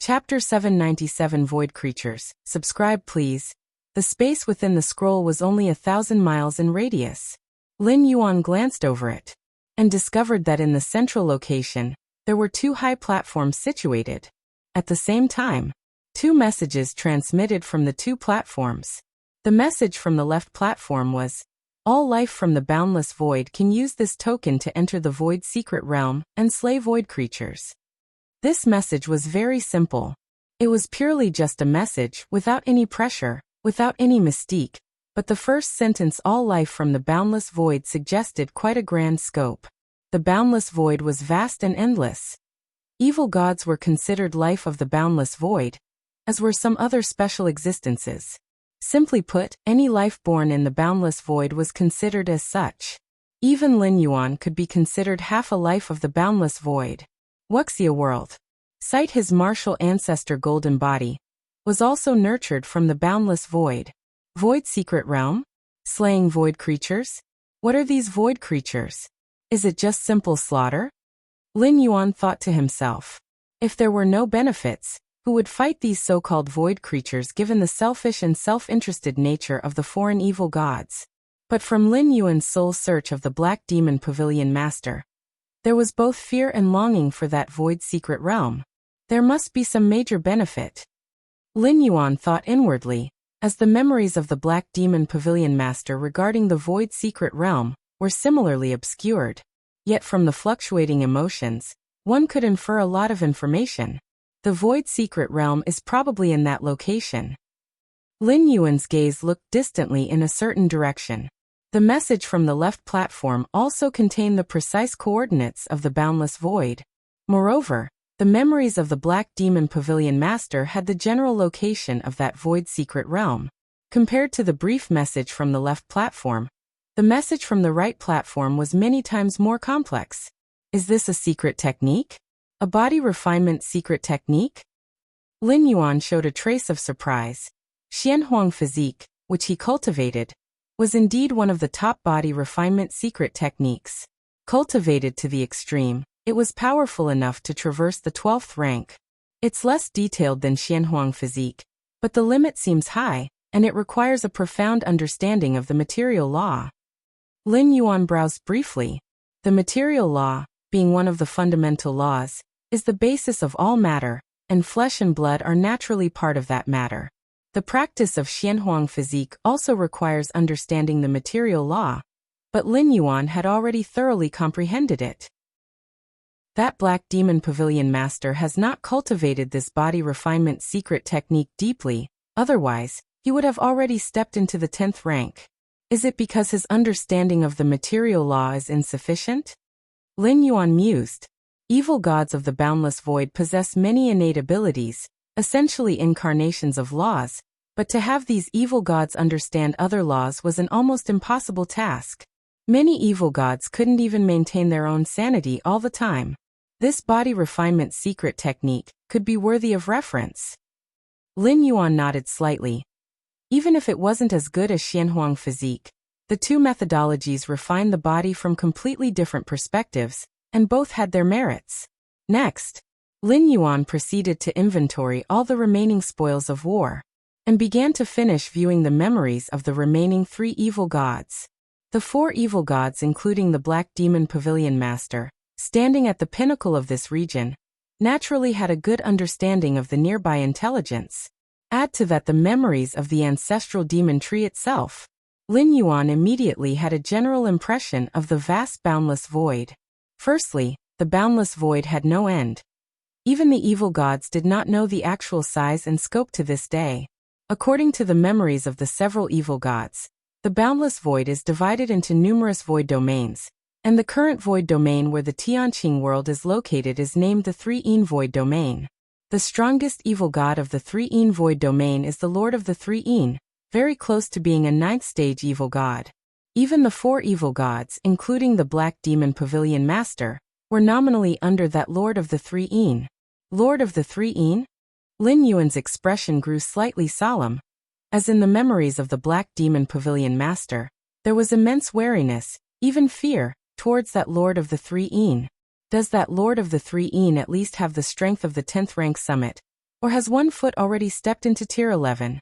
Chapter 797 Void Creatures. Subscribe please. The space within the scroll was only 1,000 miles in radius. Lin Yuan glanced over it and discovered that in the central location, there were 2 high platforms situated. At the same time, 2 messages transmitted from the 2 platforms. The message from the left platform was, "All life from the boundless void can use this token to enter the void secret realm and slay void creatures." This message was very simple. It was purely just a message, without any pressure, without any mystique, but the first sentence, "All life from the boundless void," suggested quite a grand scope. The boundless void was vast and endless. Evil gods were considered life of the boundless void, as were some other special existences. Simply put, any life born in the boundless void was considered as such. Even Lin Yuan could be considered half a life of the boundless void. Wuxia world. Sight, his martial ancestor golden body, was also nurtured from the boundless void. Void secret realm? Slaying void creatures? What are these void creatures? Is it just simple slaughter? Lin Yuan thought to himself. If there were no benefits, who would fight these so-called void creatures given the selfish and self-interested nature of the foreign evil gods? But from Lin Yuan's soul search of the Black Demon Pavilion Master, there was both fear and longing for that void secret realm. There must be some major benefit. Lin Yuan thought inwardly, as the memories of the Black Demon Pavilion Master regarding the void secret realm were similarly obscured. Yet from the fluctuating emotions, one could infer a lot of information. The void secret realm is probably in that location. Lin Yuan's gaze looked distantly in a certain direction. The message from the left platform also contained the precise coordinates of the boundless void. Moreover, the memories of the Black Demon Pavilion Master had the general location of that void secret realm. Compared to the brief message from the left platform, the message from the right platform was many times more complex. Is this a secret technique? A body refinement secret technique? Lin Yuan showed a trace of surprise. Xianhuang physique, which he cultivated, was indeed one of the top body refinement secret techniques. Cultivated to the extreme, it was powerful enough to traverse the 12th rank. It's less detailed than Xianhuang physique, but the limit seems high, and it requires a profound understanding of the material law. Lin Yuan browsed briefly. The material law, being one of the fundamental laws, is the basis of all matter, and flesh and blood are naturally part of that matter. The practice of Xianhuang physique also requires understanding the material law, but Lin Yuan had already thoroughly comprehended it. That Black Demon Pavilion Master has not cultivated this body refinement secret technique deeply, otherwise, he would have already stepped into the 10th rank. Is it because his understanding of the material law is insufficient? Lin Yuan mused. Evil gods of the boundless void possess many innate abilities, essentially incarnations of laws, but to have these evil gods understand other laws was an almost impossible task. Many evil gods couldn't even maintain their own sanity all the time. This body refinement secret technique could be worthy of reference. Lin Yuan nodded slightly. Even if it wasn't as good as Xianhuang physique, the 2 methodologies refined the body from completely different perspectives, and both had their merits. Next, Lin Yuan proceeded to inventory all the remaining spoils of war, and began to finish viewing the memories of the remaining 3 evil gods. The 4 evil gods, including the Black Demon Pavilion Master, standing at the pinnacle of this region, naturally had a good understanding of the nearby intelligence. Add to that the memories of the ancestral demon tree itself. Lin Yuan immediately had a general impression of the vast boundless void. Firstly, the boundless void had no end. Even the evil gods did not know the actual size and scope to this day. According to the memories of the several evil gods, the boundless void is divided into numerous void domains, and the current void domain where the Tianqing world is located is named the 3-Yin void domain. The strongest evil god of the 3-Yin void domain is the Lord of the 3-Yin, very close to being a 9th stage evil god. Even the 4 evil gods, including the Black Demon Pavilion Master, were nominally under that Lord of the 3-Yin. Lord of the 3-Yin? Lin Yuan's expression grew slightly solemn. As in the memories of the Black Demon Pavilion Master, there was immense wariness, even fear, towards that Lord of the 3-Yin. Does that Lord of the 3-Yin at least have the strength of the 10th rank summit, Or has one foot already stepped into Tier 11?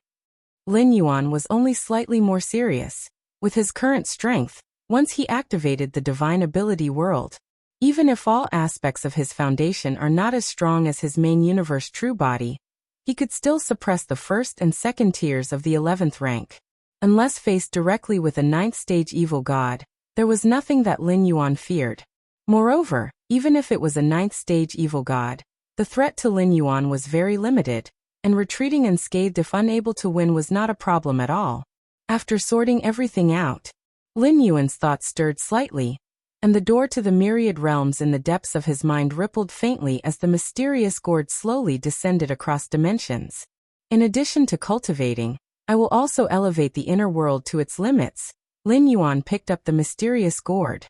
Lin Yuan was only slightly more serious. With his current strength, once he activated the divine ability world, even if all aspects of his foundation are not as strong as his main universe true body, he could still suppress the first and second tiers of the 11th rank. Unless faced directly with a 9th stage evil god, there was nothing that Lin Yuan feared. Moreover, even if it was a 9th stage evil god, the threat to Lin Yuan was very limited, and retreating unscathed if unable to win was not a problem at all. After sorting everything out, Lin Yuan's thoughts stirred slightly, and the door to the myriad realms in the depths of his mind rippled faintly as the mysterious gourd slowly descended across dimensions. In addition to cultivating, I will also elevate the inner world to its limits. Lin Yuan picked up the mysterious gourd.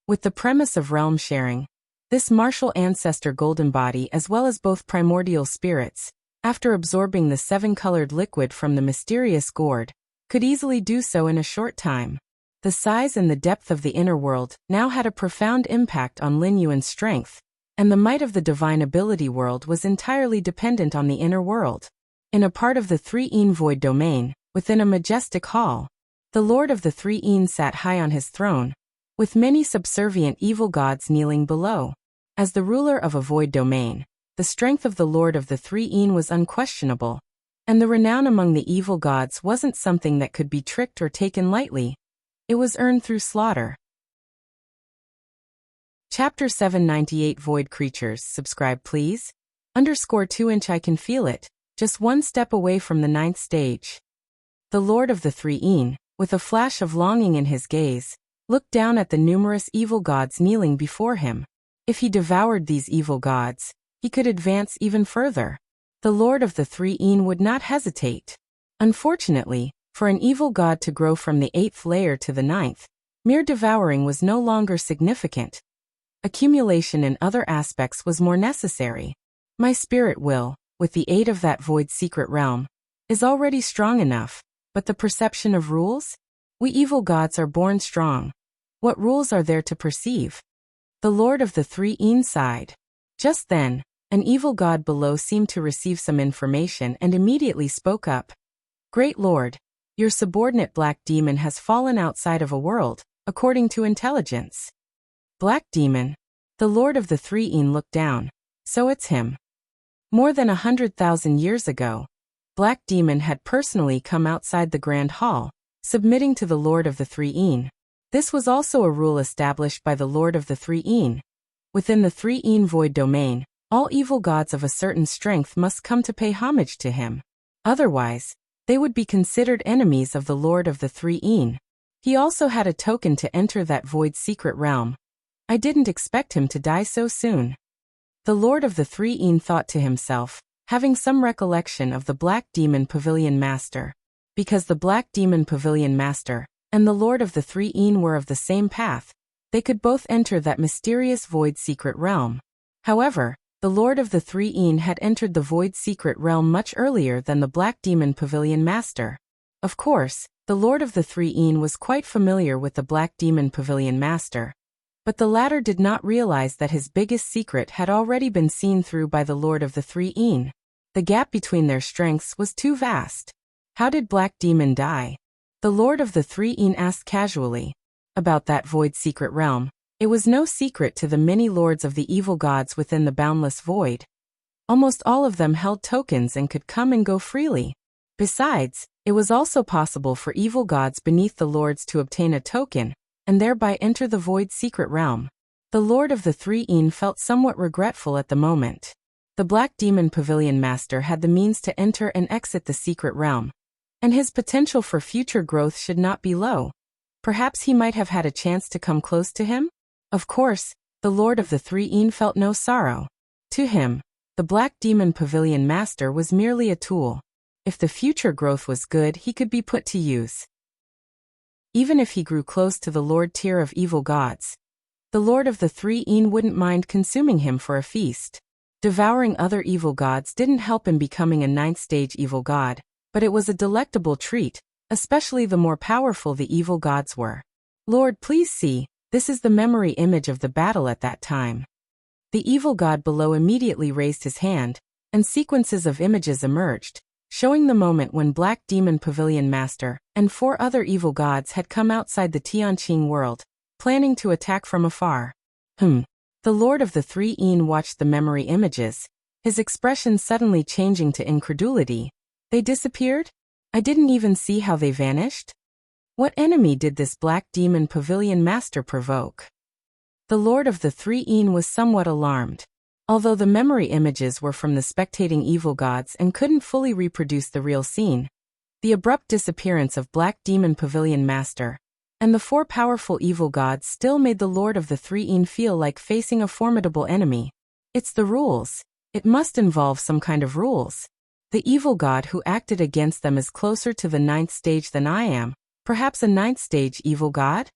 With the premise of realm sharing, this martial ancestor golden body as well as both primordial spirits, after absorbing the 7-colored liquid from the mysterious gourd, could easily do so in a short time. The size and the depth of the inner world now had a profound impact on Lin Yuan's strength, and the might of the divine ability world was entirely dependent on the inner world. In a part of the 3-een void domain, within a majestic hall, the Lord of the 3-een sat high on his throne, with many subservient evil gods kneeling below. As the ruler of a void domain, the strength of the Lord of the 3-een was unquestionable, and the renown among the evil gods wasn't something that could be tricked or taken lightly. It was earned through slaughter. Chapter 798 Void Creatures. Subscribe please. _2" I can feel it, just one step away from the 9th stage. The Lord of the 3-een, with a flash of longing in his gaze, looked down at the numerous evil gods kneeling before him. If he devoured these evil gods, he could advance even further. The Lord of the 3-een would not hesitate. Unfortunately, for an evil god to grow from the 8th layer to the 9th, mere devouring was no longer significant. Accumulation in other aspects was more necessary. My spirit will, with the aid of that void secret realm, is already strong enough, but the perception of rules? We evil gods are born strong. What rules are there to perceive? The Lord of the 3-een sighed. Just then, an evil god below seemed to receive some information and immediately spoke up. Great Lord, your subordinate Black Demon has fallen outside of a world, according to intelligence. Black Demon? The Lord of the 3-een looked down. So it's him. More than 100,000 years ago, Black Demon had personally come outside the Grand Hall, submitting to the Lord of the 3-een. This was also a rule established by the Lord of the 3-een. Within the 3-een void domain, all evil gods of a certain strength must come to pay homage to him. Otherwise, they would be considered enemies of the Lord of the 3-een. He also had a token to enter that void secret realm. I didn't expect him to die so soon. The Lord of the 3-een thought to himself, having some recollection of the Black Demon Pavilion Master. Because the Black Demon Pavilion Master and the Lord of the 3-een were of the same path, they could both enter that mysterious void secret realm. However, the Lord of the 3-een had entered the void secret realm much earlier than the Black Demon Pavilion Master. Of course, the Lord of the 3-een was quite familiar with the Black Demon Pavilion Master, but the latter did not realize that his biggest secret had already been seen through by the Lord of the 3-een. The gap between their strengths was too vast. How did Black Demon die? The Lord of the 3-een asked casually. About that void secret realm, it was no secret to the many lords of the evil gods within the boundless void. Almost all of them held tokens and could come and go freely. Besides, it was also possible for evil gods beneath the lords to obtain a token, and thereby enter the void secret realm. The Lord of the 3-een felt somewhat regretful at the moment. The Black Demon Pavilion Master had the means to enter and exit the secret realm, and his potential for future growth should not be low. Perhaps he might have had a chance to come close to him? Of course, the Lord of the 3-een felt no sorrow. To him, the Black Demon Pavilion Master was merely a tool. If the future growth was good, he could be put to use. Even if he grew close to the Lord tier of evil gods, the Lord of the 3-een wouldn't mind consuming him for a feast. Devouring other evil gods didn't help in becoming a 9th stage evil god, but it was a delectable treat, especially the more powerful the evil gods were. Lord, please see, this is the memory image of the battle at that time. The evil god below immediately raised his hand, and sequences of images emerged, showing the moment when Black Demon Pavilion Master and 4 other evil gods had come outside the Tianqing world, planning to attack from afar. The Lord of the Three Een watched the memory images, his expression suddenly changing to incredulity. They disappeared? I didn't even see how they vanished? What enemy did this Black Demon Pavilion Master provoke? The Lord of the Three Een was somewhat alarmed. Although the memory images were from the spectating evil gods and couldn't fully reproduce the real scene, the abrupt disappearance of Black Demon Pavilion Master and the 4 powerful evil gods still made the Lord of the Three Een feel like facing a formidable enemy. It's the rules. It must involve some kind of rules. The evil god who acted against them is closer to the 9th stage than I am, perhaps a 9th stage evil god?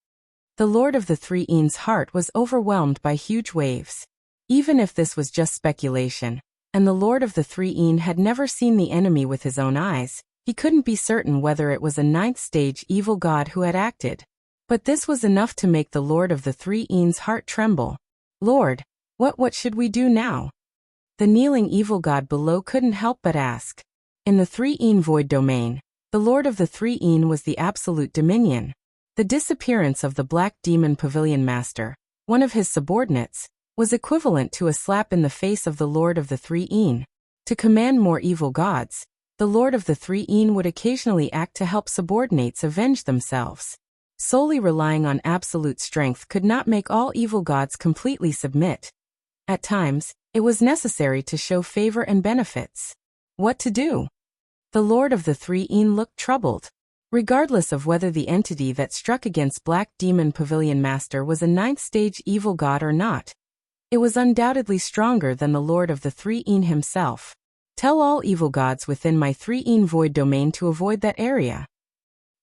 The Lord of the Three Een's heart was overwhelmed by huge waves. Even if this was just speculation, and the Lord of the Three Een had never seen the enemy with his own eyes, he couldn't be certain whether it was a 9th stage evil god who had acted. But this was enough to make the Lord of the Three Een's heart tremble. Lord, what should we do now? The kneeling evil god below couldn't help but ask. In the Three Een void domain, the Lord of the Three Een was the absolute dominion. The disappearance of the Black Demon Pavilion Master, one of his subordinates, was equivalent to a slap in the face of the Lord of the Three Een. To command more evil gods, the Lord of the Three Een would occasionally act to help subordinates avenge themselves. Solely relying on absolute strength could not make all evil gods completely submit. At times, it was necessary to show favor and benefits. What to do? The Lord of the Three Een looked troubled. Regardless of whether the entity that struck against Black Demon Pavilion Master was a 9th stage evil god or not, it was undoubtedly stronger than the Lord of the Three Een himself. Tell all evil gods within my Three Een void domain to avoid that area.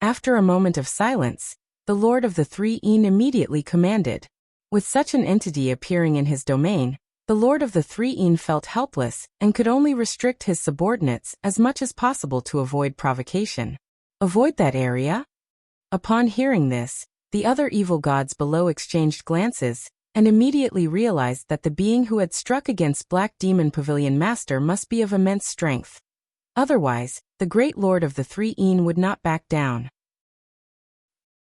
After a moment of silence, the Lord of the Three Een immediately commanded. With such an entity appearing in his domain, the Lord of the Three Een felt helpless and could only restrict his subordinates as much as possible to avoid provocation. Avoid that area? Upon hearing this, the other evil gods below exchanged glances and immediately realized that the being who had struck against Black Demon Pavilion Master must be of immense strength. Otherwise, the great Lord of the Three Een would not back down.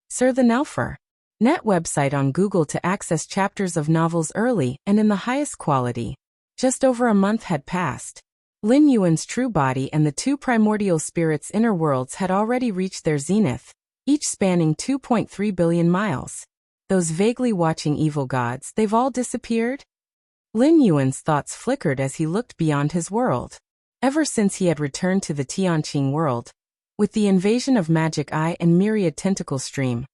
Sir the Nelfer. Net website on Google to access chapters of novels early and in the highest quality. Just over a month had passed. Lin Yuan's true body and the 2 primordial spirits' inner worlds had already reached their zenith, each spanning 2.3 billion miles. Those vaguely watching evil gods, they've all disappeared? Lin Yuan's thoughts flickered as he looked beyond his world. Ever since he had returned to the Tianqing world, with the invasion of Magic Eye and Myriad Tentacle Stream,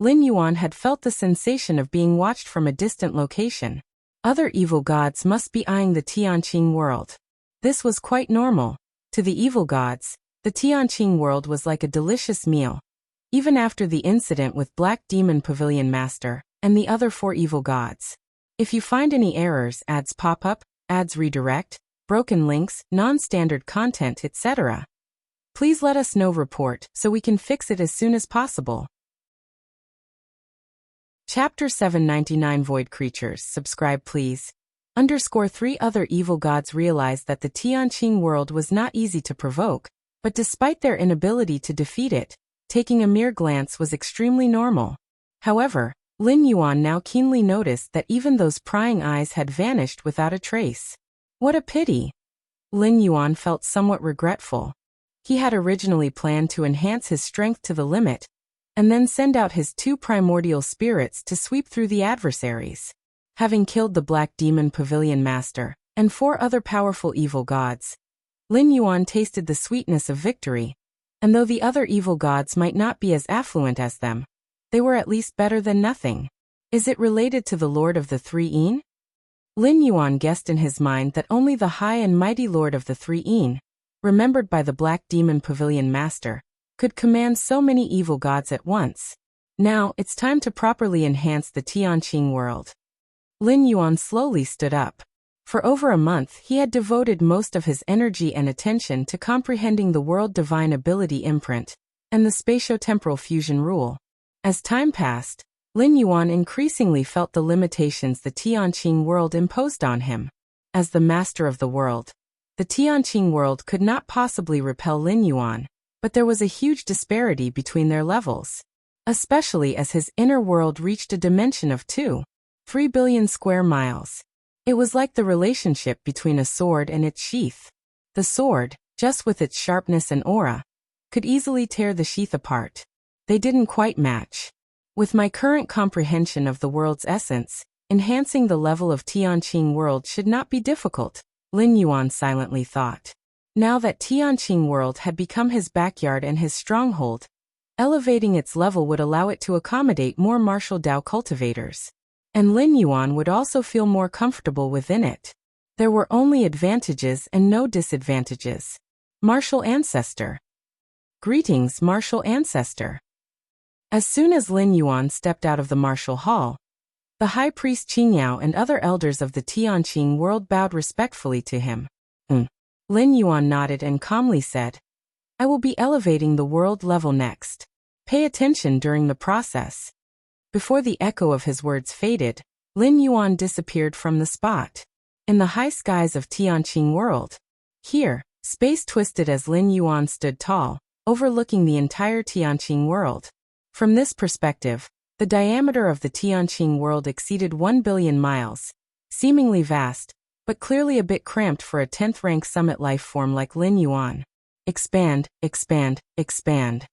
Lin Yuan had felt the sensation of being watched from a distant location. Other evil gods must be eyeing the Tianqing world. This was quite normal. To the evil gods, the Tianqing world was like a delicious meal. Even after the incident with Black Demon Pavilion Master and the other 4 evil gods. If you find any errors, ads pop up, ads redirect, broken links, non-standard content, etc., please let us know. Report so we can fix it as soon as possible. Chapter 799 Void Creatures. Subscribe please. _ 3 other evil gods realized that the Tianqing world was not easy to provoke, but despite their inability to defeat it, taking a mere glance was extremely normal. However, Lin Yuan now keenly noticed that even those prying eyes had vanished without a trace. What a pity! Lin Yuan felt somewhat regretful. He had originally planned to enhance his strength to the limit, and then send out his 2 primordial spirits to sweep through the adversaries. Having killed the Black Demon Pavilion Master and 4 other powerful evil gods, Lin Yuan tasted the sweetness of victory, and though the other evil gods might not be as affluent as them, they were at least better than nothing. Is it related to the Lord of the Three Een? Lin Yuan guessed in his mind that only the high and mighty Lord of the Three Een, remembered by the Black Demon Pavilion Master, could command so many evil gods at once. Now, it's time to properly enhance the Tianqing world. Lin Yuan slowly stood up. For over a month he had devoted most of his energy and attention to comprehending the World Divine Ability Imprint and the Spatio-Temporal Fusion Rule. As time passed, Lin Yuan increasingly felt the limitations the Tianqing world imposed on him. As the master of the world, The Tianqing world could not possibly repel Lin Yuan, but there was a huge disparity between their levels, especially as his inner world reached a dimension of 3 billion square miles. It was like the relationship between a sword and its sheath. The sword, just with its sharpness and aura, could easily tear the sheath apart. They didn't quite match. With my current comprehension of the world's essence, enhancing the level of Tianqing world should not be difficult, Lin Yuan silently thought. Now that Tianqing world had become his backyard and his stronghold, elevating its level would allow it to accommodate more martial Dao cultivators. And Lin Yuan would also feel more comfortable within it. There were only advantages and no disadvantages. Martial Ancestor. Greetings, Martial Ancestor. As soon as Lin Yuan stepped out of the martial hall, the High Priest Qingyao and other elders of the Tianqing world bowed respectfully to him. Lin Yuan nodded and calmly said, I will be elevating the world level next. Pay attention during the process. Before the echo of his words faded, Lin Yuan disappeared from the spot. In the high skies of Tianqing world. Here, space twisted as Lin Yuan stood tall, overlooking the entire Tianqing world. From this perspective, the diameter of the Tianqing world exceeded 1 billion miles, seemingly vast, but clearly a bit cramped for a 10th-rank summit life form like Lin Yuan. Expand, expand, expand.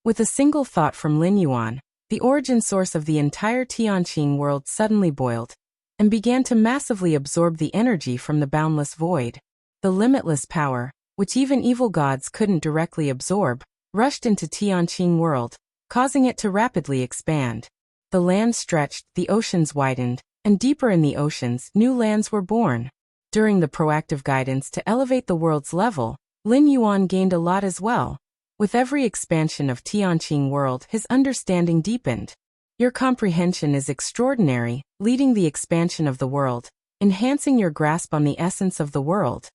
With a single thought from Lin Yuan, the origin source of the entire Tianqing world suddenly boiled, and began to massively absorb the energy from the boundless void. The limitless power, which even evil gods couldn't directly absorb, rushed into Tianqing world, causing it to rapidly expand. The land stretched, the oceans widened, and deeper in the oceans, new lands were born. During the proactive guidance to elevate the world's level, Lin Yuan gained a lot as well. With every expansion of Tianqing world, his understanding deepened. Your comprehension is extraordinary, leading the expansion of the world, enhancing your grasp on the essence of the world.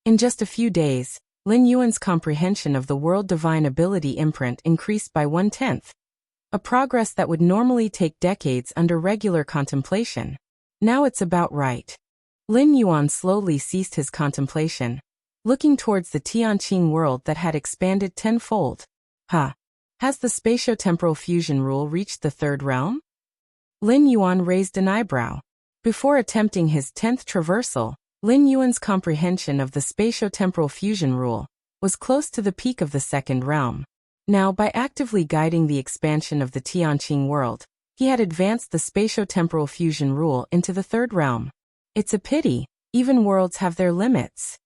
In just a few days, Lin Yuan's comprehension of the world divine ability imprint increased by 1/10. A progress that would normally take decades under regular contemplation. Now it's about right. Lin Yuan slowly ceased his contemplation, looking towards the Tianqing world that had expanded tenfold. Has the spatio-temporal fusion rule reached the third realm? Lin Yuan raised an eyebrow. Before attempting his 10th traversal, Lin Yuan's comprehension of the spatio-temporal fusion rule was close to the peak of the second realm. Now, by actively guiding the expansion of the Tianqing world, he had advanced the spatio-temporal fusion rule into the third realm. It's a pity, even worlds have their limits.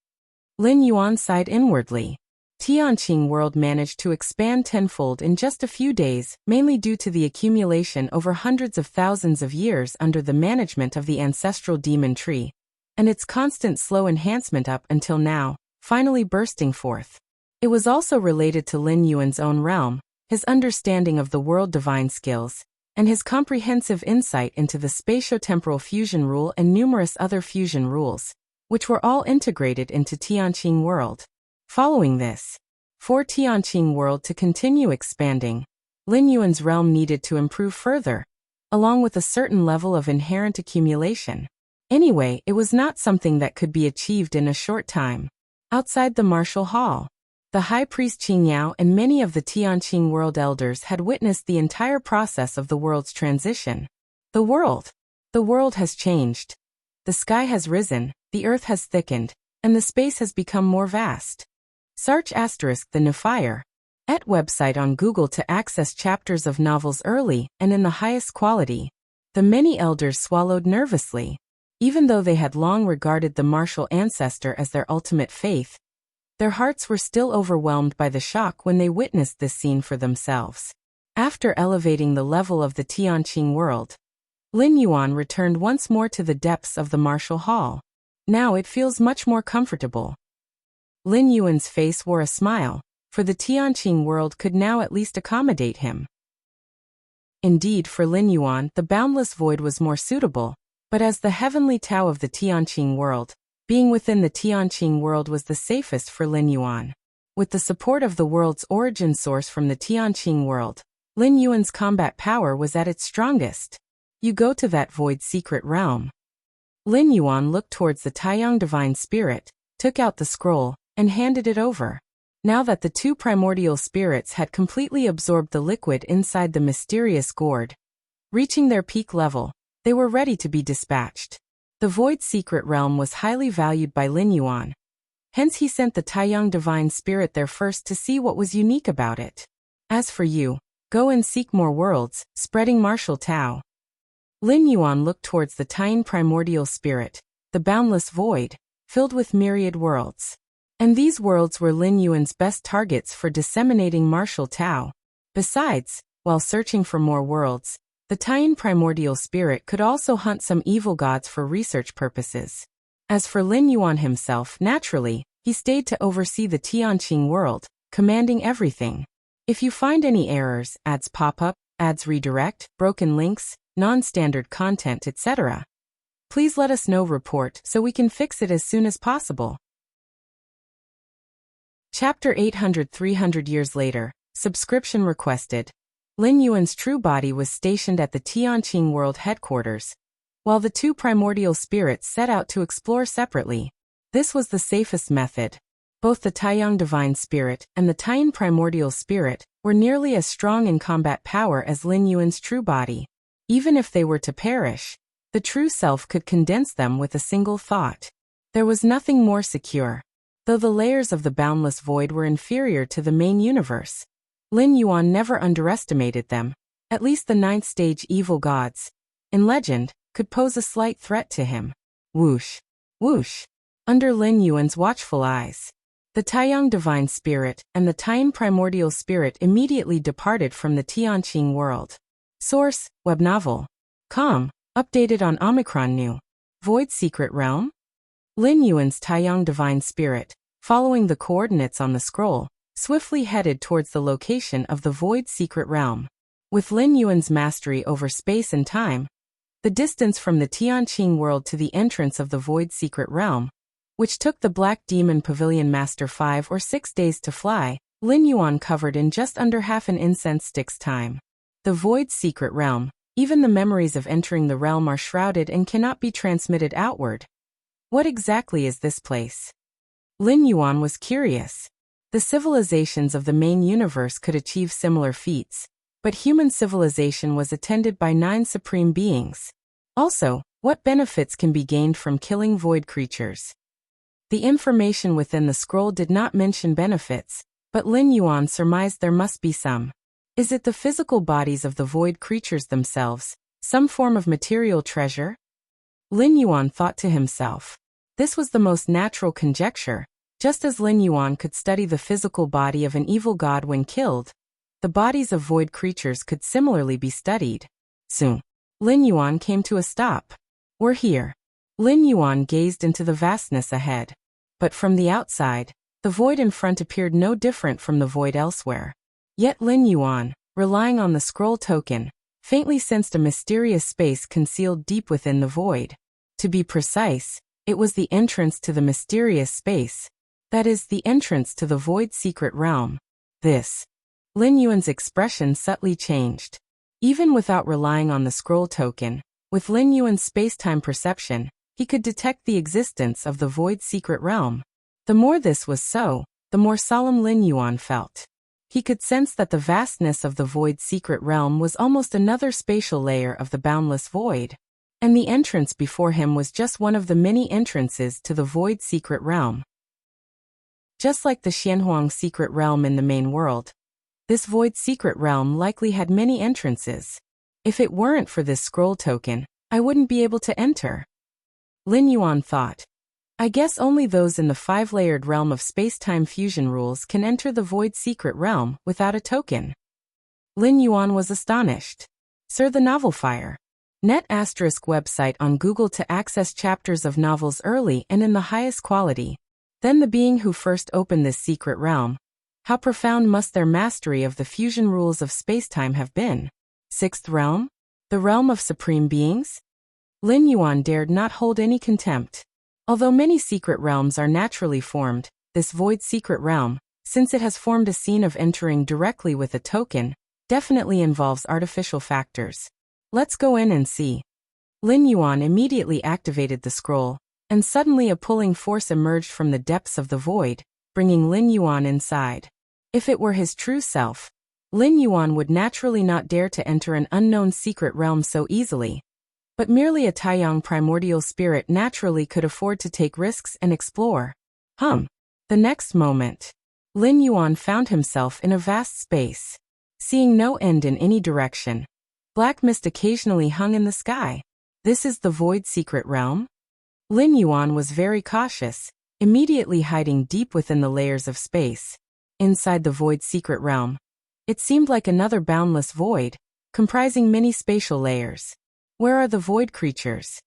Lin Yuan sighed inwardly. Tianqing world managed to expand tenfold in just a few days, mainly due to the accumulation over hundreds of thousands of years under the management of the ancestral demon tree, and its constant slow enhancement up until now, finally bursting forth. It was also related to Lin Yuan's own realm, his understanding of the world divine skills, and his comprehensive insight into the spatio-temporal fusion rule and numerous other fusion rules, which were all integrated into Tianqing world. Following this, for Tianqing world to continue expanding, Lin Yuan's realm needed to improve further, along with a certain level of inherent accumulation. Anyway, it was not something that could be achieved in a short time. Outside the martial hall, the High Priest Qingyao and many of the Tianqing world elders had witnessed the entire process of the world's transition. The world has changed. The sky has risen, the earth has thickened, and the space has become more vast. Search *the Nefire @ website on Google to access chapters of novels early and in the highest quality. The many elders swallowed nervously. Even though they had long regarded the martial ancestor as their ultimate faith, their hearts were still overwhelmed by the shock when they witnessed this scene for themselves. After elevating the level of the Tianqing world, Lin Yuan returned once more to the depths of the martial hall. Now it feels much more comfortable. Lin Yuan's face wore a smile, for the Tianqing world could now at least accommodate him. Indeed, for Lin Yuan, the boundless void was more suitable, but as the heavenly Tao of the Tianqing world, being within the Tianqing world was the safest for Lin Yuan. With the support of the world's origin source from the Tianqing world, Lin Yuan's combat power was at its strongest. You go to that void secret realm. Lin Yuan looked towards the Taiyang divine spirit, took out the scroll, and handed it over. Now that the two primordial spirits had completely absorbed the liquid inside the mysterious gourd, reaching their peak level, they were ready to be dispatched. The Void Secret Realm was highly valued by Lin Yuan. Hence he sent the Taiyang Divine Spirit there first to see what was unique about it. As for you, go and seek more worlds, spreading martial Tao. Lin Yuan looked towards the Taiyang Primordial Spirit, the boundless void, filled with myriad worlds. And these worlds were Lin Yuan's best targets for disseminating martial Tao. Besides, while searching for more worlds, the Taiyang Primordial Spirit could also hunt some evil gods for research purposes. As for Lin Yuan himself, naturally, he stayed to oversee the Tianqing world, commanding everything. If you find any errors, ads pop up, ads redirect, broken links, non-standard content, etc., please let us know report so we can fix it as soon as possible. Chapter 800 300 years later, subscription requested. Lin Yuan's true body was stationed at the Tianqing World headquarters, while the two primordial spirits set out to explore separately. This was the safest method. Both the Taiyang Divine Spirit and the Taiyang Primordial Spirit were nearly as strong in combat power as Lin Yuan's true body. Even if they were to perish, the true self could condense them with a single thought. There was nothing more secure. Though the layers of the boundless void were inferior to the main universe, Lin Yuan never underestimated them. At least the ninth stage evil gods, in legend, could pose a slight threat to him. Whoosh! Whoosh! Under Lin Yuan's watchful eyes, the Taiyang Divine Spirit and the Taiyang Primordial Spirit immediately departed from the Tianqing world. Source, web novel. Com. Updated on Omicron New. Void Secret Realm? Lin Yuan's Taiyang Divine Spirit, following the coordinates on the scroll, swiftly headed towards the location of the Void Secret Realm. With Lin Yuan's mastery over space and time, the distance from the Tianqing world to the entrance of the Void Secret Realm, which took the Black Demon Pavilion Master 5 or 6 days to fly, Lin Yuan covered in just under half an incense stick's time. The Void Secret Realm, even the memories of entering the realm are shrouded and cannot be transmitted outward. What exactly is this place? Lin Yuan was curious. The civilizations of the main universe could achieve similar feats, but human civilization was attended by 9 supreme beings. Also, what benefits can be gained from killing void creatures? The information within the scroll did not mention benefits, but Lin Yuan surmised there must be some. Is it the physical bodies of the void creatures themselves, some form of material treasure? Lin Yuan thought to himself. This was the most natural conjecture. Just as Lin Yuan could study the physical body of an evil god when killed, the bodies of void creatures could similarly be studied. Soon, Lin Yuan came to a stop. We're here. Lin Yuan gazed into the vastness ahead. But from the outside, the void in front appeared no different from the void elsewhere. Yet Lin Yuan, relying on the scroll token, faintly sensed a mysterious space concealed deep within the void. To be precise, it was the entrance to the mysterious space. That is, the entrance to the Void Secret Realm. This. Lin Yuan's expression subtly changed. Even without relying on the scroll token, with Lin Yuan's space-time perception, he could detect the existence of the Void Secret Realm. The more this was so, the more solemn Lin Yuan felt. He could sense that the vastness of the Void Secret Realm was almost another spatial layer of the boundless void. And the entrance before him was just one of the many entrances to the Void Secret Realm. Just like the Xianhuang Secret Realm in the main world, this Void Secret Realm likely had many entrances. If it weren't for this scroll token, I wouldn't be able to enter. Lin Yuan thought. I guess only those in the 5-layered realm of space-time fusion rules can enter the Void Secret Realm without a token. Lin Yuan was astonished. Sir, the novel fire. Net ** website on Google to access chapters of novels early and in the highest quality. Then the being who first opened this secret realm. How profound must their mastery of the fusion rules of spacetime have been? 6th realm? The realm of supreme beings? Lin Yuan dared not hold any contempt. Although many secret realms are naturally formed, this Void Secret Realm, since it has formed a scene of entering directly with a token, definitely involves artificial factors. Let's go in and see. Lin Yuan immediately activated the scroll, And suddenly a pulling force emerged from the depths of the void, bringing Lin Yuan inside. If it were his true self, Lin Yuan would naturally not dare to enter an unknown secret realm so easily. But merely a Taiyang primordial spirit naturally could afford to take risks and explore. The next moment, Lin Yuan found himself in a vast space. Seeing no end in any direction, black mist occasionally hung in the sky. This is the void secret realm? Lin Yuan was very cautious, immediately hiding deep within the layers of space. Inside the void secret realm, it seemed like another boundless void, comprising many spatial layers. Where are the void creatures?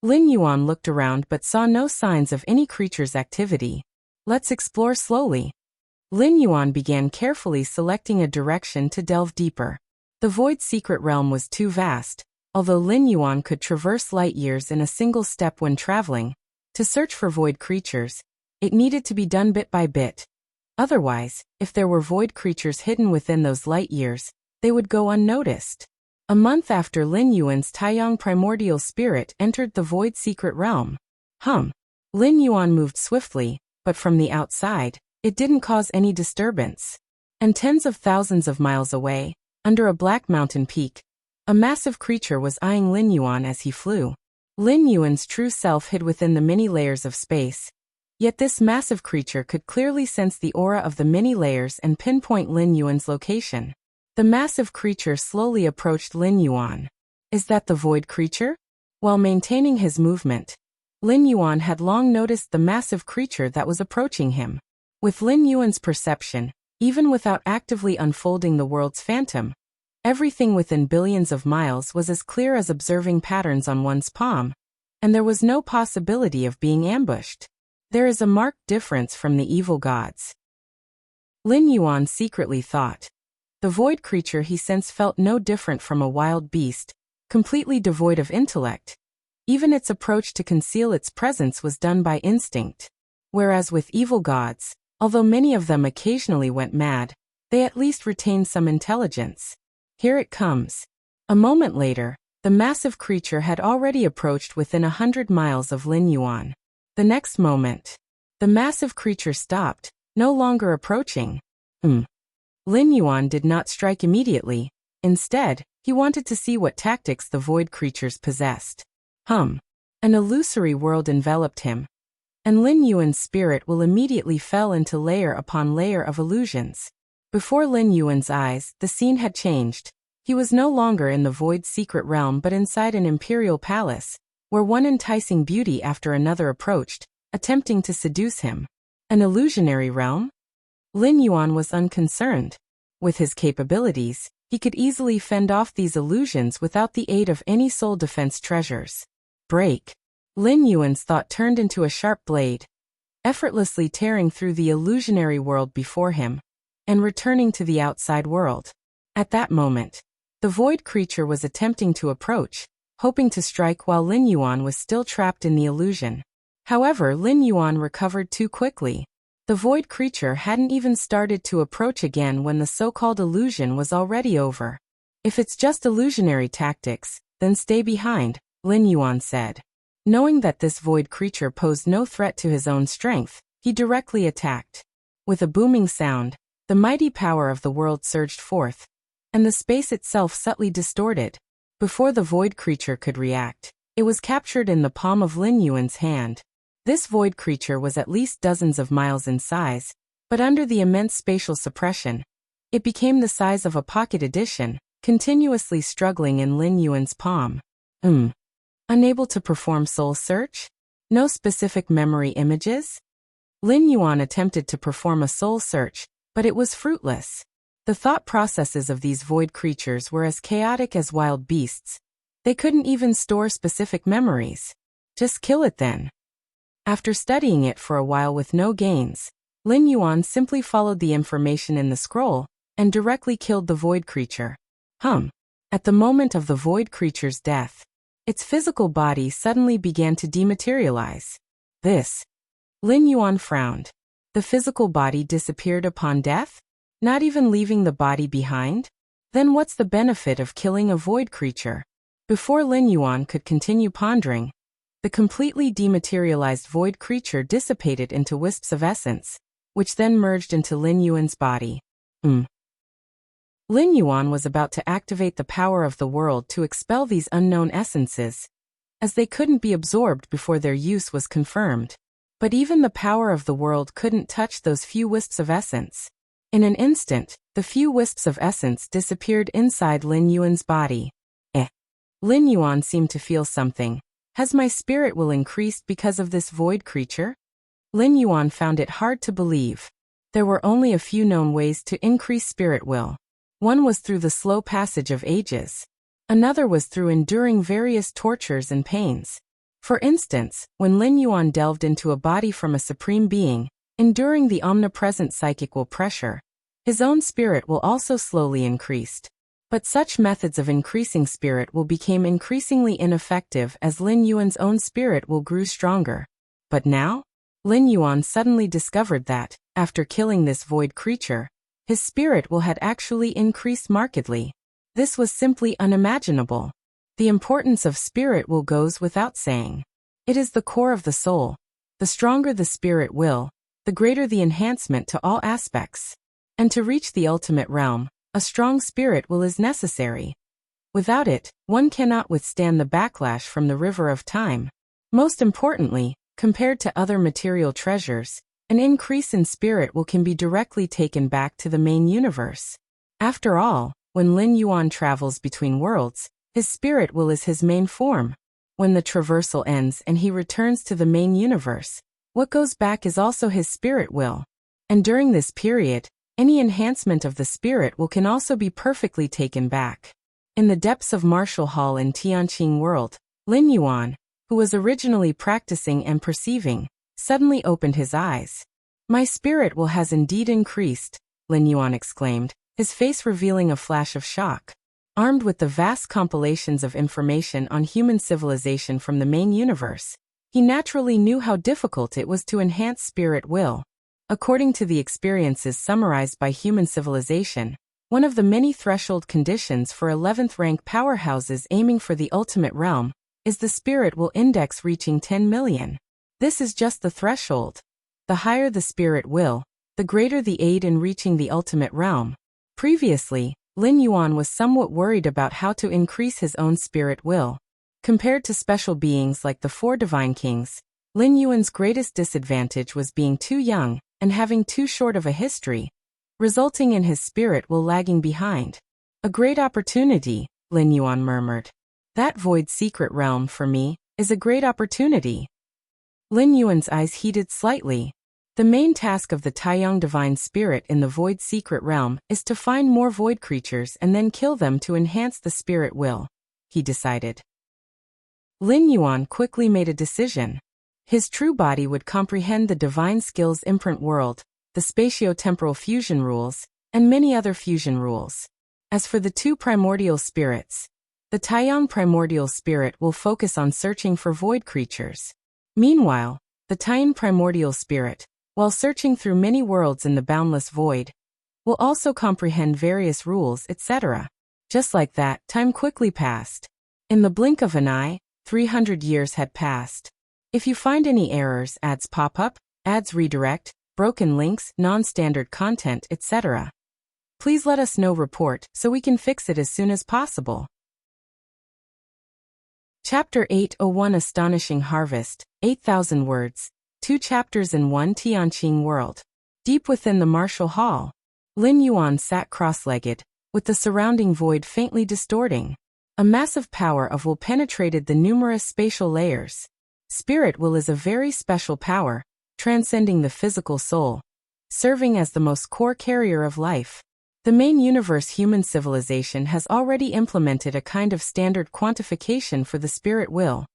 Lin Yuan looked around but saw no signs of any creature's activity. Let's explore slowly. Lin Yuan began carefully selecting a direction to delve deeper. The void secret realm was too vast, although Lin Yuan could traverse light years in a single step when traveling. To search for void creatures, it needed to be done bit by bit. Otherwise, if there were void creatures hidden within those light years, they would go unnoticed. A month after Lin Yuan's Taiyang primordial spirit entered the void secret realm. Lin Yuan moved swiftly, but from the outside, it didn't cause any disturbance. And tens of thousands of miles away, under a black mountain peak, a massive creature was eyeing Lin Yuan as he flew. Lin Yuan's true self hid within the many layers of space. Yet this massive creature could clearly sense the aura of the many layers and pinpoint Lin Yuan's location. The massive creature slowly approached Lin Yuan. Is that the void creature? While maintaining his movement, Lin Yuan had long noticed the massive creature that was approaching him. With Lin Yuan's perception, even without actively unfolding the world's phantom, everything within billions of miles was as clear as observing patterns on one's palm, and there was no possibility of being ambushed. There is a marked difference from the evil gods. Lin Yuan secretly thought. The void creature he sensed felt no different from a wild beast, completely devoid of intellect. Even its approach to conceal its presence was done by instinct. Whereas with evil gods, although many of them occasionally went mad, they at least retained some intelligence. Here it comes. A moment later, the massive creature had already approached within 100 miles of Lin Yuan. The next moment, the massive creature stopped, no longer approaching. Lin Yuan did not strike immediately. Instead, he wanted to see what tactics the void creatures possessed. An illusory world enveloped him, and Lin Yuan's spirit will immediately fell into layer upon layer of illusions. Before Lin Yuan's eyes, the scene had changed. He was no longer in the void secret realm but inside an imperial palace, where one enticing beauty after another approached, attempting to seduce him. An illusionary realm? Lin Yuan was unconcerned. With his capabilities, he could easily fend off these illusions without the aid of any soul defense treasures. Break. Lin Yuan's thought turned into a sharp blade, effortlessly tearing through the illusionary world before him, and returning to the outside world. At that moment, the void creature was attempting to approach, hoping to strike while Lin Yuan was still trapped in the illusion. However, Lin Yuan recovered too quickly. The void creature hadn't even started to approach again when the so-called illusion was already over. If it's just illusionary tactics, then stay behind, Lin Yuan said. Knowing that this void creature posed no threat to his own strength, he directly attacked. With a booming sound, the mighty power of the world surged forth, and the space itself subtly distorted. Before the void creature could react, it was captured in the palm of Lin Yuan's hand. This void creature was at least dozens of miles in size, but under the immense spatial suppression, it became the size of a pocket edition, continuously struggling in Lin Yuan's palm. Unable to perform soul search? No specific memory images? Lin Yuan attempted to perform a soul search, but it was fruitless. The thought processes of these void creatures were as chaotic as wild beasts. They couldn't even store specific memories. Just kill it then. After studying it for a while with no gains, Lin Yuan simply followed the information in the scroll and directly killed the void creature. At the moment of the void creature's death, its physical body suddenly began to dematerialize. Lin Yuan frowned. The physical body disappeared upon death? Not even leaving the body behind? Then what's the benefit of killing a void creature? Before Lin Yuan could continue pondering, The completely dematerialized void creature dissipated into wisps of essence, which then merged into Lin Yuan's body. Lin Yuan was about to activate the power of the world to expel these unknown essences, as they couldn't be absorbed before their use was confirmed. But even the power of the world couldn't touch those few wisps of essence. In an instant, the few wisps of essence disappeared inside Lin Yuan's body. Lin Yuan seemed to feel something. Has my spirit will increased because of this void creature? Lin Yuan found it hard to believe. There were only a few known ways to increase spirit will. One was through the slow passage of ages. Another was through enduring various tortures and pains. For instance, when Lin Yuan delved into a body from a supreme being, enduring the omnipresent psychic will pressure, his own spirit will also slowly increased. But such methods of increasing spirit will became increasingly ineffective as Lin Yuan's own spirit will grew stronger. But now, Lin Yuan suddenly discovered that, after killing this void creature, his spirit will had actually increased markedly. This was simply unimaginable. The importance of spirit will goes without saying. It is the core of the soul. The stronger the spirit will, the greater the enhancement to all aspects. And to reach the ultimate realm, a strong spirit will is necessary. Without it, one cannot withstand the backlash from the river of time. Most importantly, compared to other material treasures, an increase in spirit will can be directly taken back to the main universe. After all, when Lin Yuan travels between worlds, his spirit will is his main form. When the traversal ends and he returns to the main universe, what goes back is also his spirit will. And during this period, any enhancement of the spirit will can also be perfectly taken back. In the depths of Martial Hall in Tianqing World, Lin Yuan, who was originally practicing and perceiving, suddenly opened his eyes. My spirit will has indeed increased, Lin Yuan exclaimed, his face revealing a flash of shock. Armed with the vast compilations of information on human civilization from the main universe, he naturally knew how difficult it was to enhance spirit will. According to the experiences summarized by human civilization, one of the many threshold conditions for 11th rank powerhouses aiming for the ultimate realm is the spirit will index reaching 10 million. This is just the threshold. The higher the spirit will, the greater the aid in reaching the ultimate realm. Previously, Lin Yuan was somewhat worried about how to increase his own spirit will. Compared to special beings like the four divine kings, Lin Yuan's greatest disadvantage was being too young and having too short of a history, resulting in his spirit will lagging behind. A great opportunity, Lin Yuan murmured. That void secret realm for me is a great opportunity. Lin Yuan's eyes heated slightly. The main task of the Taiyang divine spirit in the void secret realm is to find more void creatures and then kill them to enhance the spirit will, he decided. Lin Yuan quickly made a decision. His true body would comprehend the divine skills imprint world, the spatio-temporal fusion rules, and many other fusion rules. As for the two primordial spirits, the Taiyang primordial spirit will focus on searching for void creatures. Meanwhile, the Taiyan primordial spirit, while searching through many worlds in the boundless void, will also comprehend various rules, etc. Just like that, time quickly passed. In the blink of an eye, 300 years had passed. If you find any errors, ads pop up, ads redirect, broken links, non-standard content, etc., please let us know report so we can fix it as soon as possible. Chapter 801 Astonishing Harvest, 8,000 words. 2 chapters in 1 Tianqing World. Deep within the Martial Hall, Lin Yuan sat cross-legged, with the surrounding void faintly distorting. A massive power of will penetrated the numerous spatial layers. Spirit will is a very special power, transcending the physical soul, serving as the most core carrier of life. The main universe human civilization has already implemented a kind of standard quantification for the spirit will.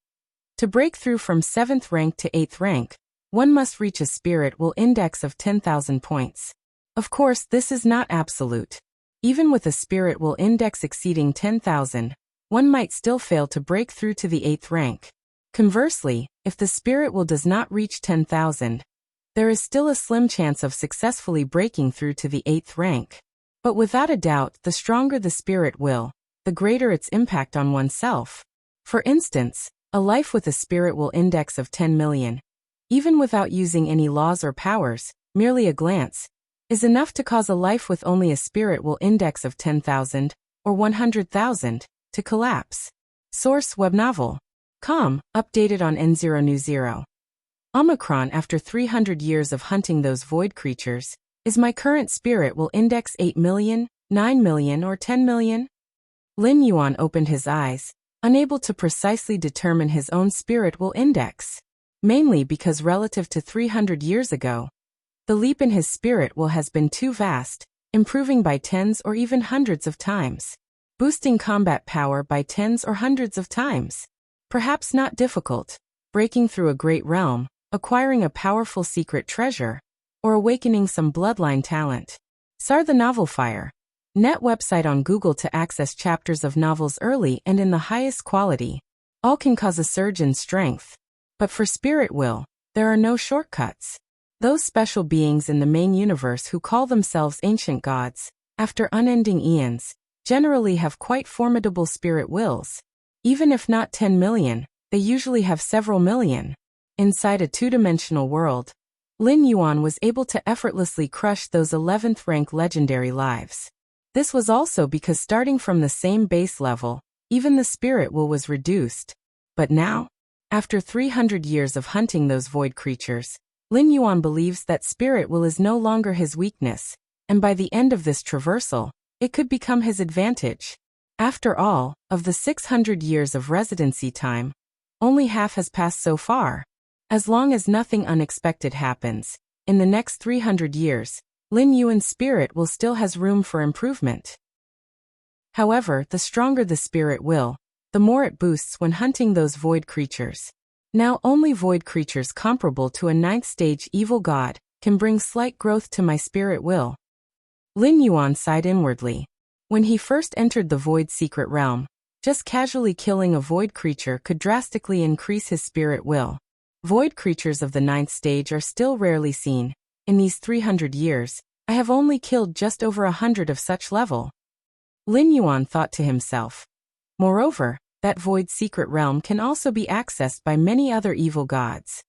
To break through from 7th rank to 8th rank, one must reach a spirit will index of 10,000 points. Of course, this is not absolute. Even with a spirit will index exceeding 10,000, one might still fail to break through to the 8th rank. Conversely, if the spirit will does not reach 10,000, there is still a slim chance of successfully breaking through to the 8th rank. But without a doubt, the stronger the spirit will, the greater its impact on oneself. For instance, A life with a spiritual index of 10 million, even without using any laws or powers, merely a glance, is enough to cause a life with only a spiritual index of 10,000 or 100,000 to collapse. Source: Web Novel. Com, updated on N0 New 0. Omicron. After 300 years of hunting those void creatures, is my current spirit will index 8 million, 9 million or 10 million? Lin Yuan opened his eyes, unable to precisely determine his own spirit will index. Mainly because relative to 300 years ago, the leap in his spirit will has been too vast, improving by tens or even hundreds of times. Boosting combat power by tens or hundreds of times. Perhaps not difficult, breaking through a great realm, acquiring a powerful secret treasure, or awakening some bloodline talent. Sar the Novel Fire. Net website on Google to access chapters of novels early and in the highest quality. All can cause a surge in strength. But for spirit will, there are no shortcuts. Those special beings in the main universe who call themselves ancient gods, after unending eons, generally have quite formidable spirit wills. Even if not 10 million, they usually have several million. Inside a two-dimensional world, Lin Yuan was able to effortlessly crush those 11th rank legendary lives. This was also because starting from the same base level, even the spirit will was reduced. But now, after 300 years of hunting those void creatures, Lin Yuan believes that spirit will is no longer his weakness, and by the end of this traversal, it could become his advantage. After all, of the 600 years of residency time, only half has passed so far. As long as nothing unexpected happens, in the next 300 years, Lin Yuan's spirit will still has room for improvement. However, the stronger the spirit will, the more it boosts when hunting those void creatures. Now only void creatures comparable to a 9th stage evil god can bring slight growth to my spirit will. Lin Yuan sighed inwardly. When he first entered the void secret realm, just casually killing a void creature could drastically increase his spirit will. Void creatures of the 9th stage are still rarely seen. In these 300 years, I have only killed just over 100 of such level. Lin Yuan thought to himself. Moreover, that void secret realm can also be accessed by many other evil gods.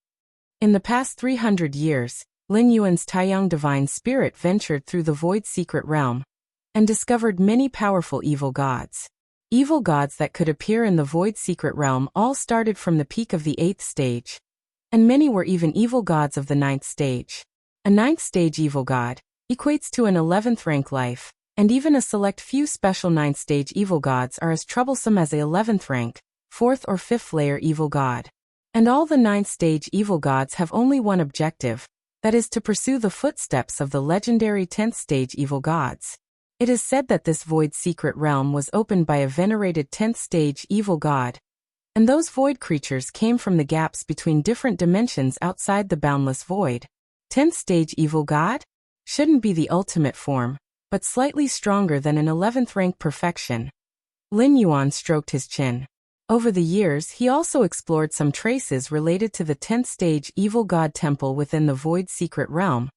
In the past 300 years, Lin Yuan's Taiyang divine spirit ventured through the void secret realm and discovered many powerful evil gods. Evil gods that could appear in the void secret realm all started from the peak of the 8th stage, and many were even evil gods of the 9th stage. A 9th stage evil god equates to an 11th rank life, and even a select few special 9th stage evil gods are as troublesome as a 11th rank, 4th or 5th layer evil god. And all the 9th stage evil gods have only one objective, that is to pursue the footsteps of the legendary 10th stage evil gods. It is said that this void secret realm was opened by a venerated 10th stage evil god, and those void creatures came from the gaps between different dimensions outside the boundless void. 10th stage evil god? Shouldn't be the ultimate form, but slightly stronger than an 11th rank perfection. Lin Yuan stroked his chin. Over the years he also explored some traces related to the 10th stage evil god temple within the void secret realm,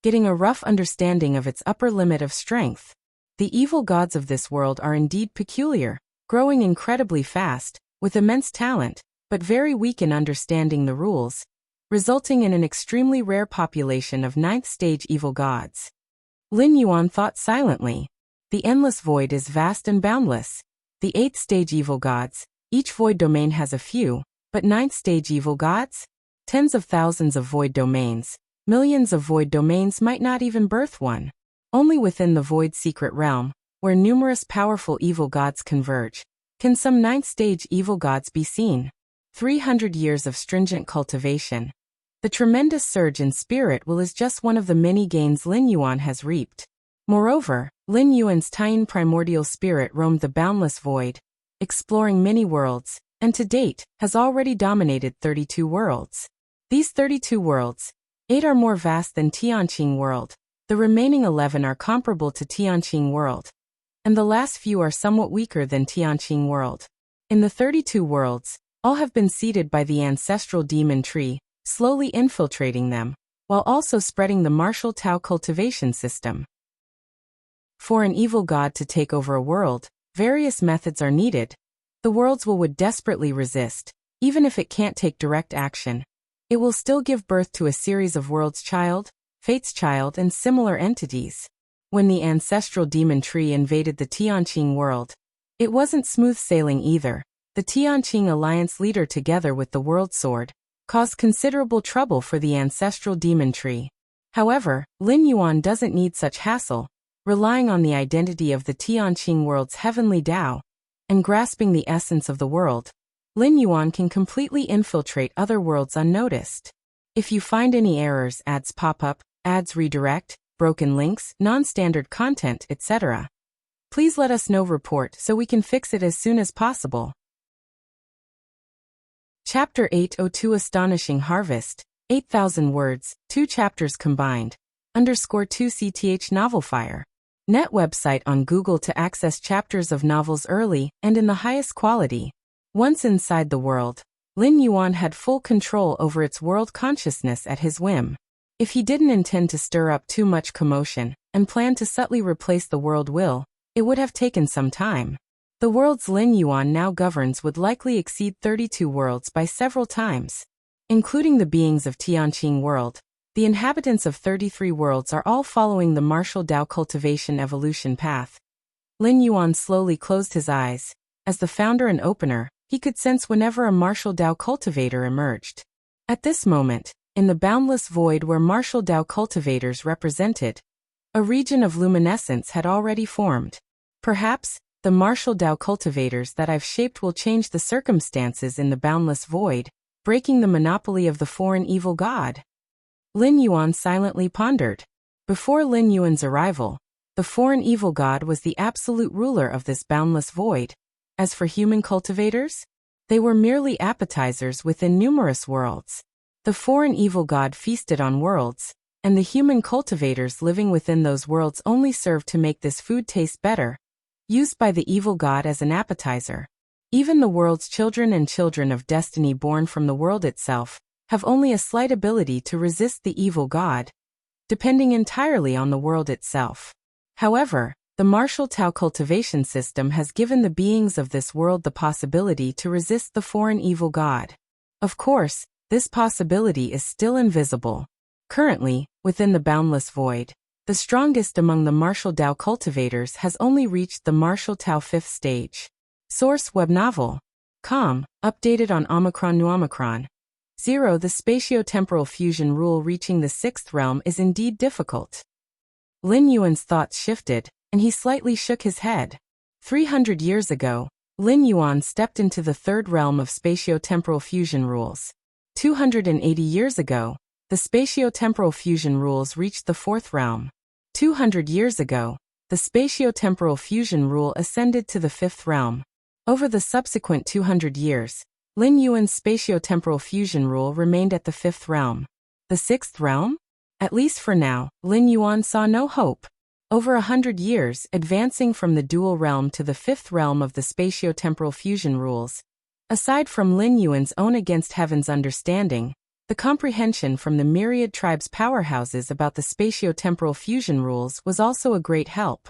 getting a rough understanding of its upper limit of strength. The evil gods of this world are indeed peculiar, growing incredibly fast, with immense talent, but very weak in understanding the rules, resulting in an extremely rare population of 9th stage evil gods. Lin Yuan thought silently. The endless void is vast and boundless. The 8th stage evil gods, each void domain has a few, but 9th stage evil gods? Tens of thousands of void domains, millions of void domains might not even birth one. Only within the void secret realm, where numerous powerful evil gods converge, can some 9th stage evil gods be seen. 300 years of stringent cultivation. The tremendous surge in spirit will is just one of the many gains Lin Yuan has reaped. Moreover, Lin Yuan's Taiyan primordial spirit roamed the boundless void, exploring many worlds, and to date, has already dominated 32 worlds. These 32 worlds, 8 are more vast than Tianqing world, the remaining 11 are comparable to Tianqing world, and the last few are somewhat weaker than Tianqing world. In the 32 worlds, all have been seeded by the ancestral demon tree, slowly infiltrating them, while also spreading the martial Tao cultivation system. For an evil god to take over a world, various methods are needed. The worlds would desperately resist, Even if it can't take direct action, it will still give birth to a series of world's child, fate's child, and similar entities. When the ancestral demon tree invaded the Tianqing world, it wasn't smooth sailing either. The Tianqing alliance leader, together with the World Sword, caused considerable trouble for the ancestral demon tree. However, Lin Yuan doesn't need such hassle, relying on the identity of the Tianqing world's heavenly Tao, and grasping the essence of the world. Lin Yuan can completely infiltrate other worlds unnoticed. If you find any errors, ads pop up, ads redirect, broken links, non-standard content, etc., please let us know. Report so we can fix it as soon as possible. Chapter 802 Astonishing Harvest, 8,000 words, 2 chapters combined. _2 Novelfire. Net website on Google to access chapters of novels early and in the highest quality. Once inside the world, Lin Yuan had full control over its world consciousness at his whim. If he didn't intend to stir up too much commotion and planned to subtly replace the world will, it would have taken some time. The worlds Lin Yuan now governs would likely exceed 32 worlds by several times. Including the beings of Tianqing world, the inhabitants of 33 worlds are all following the martial Tao cultivation evolution path. Lin Yuan slowly closed his eyes. As the founder and opener, he could sense whenever a martial Tao cultivator emerged. At this moment, in the boundless void where martial Tao cultivators represented, a region of luminescence had already formed. Perhaps, the martial Tao cultivators that I've shaped will change the circumstances in the boundless void, breaking the monopoly of the foreign evil god. Lin Yuan silently pondered. Before Lin Yuan's arrival, the foreign evil god was the absolute ruler of this boundless void. As for human cultivators, they were merely appetizers within numerous worlds. The foreign evil god feasted on worlds, and the human cultivators living within those worlds only served to make this food taste better, used by the evil god as an appetizer. Even the world's children and children of destiny born from the world itself have only a slight ability to resist the evil god, depending entirely on the world itself. However, the martial Tao cultivation system has given the beings of this world the possibility to resist the foreign evil god. Of course, this possibility is still invisible. Currently, within the boundless void, the strongest among the martial Tao cultivators has only reached the martial Tao 5th stage. Source Web Novel. Com. Updated on Omicron New Omicron. 0. The spatio-temporal fusion rule reaching the 6th realm is indeed difficult. Lin Yuan's thoughts shifted, and he slightly shook his head. 300 years ago, Lin Yuan stepped into the 3rd realm of spatio-temporal fusion rules. 280 years ago, the spatio-temporal fusion rules reached the 4th realm. 200 years ago, the spatio-temporal fusion rule ascended to the 5th realm. Over the subsequent 200 years, Lin Yuan's spatio-temporal fusion rule remained at the 5th realm. The 6th realm? At least for now, Lin Yuan saw no hope. Over 100 years, advancing from the dual realm to the 5th realm of the spatio-temporal fusion rules. Aside from Lin Yuan's own against heaven's understanding, the comprehension from the myriad tribes' powerhouses about the spatio-temporal fusion rules was also a great help.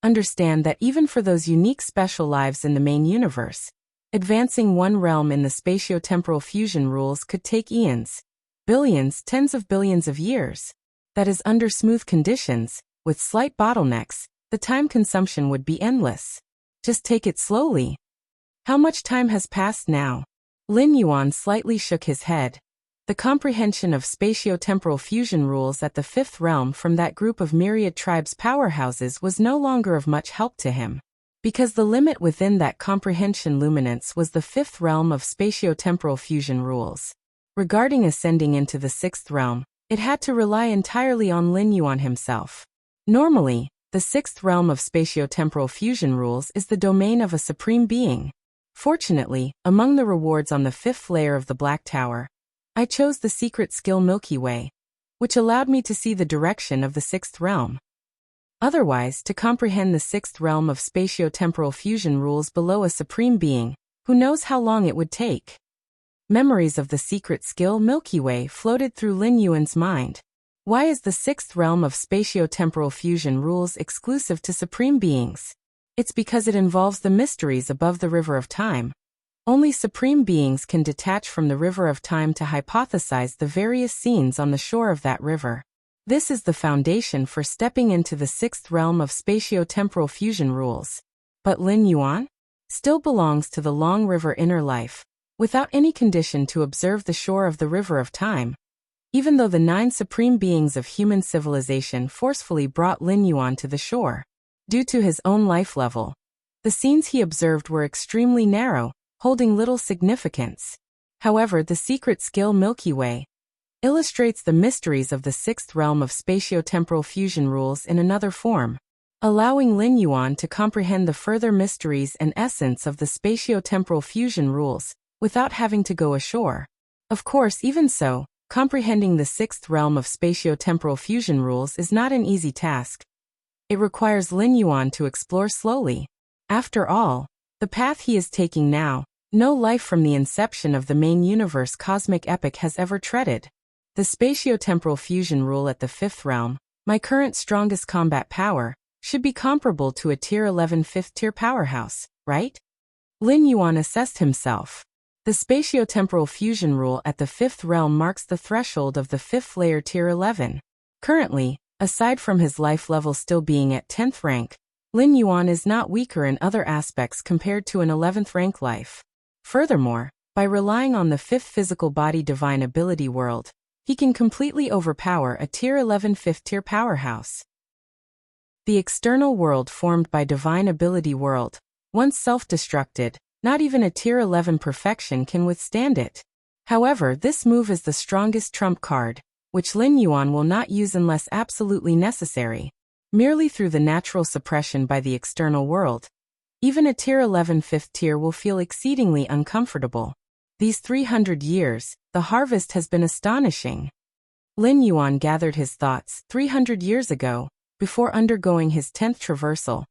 Understand that even for those unique special lives in the main universe, advancing one realm in the spatio-temporal fusion rules could take eons, billions, tens of billions of years. That is, under smooth conditions, with slight bottlenecks, the time consumption would be endless. Just take it slowly. How much time has passed now? Lin Yuan slightly shook his head. The comprehension of spatio-temporal fusion rules at the 5th realm from that group of myriad tribes' powerhouses was no longer of much help to him, because the limit within that comprehension luminance was the 5th realm of spatio-temporal fusion rules. Regarding ascending into the 6th realm, it had to rely entirely on Lin Yuan himself. Normally, the 6th realm of spatio-temporal fusion rules is the domain of a supreme being. Fortunately, among the rewards on the 5th layer of the Black Tower, I chose the secret skill Milky Way, which allowed me to see the direction of the 6th realm. Otherwise, to comprehend the 6th realm of spatio-temporal fusion rules below a supreme being, who knows how long it would take. Memories of the secret skill Milky Way floated through Lin Yuan's mind. Why is the 6th realm of spatio-temporal fusion rules exclusive to supreme beings? It's because it involves the mysteries above the river of time. Only supreme beings can detach from the river of time to hypothesize the various scenes on the shore of that river. This is the foundation for stepping into the sixth realm of spatio-temporal fusion rules. But Lin Yuan still belongs to the long river inner life, without any condition to observe the shore of the river of time. Even though the 9 supreme beings of human civilization forcefully brought Lin Yuan to the shore, due to his own life level, the scenes he observed were extremely narrow, holding little significance. However, the secret skill Milky Way illustrates the mysteries of the sixth realm of spatio-temporal fusion rules in another form, allowing Lin Yuan to comprehend the further mysteries and essence of the spatio-temporal fusion rules without having to go ashore. Of course, even so, comprehending the sixth realm of spatio-temporal fusion rules is not an easy task. It requires Lin Yuan to explore slowly. After all, the path he is taking now, no life from the inception of the main universe cosmic epic has ever treaded. The spatio-temporal fusion rule at the 5th realm, my current strongest combat power, should be comparable to a Tier 11 5th-tier powerhouse, right? Lin Yuan assessed himself. The spatio-temporal fusion rule at the 5th realm marks the threshold of the 5th layer Tier 11. Currently, aside from his life level still being at 10th rank, Lin Yuan is not weaker in other aspects compared to an 11th rank life. Furthermore, by relying on the 5th physical body divine ability world, he can completely overpower a Tier 11 5th-tier powerhouse. The external world formed by divine ability world, once self-destructed, not even a Tier 11 perfection can withstand it. However, this move is the strongest trump card, which Lin Yuan will not use unless absolutely necessary. Merely through the natural suppression by the external world, even a Tier 11 5th tier will feel exceedingly uncomfortable. These 300 years, the harvest has been astonishing. Lin Yuan gathered his thoughts 300 years ago, before undergoing his 10th traversal.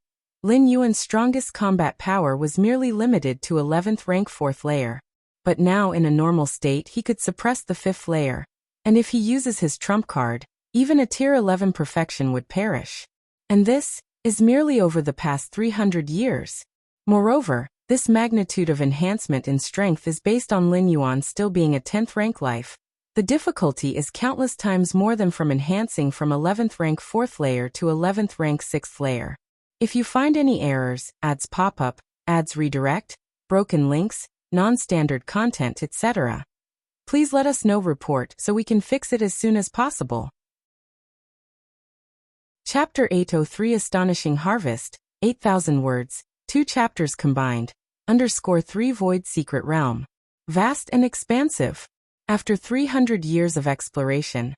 Lin Yuan's strongest combat power was merely limited to 11th rank 4th layer. But now in a normal state he could suppress the 5th layer, and if he uses his trump card, even a Tier 11 perfection would perish. And this is merely over the past 300 years. Moreover, this magnitude of enhancement in strength is based on Lin Yuan still being a 10th rank life. The difficulty is countless times more than from enhancing from 11th rank 4th layer to 11th rank 6th layer. If you find any errors, ads pop up, ads redirect, broken links, non-standard content, etc., please let us know. Report so we can fix it as soon as possible. Chapter 803 Astonishing Harvest, 8,000 words, 2 chapters combined, _3 Void Secret Realm. Vast and expansive. After 300 years of exploration,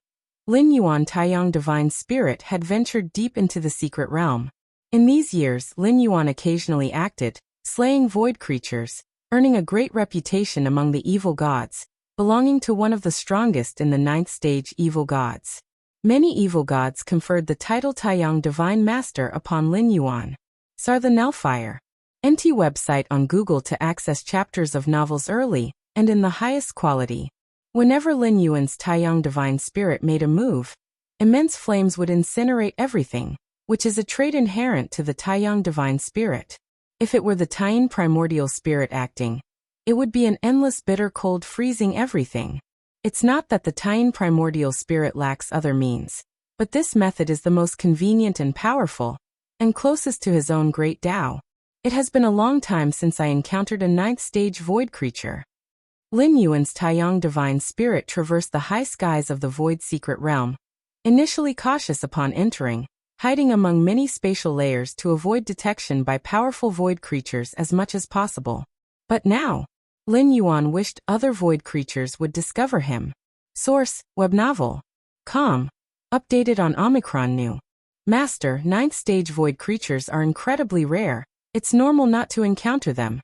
Lin Yuan Taiyang Divine Spirit had ventured deep into the secret realm. In these years, Lin Yuan occasionally acted, slaying void creatures, earning a great reputation among the evil gods, belonging to one of the strongest in the 9th stage evil gods. Many evil gods conferred the title Taiyang Divine Master upon Lin Yuan. Sar the Nelfire. NT website on Google to access chapters of novels early and in the highest quality. Whenever Lin Yuan's Taiyang Divine Spirit made a move, immense flames would incinerate everything, which is a trait inherent to the Taiyang Divine Spirit. If it were the Taiyin Primordial Spirit acting, it would be an endless bitter cold freezing everything. It's not that the Taiyin Primordial Spirit lacks other means, but this method is the most convenient and powerful, and closest to his own great Tao. It has been a long time since I encountered a 9th stage void creature. Lin Yuan's Taiyang Divine Spirit traversed the high skies of the void secret realm, initially cautious upon entering, hiding among many spatial layers to avoid detection by powerful void creatures as much as possible. But now, Lin Yuan wished other void creatures would discover him. Source, web novel. Com. Updated on Omicron New. Master, 9th stage void creatures are incredibly rare. It's normal not to encounter them.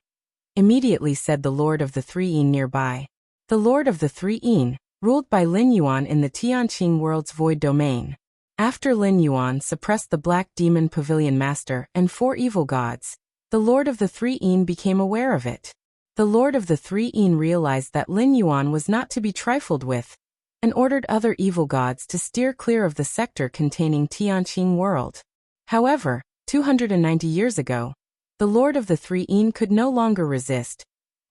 Immediately said the Lord of the Three Yin nearby. The Lord of the Three Yin, ruled by Lin Yuan in the Tianqing world's void domain. After Lin Yuan suppressed the Black Demon Pavilion Master and 4 evil gods, the Lord of the Three Yin became aware of it. The Lord of the Three Yin realized that Lin Yuan was not to be trifled with, and ordered other evil gods to steer clear of the sector containing Tianqing world. However, 290 years ago, the Lord of the Three Yin could no longer resist.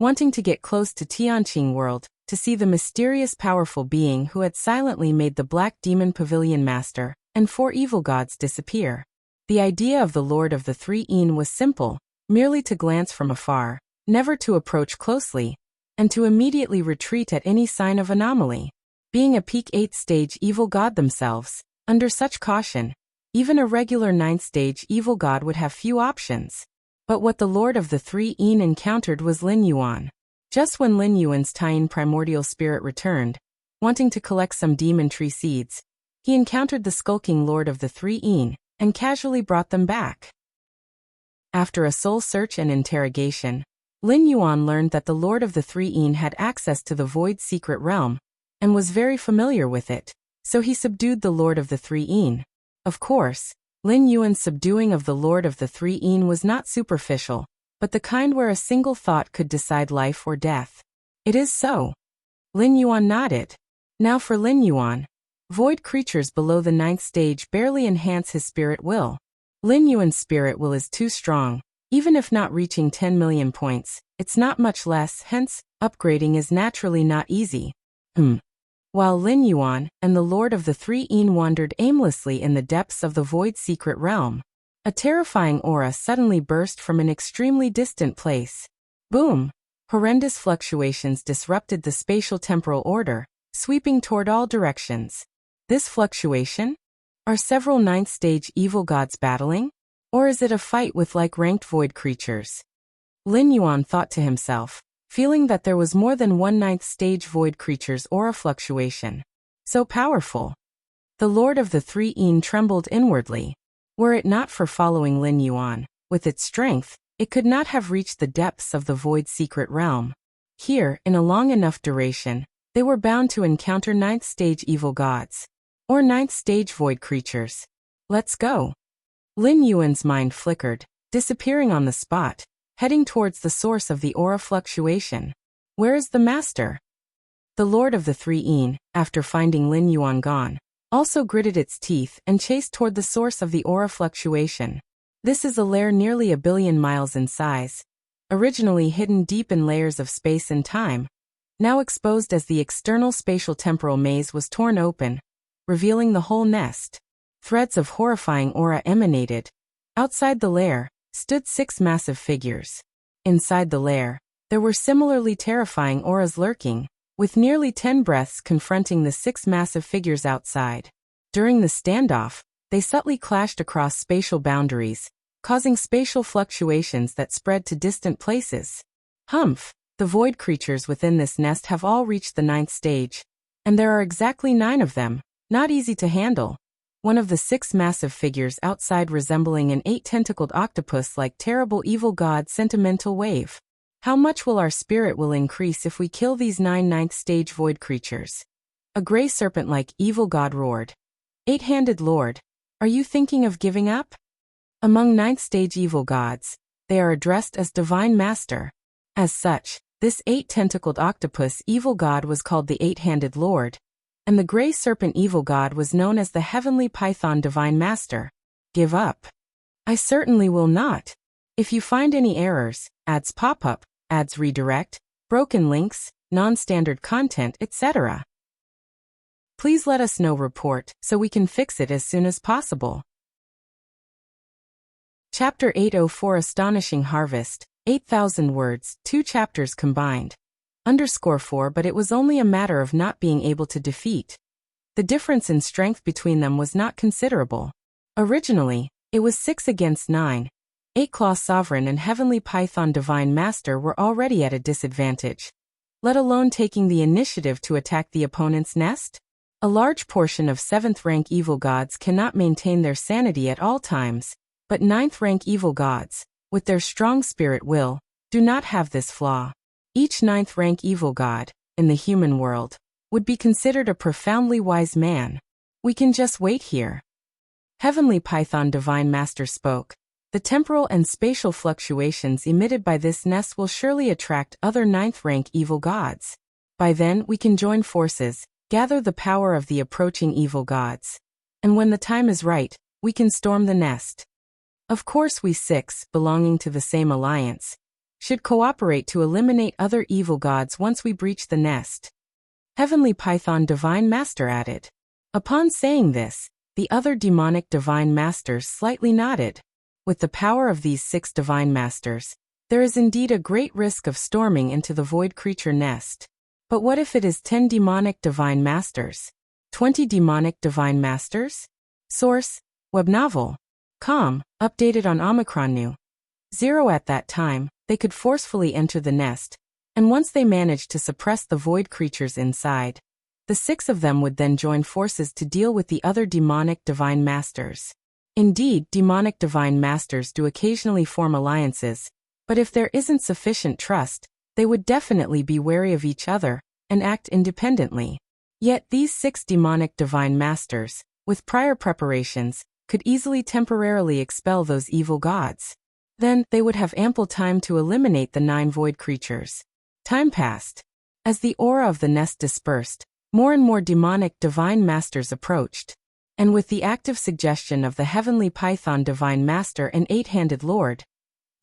wanting to get close to Tianqing World, to see the mysterious powerful being who had silently made the Black Demon Pavilion Master and 4 evil gods disappear. The idea of the Lord of the Three Een was simple, merely to glance from afar, never to approach closely, and to immediately retreat at any sign of anomaly. Being a peak 8th stage evil god themselves, under such caution, even a regular 9th stage evil god would have few options. But what the Lord of the Three Een encountered was Lin Yuan. Just when Lin Yuan's Tian primordial spirit returned, wanting to collect some demon tree seeds, he encountered the skulking Lord of the Three Een, and casually brought them back. After a soul search and interrogation, Lin Yuan learned that the Lord of the Three Een had access to the Void Secret Realm, and was very familiar with it, so he subdued the Lord of the Three Een. Of course, Lin Yuan's subduing of the Lord of the Three Een was not superficial, but the kind where a single thought could decide life or death. It is so. Lin Yuan nodded. Now for Lin Yuan, void creatures below the 9th stage barely enhance his spirit will. Lin Yuan's spirit will is too strong, even if not reaching 10 million points, it's not much less, hence, upgrading is naturally not easy. While Lin Yuan and the Lord of the Three Een wandered aimlessly in the depths of the Void Secret Realm, a terrifying aura suddenly burst from an extremely distant place. Boom! Horrendous fluctuations disrupted the spatial temporal order, sweeping toward all directions. This fluctuation? Are several 9th stage evil gods battling? Or is it a fight with like-ranked void creatures? Lin Yuan thought to himself, feeling that there was more than one 9th stage void creature's aura fluctuation. So powerful. The Lord of the Three Een trembled inwardly. Were it not for following Lin Yuan, with its strength, it could not have reached the depths of the Void Secret Realm. Here, in a long enough duration, they were bound to encounter 9th stage evil gods. Or 9th stage void creatures. Let's go. Lin Yuan's mind flickered, disappearing on the spot, heading towards the source of the aura fluctuation. Where is the master? The Lord of the Three Een, after finding Lin Yuan gone, also gritted its teeth and chased toward the source of the aura fluctuation. This is a lair nearly 1 billion miles in size, originally hidden deep in layers of space and time, now exposed as the external spatial temporal maze was torn open, revealing the whole nest. Threads of horrifying aura emanated. Outside the lair stood 6 massive figures. Inside the lair, there were similarly terrifying auras lurking, with nearly 10 breaths confronting the 6 massive figures outside. During the standoff, they subtly clashed across spatial boundaries, causing spatial fluctuations that spread to distant places. Humph! The void creatures within this nest have all reached the 9th stage, and there are exactly 9 of them, not easy to handle. One of the 6 massive figures outside resembling an 8-tentacled octopus-like terrible evil god sentimental wave. How much will our spirit will increase if we kill these 9 9th stage void creatures? A gray serpent-like evil god roared. 8-handed lord, are you thinking of giving up? Among 9th stage evil gods, they are addressed as divine master. As such, this 8-tentacled octopus evil god was called the 8-handed lord, and the gray serpent evil god was known as the heavenly python divine master. Give up? I certainly will not. If you find any errors, ads pop up, ads redirect, broken links, non-standard content, etc., please let us know report so we can fix it as soon as possible. Chapter 804 Astonishing Harvest, 8,000 words, 2 chapters combined. _4 But it was only a matter of not being able to defeat. The difference in strength between them was not considerable. Originally, it was 6 against 9. 8-Claw Sovereign and Heavenly Python Divine Master were already at a disadvantage, let alone taking the initiative to attack the opponent's nest. A large portion of 7th rank evil gods cannot maintain their sanity at all times, but 9th rank evil gods, with their strong spirit will, do not have this flaw. Each 9th rank evil god, in the human world, would be considered a profoundly wise man. We can just wait here. Heavenly Python Divine Master spoke. The temporal and spatial fluctuations emitted by this nest will surely attract other 9th rank evil gods. By then we can join forces, gather the power of the approaching evil gods. And when the time is right, we can storm the nest. Of course we 6, belonging to the same alliance, should cooperate to eliminate other evil gods once we breach the nest. Heavenly Python Divine Master added. Upon saying this, the other demonic Divine Masters slightly nodded. With the power of these 6 Divine Masters, there is indeed a great risk of storming into the Void Creature nest. But what if it is 10 demonic Divine Masters? 20 demonic Divine Masters? Source: Web novel. Com, updated on Omicron New. 0 At that time, they could forcefully enter the nest, and once they managed to suppress the Void Creatures inside, the 6 of them would then join forces to deal with the other demonic Divine Masters. Indeed, demonic Divine Masters do occasionally form alliances, but if there isn't sufficient trust, they would definitely be wary of each other and act independently. Yet these 6 demonic Divine Masters, with prior preparations, could easily temporarily expel those evil gods. Then, they would have ample time to eliminate the 9 Void Creatures. Time passed. As the aura of the nest dispersed, more and more demonic Divine Masters approached. And with the active suggestion of the Heavenly Python Divine Master and 8-handed Lord,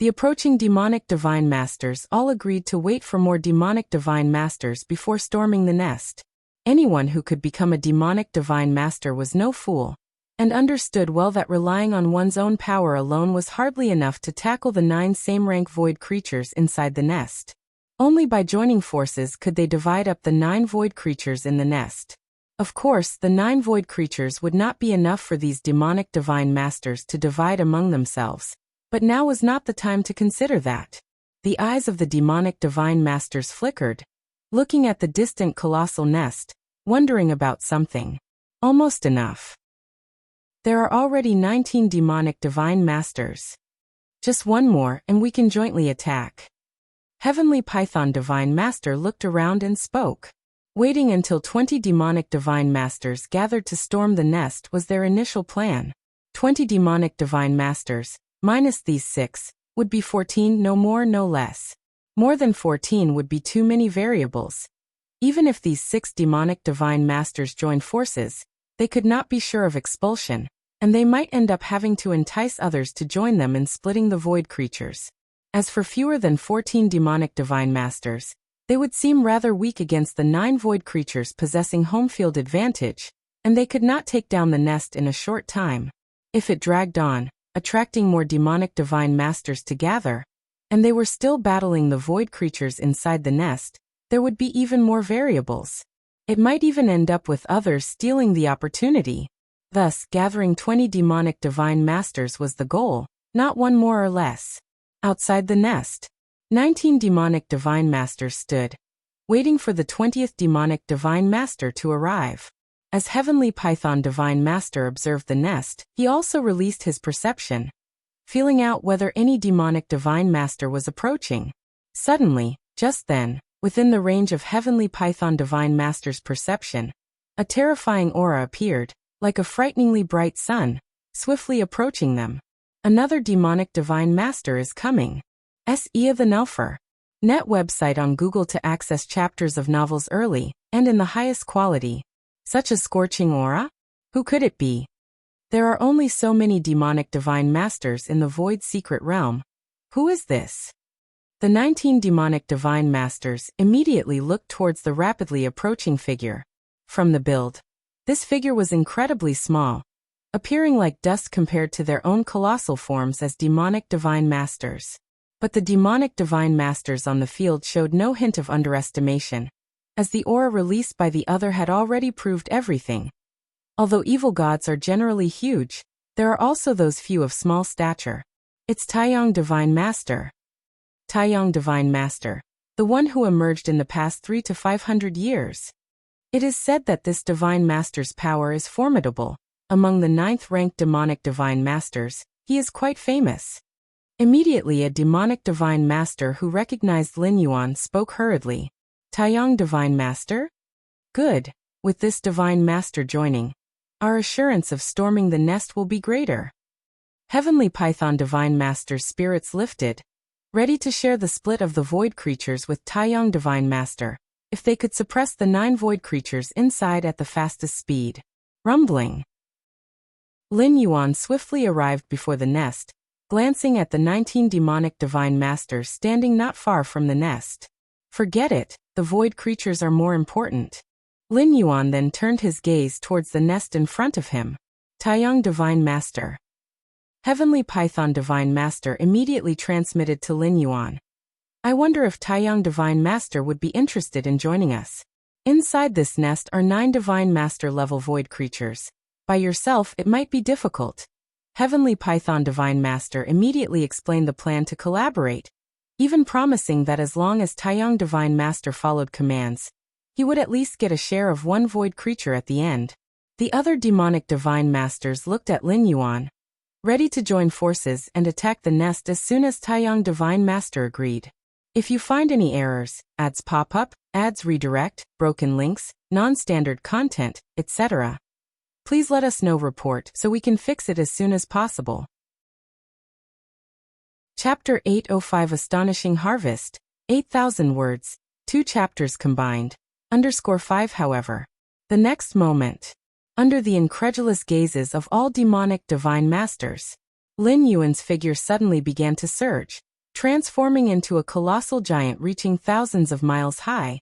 the approaching demonic Divine Masters all agreed to wait for more demonic Divine Masters before storming the nest. Anyone who could become a demonic Divine Master was no fool, and understood well that relying on one's own power alone was hardly enough to tackle the 9 same-rank Void Creatures inside the nest. Only by joining forces could they divide up the 9 Void Creatures in the nest. Of course, the 9 Void Creatures would not be enough for these demonic Divine Masters to divide among themselves, but now was not the time to consider that. The eyes of the demonic Divine Masters flickered, looking at the distant colossal nest, wondering about something. Almost enough. There are already 19 demonic Divine Masters. Just one more and we can jointly attack. Heavenly Python Divine Master looked around and spoke. Waiting until 20 demonic Divine Masters gathered to storm the nest was their initial plan. 20 demonic Divine Masters, minus these 6, would be 14, no more, no less. More than 14 would be too many variables. Even if these 6 demonic Divine Masters joined forces, they could not be sure of expulsion, and they might end up having to entice others to join them in splitting the Void Creatures. As for fewer than 14 demonic Divine Masters, they would seem rather weak against the 9 Void Creatures possessing home field advantage, and they could not take down the nest in a short time. If it dragged on, attracting more demonic Divine Masters to gather, and they were still battling the Void Creatures inside the nest, there would be even more variables. It might even end up with others stealing the opportunity. Thus, gathering 20 demonic Divine Masters was the goal, not one more or less. Outside the nest, 19 demonic Divine Masters stood, waiting for the 20th demonic Divine Master to arrive. As Heavenly Python Divine Master observed the nest, he also released his perception, feeling out whether any demonic Divine Master was approaching. Suddenly, just then, within the range of Heavenly Python Divine Master's perception, a terrifying aura appeared, like a frighteningly bright sun, swiftly approaching them. Another demonic Divine Master is coming. S.E. the Nelfer. Net website on Google to access chapters of novels early, and in the highest quality. Such a scorching aura? Who could it be? There are only so many demonic Divine Masters in the Void Secret Realm. Who is this? The 19 demonic Divine Masters immediately looked towards the rapidly approaching figure. From the build, this figure was incredibly small, appearing like dust compared to their own colossal forms as demonic Divine Masters. But the demonic Divine Masters on the field showed no hint of underestimation, as the aura released by the other had already proved everything. Although evil gods are generally huge, there are also those few of small stature. It's Taiyang Divine Master. Taiyang Divine Master, the one who emerged in the past 300 to 500 years. It is said that this Divine Master's power is formidable. Among the 9th-ranked demonic Divine Masters, he is quite famous. Immediately a demonic Divine Master who recognized Lin Yuan spoke hurriedly. Taiyang Divine Master? Good. With this Divine Master joining, our assurance of storming the nest will be greater. Heavenly Python Divine Master's spirits lifted, ready to share the split of the Void Creatures with Taiyang Divine Master, if they could suppress the 9 Void Creatures inside at the fastest speed. Rumbling. Lin Yuan swiftly arrived before the nest, glancing at the 19 demonic divine masters standing not far from the nest. Forget it, the void creatures are more important. Lin Yuan then turned his gaze towards the nest in front of him. Taiyang Divine Master. Heavenly Python Divine Master immediately transmitted to Lin Yuan. I wonder if Taiyang Divine Master would be interested in joining us. Inside this nest are 9 Divine Master level void creatures. By yourself it might be difficult. Heavenly Python Divine Master immediately explained the plan to collaborate, even promising that as long as Taiyang Divine Master followed commands, he would at least get a share of 1 void creature at the end. The other demonic divine masters looked at Lin Yuan, ready to join forces and attack the nest as soon as Taiyang Divine Master agreed. If you find any errors, ads pop up, ads redirect, broken links, non-standard content, etc., please let us know. Report so we can fix it as soon as possible. Chapter 805 Astonishing Harvest, 8,000 words, 2 chapters combined. _5 However, the next moment, under the incredulous gazes of all demonic divine masters, Lin Yuan's figure suddenly began to surge, transforming into a colossal giant reaching thousands of miles high,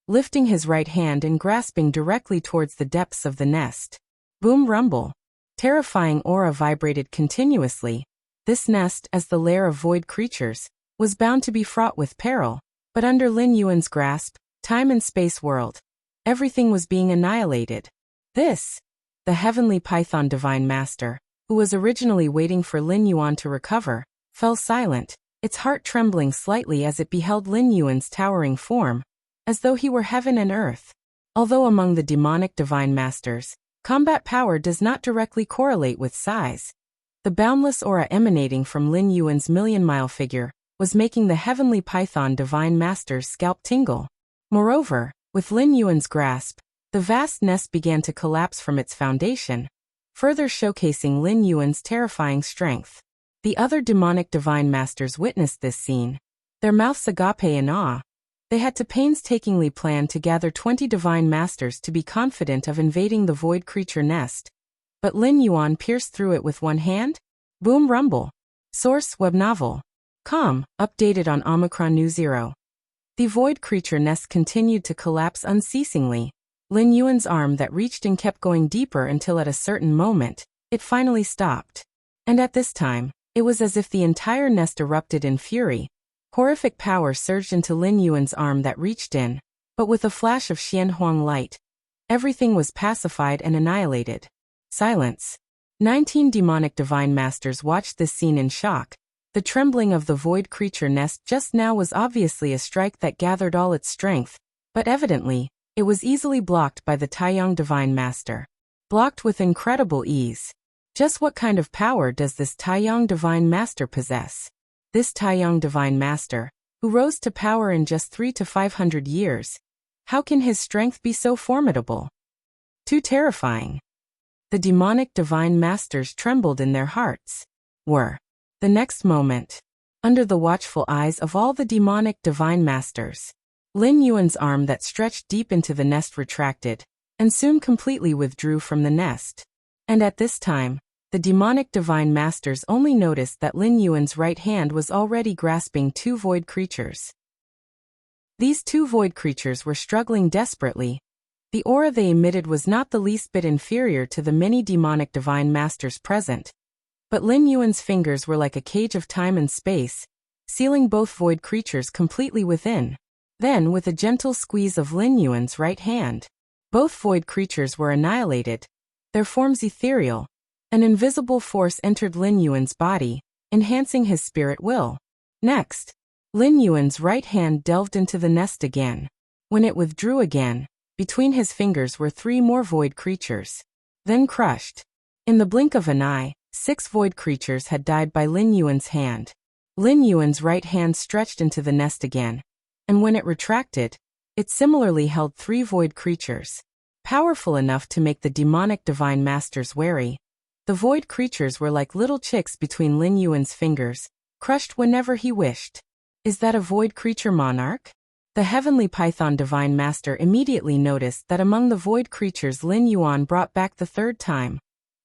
lifting his right hand and grasping directly towards the depths of the nest. Boom rumble. Terrifying aura vibrated continuously. This nest, as the lair of void creatures, was bound to be fraught with peril, but under Lin Yuan's grasp, time and space whirled. Everything was being annihilated. This, the Heavenly Python Divine Master, who was originally waiting for Lin Yuan to recover, fell silent, its heart trembling slightly as it beheld Lin Yuan's towering form, as though he were heaven and earth. Although among the demonic divine masters, combat power does not directly correlate with size, the boundless aura emanating from Lin Yuan's million-mile figure was making the Heavenly Python Divine Master's scalp tingle. Moreover, with Lin Yuan's grasp, the vast nest began to collapse from its foundation, further showcasing Lin Yuan's terrifying strength. The other demonic divine masters witnessed this scene, their mouths agape in awe. They had to painstakingly plan to gather 20 divine masters to be confident of invading the void creature nest. But Lin Yuan pierced through it with one hand? Boom rumble. Source Web Novel. Com, updated on Omicron New 0. The void creature nest continued to collapse unceasingly. Lin Yuan's arm that reached and kept going deeper until at a certain moment, it finally stopped. And at this time, it was as if the entire nest erupted in fury. Horrific power surged into Lin Yuan's arm that reached in, but with a flash of Xianhuang light, everything was pacified and annihilated. Silence. 19 demonic divine masters watched this scene in shock. The trembling of the void creature nest just now was obviously a strike that gathered all its strength, but evidently, it was easily blocked by the Taiyang Divine Master. Blocked with incredible ease. Just what kind of power does this Taiyang Divine Master possess? This Taiyang Divine Master, who rose to power in just 300 to 500 years, how can his strength be so formidable? Too terrifying. The demonic divine masters trembled in their hearts. The next moment, under the watchful eyes of all the demonic divine masters, Lin Yuan's arm that stretched deep into the nest retracted, and soon completely withdrew from the nest. And at this time, the demonic divine masters only noticed that Lin Yuan's right hand was already grasping 2 void creatures. These 2 void creatures were struggling desperately. The aura they emitted was not the least bit inferior to the many demonic divine masters present. But Lin Yuan's fingers were like a cage of time and space, sealing both void creatures completely within. Then, with a gentle squeeze of Lin Yuan's right hand, both void creatures were annihilated, their forms ethereal. An invisible force entered Lin Yuan's body, enhancing his spirit will. Next, Lin Yuan's right hand delved into the nest again. When it withdrew again, between his fingers were 3 more void creatures. Then crushed. In the blink of an eye, 6 void creatures had died by Lin Yuan's hand. Lin Yuan's right hand stretched into the nest again, and when it retracted, it similarly held 3 void creatures, powerful enough to make the demonic divine masters wary. The void creatures were like little chicks between Lin Yuan's fingers, crushed whenever he wished. Is that a void creature monarch? The Heavenly Python Divine Master immediately noticed that among the void creatures Lin Yuan brought back the 3rd time,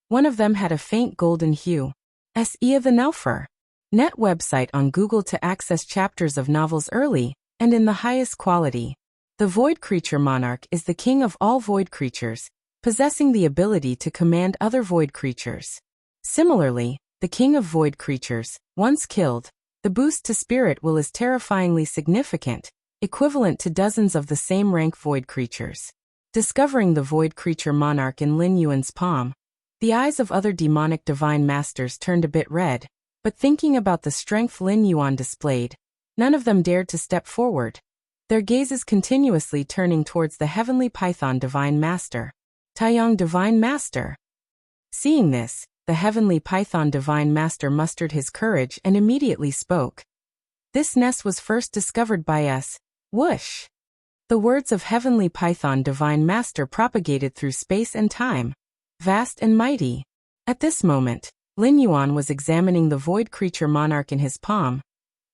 one of them had a faint golden hue. Is the Nelfer? Net website on Google to access chapters of novels early and in the highest quality. The Void Creature Monarch is the king of all void creatures, possessing the ability to command other void creatures. Similarly, the king of void creatures, once killed, the boost to spirit will is terrifyingly significant, equivalent to dozens of the same rank void creatures. Discovering the Void Creature Monarch in Lin Yuan's palm, the eyes of other demonic divine masters turned a bit red, but thinking about the strength Lin Yuan displayed, none of them dared to step forward, their gazes continuously turning towards the Heavenly Python Divine Master. Taiyang Divine Master. Seeing this, the Heavenly Python Divine Master mustered his courage and immediately spoke. This nest was first discovered by us. Whoosh! The words of Heavenly Python Divine Master propagated through space and time. Vast and mighty. At this moment, Lin Yuan was examining the Void Creature Monarch in his palm.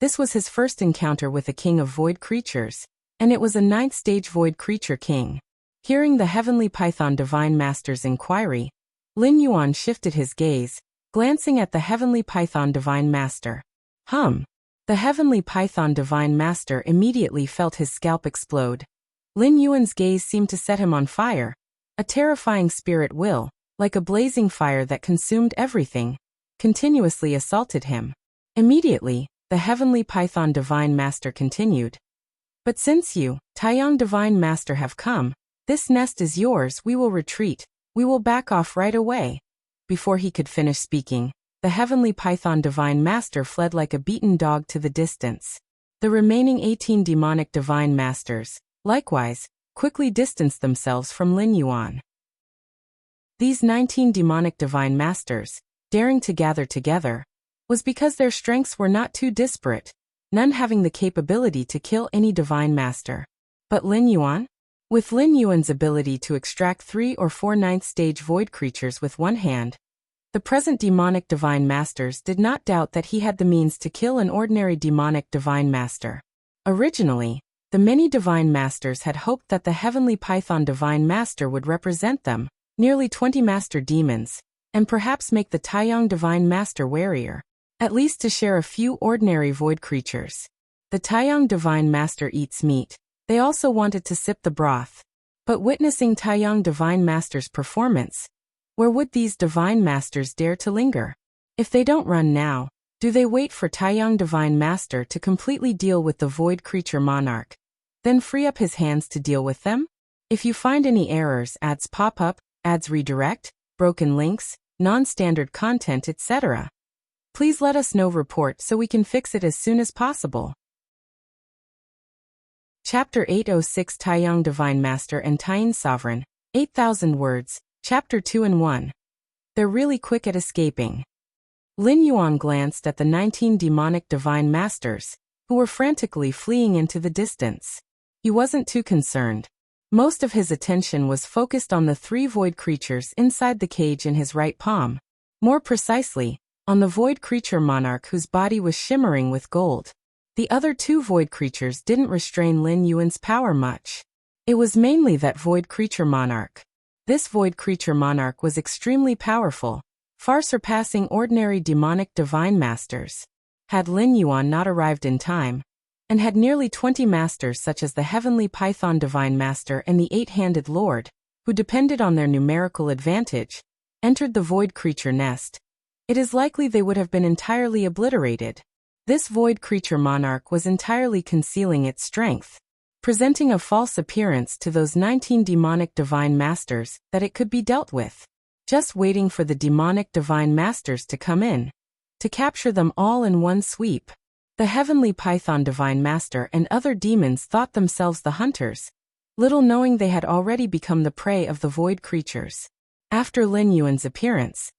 This was his first encounter with a king of void creatures, and it was a 9th stage void creature king. Hearing the Heavenly Python Divine Master's inquiry, Lin Yuan shifted his gaze, glancing at the Heavenly Python Divine Master. The Heavenly Python Divine Master immediately felt his scalp explode. Lin Yuan's gaze seemed to set him on fire. A terrifying spirit will, like a blazing fire that consumed everything, continuously assaulted him. Immediately, the Heavenly Python Divine Master continued. But since you, Taiyang Divine Master, have come, this nest is yours. We will retreat. We will back off right away. Before he could finish speaking, the Heavenly Python Divine Master fled like a beaten dog to the distance. The remaining 18 demonic Divine Masters, likewise, quickly distanced themselves from Lin Yuan. These 19 demonic Divine Masters, daring to gather together, was because their strengths were not too disparate, none having the capability to kill any Divine Master. But Lin Yuan? With Lin Yuan's ability to extract 3 or 4 9th stage void creatures with one hand, the present demonic Divine Masters did not doubt that he had the means to kill an ordinary demonic Divine Master. Originally, the many Divine Masters had hoped that the Heavenly Python Divine Master would represent them, nearly 20 Master Demons, and perhaps make the Taiyang Divine Master warier, at least to share a few ordinary void creatures. The Taiyang Divine Master eats meat. They also wanted to sip the broth. But witnessing Taiyang Divine Master's performance, where would these Divine Masters dare to linger? If they don't run now, do they wait for Taiyang Divine Master to completely deal with the Void Creature Monarch, then free up his hands to deal with them? If you find any errors, ads pop up, ads redirect, broken links, non-standard content, etc., please let us know. Report so we can fix it as soon as possible. Chapter 806 Taiyang Divine Master and Taiyin Sovereign, 8,000 words, Chapter 2 and 1. They're really quick at escaping. Lin Yuan glanced at the 19 demonic Divine Masters, who were frantically fleeing into the distance. He wasn't too concerned. Most of his attention was focused on the 3 void creatures inside the cage in his right palm. More precisely, on the Void Creature Monarch whose body was shimmering with gold. The other 2 void creatures didn't restrain Lin Yuan's power much. It was mainly that Void Creature Monarch. This Void Creature Monarch was extremely powerful, far surpassing ordinary demonic Divine Masters. Had Lin Yuan not arrived in time, and had nearly 20 masters such as the Heavenly Python Divine Master and the 8-handed Lord, who depended on their numerical advantage, entered the Void Creature nest, it is likely they would have been entirely obliterated. This Void Creature Monarch was entirely concealing its strength, presenting a false appearance to those 19 demonic Divine Masters that it could be dealt with, just waiting for the demonic Divine Masters to come in, to capture them all in one sweep. The Heavenly Python Divine Master and other demons thought themselves the hunters, little knowing they had already become the prey of the Void Creatures. After Lin Yuan's appearance,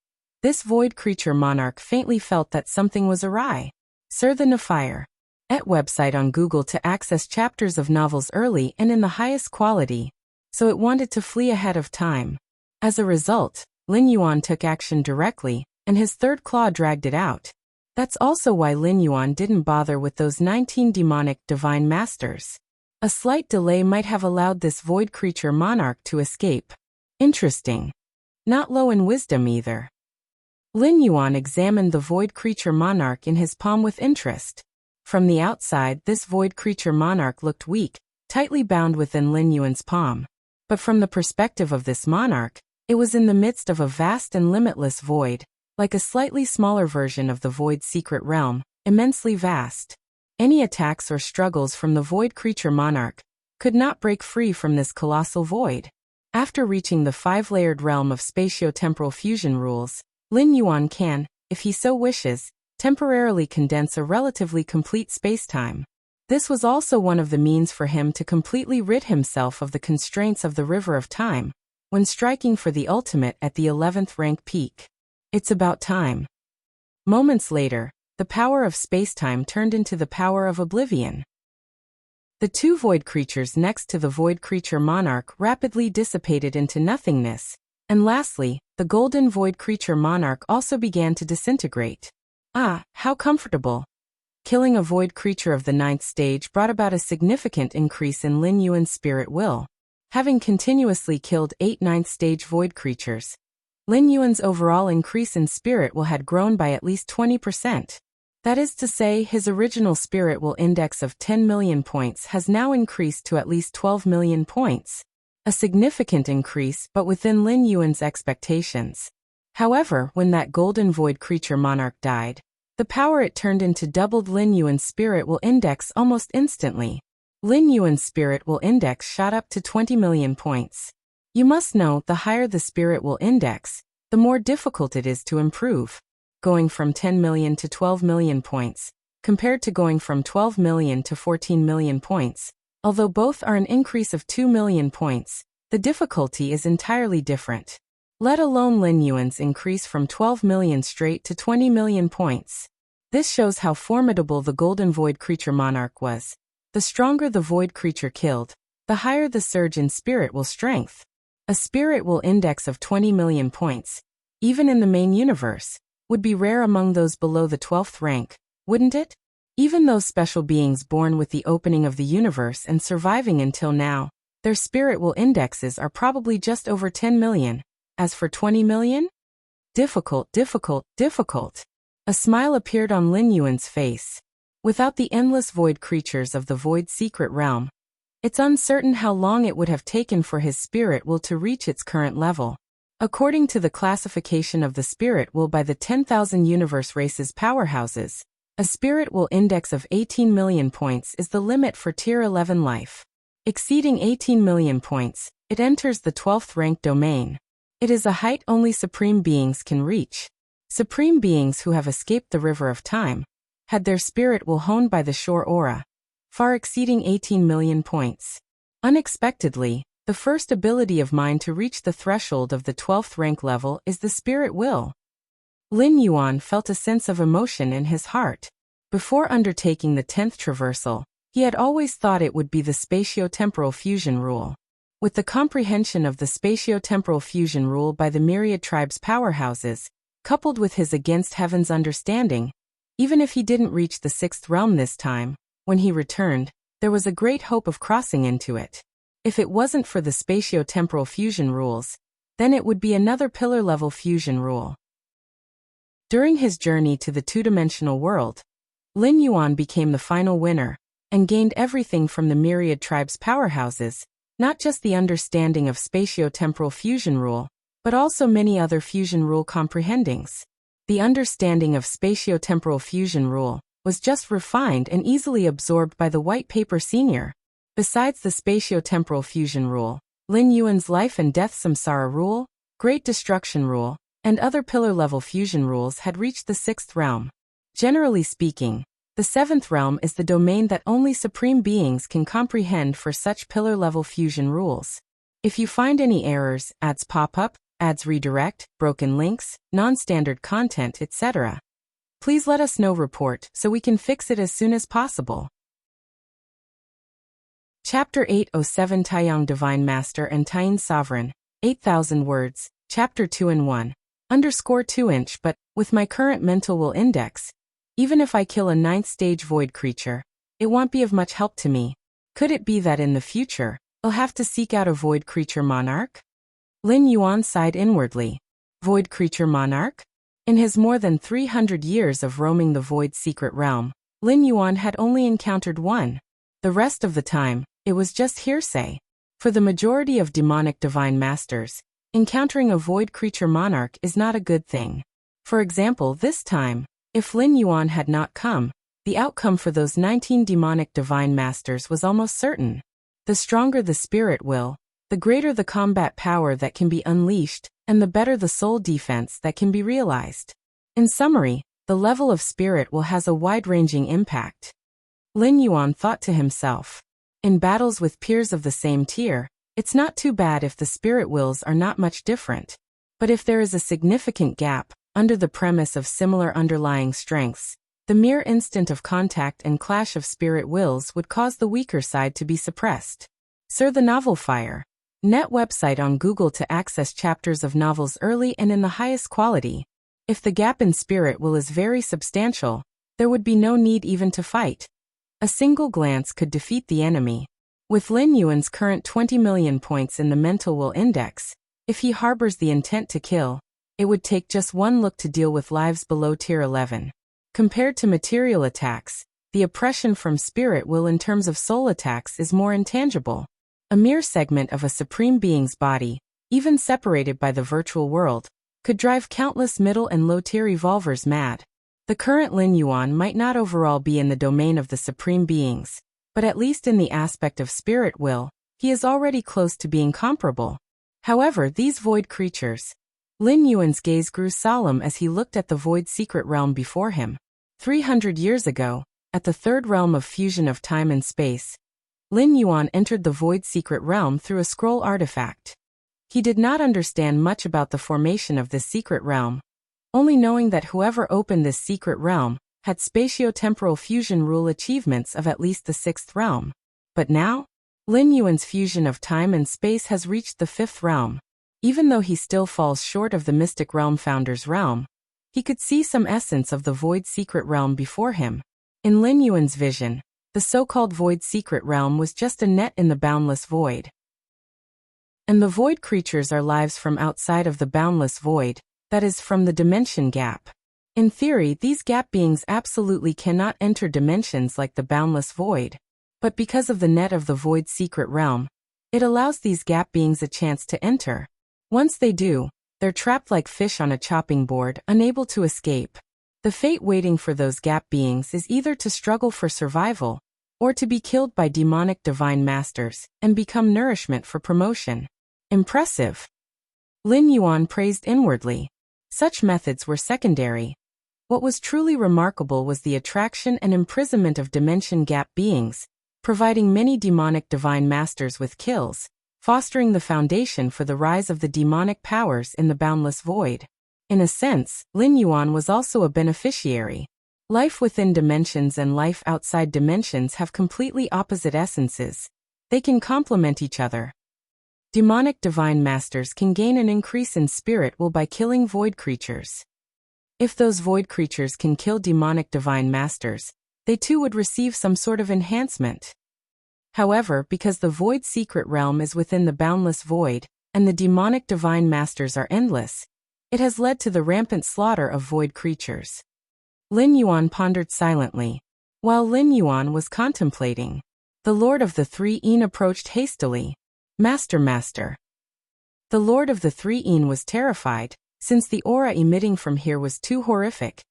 this Void Creature Monarch faintly felt that something was awry. Sir the Nefire. Et website on Google to access chapters of novels early and in the highest quality, so it wanted to flee ahead of time. As a result, Lin Yuan took action directly, and his third claw dragged it out. That's also why Lin Yuan didn't bother with those 19 demonic Divine Masters. A slight delay might have allowed this Void Creature Monarch to escape. Interesting. Not low in wisdom either. Lin Yuan examined the void creature monarch in his palm with interest. From the outside, this void creature monarch looked weak, tightly bound within Lin Yuan's palm. But from the perspective of this monarch, it was in the midst of a vast and limitless void, like a slightly smaller version of the void's secret realm, immensely vast. Any attacks or struggles from the void creature monarch could not break free from this colossal void. After reaching the 5-layered realm of spatio-temporal fusion rules, Lin Yuan can, if he so wishes, temporarily condense a relatively complete spacetime. This was also one of the means for him to completely rid himself of the constraints of the river of time, when striking for the ultimate at the 11th rank peak. It's about time. Moments later, the power of spacetime turned into the power of oblivion. The two void creatures next to the void creature monarch rapidly dissipated into nothingness, and lastly, the golden void creature monarch also began to disintegrate. Ah, how comfortable! Killing a void creature of the 9th stage brought about a significant increase in Lin Yuan's spirit will. Having continuously killed 8 9th stage void creatures, Lin Yuan's overall increase in spirit will had grown by at least 20%. That is to say, his original spirit will index of 10 million points has now increased to at least 12 million points. A significant increase, but within Lin Yuan's expectations. However, when that golden void creature monarch died, the power it turned into doubled Lin Yuan's spirit will index almost instantly. Lin Yuan's spirit will index shot up to 20 million points. You must know, the higher the spirit will index, the more difficult it is to improve. Going from 10 million to 12 million points, compared to going from 12 million to 14 million points, although both are an increase of 2 million points, the difficulty is entirely different. Let alone Lin Yuan's increase from 12 million straight to 20 million points. This shows how formidable the golden void creature monarch was. The stronger the void creature killed, the higher the surge in spirit will strength. A spirit will index of 20 million points, even in the main universe, would be rare among those below the 12th rank, wouldn't it? Even those special beings born with the opening of the universe and surviving until now, their spirit will indexes are probably just over 10 million. As for 20 million? Difficult, difficult, difficult. A smile appeared on Lin Yuan's face. Without the endless void creatures of the void secret realm, it's uncertain how long it would have taken for his spirit will to reach its current level. According to the classification of the spirit will by the 10,000 universe races powerhouses, a spirit will index of 18 million points is the limit for tier 11 life. Exceeding 18 million points, it enters the 12th rank domain. It is a height only supreme beings can reach. Supreme beings who have escaped the river of time had their spirit will honed by the shore aura, far exceeding 18 million points. Unexpectedly, the first ability of mine to reach the threshold of the 12th rank level is the spirit will. Lin Yuan felt a sense of emotion in his heart. Before undertaking the 10th traversal, he had always thought it would be the spatio-temporal fusion rule. With the comprehension of the spatio-temporal fusion rule by the myriad tribes powerhouses, coupled with his against heaven's understanding, even if he didn't reach the 6th realm this time, when he returned, there was a great hope of crossing into it. If it wasn't for the spatio-temporal fusion rules, then it would be another pillar-level fusion rule. During his journey to the two-dimensional world, Lin Yuan became the final winner, and gained everything from the myriad tribes powerhouses, not just the understanding of spatio-temporal fusion rule, but also many other fusion rule comprehendings. The understanding of spatio-temporal fusion rule was just refined and easily absorbed by the white paper senior. Besides the spatio-temporal fusion rule, Lin Yuan's life and death samsara rule, great destruction rule, and other pillar-level fusion rules had reached the 6th realm. Generally speaking, the 7th realm is the domain that only supreme beings can comprehend for such pillar-level fusion rules. If you find any errors, ads pop up, ads redirect, broken links, non-standard content, etc., please let us know report so we can fix it as soon as possible. Chapter 807 Taiyang Divine Master and Taiyin Sovereign, 8,000 words, Chapter 2-in-1, _2 but, with my current mental will index, even if I kill a 9th stage void creature, it won't be of much help to me. Could it be that in the future, I'll have to seek out a void creature monarch? Lin Yuan sighed inwardly. Void creature monarch? In his more than 300 years of roaming the Void's secret realm, Lin Yuan had only encountered one. The rest of the time, it was just hearsay. For the majority of demonic divine masters, encountering a void creature monarch is not a good thing. For example, this time, if Lin Yuan had not come, the outcome for those 19 demonic divine masters was almost certain. The stronger the spirit will, the greater the combat power that can be unleashed, and the better the soul defense that can be realized. In summary, the level of spirit will has a wide-ranging impact. Lin Yuan thought to himself. In battles with peers of the same tier, it's not too bad if the spirit wills are not much different. But if there is a significant gap, under the premise of similar underlying strengths, the mere instant of contact and clash of spirit wills would cause the weaker side to be suppressed. Sir the Novel Fire. Net website on Google to access chapters of novels early and in the highest quality. If the gap in spirit will is very substantial, there would be no need even to fight. A single glance could defeat the enemy. With Lin Yuan's current 20 million points in the mental will index, if he harbors the intent to kill, it would take just one look to deal with lives below tier 11. Compared to material attacks, the oppression from spirit will in terms of soul attacks is more intangible. A mere segment of a supreme being's body, even separated by the virtual world, could drive countless middle and low-tier evolvers mad. The current Lin Yuan might not overall be in the domain of the supreme beings, but at least in the aspect of spirit will, he is already close to being comparable. However, these void creatures. Lin Yuan's gaze grew solemn as he looked at the void secret realm before him. 300 years ago, at the third realm of fusion of time and space, Lin Yuan entered the void secret realm through a scroll artifact. He did not understand much about the formation of this secret realm, only knowing that whoever opened this secret realm had spatio-temporal fusion rule achievements of at least the 6th realm. But now, Lin Yuan's fusion of time and space has reached the 5th realm. Even though he still falls short of the Mystic Realm Founder's realm, he could see some essence of the Void Secret Realm before him. In Lin Yuan's vision, the so-called Void Secret Realm was just a net in the boundless void. And the void creatures are lives from outside of the boundless void, that is, from the dimension gap. In theory, these gap beings absolutely cannot enter dimensions like the boundless void. But because of the net of the Void Secret Realm, it allows these gap beings a chance to enter. Once they do, they're trapped like fish on a chopping board, unable to escape. The fate waiting for those gap beings is either to struggle for survival, or to be killed by demonic divine masters, and become nourishment for promotion. Impressive. Lin Yuan praised inwardly. Such methods were secondary. What was truly remarkable was the attraction and imprisonment of dimension gap beings, providing many demonic divine masters with kills, fostering the foundation for the rise of the demonic powers in the boundless void. In a sense, Lin Yuan was also a beneficiary. Life within dimensions and life outside dimensions have completely opposite essences. They can complement each other. Demonic divine masters can gain an increase in spirit will by killing void creatures. If those void creatures can kill demonic divine masters, they too would receive some sort of enhancement. However, because the void secret realm is within the boundless void, and the demonic divine masters are endless, it has led to the rampant slaughter of void creatures. Lin Yuan pondered silently. While Lin Yuan was contemplating, the Lord of the Three Een approached hastily. Master. The Lord of the Three Een was terrified, since the aura emitting from here was too horrific,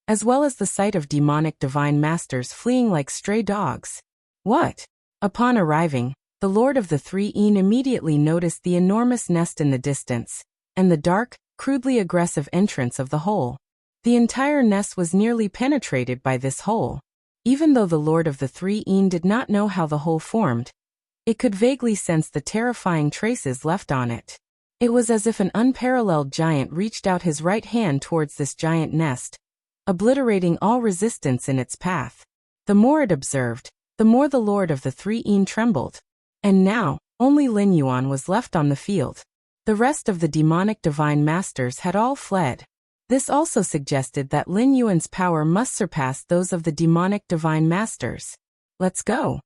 as well as the sight of demonic divine masters fleeing like stray dogs. What? Upon arriving, the Lord of the Three Een immediately noticed the enormous nest in the distance, and the dark, crudely aggressive entrance of the hole. The entire nest was nearly penetrated by this hole. Even though the Lord of the Three Een did not know how the hole formed, it could vaguely sense the terrifying traces left on it. It was as if an unparalleled giant reached out his right hand towards this giant nest, obliterating all resistance in its path. The more it observed, the more the Lord of the Three Een trembled. And now, only Lin Yuan was left on the field. The rest of the demonic divine masters had all fled. This also suggested that Lin Yuan's power must surpass those of the demonic divine masters. Let's go.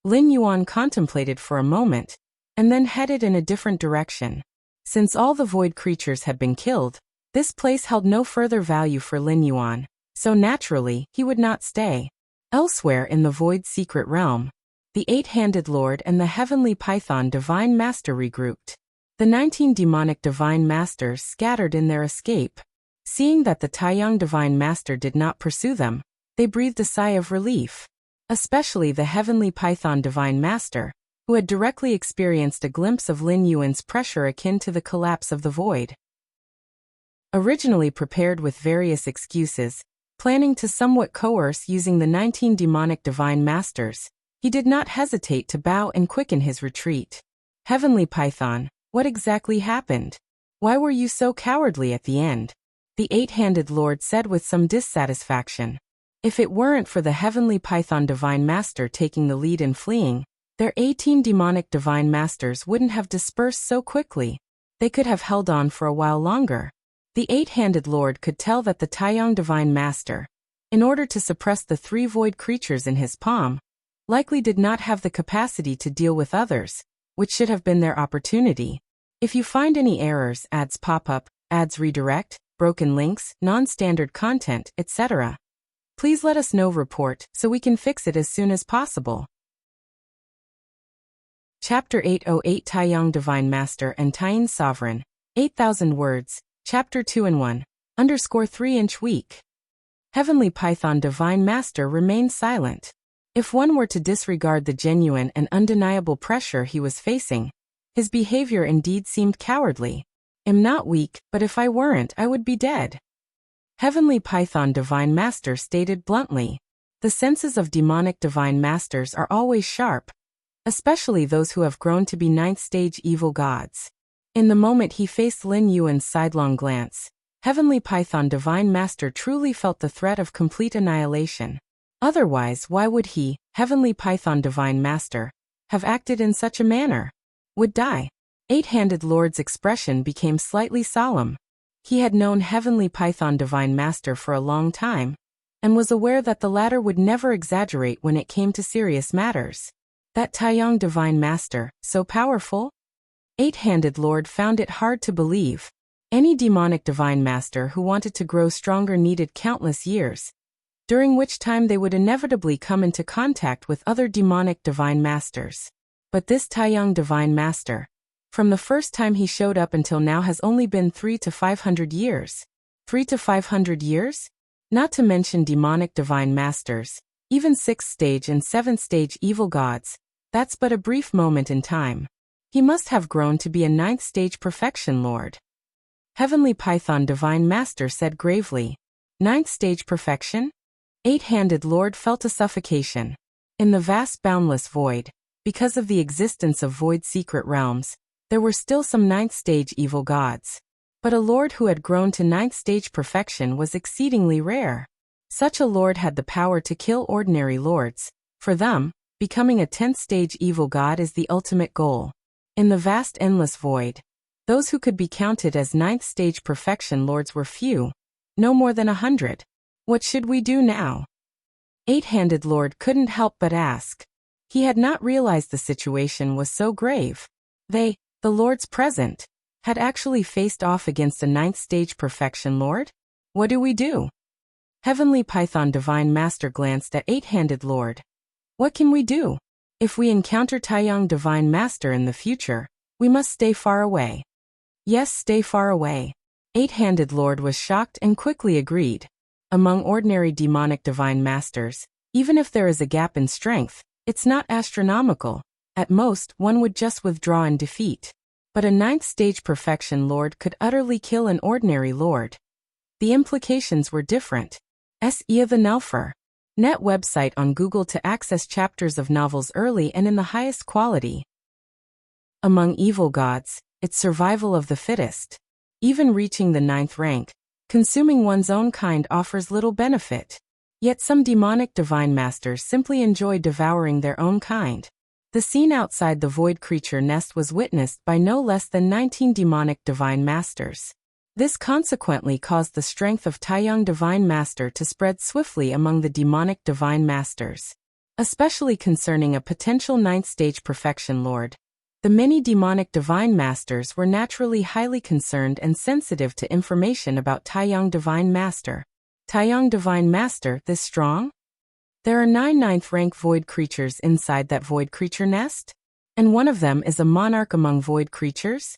Lin Yuan contemplated for a moment, and then headed in a different direction. Since all the void creatures had been killed, This place held no further value for Lin Yuan, so naturally, he would not stay. Elsewhere in the Void Secret Realm, the Eight-Handed Lord and the Heavenly Python Divine Master regrouped. The 19 demonic Divine Masters scattered in their escape. Seeing that the Taiyang Divine Master did not pursue them, they breathed a sigh of relief. Especially the Heavenly Python Divine Master, who had directly experienced a glimpse of Lin Yuan's pressure akin to the collapse of the void. Originally prepared with various excuses, planning to somewhat coerce using the 19 demonic Divine Masters, he did not hesitate to bow and quicken his retreat. Heavenly Python, what exactly happened? Why were you so cowardly at the end? The Eight-Handed Lord said with some dissatisfaction. If it weren't for the Heavenly Python Divine Master taking the lead in fleeing, their 18 demonic Divine Masters wouldn't have dispersed so quickly. They could have held on for a while longer. The Eight-Handed Lord could tell that the Taiyang Divine Master, in order to suppress the 3 void creatures in his palm, likely did not have the capacity to deal with others, which should have been their opportunity. If you find any errors, ads pop up, ads redirect, broken links, non-standard content, etc., please let us know. Report so we can fix it as soon as possible. Chapter 808 Taiyang Divine Master and Taiyin Sovereign, 8,000 words. Chapter 2-in-1, _3-inch weak. Heavenly Python Divine Master remained silent. If one were to disregard the genuine and undeniable pressure he was facing, his behavior indeed seemed cowardly. I'm not weak, but if I weren't, I would be dead. Heavenly Python Divine Master stated bluntly. The senses of demonic Divine Masters are always sharp, especially those who have grown to be 9th stage evil gods. In the moment he faced Lin Yuan's sidelong glance, Heavenly Python Divine Master truly felt the threat of complete annihilation. Otherwise, why would he, Heavenly Python Divine Master, have acted in such a manner? Would die. Eight-Handed Lord's expression became slightly solemn. He had known Heavenly Python Divine Master for a long time, and was aware that the latter would never exaggerate when it came to serious matters. That Taiyang Divine Master, so powerful? Eight-Handed Lord found it hard to believe. Any demonic Divine Master who wanted to grow stronger needed countless years, during which time they would inevitably come into contact with other demonic Divine Masters. But this Taiyang Divine Master, from the first time he showed up until now, has only been 300 to 500 years. 300 to 500 years? Not to mention demonic Divine Masters, even 6th stage and 7th stage evil gods. That's but a brief moment in time. He must have grown to be a 9th stage perfection lord. Heavenly Python Divine Master said gravely. 9th stage perfection? Eight-Handed Lord felt a suffocation. In the vast boundless void, because of the existence of void secret realms, there were still some 9th stage evil gods. But a lord who had grown to 9th stage perfection was exceedingly rare. Such a lord had the power to kill ordinary lords. For them, becoming a 10th stage evil god is the ultimate goal. In the vast endless void, those who could be counted as 9th stage perfection lords were few, no more than 100. What should we do now? Eight-Handed Lord couldn't help but ask. He had not realized the situation was so grave. They, the lords present, had actually faced off against a 9th stage perfection lord? What do we do? Heavenly Python Divine Master glanced at Eight-Handed Lord. What can we do? If we encounter Taiyang Divine Master in the future, we must stay far away. Yes, stay far away. Eight-Handed Lord was shocked and quickly agreed. Among ordinary demonic Divine Masters, even if there is a gap in strength, it's not astronomical. At most, one would just withdraw in defeat. But a 9th stage perfection lord could utterly kill an ordinary lord. The implications were different. S.E. the Nelfer. Net website on Google to access chapters of novels early and in the highest quality. Among evil gods, it's survival of the fittest. Even reaching the 9th rank, consuming one's own kind offers little benefit. Yet some demonic Divine Masters simply enjoy devouring their own kind. The scene outside the void creature nest was witnessed by no less than 19 demonic Divine Masters. This consequently caused the strength of Taiyang Divine Master to spread swiftly among the demonic Divine Masters. Especially concerning a potential 9th stage perfection lord, The many demonic divine masters were naturally highly concerned and sensitive to information about Taiyang Divine Master. Taiyang Divine Master, this strong? There are 9 ninth-rank void creatures inside that void creature nest? And one of them is a monarch among void creatures?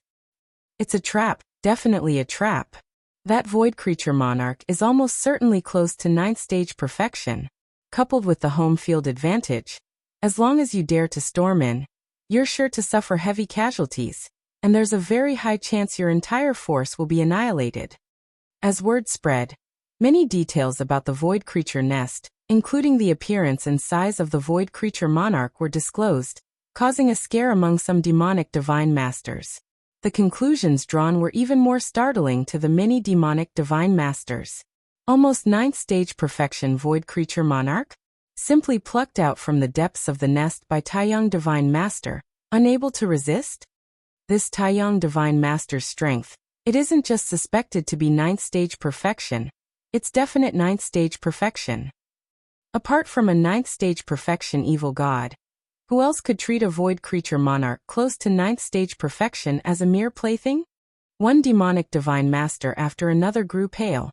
It's a trap, definitely a trap. That void creature monarch is almost certainly close to 9th stage perfection, coupled with the home field advantage. As long as you dare to storm in, you're sure to suffer heavy casualties, and there's a very high chance your entire force will be annihilated. As word spread, many details about the void creature nest, including the appearance and size of the void creature monarch, were disclosed, causing a scare among some demonic divine masters. The conclusions drawn were even more startling to the many demonic divine masters. Almost 9th stage perfection void creature monarch? Simply plucked out from the depths of the nest by Taiyang Divine Master, unable to resist? This Taiyang Divine Master's strength, it isn't just suspected to be 9th stage perfection, it's definite 9th stage perfection. Apart from a 9th stage perfection evil god, who else could treat a void creature monarch close to 9th stage perfection as a mere plaything? One demonic divine master after another grew pale,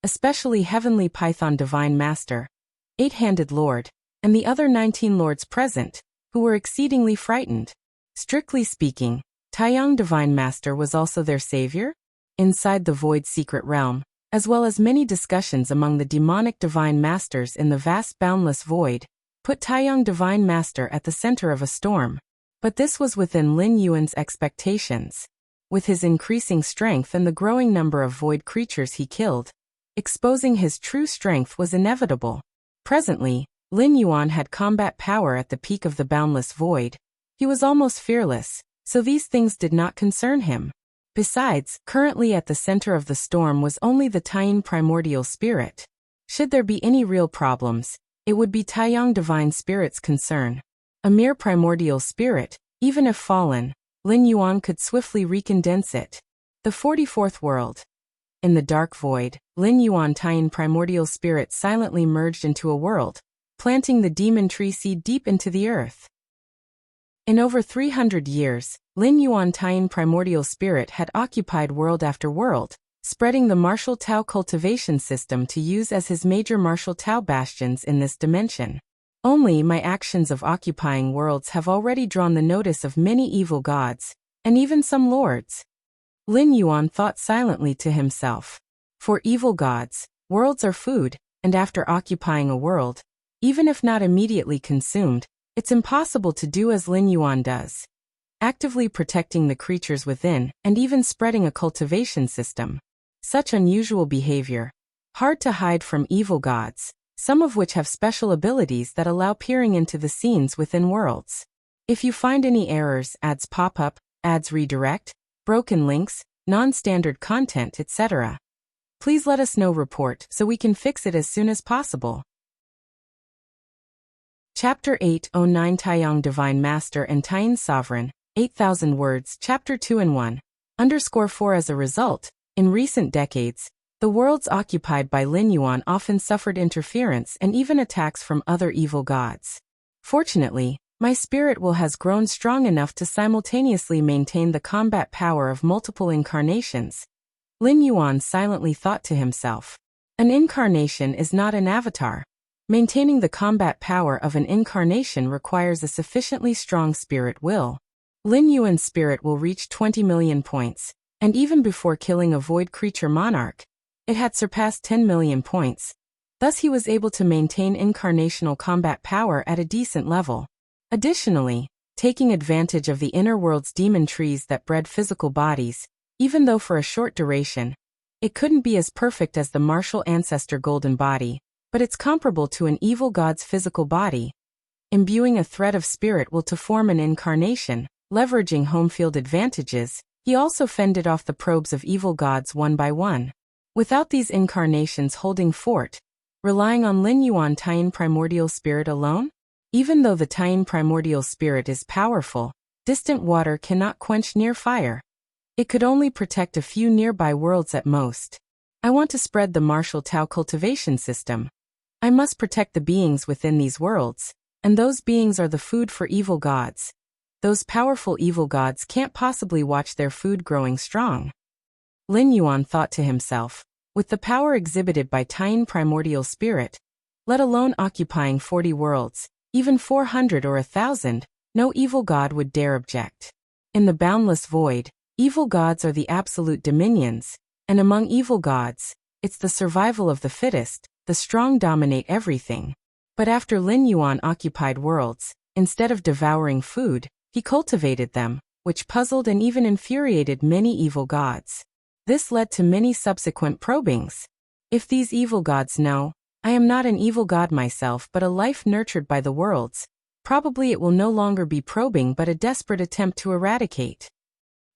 especially Heavenly Python Divine Master, 8-handed Lord, and the other 19 lords present, who were exceedingly frightened. Strictly speaking, Taiyang Divine Master was also their savior? Inside the void secret realm, as well as many discussions among the demonic divine masters in the vast boundless void, put Taiyang Divine Master at the center of a storm. But this was within Lin Yuan's expectations. With his increasing strength and the growing number of void creatures he killed, exposing his true strength was inevitable. Presently, Lin Yuan had combat power at the peak of the boundless void. He was almost fearless, so these things did not concern him. Besides, currently at the center of the storm was only the Taiyang primordial spirit. Should there be any real problems, it would be Taiyang Divine Spirit's concern. A mere primordial spirit, even if fallen, Lin Yuan could swiftly recondense it. The 44th world. In the dark void, Lin Yuan Taiyang primordial spirit silently merged into a world, planting the demon tree seed deep into the earth. In over 300 years, Lin Yuan Taiyang primordial spirit had occupied world after world, spreading the martial Tao cultivation system to use as his major martial Tao bastions in this dimension. Only my actions of occupying worlds have already drawn the notice of many evil gods, and even some lords. Lin Yuan thought silently to himself. For evil gods, worlds are food, and after occupying a world, even if not immediately consumed, it's impossible to do as Lin Yuan does, actively protecting the creatures within and even spreading a cultivation system. Such unusual behavior, hard to hide from evil gods, some of which have special abilities that allow peering into the scenes within worlds. If you find any errors, ads pop up, ads redirect, broken links, non-standard content, etc., please let us know. Report so we can fix it as soon as possible. Chapter 809 Taiyang Divine Master and Taiyang Sovereign, 8,000 words. Chapter 2-in-1. _4 As a result, in recent decades, the worlds occupied by Lin Yuan often suffered interference and even attacks from other evil gods. Fortunately, my spirit will has grown strong enough to simultaneously maintain the combat power of multiple incarnations. Lin Yuan silently thought to himself. An incarnation is not an avatar. Maintaining the combat power of an incarnation requires a sufficiently strong spirit will. Lin Yuan's spirit will reach 20 million points, and even before killing a void creature monarch, it had surpassed 10 million points. Thus he was able to maintain incarnational combat power at a decent level. Additionally, taking advantage of the inner world's demon trees that bred physical bodies, even though for a short duration, it couldn't be as perfect as the martial ancestor golden body, but it's comparable to an evil god's physical body. Imbuing a thread of spirit will to form an incarnation, leveraging home field advantages, he also fended off the probes of evil gods one by one. Without these incarnations holding fort, relying on Lin Yuan Taiyang primordial spirit alone? Even though the Taiyang primordial spirit is powerful, distant water cannot quench near fire. It could only protect a few nearby worlds at most. I want to spread the martial Tao cultivation system. I must protect the beings within these worlds, and those beings are the food for evil gods. Those powerful evil gods can't possibly watch their food growing strong. Lin Yuan thought to himself, with the power exhibited by Taiyin primordial spirit, let alone occupying 40 worlds, even 400 or 1,000, no evil god would dare object. In the boundless void, evil gods are the absolute dominions, and among evil gods, it's the survival of the fittest, the strong dominate everything. But after Lin Yuan occupied worlds, instead of devouring food, he cultivated them, which puzzled and even infuriated many evil gods. This led to many subsequent probings. If these evil gods know, I am not an evil god myself but a life nurtured by the worlds, probably it will no longer be probing but a desperate attempt to eradicate.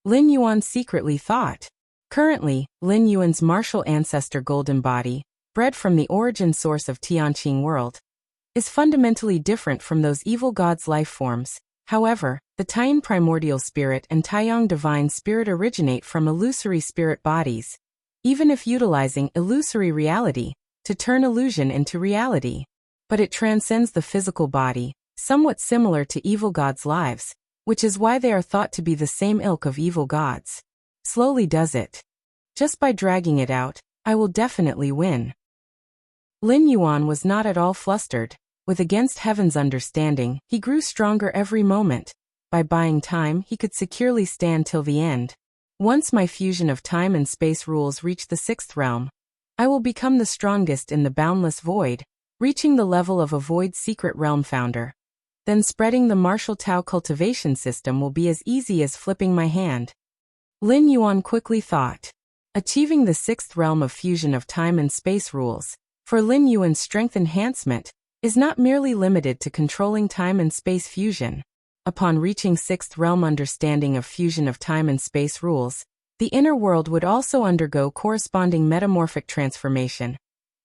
Lin Yuan secretly thought. Currently, Lin Yuan's martial ancestor golden body, bred from the origin source of Tianqing world, is fundamentally different from those evil gods' life forms. However, the Taiyin primordial spirit and Taiyang divine spirit originate from illusory spirit bodies, even if utilizing illusory reality to turn illusion into reality. But it transcends the physical body, somewhat similar to evil gods' lives, which is why they are thought to be the same ilk of evil gods. Slowly does it. Just by dragging it out, I will definitely win. Lin Yuan was not at all flustered. With against heaven's understanding, he grew stronger every moment. By buying time, he could securely stand till the end. Once my fusion of time and space rules reach the 6th realm, I will become the strongest in the boundless void, reaching the level of a void secret realm founder. Then spreading the martial Tao cultivation system will be as easy as flipping my hand. Lin Yuan quickly thought. Achieving the 6th realm of fusion of time and space rules, for Lin Yuan's strength enhancement, is not merely limited to controlling time and space fusion. Upon reaching 6th realm understanding of fusion of time and space rules, the inner world would also undergo corresponding metamorphic transformation.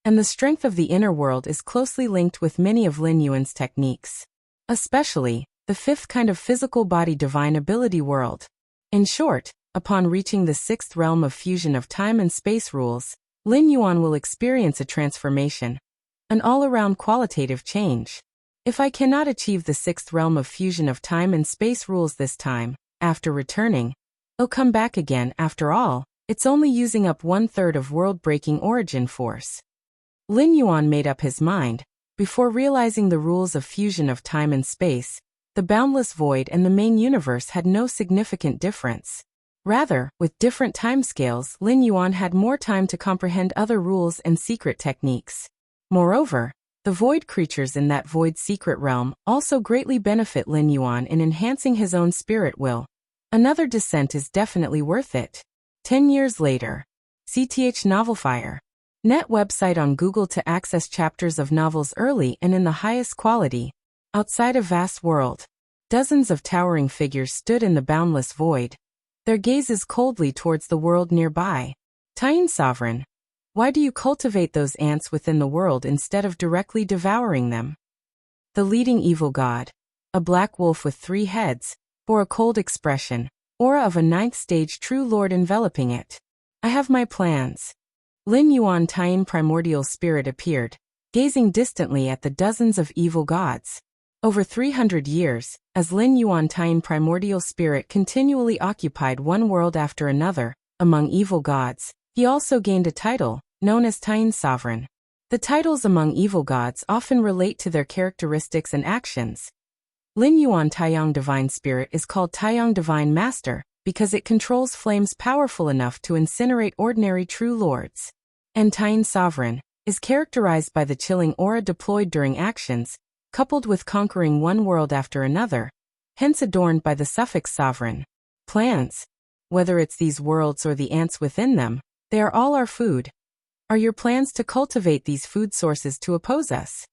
And the strength of the inner world is closely linked with many of Lin Yuan's techniques. Especially, the 5th kind of physical body divine ability world. In short, upon reaching the 6th realm of fusion of time and space rules, Lin Yuan will experience a transformation. An all-around qualitative change. If I cannot achieve the 6th realm of fusion of time and space rules this time, after returning, I'll come back again. After all, it's only using up 1/3 of world-breaking origin force. Lin Yuan made up his mind. Before realizing the rules of fusion of time and space, the boundless void and the main universe had no significant difference. Rather, with different timescales, Lin Yuan had more time to comprehend other rules and secret techniques. Moreover, the void creatures in that void secret realm also greatly benefit Lin Yuan in enhancing his own spirit will. Another descent is definitely worth it. 10 years later. CTH Novelfire. Net website on Google to access chapters of novels early and in the highest quality. Outside a vast world. Dozens of towering figures stood in the boundless void. Their gazes coldly towards the world nearby. Taiyin sovereign. Why do you cultivate those ants within the world instead of directly devouring them? The leading evil god, a black wolf with 3 heads, bore a cold expression, aura of a 9th stage true lord enveloping it. I have my plans. Lin Yuan Taiyin primordial spirit appeared, gazing distantly at the dozens of evil gods. Over 300 years, as Lin Yuan Taiyin primordial spirit continually occupied one world after another, among evil gods, he also gained a title, known as Taiyin Sovereign. The titles among evil gods often relate to their characteristics and actions. Lin Yuan Taiyang Divine Spirit is called Taiyang Divine Master because it controls flames powerful enough to incinerate ordinary true lords. And Taiyin Sovereign is characterized by the chilling aura deployed during actions, coupled with conquering one world after another, hence adorned by the suffix sovereign. Plans. Whether it's these worlds or the ants within them, they are all our food. Are your plans to cultivate these food sources to oppose us?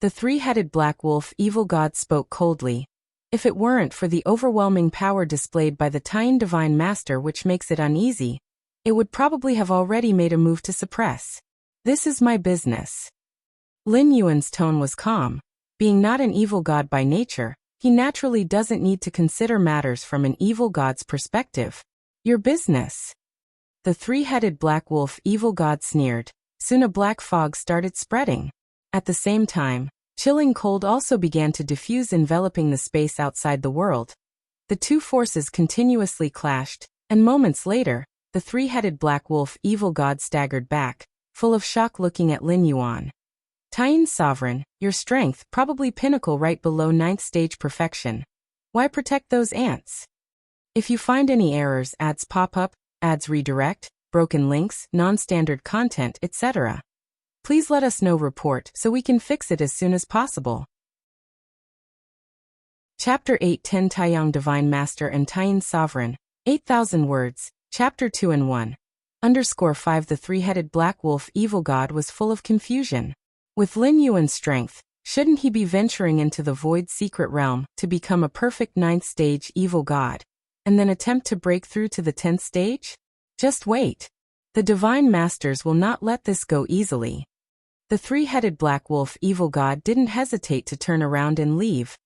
The 3-headed black wolf evil god spoke coldly. If it weren't for the overwhelming power displayed by the Taiyin Divine Master which makes it uneasy, it would probably have already made a move to suppress. This is my business. Lin Yuan's tone was calm. Being not an evil god by nature, he naturally doesn't need to consider matters from an evil god's perspective. Your business. The 3-headed black wolf evil god sneered. Soon a black fog started spreading. At the same time, Chilling cold also began to diffuse, enveloping the space outside the world. The two forces continuously clashed, and moments later, the three-headed black wolf evil god staggered back, full of shock, looking at Lin Yuan. Tian's sovereign, your strength probably pinnacle right below 9th stage perfection. Why protect those ants? If you find any errors, ads pop up, ads redirect, broken links, non-standard content, etc., please let us know. Report so we can fix it as soon as possible. Chapter 8, 10 Taiyang Divine Master and Tian's Sovereign, 8,000 words, Chapter 2 and 1. _5 The three-headed black wolf evil god was full of confusion. With Lin Yuan's strength, shouldn't he be venturing into the void secret realm to become a perfect 9th stage evil god, and then attempt to break through to the 10th stage? Just wait. The divine masters will not let this go easily. The three-headed black wolf evil god didn't hesitate to turn around and leave.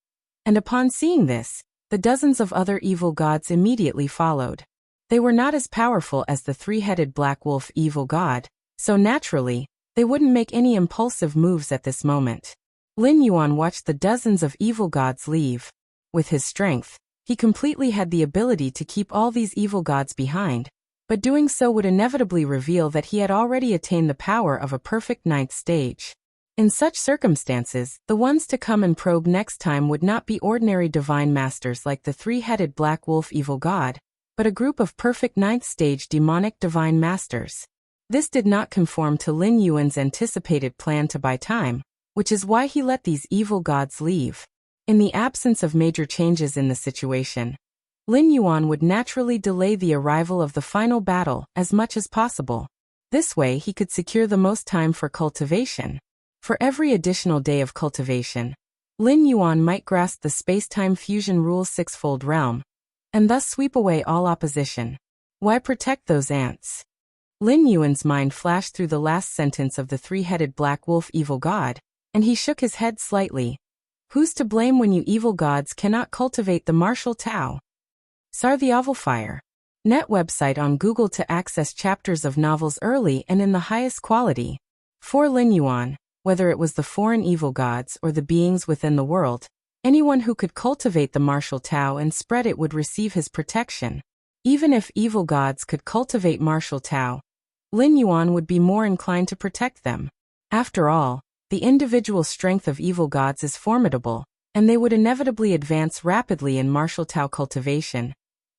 And upon seeing this, the dozens of other evil gods immediately followed. They were not as powerful as the three-headed black wolf evil god, so naturally, they wouldn't make any impulsive moves at this moment. Lin Yuan watched the dozens of evil gods leave. With his strength, he completely had the ability to keep all these evil gods behind, but doing so would inevitably reveal that he had already attained the power of a perfect 9th stage. In such circumstances, the ones to come and probe next time would not be ordinary divine masters like the three-headed black wolf evil god, but a group of perfect 9th stage demonic divine masters. This did not conform to Lin Yuan's anticipated plan to buy time, which is why he let these evil gods leave. In the absence of major changes in the situation, Lin Yuan would naturally delay the arrival of the final battle as much as possible. This way he could secure the most time for cultivation. For every additional day of cultivation, Lin Yuan might grasp the space-time fusion rule's sixfold realm, and thus sweep away all opposition. Why protect those ants? Lin Yuan's mind flashed through the last sentence of the three-headed black wolf evil god, and he shook his head slightly. Who's to blame when you evil gods cannot cultivate the martial Tao? Sar the Fire. Net website on Google to access chapters of novels early and in the highest quality. For Lin Yuan, whether it was the foreign evil gods or the beings within the world, anyone who could cultivate the martial Tao and spread it would receive his protection. Even if evil gods could cultivate martial Tao, Lin Yuan would be more inclined to protect them. After all, the individual strength of evil gods is formidable, and they would inevitably advance rapidly in martial Tao cultivation,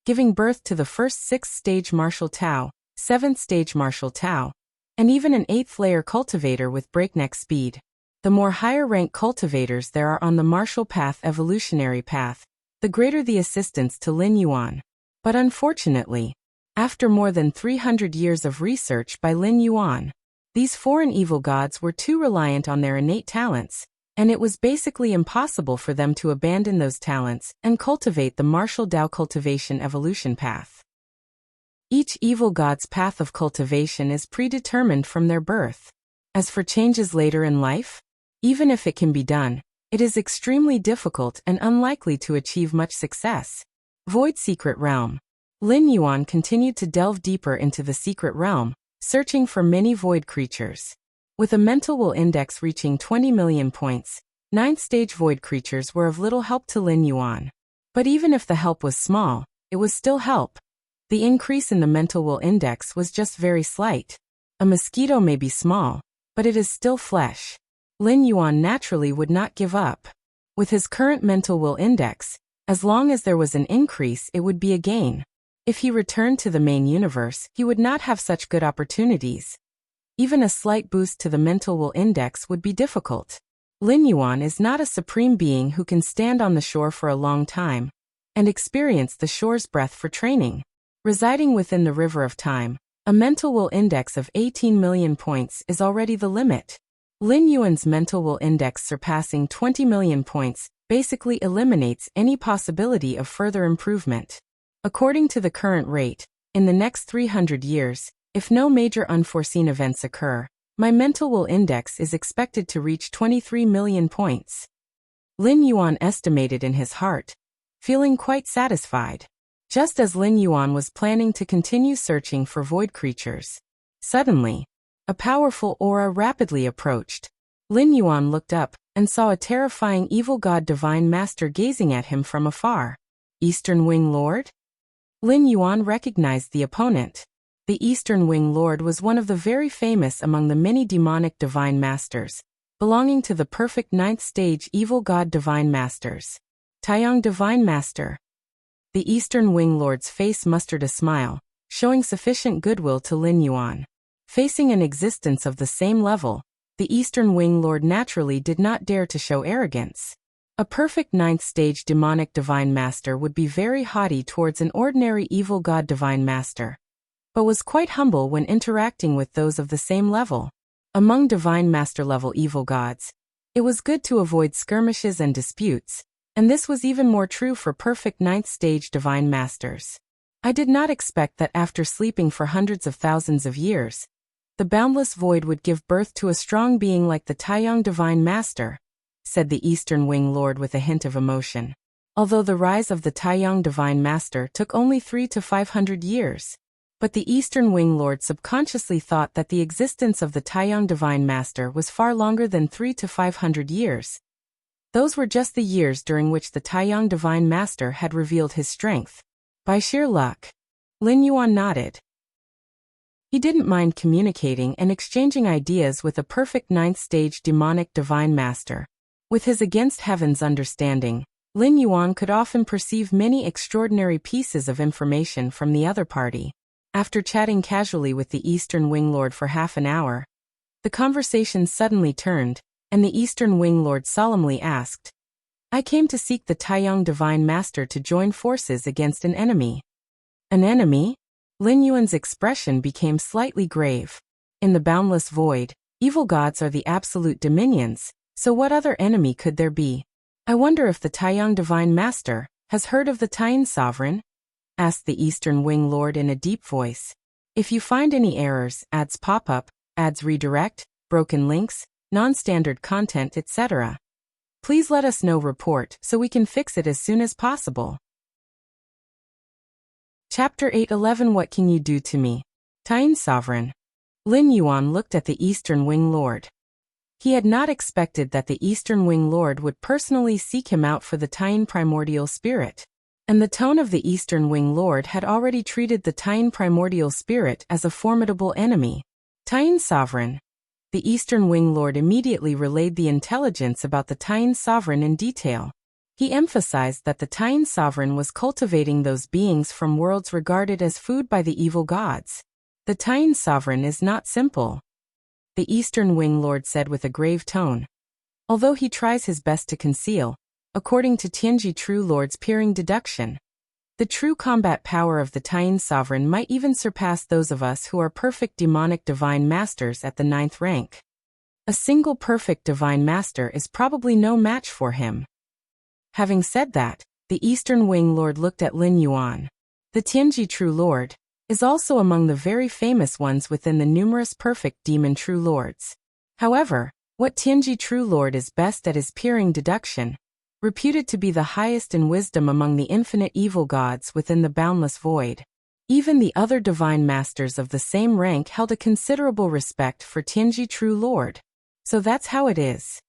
giving birth to the first 6th stage martial Tao, 7th stage martial Tao, and even an 8th layer cultivator with breakneck speed. The more higher rank cultivators there are on the martial path evolutionary path, the greater the assistance to Lin Yuan. But unfortunately, after more than 300 years of research by Lin Yuan, these foreign evil gods were too reliant on their innate talents, and it was basically impossible for them to abandon those talents and cultivate the martial Tao cultivation evolution path. Each evil god's path of cultivation is predetermined from their birth. As for changes later in life, even if it can be done, it is extremely difficult and unlikely to achieve much success. Void Secret Realm. Lin Yuan continued to delve deeper into the secret realm, searching for many void creatures. With a mental will index reaching 20 million points, 9th stage void creatures were of little help to Lin Yuan. But even if the help was small, it was still help. The increase in the mental will index was just very slight. A mosquito may be small, but it is still flesh. Lin Yuan naturally would not give up. With his current mental will index, as long as there was an increase, it would be a gain. If he returned to the main universe, he would not have such good opportunities. Even a slight boost to the mental will index would be difficult. Lin Yuan is not a supreme being who can stand on the shore for a long time and experience the shore's breath for training. Residing within the river of time, a mental will index of 18 million points is already the limit. Lin Yuan's mental will index surpassing 20 million points basically eliminates any possibility of further improvement. According to the current rate, in the next 300 years, if no major unforeseen events occur, my mental will index is expected to reach 23 million points. Lin Yuan estimated in his heart, feeling quite satisfied. Just as Lin Yuan was planning to continue searching for void creatures, suddenly, a powerful aura rapidly approached. Lin Yuan looked up and saw a terrifying evil god divine master gazing at him from afar. Eastern Wing Lord? Lin Yuan recognized the opponent. The Eastern Wing Lord was one of the very famous among the many demonic divine masters, belonging to the perfect ninth stage evil god divine masters. Taiyang Divine Master. The Eastern Wing Lord's face mustered a smile, showing sufficient goodwill to Lin Yuan. Facing an existence of the same level, the Eastern Wing Lord naturally did not dare to show arrogance. A perfect ninth stage demonic divine master would be very haughty towards an ordinary evil god divine master, but was quite humble when interacting with those of the same level. Among divine master level evil gods, it was good to avoid skirmishes and disputes, and this was even more true for perfect ninth stage divine masters. I did not expect that after sleeping for hundreds of thousands of years, the boundless void would give birth to a strong being like the Taiyang Divine Master, said the Eastern Wing Lord with a hint of emotion. Although the rise of the Taiyang Divine Master took only 300 to 500 years, but the Eastern Wing Lord subconsciously thought that the existence of the Taiyang Divine Master was far longer than 300 to 500 years. Those were just the years during which the Taiyang Divine Master had revealed his strength. By sheer luck. Lin Yuan nodded. He didn't mind communicating and exchanging ideas with a perfect ninth stage demonic divine master. With his against heaven's understanding, Lin Yuan could often perceive many extraordinary pieces of information from the other party. After chatting casually with the Eastern Wing Lord for half an hour, the conversation suddenly turned, and the Eastern Wing Lord solemnly asked, "I came to seek the Taiyang Divine Master to join forces against an enemy." An enemy? Lin Yuan's expression became slightly grave. In the boundless void, evil gods are the absolute dominions, so what other enemy could there be? I wonder if the Taiyang Divine Master has heard of the Taiyang Sovereign? Asked the Eastern Wing Lord in a deep voice. If you find any errors, ads pop up, ads redirect, broken links, non-standard content, etc., please let us know. Report so we can fix it as soon as possible. Chapter 8:11 What can you do to me? Taiyang Sovereign. Lin Yuan looked at the Eastern Wing Lord. He had not expected that the Eastern Wing Lord would personally seek him out for the Taiyang Primordial Spirit. And the tone of the Eastern Wing Lord had already treated the Taiyang Primordial Spirit as a formidable enemy. Taiyang Sovereign. The Eastern Wing Lord immediately relayed the intelligence about the Taiyang Sovereign in detail. He emphasized that the Taiyang Sovereign was cultivating those beings from worlds regarded as food by the evil gods. The Taiyang Sovereign is not simple, the Eastern Wing Lord said with a grave tone. Although he tries his best to conceal, according to Tianji True Lord's peering deduction, the true combat power of the Taiyang Sovereign might even surpass those of us who are perfect demonic divine masters at the 9th rank. A single perfect divine master is probably no match for him. Having said that, the Eastern Wing Lord looked at Lin Yuan. The Tianji True Lord is also among the very famous ones within the numerous perfect demon True Lords. However, what Tianji True Lord is best at is peering deduction, reputed to be the highest in wisdom among the infinite evil gods within the boundless void. Even the other divine masters of the same rank held a considerable respect for Tianji True Lord. So that's how it is.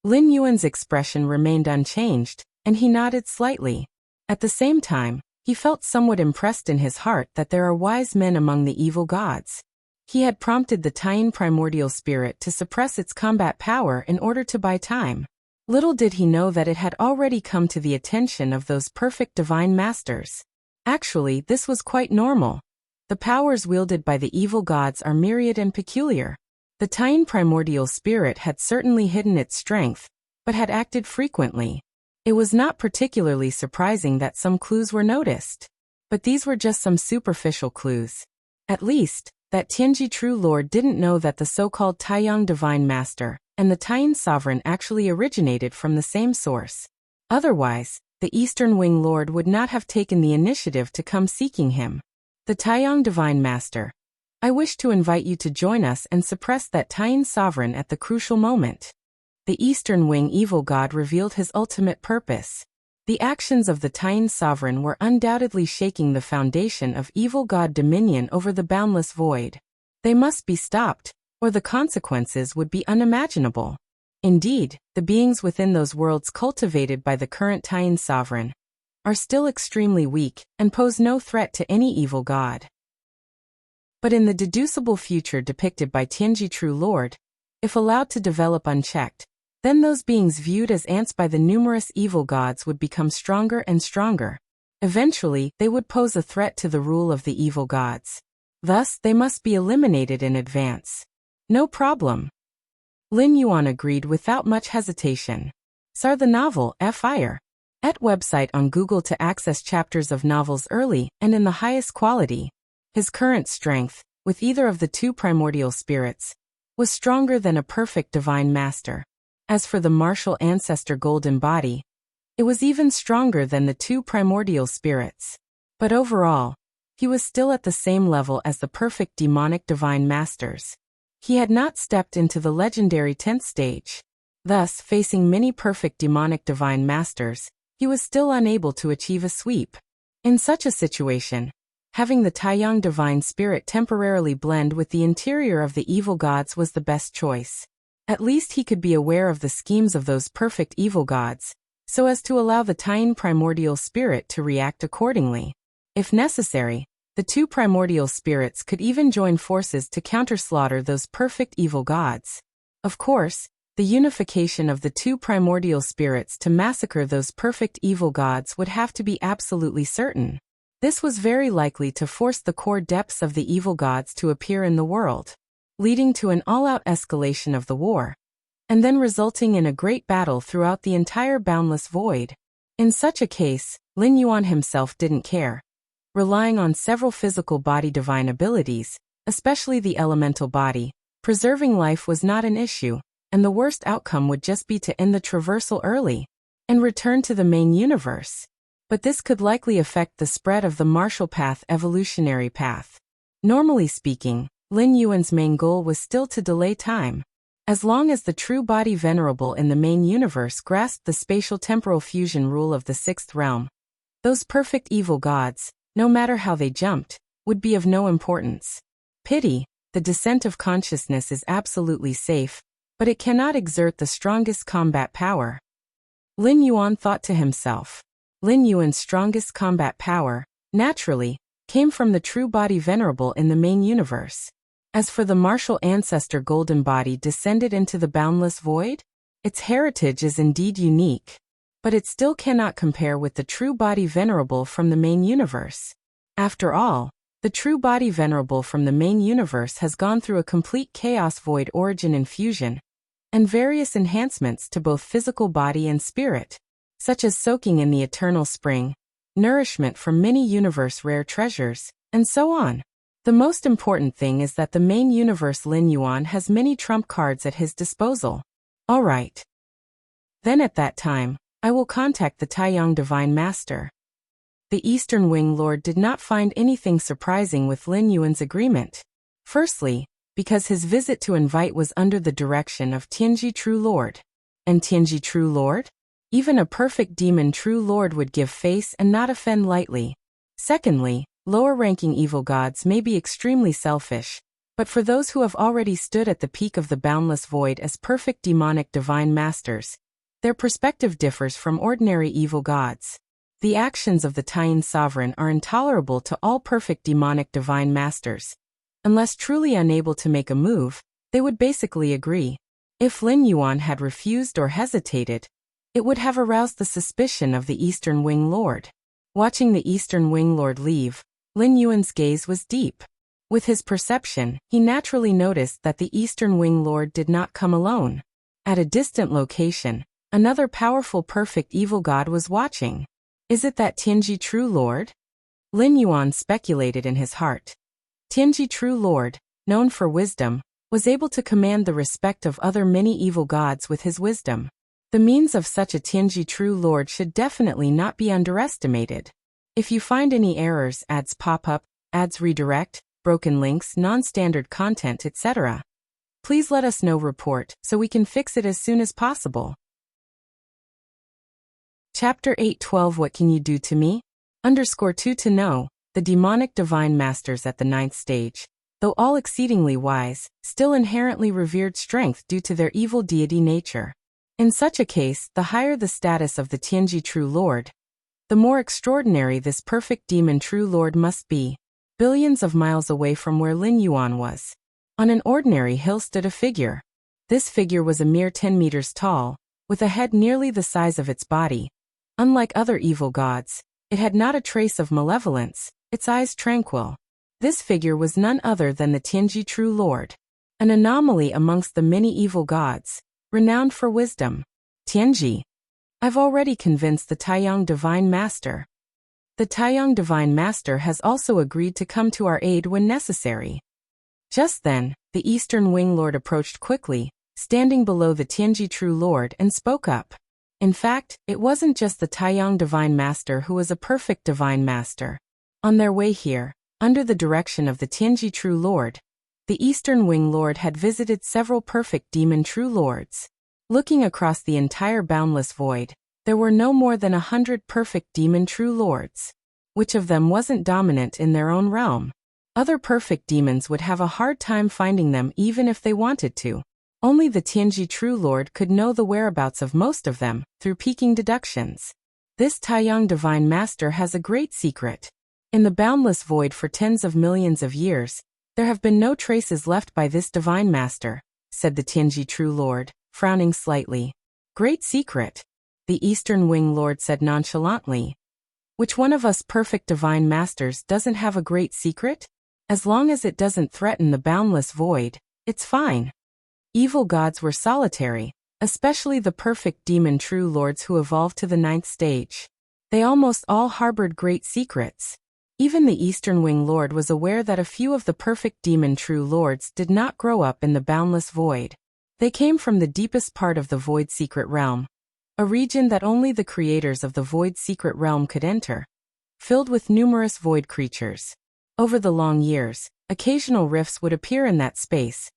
Lin Yuan's expression remained unchanged, and he nodded slightly. At the same time, he felt somewhat impressed in his heart that there are wise men among the evil gods. He had prompted the Taiyang Primordial Spirit to suppress its combat power in order to buy time. Little did he know that it had already come to the attention of those perfect divine masters. Actually, this was quite normal. The powers wielded by the evil gods are myriad and peculiar. The Taiyang Primordial Spirit had certainly hidden its strength, but had acted frequently. It was not particularly surprising that some clues were noticed. But these were just some superficial clues. At least, that Tianji True Lord didn't know that the so-called Taiyang Divine Master and the Taiyang Sovereign actually originated from the same source. Otherwise, the Eastern Wing Lord would not have taken the initiative to come seeking him. The Taiyang Divine Master. I wish to invite you to join us and suppress that Taiyang Sovereign at the crucial moment. The Eastern Wing Evil God revealed his ultimate purpose. The actions of the Taiyang Sovereign were undoubtedly shaking the foundation of evil god dominion over the boundless void. They must be stopped, or the consequences would be unimaginable. Indeed, the beings within those worlds cultivated by the current Tian sovereign are still extremely weak and pose no threat to any evil god. But in the deducible future depicted by Tianji True Lord, if allowed to develop unchecked, then those beings viewed as ants by the numerous evil gods would become stronger and stronger. Eventually, they would pose a threat to the rule of the evil gods. Thus, they must be eliminated in advance. No problem. Lin Yuan agreed without much hesitation. Sar the novel, Fire. At website on Google to access chapters of novels early and in the highest quality. His current strength, with either of the two primordial spirits, was stronger than a perfect divine master. As for the martial ancestor golden body, it was even stronger than the two primordial spirits. But overall, he was still at the same level as the perfect demonic divine masters. He had not stepped into the legendary 10th stage. Thus, facing many perfect demonic divine masters, he was still unable to achieve a sweep. In such a situation, having the Taiyang divine spirit temporarily blend with the interior of the evil gods was the best choice. At least he could be aware of the schemes of those perfect evil gods, so as to allow the Tian primordial spirit to react accordingly. If necessary, the two primordial spirits could even join forces to counter-slaughter those perfect evil gods. Of course, the unification of the two primordial spirits to massacre those perfect evil gods would have to be absolutely certain. This was very likely to force the core depths of the evil gods to appear in the world, leading to an all-out escalation of the war, and then resulting in a great battle throughout the entire boundless void. In such a case, Lin Yuan himself didn't care. Relying on several physical body divine abilities, especially the elemental body, preserving life was not an issue, and the worst outcome would just be to end the traversal early and return to the main universe. But this could likely affect the spread of the martial path evolutionary path. Normally speaking, Lin Yuan's main goal was still to delay time. As long as the true body venerable in the main universe grasped the spatial-temporal fusion rule of the sixth realm, those perfect evil gods, no matter how they jumped, would be of no importance. Pity, the descent of consciousness is absolutely safe, but it cannot exert the strongest combat power. Lin Yuan thought to himself. Lin Yuan's strongest combat power, naturally, came from the true body venerable in the main universe. As for the martial ancestor golden body descended into the boundless void, its heritage is indeed unique, but it still cannot compare with the true body venerable from the main universe. After all, the true body venerable from the main universe has gone through a complete chaos void origin and fusion, and various enhancements to both physical body and spirit, such as soaking in the eternal spring, nourishment from many universe rare treasures, and so on. The most important thing is that the main universe Lin Yuan has many trump cards at his disposal. All right. Then at that time, I will contact the Taiyang Divine Master. The Eastern Wing Lord did not find anything surprising with Lin Yuan's agreement. Firstly, because his visit to invite was under the direction of Tianji True Lord. And Tianji True Lord? Even a perfect demon True Lord would give face and not offend lightly. Secondly, lower-ranking evil gods may be extremely selfish, but for those who have already stood at the peak of the boundless void as perfect demonic divine masters, their perspective differs from ordinary evil gods. The actions of the Tian sovereign are intolerable to all perfect demonic divine masters. Unless truly unable to make a move, they would basically agree. If Lin Yuan had refused or hesitated, it would have aroused the suspicion of the Eastern Wing Lord. Watching the Eastern Wing Lord leave, Lin Yuan's gaze was deep. With his perception, he naturally noticed that the Eastern Wing Lord did not come alone. At a distant location, another powerful perfect evil god was watching. Is it that Tianji True Lord? Lin Yuan speculated in his heart. Tianji True Lord, known for wisdom, was able to command the respect of other many evil gods with his wisdom. The means of such a Tianji True Lord should definitely not be underestimated. If you find any errors, ads pop up, ads redirect, broken links, non-standard content, etc., please let us know report so we can fix it as soon as possible. Chapter 8:12 What Can You Do to Me? _2 to know, the demonic divine masters at the 9th stage. though all exceedingly wise, still inherently revered strength due to their evil deity nature. In such a case, the higher the status of the Tianji True Lord, the more extraordinary this perfect demon True Lord must be. Billions of miles away from where Lin Yuan was, on an ordinary hill stood a figure. This figure was a mere 10 meters tall, with a head nearly the size of its body. Unlike other evil gods, it had not a trace of malevolence, its eyes tranquil. This figure was none other than the Tianji True Lord, an anomaly amongst the many evil gods, renowned for wisdom. Tianji. I've already convinced the Taiyang Divine Master. The Taiyang Divine Master has also agreed to come to our aid when necessary. Just then, the Eastern Wing Lord approached quickly, standing below the Tianji True Lord, and spoke up. In fact, it wasn't just the Taiyang Divine Master who was a perfect Divine Master. On their way here, under the direction of the Tianji True Lord, the Eastern Wing Lord had visited several perfect demon True Lords. Looking across the entire boundless void, there were no more than 100 perfect demon True Lords. Which of them wasn't dominant in their own realm? Other perfect demons would have a hard time finding them even if they wanted to. Only the Tianji True Lord could know the whereabouts of most of them, through peeking deductions. This Taiyang Divine Master has a great secret. In the boundless void for tens of millions of years, there have been no traces left by this Divine Master, said the Tianji True Lord, frowning slightly. Great secret, the Eastern Wing Lord said nonchalantly. Which one of us perfect Divine Masters doesn't have a great secret? As long as it doesn't threaten the boundless void, it's fine. Evil gods were solitary, especially the perfect demon True Lords who evolved to the 9th stage. They almost all harbored great secrets. Even the Eastern Wing Lord was aware that a few of the perfect demon True Lords did not grow up in the boundless void. They came from the deepest part of the Void Secret Realm, a region that only the creators of the Void Secret Realm could enter, filled with numerous void creatures. Over the long years, occasional rifts would appear in that space,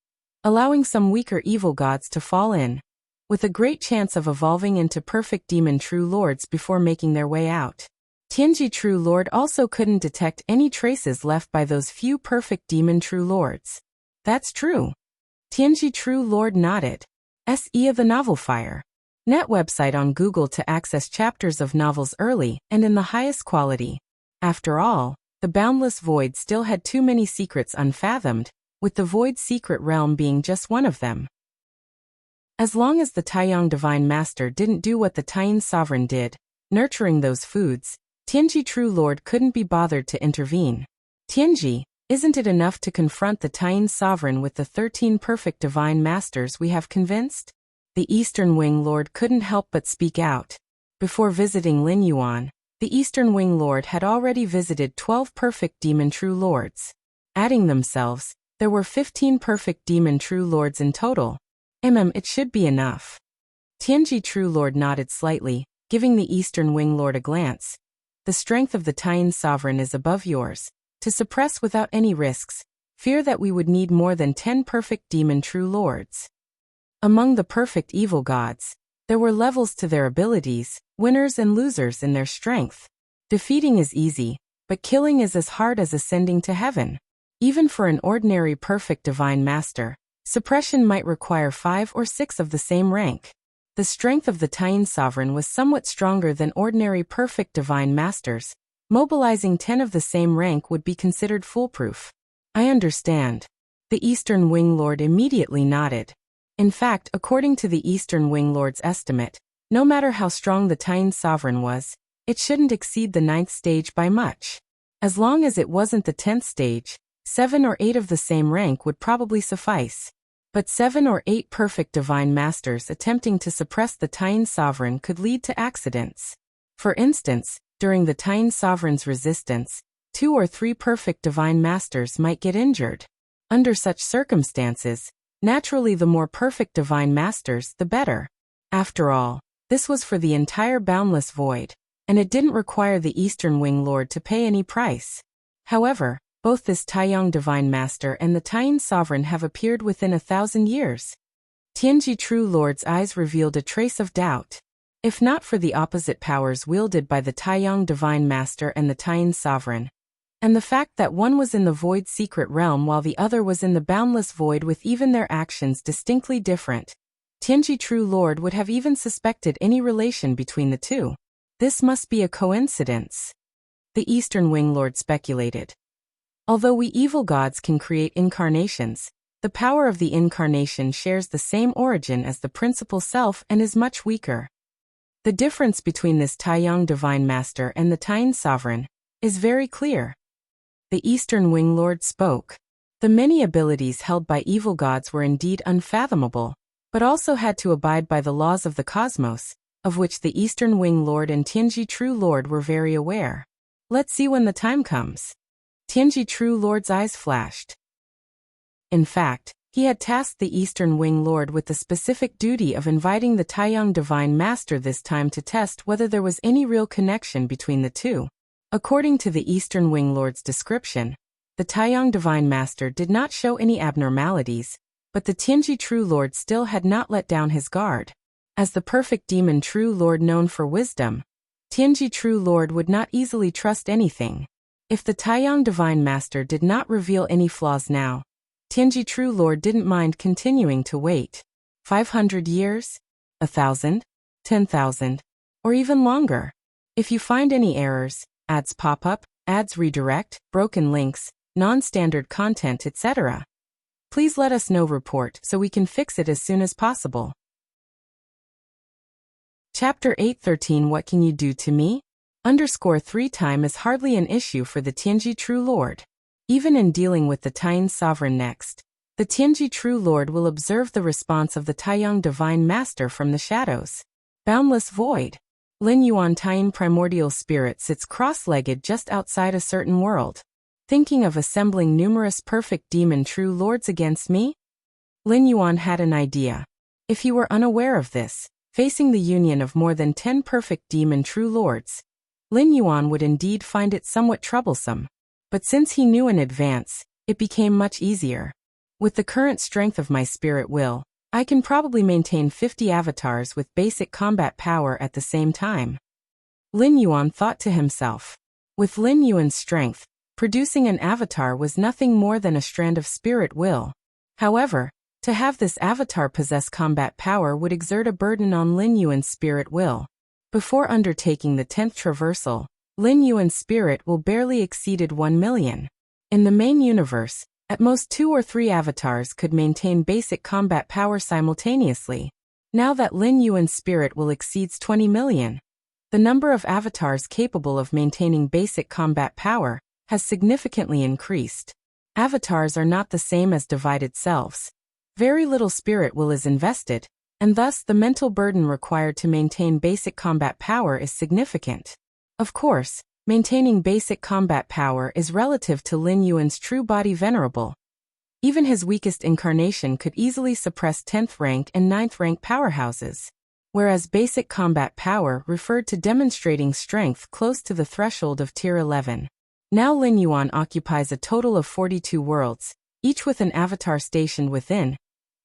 allowing some weaker evil gods to fall in, with a great chance of evolving into perfect demon True Lords before making their way out. Tianji True Lord also couldn't detect any traces left by those few perfect demon True Lords. That's true. Tianji True Lord nodded. SE of the Novel Fire. Net website on Google to access chapters of novels early and in the highest quality. After all, the boundless void still had too many secrets unfathomed, with the Void Secret Realm being just one of them. As long as the Taiyang Divine Master didn't do what the Taiyan Sovereign did, nurturing those foods, Tianji True Lord couldn't be bothered to intervene. Tianji, isn't it enough to confront the Taiyan Sovereign with the 13 perfect Divine Masters we have convinced? The Eastern Wing Lord couldn't help but speak out. Before visiting Lin Yuan, the Eastern Wing Lord had already visited 12 perfect demon True Lords. Adding themselves, there were 15 perfect demon True Lords in total. It should be enough. Tianji True Lord nodded slightly, giving the Eastern Wing Lord a glance. The strength of the Taiyan Sovereign is above yours. To suppress without any risks, fear that we would need more than 10 perfect demon True Lords. Among the perfect evil gods, there were levels to their abilities, winners and losers in their strength. Defeating is easy, but killing is as hard as ascending to heaven. Even for an ordinary perfect Divine Master, suppression might require 5 or 6 of the same rank. The strength of the Taiyan Sovereign was somewhat stronger than ordinary perfect Divine Masters. Mobilizing 10 of the same rank would be considered foolproof. I understand. The Eastern Wing Lord immediately nodded. In fact, according to the Eastern Wing Lord's estimate, no matter how strong the Taiyan Sovereign was, it shouldn't exceed the 9th stage by much. As long as it wasn't the 10th stage, 7 or 8 of the same rank would probably suffice. But 7 or 8 perfect Divine Masters attempting to suppress the Taiyan Sovereign could lead to accidents. For instance, during the Taiyan Sovereign's resistance, 2 or 3 perfect Divine Masters might get injured. Under such circumstances, naturally the more perfect Divine Masters, the better. After all, this was for the entire boundless void, and it didn't require the Eastern Wing Lord to pay any price. However, both this Taiyang Divine Master and the Taiyan Sovereign have appeared within 1,000 years. Tianji True Lord's eyes revealed a trace of doubt. If not for the opposite powers wielded by the Taiyang Divine Master and the Taiyan Sovereign, And the fact that one was in the void secret realm while the other was in the boundless void with even their actions distinctly different. Tianji True Lord would have even suspected any relation between the two. This must be a coincidence, the Eastern Wing Lord speculated. Although we evil gods can create incarnations, the power of the incarnation shares the same origin as the principal self and is much weaker. The difference between this Taiyang Divine Master and the Taiyan Sovereign is very clear. The Eastern Wing Lord spoke. The many abilities held by evil gods were indeed unfathomable, but also had to abide by the laws of the cosmos, of which the Eastern Wing Lord and Tianji True Lord were very aware. Let's see when the time comes. Tianji True Lord's eyes flashed. In fact, he had tasked the Eastern Wing Lord with the specific duty of inviting the Taiyang Divine Master this time to test whether there was any real connection between the two. According to the Eastern Wing Lord's description, the Taiyang Divine Master did not show any abnormalities, but the Tianji True Lord still had not let down his guard. As the perfect demon True Lord known for wisdom, Tianji True Lord would not easily trust anything. If the Taiyang Divine Master did not reveal any flaws now, Tianji True Lord didn't mind continuing to wait. 500 years? 1,000? 10,000? Or even longer? If you find any errors, ads pop up, ads redirect, broken links, non-standard content, etc., please let us know. Report so we can fix it as soon as possible. Chapter 8:13 What can you do to me? _3 time is hardly an issue for the Tianji True Lord. Even in dealing with the Taiyan Sovereign next, the Tianji True Lord will observe the response of the Taiyang Divine Master from the shadows. Boundless void. Lin Yuan Taiyan primordial spirit sits cross-legged just outside a certain world. Thinking of assembling numerous perfect demon True Lords against me? Lin Yuan had an idea. If he were unaware of this, facing the union of more than 10 perfect demon True Lords, Lin Yuan would indeed find it somewhat troublesome. But since he knew in advance, it became much easier. With the current strength of my spirit will, I can probably maintain 50 avatars with basic combat power at the same time. Lin Yuan thought to himself. With Lin Yuan's strength, producing an avatar was nothing more than a strand of spirit will. However, to have this avatar possess combat power would exert a burden on Lin Yuan's spirit will. Before undertaking the 10th traversal, Lin Yuan's spirit will barely exceeded 1 million. In the main universe, at most 2 or 3 avatars could maintain basic combat power simultaneously. Now that Lin Yuan's spirit will exceeds 20 million, the number of avatars capable of maintaining basic combat power has significantly increased. Avatars are not the same as divided selves. Very little spirit will is invested, and thus the mental burden required to maintain basic combat power is significant. Of course, maintaining basic combat power is relative to Lin Yuan's true body venerable. Even his weakest incarnation could easily suppress 10th rank and 9th rank powerhouses, whereas basic combat power referred to demonstrating strength close to the threshold of tier 11. Now Lin Yuan occupies a total of 42 worlds, each with an avatar stationed within,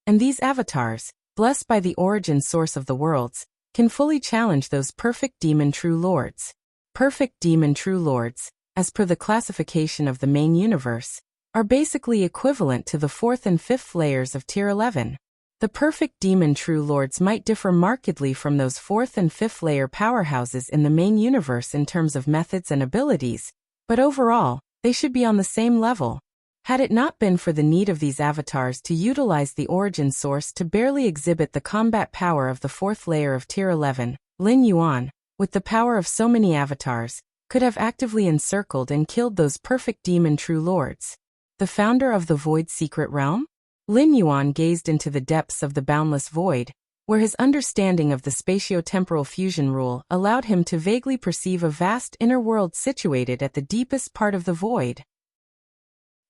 and these avatars, blessed by the origin source of the worlds, can fully challenge those perfect demon True Lords. Perfect demon True Lords, as per the classification of the main universe, are basically equivalent to the 4th and 5th layers of tier 11. The perfect demon True Lords might differ markedly from those 4th and 5th layer powerhouses in the main universe in terms of methods and abilities, but overall, they should be on the same level. Had it not been for the need of these avatars to utilize the origin source to barely exhibit the combat power of the 4th layer of tier 11, Lin Yuan, with the power of so many avatars, could have actively encircled and killed those perfect demon True Lords. The founder of the Void Secret Realm? Lin Yuan gazed into the depths of the boundless void, where his understanding of the spatio-temporal fusion rule allowed him to vaguely perceive a vast inner world situated at the deepest part of the void.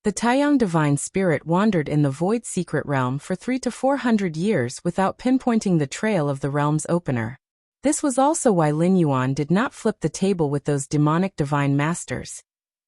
The Taiyang Divine Spirit wandered in the Void Secret Realm for 300 to 400 years without pinpointing the trail of the realm's opener. This was also why Lin Yuan did not flip the table with those demonic divine masters.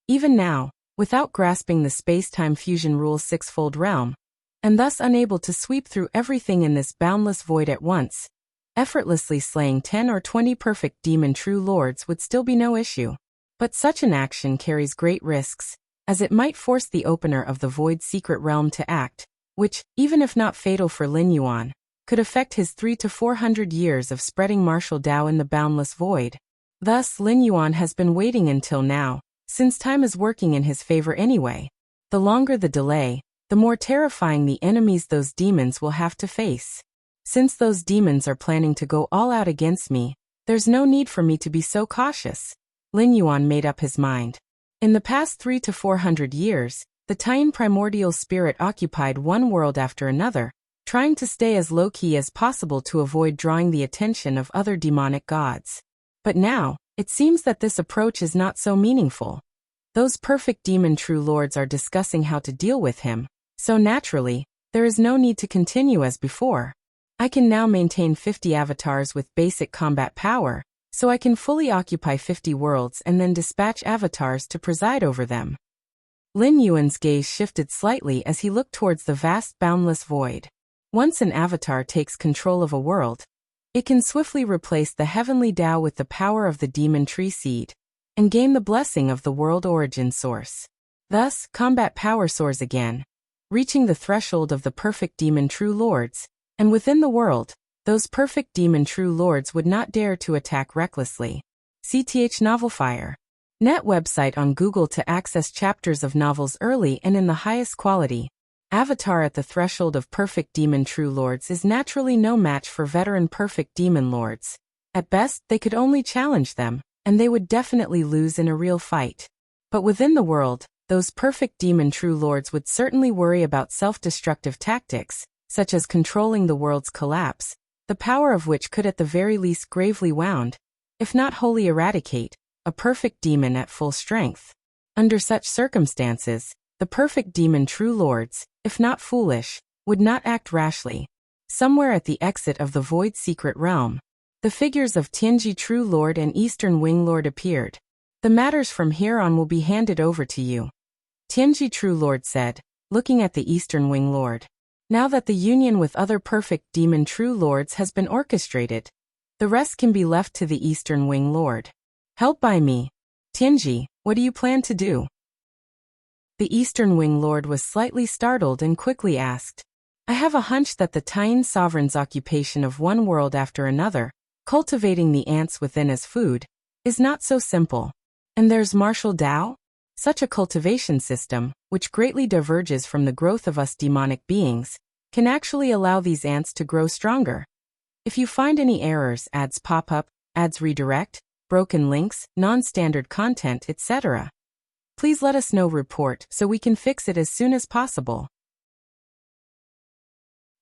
Even now, without grasping the space-time fusion rule's sixfold realm, and thus unable to sweep through everything in this boundless void at once, effortlessly slaying 10 or 20 perfect demon True Lords would still be no issue. But such an action carries great risks, as it might force the opener of the Void's secret realm to act, which, even if not fatal for Lin Yuan, could affect his 300 to 400 years of spreading martial Tao in the boundless void. Thus, Lin Yuan has been waiting until now, since time is working in his favor anyway. The longer the delay, the more terrifying the enemies those demons will have to face. Since those demons are planning to go all out against me, there's no need for me to be so cautious. Lin Yuan made up his mind. In the past 300 to 400 years, the Tian primordial spirit occupied one world after another, trying to stay as low-key as possible to avoid drawing the attention of other demonic gods. But now, it seems that this approach is not so meaningful. Those perfect demon true lords are discussing how to deal with him, so naturally, there is no need to continue as before. I can now maintain 50 avatars with basic combat power, so I can fully occupy 50 worlds and then dispatch avatars to preside over them. Lin Yuan's gaze shifted slightly as he looked towards the vast boundless void. Once an avatar takes control of a world, it can swiftly replace the heavenly Tao with the power of the demon tree seed, and gain the blessing of the world origin source. Thus, combat power soars again, reaching the threshold of the perfect demon true lords, and within the world, those perfect demon true lords would not dare to attack recklessly. CTH Novelfire. Net website on Google to access chapters of novels early and in the highest quality. Avatar at the threshold of perfect demon true lords is naturally no match for veteran perfect demon lords. At best, they could only challenge them, and they would definitely lose in a real fight. But within the world, those perfect demon true lords would certainly worry about self-destructive tactics, such as controlling the world's collapse, the power of which could at the very least gravely wound, if not wholly eradicate, a perfect demon at full strength. Under such circumstances, the perfect demon true lords, if not foolish, would not act rashly. Somewhere at the exit of the Void's secret realm, the figures of Tianji True Lord and Eastern Wing Lord appeared. The matters from here on will be handed over to you, Tianji True Lord said, looking at the Eastern Wing Lord. Now that the union with other perfect demon true lords has been orchestrated, the rest can be left to the Eastern Wing Lord. Help by me. Tianji, what do you plan to do? The Eastern Wing Lord was slightly startled and quickly asked. I have a hunch that the Tian sovereign's occupation of one world after another, cultivating the ants within as food, is not so simple. And there's martial Tao? Such a cultivation system, which greatly diverges from the growth of us demonic beings, can actually allow these ants to grow stronger. If you find any errors, ads pop up, ads redirect, broken links, non-standard content, etc., please let us know report so we can fix it as soon as possible.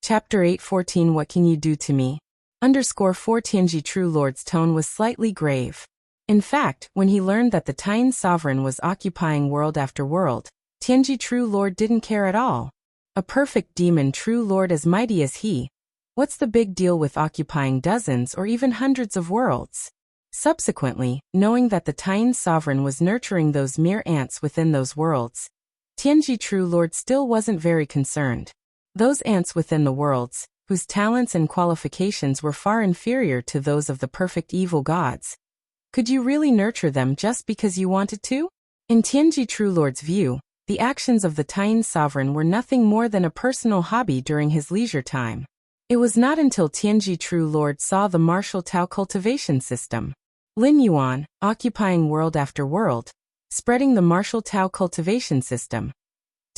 Chapter 8:14 What can you do to me? _4 Tianji True Lord's tone was slightly grave. In fact, when he learned that the Tian sovereign was occupying world after world, Tianji True Lord didn't care at all. A perfect demon true lord as mighty as he, what's the big deal with occupying dozens or even hundreds of worlds? Subsequently, knowing that the Tian sovereign was nurturing those mere ants within those worlds, Tianji True Lord still wasn't very concerned. Those ants within the worlds, whose talents and qualifications were far inferior to those of the perfect evil gods. Could you really nurture them just because you wanted to? In Tianji True Lord's view, the actions of the Tian sovereign were nothing more than a personal hobby during his leisure time. It was not until Tianji True Lord saw the martial Tao cultivation system. Lin Yuan, occupying world after world, spreading the martial Tao cultivation system.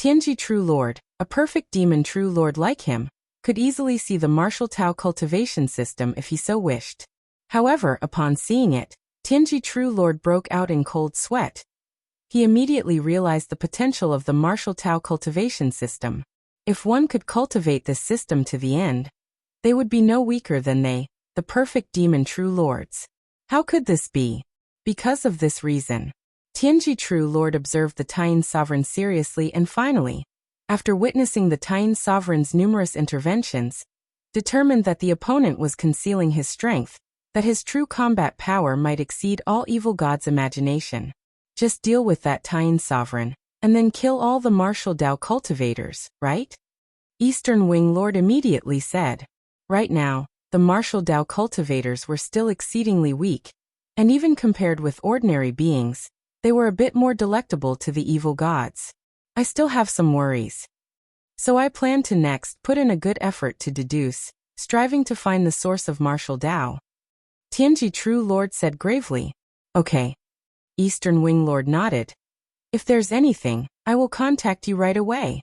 Tianji True Lord, a perfect demon true lord like him, could easily see the martial Tao cultivation system if he so wished. However, upon seeing it, Tianji True Lord broke out in cold sweat. He immediately realized the potential of the martial Tao cultivation system. If one could cultivate this system to the end, they would be no weaker than they, the perfect demon true lords. How could this be? Because of this reason. Tianji True Lord observed the Tian sovereign seriously and finally, after witnessing the Tian sovereign's numerous interventions, determined that the opponent was concealing his strength, that his true combat power might exceed all evil gods' imagination. Just deal with that Tian sovereign, and then kill all the martial Tao cultivators, right? Eastern Wing Lord immediately said. Right now, the martial Tao cultivators were still exceedingly weak, and even compared with ordinary beings, they were a bit more delectable to the evil gods. I still have some worries. So I plan to next put in a good effort to deduce, striving to find the source of martial Tao. Tianji True Lord said gravely. Okay. Eastern Wing Lord nodded. If there's anything, I will contact you right away.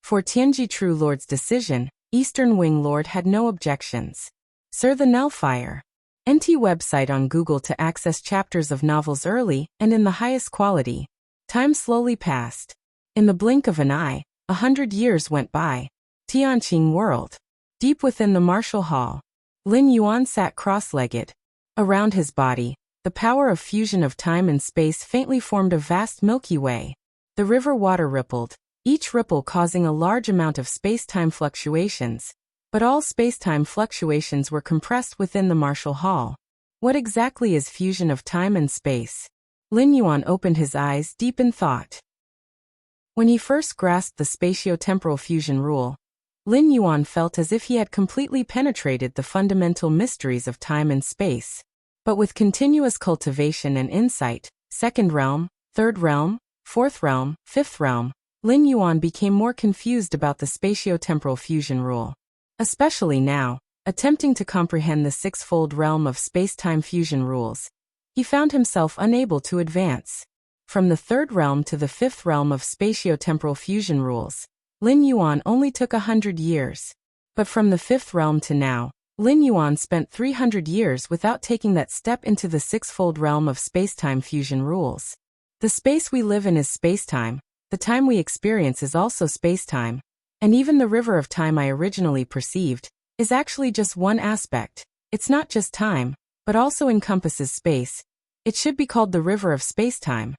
For Tianji True Lord's decision, Eastern Wing Lord had no objections. Sir the Nellfire. NT website on Google to access chapters of novels early and in the highest quality. Time slowly passed. In the blink of an eye, 100 years went by. Tianqing World. Deep within the martial hall, Lin Yuan sat cross-legged. Around his body, the power of fusion of time and space faintly formed a vast Milky Way. The river water rippled, each ripple causing a large amount of space-time fluctuations. But all space-time fluctuations were compressed within the martial hall. What exactly is fusion of time and space? Lin Yuan opened his eyes deep in thought. When he first grasped the spatio-temporal fusion rule, Lin Yuan felt as if he had completely penetrated the fundamental mysteries of time and space. But with continuous cultivation and insight, second realm, third realm, fourth realm, fifth realm, Lin Yuan became more confused about the spatio-temporal fusion rule. Especially now, attempting to comprehend the sixfold realm of space-time fusion rules, he found himself unable to advance. From the third realm to the fifth realm of spatio-temporal fusion rules, Lin Yuan only took 100 years. But from the fifth realm to now, Lin Yuan spent 300 years without taking that step into the sixfold realm of space-time fusion rules. The space we live in is space-time, the time we experience is also space-time. And even the river of time I originally perceived is actually just one aspect. It's not just time, but also encompasses space. It should be called the river of space-time.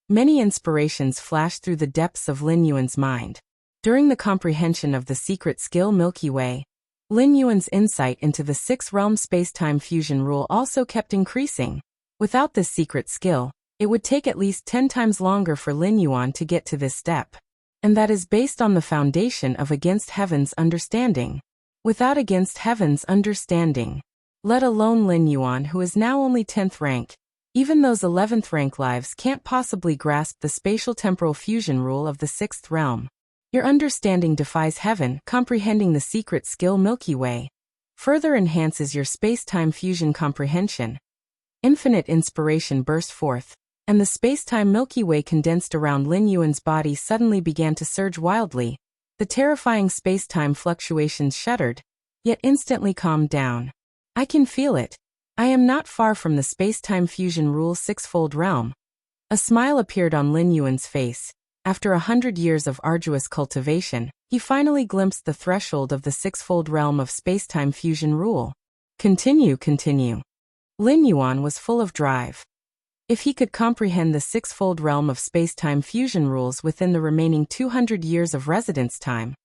Many inspirations flashed through the depths of Lin Yuan's mind. During the comprehension of the secret skill Milky Way, Lin Yuan's insight into the six-realm space-time fusion rule also kept increasing. Without this secret skill, it would take at least 10 times longer for Lin Yuan to get to this step. And that is based on the foundation of Against Heaven's understanding. Without Against Heaven's understanding, let alone Lin Yuan who is now only 10th rank, even those 11th rank lives can't possibly grasp the spatial-temporal fusion rule of the sixth realm. Your understanding defies heaven, comprehending the secret skill Milky Way further enhances your space-time fusion comprehension. Infinite inspiration burst forth, and the space-time Milky Way condensed around Lin Yuan's body suddenly began to surge wildly. The terrifying space-time fluctuations shuddered, yet instantly calmed down. I can feel it. I am not far from the space-time fusion rule's sixfold realm. A smile appeared on Lin Yuan's face. After 100 years of arduous cultivation, he finally glimpsed the threshold of the sixfold realm of space-time fusion rule. Continue. Lin Yuan was full of drive. If he could comprehend the sixfold realm of space-time fusion rules within the remaining 200 years of residence time,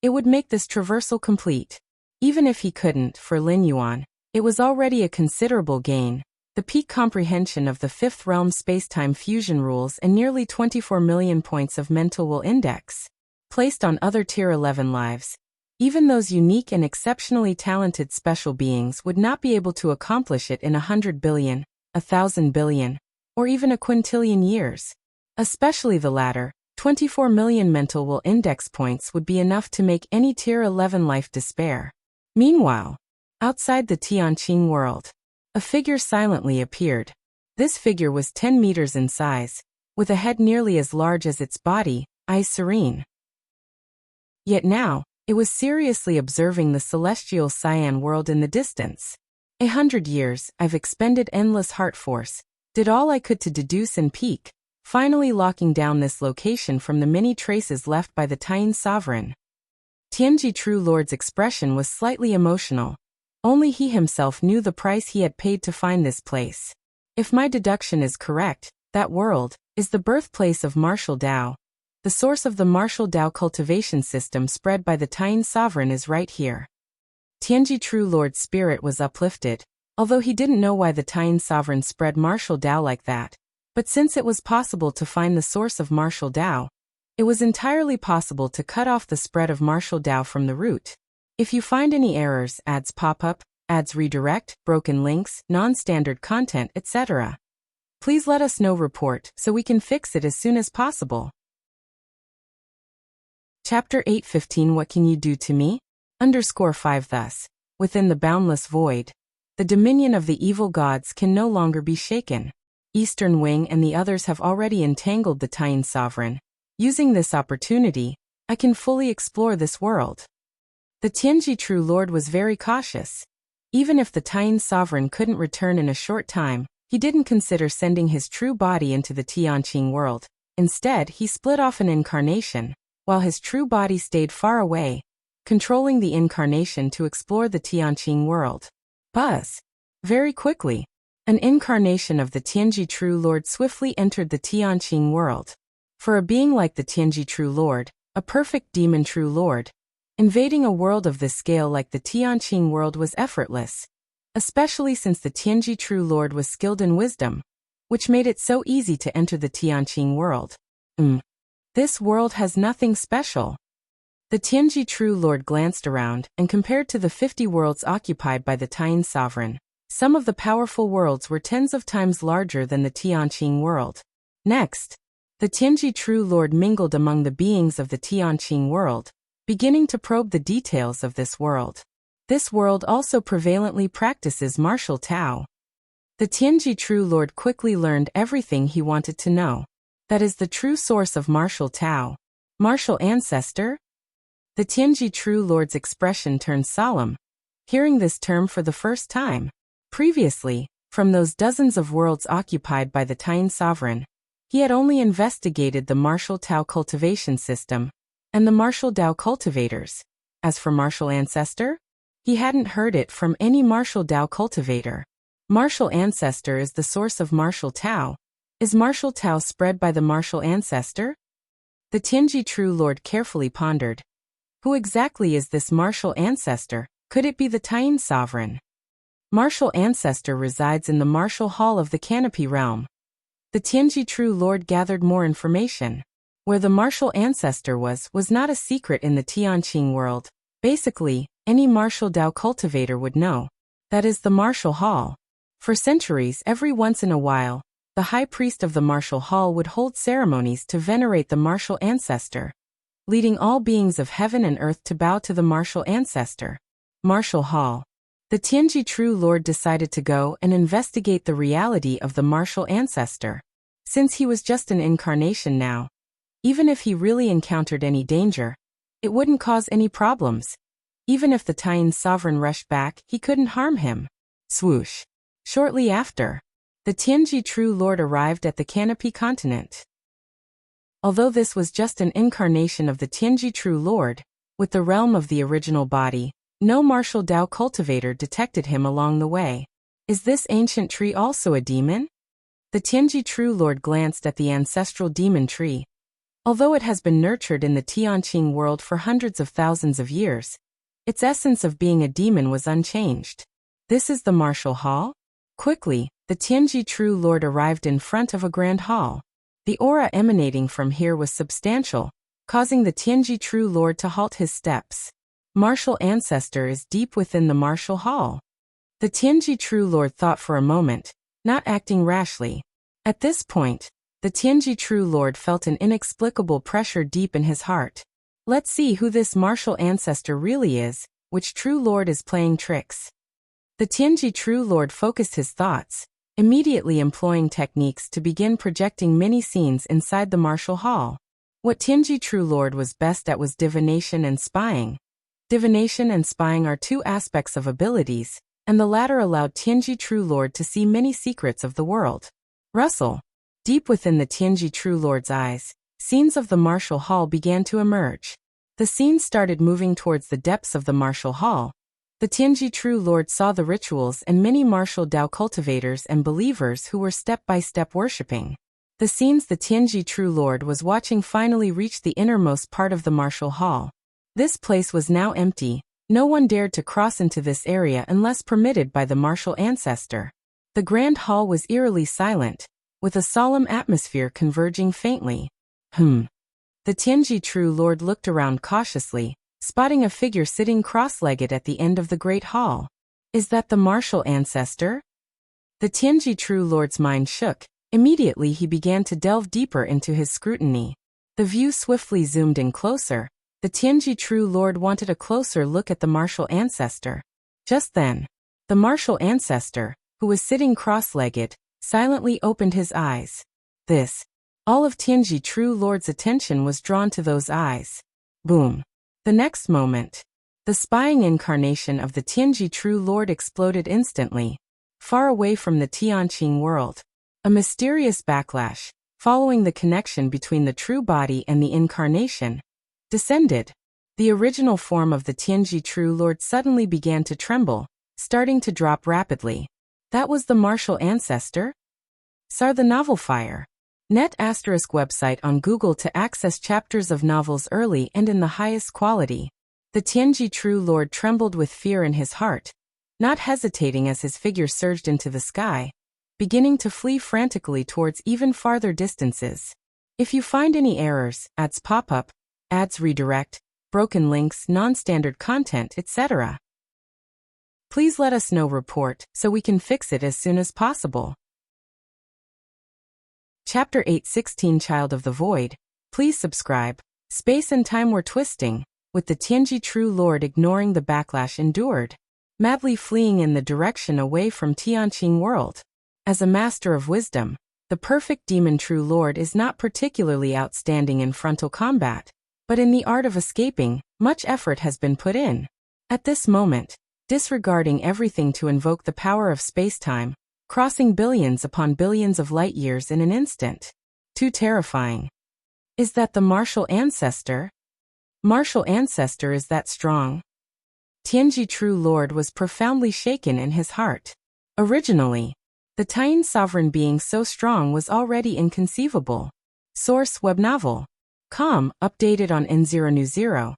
it would make this traversal complete. Even if he couldn't, for Lin Yuan, it was already a considerable gain. The peak comprehension of the fifth realm space-time fusion rules and nearly 24 million points of mental will index, placed on other tier 11 lives. Even those unique and exceptionally talented special beings would not be able to accomplish it in 100 billion, 1,000 billion, or even a quintillion years. Especially the latter, 24 million mental will index points would be enough to make any tier 11 life despair. Meanwhile, outside the Tianqing world, a figure silently appeared. This figure was 10 meters in size, with a head nearly as large as its body, eyes serene. Yet now, it was seriously observing the celestial cyan world in the distance. 100 years, I've expended endless heart force, did all I could to deduce and peak, finally locking down this location from the many traces left by the Taiyin sovereign. Tianji True Lord's expression was slightly emotional. Only he himself knew the price he had paid to find this place. If my deduction is correct, that world is the birthplace of martial Tao. The source of the martial Tao cultivation system spread by the Taiyin sovereign is right here. Tianji True Lord's spirit was uplifted, although he didn't know why the Taiyin sovereign spread martial Tao like that. But since it was possible to find the source of martial Tao, it was entirely possible to cut off the spread of martial Tao from the root. If you find any errors, ads pop up, ads redirect, broken links, non-standard content, etc., Please let us know report so we can fix it as soon as possible. Chapter 8:15 What can you do to me? _5 Thus, within the boundless void, the dominion of the evil gods can no longer be shaken. Eastern Wing and the others have already entangled the Tian sovereign. Using this opportunity, I can fully explore this world. The Tianji True Lord was very cautious. Even if the Tian sovereign couldn't return in a short time, he didn't consider sending his true body into the Tianqing world. Instead, he split off an incarnation, while his true body stayed far away, controlling the incarnation to explore the Tianqing world. Buzz! Very quickly, an incarnation of the Tianji True Lord swiftly entered the Tianqing world. For a being like the Tianji True Lord, a perfect demon True Lord, invading a world of this scale like the Tianqing world was effortless, especially since the Tianji True Lord was skilled in wisdom, which made it so easy to enter the Tianqing world. This world has nothing special. The Tianji True Lord glanced around and compared to the 50 worlds occupied by the Tian sovereign. Some of the powerful worlds were tens of times larger than the Tianqing world. Next, the Tianji True Lord mingled among the beings of the Tianqing world, beginning to probe the details of this world. This world also prevalently practices martial Tao. The Tianji True Lord quickly learned everything he wanted to know. That is the true source of martial Tao. Martial ancestor? The Tianji True Lord's expression turned solemn, hearing this term for the first time. Previously, from those dozens of worlds occupied by the Tian sovereign, he had only investigated the martial Tao cultivation system and the martial Tao cultivators. As for martial ancestor, he hadn't heard it from any martial Tao cultivator. Martial ancestor is the source of martial Tao. Is martial Tao spread by the martial ancestor? The Tianji True Lord carefully pondered. Who exactly is this martial ancestor? Could it be the Tian sovereign? Martial ancestor resides in the martial hall of the Canopy realm. The Tianji True Lord gathered more information. Where the martial ancestor was not a secret in the Tianqing world. Basically, any martial Tao cultivator would know. That is the martial hall. For centuries, every once in a while, the high priest of the martial hall would hold ceremonies to venerate the martial ancestor, leading all beings of heaven and earth to bow to the martial ancestor. Martial hall. The Tianji True Lord decided to go and investigate the reality of the martial ancestor. Since he was just an incarnation now, even if he really encountered any danger, it wouldn't cause any problems. Even if the Tian sovereign rushed back, he couldn't harm him. Swoosh. Shortly after, the Tianji True Lord arrived at the Canopy continent. Although this was just an incarnation of the Tianji True Lord, with the realm of the original body, no martial Tao cultivator detected him along the way. Is this ancient tree also a demon? The Tianji True Lord glanced at the ancestral demon tree. Although it has been nurtured in the Tianqing world for hundreds of thousands of years, its essence of being a demon was unchanged. This is the martial hall? Quickly, the Tianji True Lord arrived in front of a grand hall. The aura emanating from here was substantial, causing the Tianji True Lord to halt his steps. Martial ancestor is deep within the martial hall. The Tianji True Lord thought for a moment, not acting rashly. At this point, the Tianji True Lord felt an inexplicable pressure deep in his heart. Let's see who this martial ancestor really is, which True Lord is playing tricks. The Tianji True Lord focused his thoughts, immediately employing techniques to begin projecting many scenes inside the martial hall. What Tianji True Lord was best at was divination and spying. Divination and spying are two aspects of abilities, and the latter allowed Tianji True Lord to see many secrets of the world. Rustle. Deep within the Tianji True Lord's eyes, scenes of the martial hall began to emerge. The scenes started moving towards the depths of the martial hall. The Tianji True Lord saw the rituals and many martial Tao cultivators and believers who were step-by-step worshipping. The scenes the Tianji True Lord was watching finally reached the innermost part of the martial hall. This place was now empty. No one dared to cross into this area unless permitted by the martial ancestor. The grand hall was eerily silent, with a solemn atmosphere converging faintly. The Tianji True Lord looked around cautiously, spotting a figure sitting cross-legged at the end of the great hall. Is that the martial ancestor? The Tianji True Lord's mind shook, Immediately he began to delve deeper into his scrutiny. The view swiftly zoomed in closer. The Tianji True Lord wanted a closer look at the martial ancestor. Just then, the martial ancestor, who was sitting cross-legged, silently opened his eyes. All of Tianji True Lord's attention was drawn to those eyes. Boom. The next moment, the spying incarnation of the Tianji True Lord exploded instantly, far away from the Tianqing world. A mysterious backlash, following the connection between the true body and the incarnation, descended. The original form of the Tianji True Lord suddenly began to tremble, starting to drop rapidly. That was the martial ancestor? Sar the novel fire. Net ** website on Google to access chapters of novels early and in the highest quality. The Tianji True Lord trembled with fear in his heart, not hesitating as his figure surged into the sky, beginning to flee frantically towards even farther distances. If you find any errors, ads pop up, ads redirect, broken links, non-standard content, etc., please let us know. Report so we can fix it as soon as possible. Chapter 8:16 Child of the Void. Please subscribe. Space and time were twisting, with the Tianji True Lord ignoring the backlash endured, madly fleeing in the direction away from Tianqing world. As a master of wisdom, the perfect demon True Lord is not particularly outstanding in frontal combat, but in the art of escaping, much effort has been put in. At this moment, disregarding everything to invoke the power of space-time, crossing billions upon billions of light years in an instant. Too terrifying. Is that the martial ancestor? Martial ancestor is that strong? Tianji True Lord was profoundly shaken in his heart. Originally, the Tian sovereign being so strong was already inconceivable. Source web novel. Com, updated on N0New0.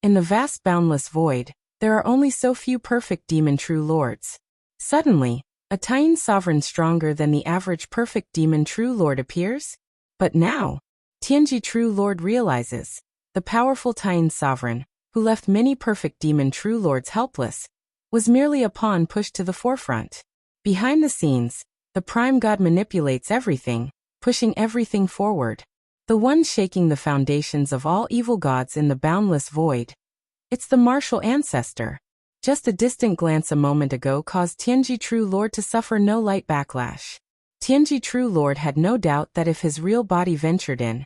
In the vast boundless void, there are only so few perfect demon True Lords. Suddenly, a Tian sovereign stronger than the average perfect demon True Lord appears? But now, Tianji True Lord realizes, the powerful Tian sovereign, who left many perfect demon True Lords helpless, was merely a pawn pushed to the forefront. Behind the scenes, the Prime God manipulates everything, pushing everything forward. The one shaking the foundations of all evil gods in the boundless void. It's the martial ancestor. Just a distant glance a moment ago caused Tianji True Lord to suffer no light backlash. Tianji True Lord had no doubt that if his real body ventured in,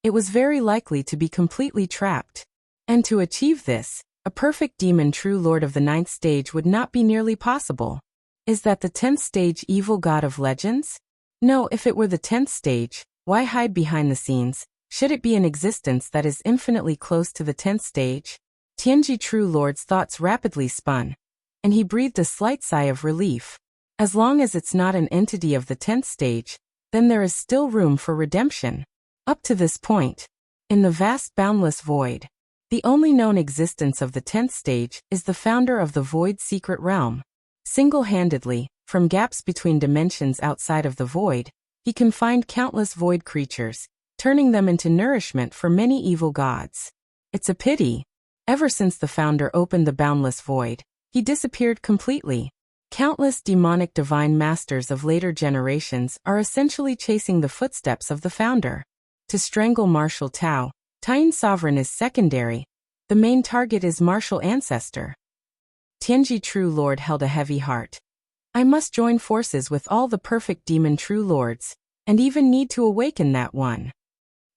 it was very likely to be completely trapped. And to achieve this, a perfect demon True Lord of the 9th stage would not be nearly possible. Is that the 10th stage evil god of legends? No, if it were the 10th stage, why hide behind the scenes? Should it be an existence that is infinitely close to the 10th stage? Tianji True Lord's thoughts rapidly spun, and he breathed a slight sigh of relief. As long as it's not an entity of the 10th stage, then there is still room for redemption. Up to this point, in the vast boundless void, the only known existence of the 10th stage is the founder of the void's secret realm. Single-handedly, from gaps between dimensions outside of the void, he can find countless void creatures, turning them into nourishment for many evil gods. It's a pity. Ever since the founder opened the boundless void, he disappeared completely. Countless demonic divine masters of later generations are essentially chasing the footsteps of the founder. To strangle martial Tao, Tian sovereign is secondary. The main target is martial ancestor. Tianji True Lord held a heavy heart. I must join forces with all the perfect demon True Lords, and even need to awaken that one.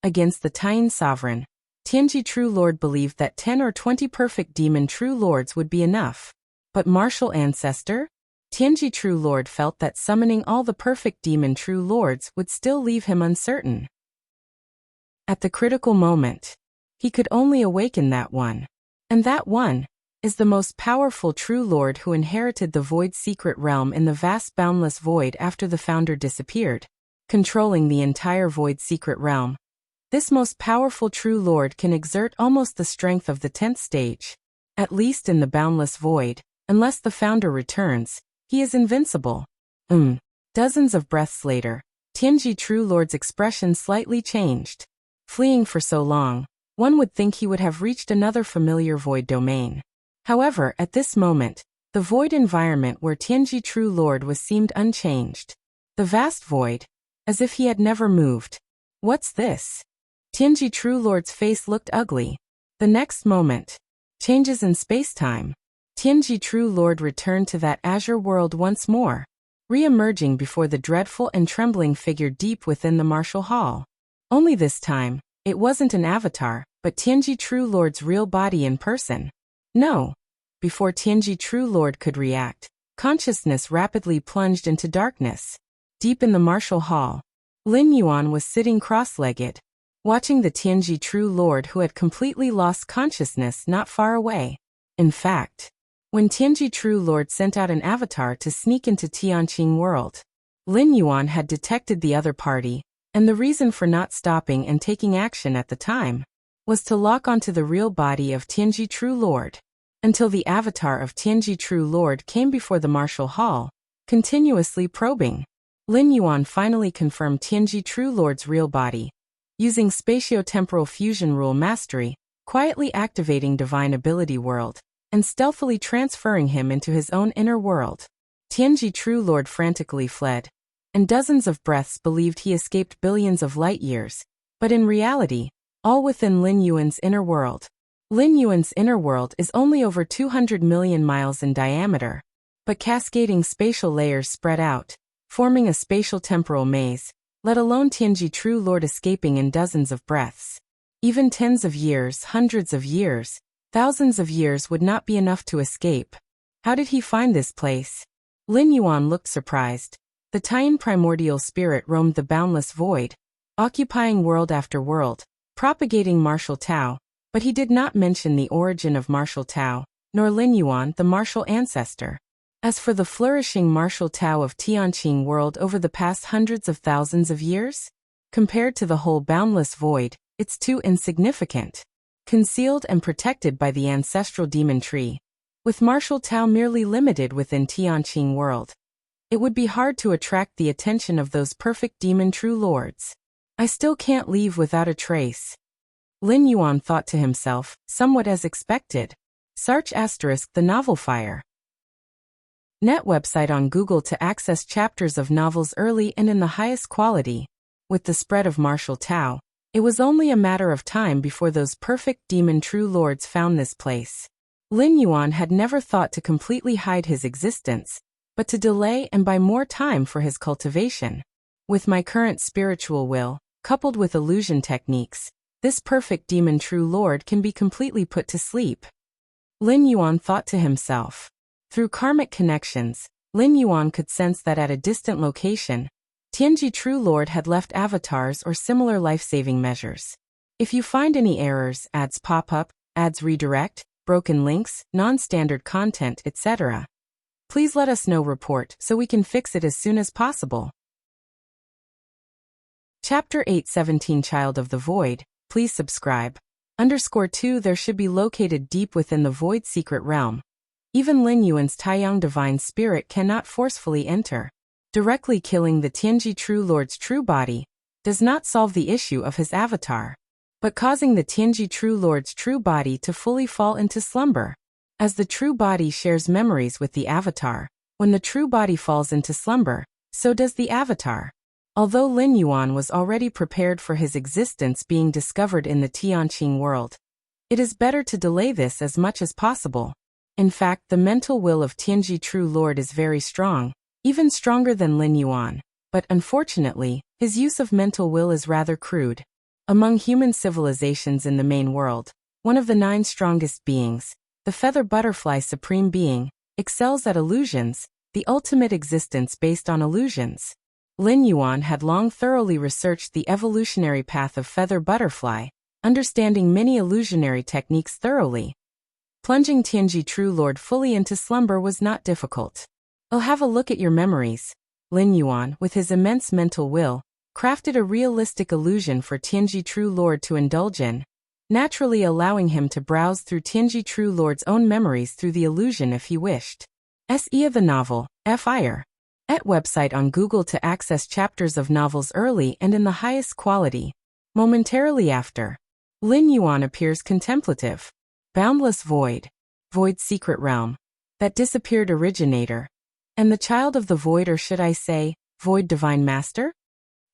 Against the Tian sovereign, Tianji True Lord believed that 10 or 20 perfect demon True Lords would be enough. But martial ancestor? Tianji True Lord felt that summoning all the perfect demon True Lords would still leave him uncertain. At the critical moment, he could only awaken that one. And that one is the most powerful True Lord who inherited the Void's secret realm in the vast boundless void after the founder disappeared, controlling the entire Void's secret realm. This most powerful True Lord can exert almost the strength of the 10th stage. At least in the boundless void, unless the founder returns, he is invincible. Dozens of breaths later, Tianji True Lord's expression slightly changed. Fleeing for so long, one would think he would have reached another familiar void domain. However, at this moment, the void environment where Tianji True Lord was seemed unchanged. The vast void, as if he had never moved. What's this? Tianji True Lord's face looked ugly. The next moment, changes in space-time. Tianji True Lord returned to that azure world once more, re-emerging before the dreadful and trembling figure deep within the martial hall. Only this time, it wasn't an avatar, but Tianji True Lord's real body in person. No. Before Tianji True Lord could react, consciousness rapidly plunged into darkness. Deep in the martial hall, Lin Yuan was sitting cross-legged, watching the Tianji True Lord who had completely lost consciousness not far away. In fact, when Tianji True Lord sent out an avatar to sneak into Tianqing world, Lin Yuan had detected the other party, and the reason for not stopping and taking action at the time was to lock onto the real body of Tianji True Lord. Until the avatar of Tianji True Lord came before the martial hall, continuously probing. Lin Yuan finally confirmed Tianji True Lord's real body, using spatio-temporal fusion rule mastery, quietly activating divine ability world, and stealthily transferring him into his own inner world. Tianji True Lord frantically fled, and dozens of breaths believed he escaped billions of light years, but in reality, all within Lin Yuan's inner world. Lin Yuan's inner world is only over 200 million miles in diameter, but cascading spatial layers spread out, forming a spatial-temporal maze, let alone Tianji True Lord escaping in dozens of breaths. Even tens of years, hundreds of years, thousands of years would not be enough to escape. How did he find this place? Lin Yuan looked surprised. The Tian primordial spirit roamed the boundless void, occupying world after world, propagating martial Tao, but he did not mention the origin of martial Tao, nor Lin Yuan, the martial ancestor. As for the flourishing martial Tao of Tianqing world over the past hundreds of thousands of years, compared to the whole boundless void, it's too insignificant. Concealed and protected by the ancestral demon tree, with martial Tao merely limited within Tianqing world, it would be hard to attract the attention of those perfect demon true lords. I still can't leave without a trace. Lin Yuan thought to himself, somewhat as expected. Search * the novel Fire. Net website on Google to access chapters of novels early and in the highest quality. With the spread of martial Tao, it was only a matter of time before those perfect demon true lords found this place. Lin Yuan had never thought to completely hide his existence, but to delay and buy more time for his cultivation. With my current spiritual will, coupled with illusion techniques, this perfect demon true lord can be completely put to sleep. Lin Yuan thought to himself. Through karmic connections, Lin Yuan could sense that at a distant location, Tianji True Lord had left avatars or similar life-saving measures. If you find any errors, ads pop up, ads redirect, broken links, non-standard content, etc., please let us know. Report so we can fix it as soon as possible. Chapter 817 Child of the Void. Please subscribe. _2 There should be located deep within the void secret realm. Even Lin Yuan's Taiyang divine spirit cannot forcefully enter. Directly killing the Tianji True Lord's true body does not solve the issue of his avatar, but causing the Tianji True Lord's true body to fully fall into slumber. As the true body shares memories with the avatar, when the true body falls into slumber, so does the avatar. Although Lin Yuan was already prepared for his existence being discovered in the Tianqing world, it is better to delay this as much as possible. In fact, the mental will of Tianji True Lord is very strong, even stronger than Lin Yuan, but unfortunately, his use of mental will is rather crude. Among human civilizations in the main world, one of the 9 strongest beings, the feather butterfly supreme being, excels at illusions, the ultimate existence based on illusions. Lin Yuan had long thoroughly researched the evolutionary path of feather butterfly, understanding many illusionary techniques thoroughly. Plunging Tianji True Lord fully into slumber was not difficult. I'll have a look at your memories. Lin Yuan, with his immense mental will, crafted a realistic illusion for Tianji True Lord to indulge in, naturally allowing him to browse through Tianji True Lord's own memories through the illusion if he wished. Se the novel, Fire. Et website on Google to access chapters of novels early and in the highest quality. Momentarily after, Lin Yuan appears contemplative. Boundless void. Void secret realm. That disappeared originator. And the child of the void, or should I say, void divine master?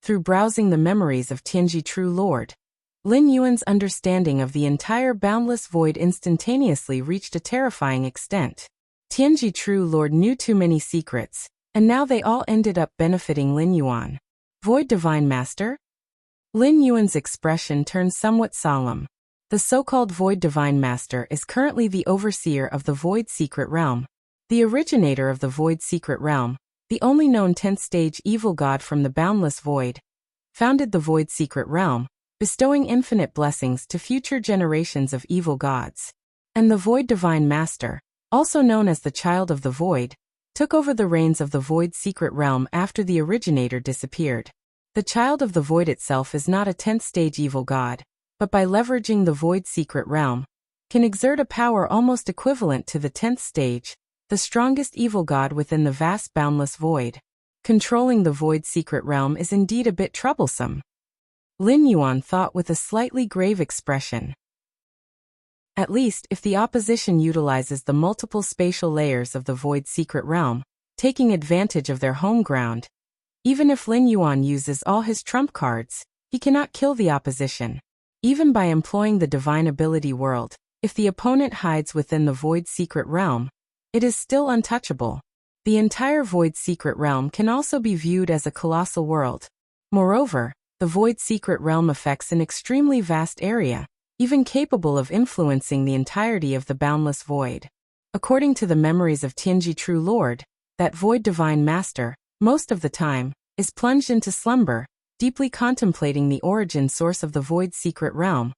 Through browsing the memories of Tianji True Lord, Lin Yuan's understanding of the entire boundless void instantaneously reached a terrifying extent. Tianji True Lord knew too many secrets, and now they all ended up benefiting Lin Yuan. Void Divine Master? Lin Yuan's expression turned somewhat solemn. The so-called Void Divine Master is currently the overseer of the Void Secret Realm. The originator of the Void Secret Realm, the only known 10th stage evil god from the boundless void, founded the Void Secret Realm, bestowing infinite blessings to future generations of evil gods. And the Void Divine Master, also known as the Child of the Void, took over the reins of the Void Secret Realm after the originator disappeared. The Child of the Void itself is not a 10th stage evil god, but by leveraging the Void Secret Realm, can exert a power almost equivalent to the 10th stage, the strongest evil god within the vast boundless void. Controlling the Void Secret Realm is indeed a bit troublesome, Lin Yuan thought with a slightly grave expression. At least if the opposition utilizes the multiple spatial layers of the Void Secret Realm, taking advantage of their home ground, even if Lin Yuan uses all his trump cards, he cannot kill the opposition. Even by employing the Divine Ability World, if the opponent hides within the Void Secret Realm, it is still untouchable. The entire Void Secret Realm can also be viewed as a colossal world. Moreover, the Void Secret Realm affects an extremely vast area, even capable of influencing the entirety of the boundless void. According to the memories of Tianji True Lord, that Void Divine Master, most of the time, is plunged into slumber, deeply contemplating the origin source of the Void Secret Realm.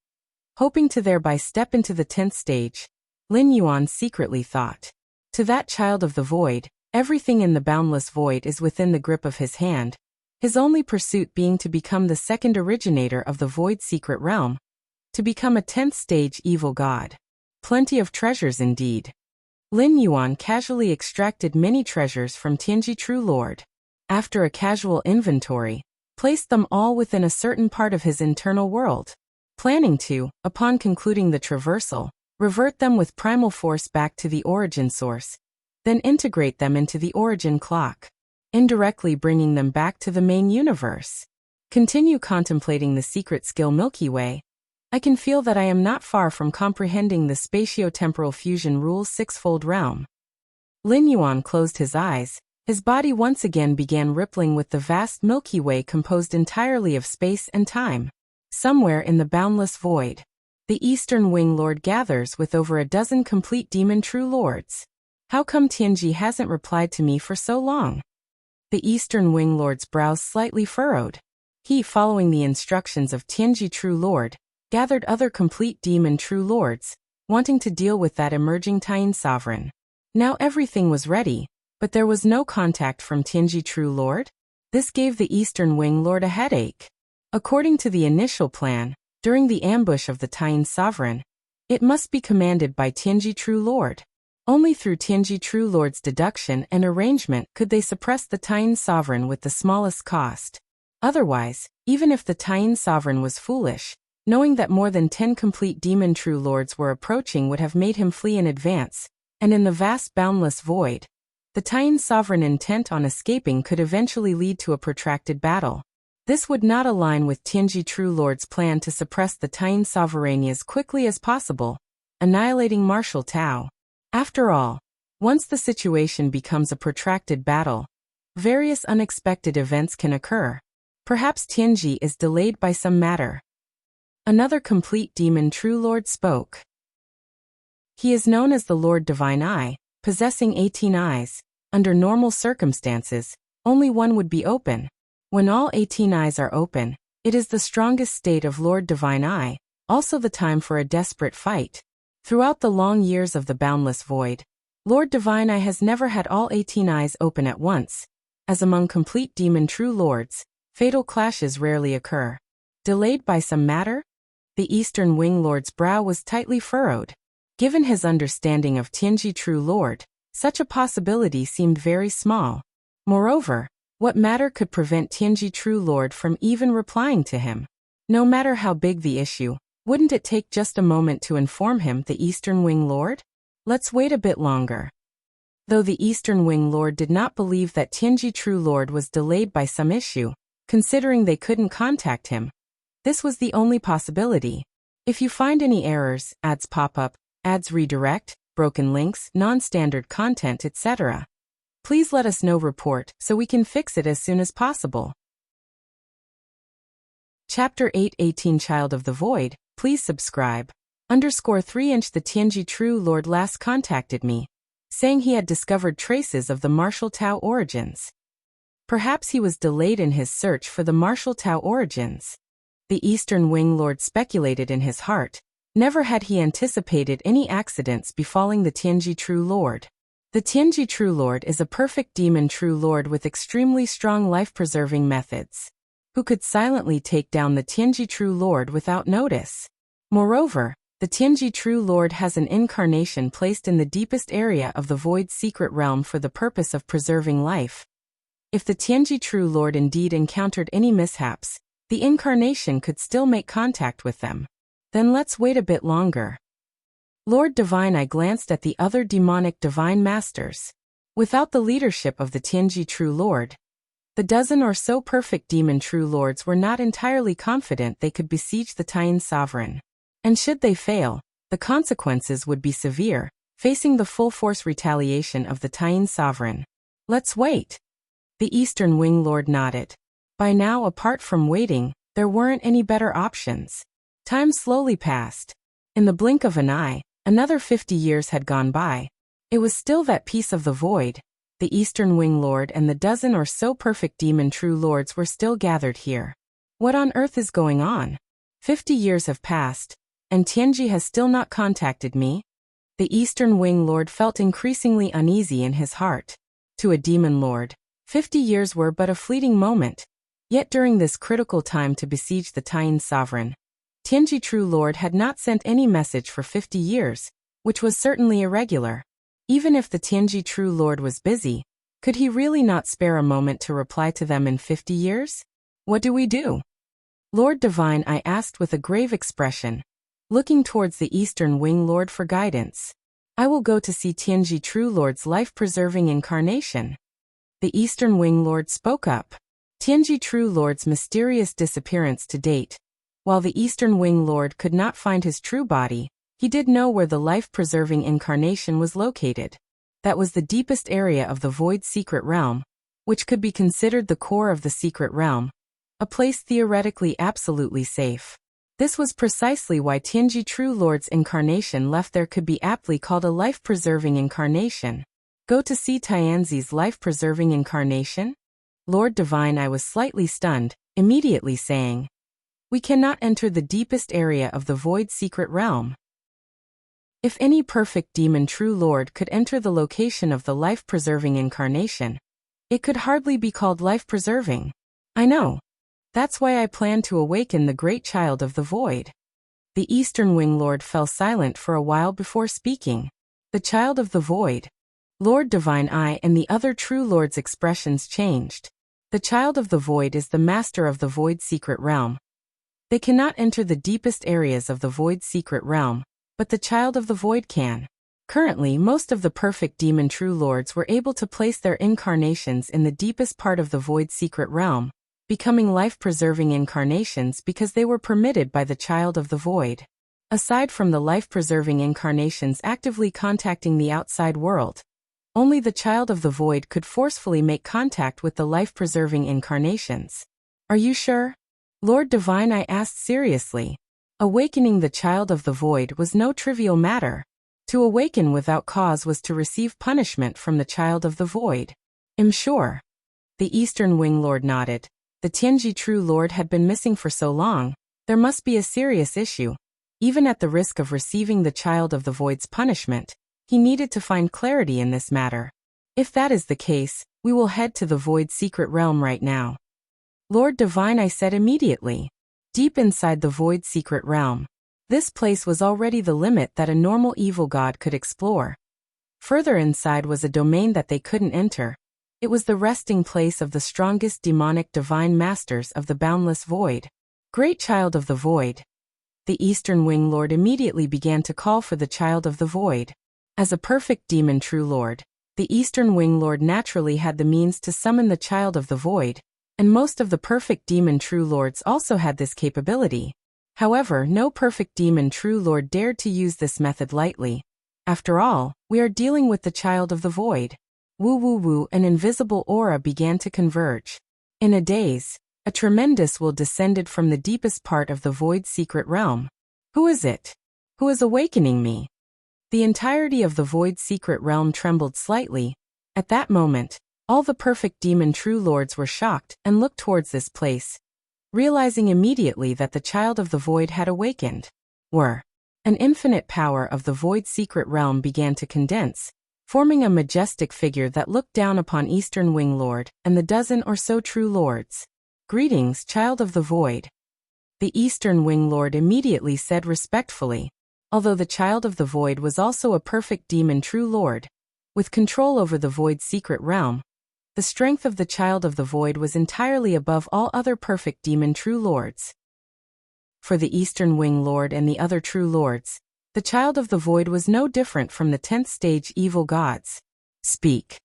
Hoping to thereby step into the 10th stage, Lin Yuan secretly thought. To that Child of the Void, everything in the boundless void is within the grip of his hand, his only pursuit being to become the second originator of the Void Secret Realm, to become a 10th stage evil god. Plenty of treasures indeed. Lin Yuan casually extracted many treasures from Tianji True Lord. After a casual inventory, placed them all within a certain part of his internal world, planning to, upon concluding the traversal, revert them with primal force back to the origin source, then integrate them into the origin clock, indirectly bringing them back to the main universe. Continue contemplating the secret skill Milky Way. I can feel that I am not far from comprehending the spatio-temporal fusion rule's sixfold realm. Lin Yuan closed his eyes. His body once again began rippling with the vast Milky Way composed entirely of space and time. Somewhere in the boundless void, the Eastern Wing Lord gathers with over a dozen complete demon true lords. How come Tianji hasn't replied to me for so long? The Eastern Wing Lord's brows slightly furrowed. He, following the instructions of Tianji True Lord, gathered other complete demon true lords, wanting to deal with that emerging Taiyin sovereign. Now everything was ready, but there was no contact from Tianji True Lord. This gave the Eastern Wing Lord a headache. According to the initial plan, during the ambush of the Taiyin sovereign, it must be commanded by Tianji True Lord. Only through Tianji True Lord's deduction and arrangement could they suppress the Taiyin sovereign with the smallest cost. Otherwise, even if the Taiyin sovereign was foolish, knowing that more than 10 complete demon true lords were approaching would have made him flee in advance, and in the vast boundless void, the Taiyin sovereign intent on escaping could eventually lead to a protracted battle. This would not align with Tianji True Lord's plan to suppress the Taiyin sovereignty as quickly as possible, annihilating Marshal Tao. After all, once the situation becomes a protracted battle, various unexpected events can occur. Perhaps Tianji is delayed by some matter. Another complete demon true lord spoke. He is known as the Lord Divine Eye, possessing 18 eyes. Under normal circumstances, only one would be open. When all 18 eyes are open, it is the strongest state of Lord Divine Eye, also the time for a desperate fight. Throughout the long years of the boundless void, Lord Divine Eye has never had all 18 eyes open at once. As among complete demon true lords, fatal clashes rarely occur. Delayed by some matter? The Eastern Wing Lord's brow was tightly furrowed. Given his understanding of Tianji True Lord, such a possibility seemed very small. Moreover, what matter could prevent Tianji True Lord from even replying to him? No matter how big the issue, wouldn't it take just a moment to inform him, the Eastern Wing Lord? Let's wait a bit longer. Though the Eastern Wing Lord did not believe that Tianji True Lord was delayed by some issue, considering they couldn't contact him. This was the only possibility. If you find any errors, ads pop up, ads redirect, broken links, non-standard content, etc., please let us know. Report so we can fix it as soon as possible. Chapter 8:18 Child of the Void, please subscribe. _3 The Tianji True Lord last contacted me, saying he had discovered traces of the Martial Tao origins. Perhaps he was delayed in his search for the Martial Tao origins. The Eastern Wing Lord speculated in his heart. Never had he anticipated any accidents befalling the Tianji True Lord. The Tianji True Lord is a perfect demon True Lord with extremely strong life-preserving methods, who could silently take down the Tianji True Lord without notice. Moreover, the Tianji True Lord has an incarnation placed in the deepest area of the Void's secret realm for the purpose of preserving life. If the Tianji True Lord indeed encountered any mishaps, the incarnation could still make contact with them. Then let's wait a bit longer. Lord Divine, I glanced at the other demonic divine masters. Without the leadership of the Tianji True Lord, the dozen or so perfect demon True Lords were not entirely confident they could besiege the Tian Sovereign. And should they fail, the consequences would be severe, facing the full-force retaliation of the Tian Sovereign. Let's wait. The Eastern Wing Lord nodded. By now, apart from waiting, there weren't any better options. Time slowly passed. In the blink of an eye, another 50 years had gone by. It was still that piece of the void. The Eastern Wing Lord and the dozen or so perfect demon True Lords were still gathered here. What on earth is going on? 50 years have passed, and Tianji has still not contacted me? The Eastern Wing Lord felt increasingly uneasy in his heart. To a demon lord, 50 years were but a fleeting moment. Yet during this critical time to besiege the Tian Sovereign, Tianji True Lord had not sent any message for 50 years, which was certainly irregular. Even if the Tianji True Lord was busy, could he really not spare a moment to reply to them in 50 years? What do we do? Lord Divine, I asked with a grave expression, looking towards the Eastern Wing Lord for guidance. I will go to see Tianji True Lord's life-preserving incarnation. The Eastern Wing Lord spoke up. Tianji True Lord's mysterious disappearance to date. While the Eastern Wing Lord could not find his true body, he did know where the life-preserving incarnation was located. That was the deepest area of the Void's secret realm, which could be considered the core of the secret realm, a place theoretically absolutely safe. This was precisely why Tianji True Lord's incarnation left there could be aptly called a life-preserving incarnation. Go to see Tianzi's life-preserving incarnation? Lord Divine, I was slightly stunned, immediately saying, we cannot enter the deepest area of the Void's secret realm. If any perfect demon True Lord could enter the location of the life-preserving incarnation, it could hardly be called life-preserving. I know. That's why I plan to awaken the great child of the Void. The Eastern Wing Lord fell silent for a while before speaking. The child of the Void. Lord Divine, I and the other True Lord's expressions changed. The child of the Void is the master of the Void's secret realm. They cannot enter the deepest areas of the Void's secret realm, but the child of the Void can. Currently, most of the perfect demon True Lords were able to place their incarnations in the deepest part of the Void's secret realm, becoming life-preserving incarnations because they were permitted by the child of the Void. Aside from the life-preserving incarnations actively contacting the outside world, only the child of the Void could forcefully make contact with the life-preserving incarnations. Are you sure? Lord Divine, I asked seriously. Awakening the child of the Void was no trivial matter. To awaken without cause was to receive punishment from the child of the Void. I'm sure. The Eastern Wing Lord nodded. The Tianji True Lord had been missing for so long, there must be a serious issue. Even at the risk of receiving the child of the Void's punishment, he needed to find clarity in this matter. If that is the case, we will head to the Void's secret realm right now. Lord Divine, I said immediately. Deep inside the Void's secret realm. This place was already the limit that a normal evil god could explore. Further inside was a domain that they couldn't enter. It was the resting place of the strongest demonic divine masters of the boundless Void. Great child of the Void. The Eastern Wing Lord immediately began to call for the child of the Void. As a perfect demon True Lord, the Eastern Wing Lord naturally had the means to summon the child of the Void, and most of the perfect demon true lords also had this capability. However, no perfect demon true lord dared to use this method lightly. After all, we are dealing with the child of the void. Woo woo woo, an invisible aura began to converge. In a daze, a tremendous will descended from the deepest part of the void's secret realm. Who is it? Who is awakening me? The entirety of the void's secret realm trembled slightly. At that moment, all the perfect demon true lords were shocked and looked towards this place, realizing immediately that the child of the void had awakened. An infinite power of the void's secret realm began to condense, forming a majestic figure that looked down upon Eastern Wing Lord and the dozen or so true lords. Greetings, child of the void. The Eastern Wing Lord immediately said respectfully. Although the child of the void was also a perfect demon true lord, with control over the void's secret realm, the strength of the child of the void was entirely above all other perfect demon true lords. For the Eastern Wing Lord and the other true lords, the child of the void was no different from the 10th stage evil gods. Speak.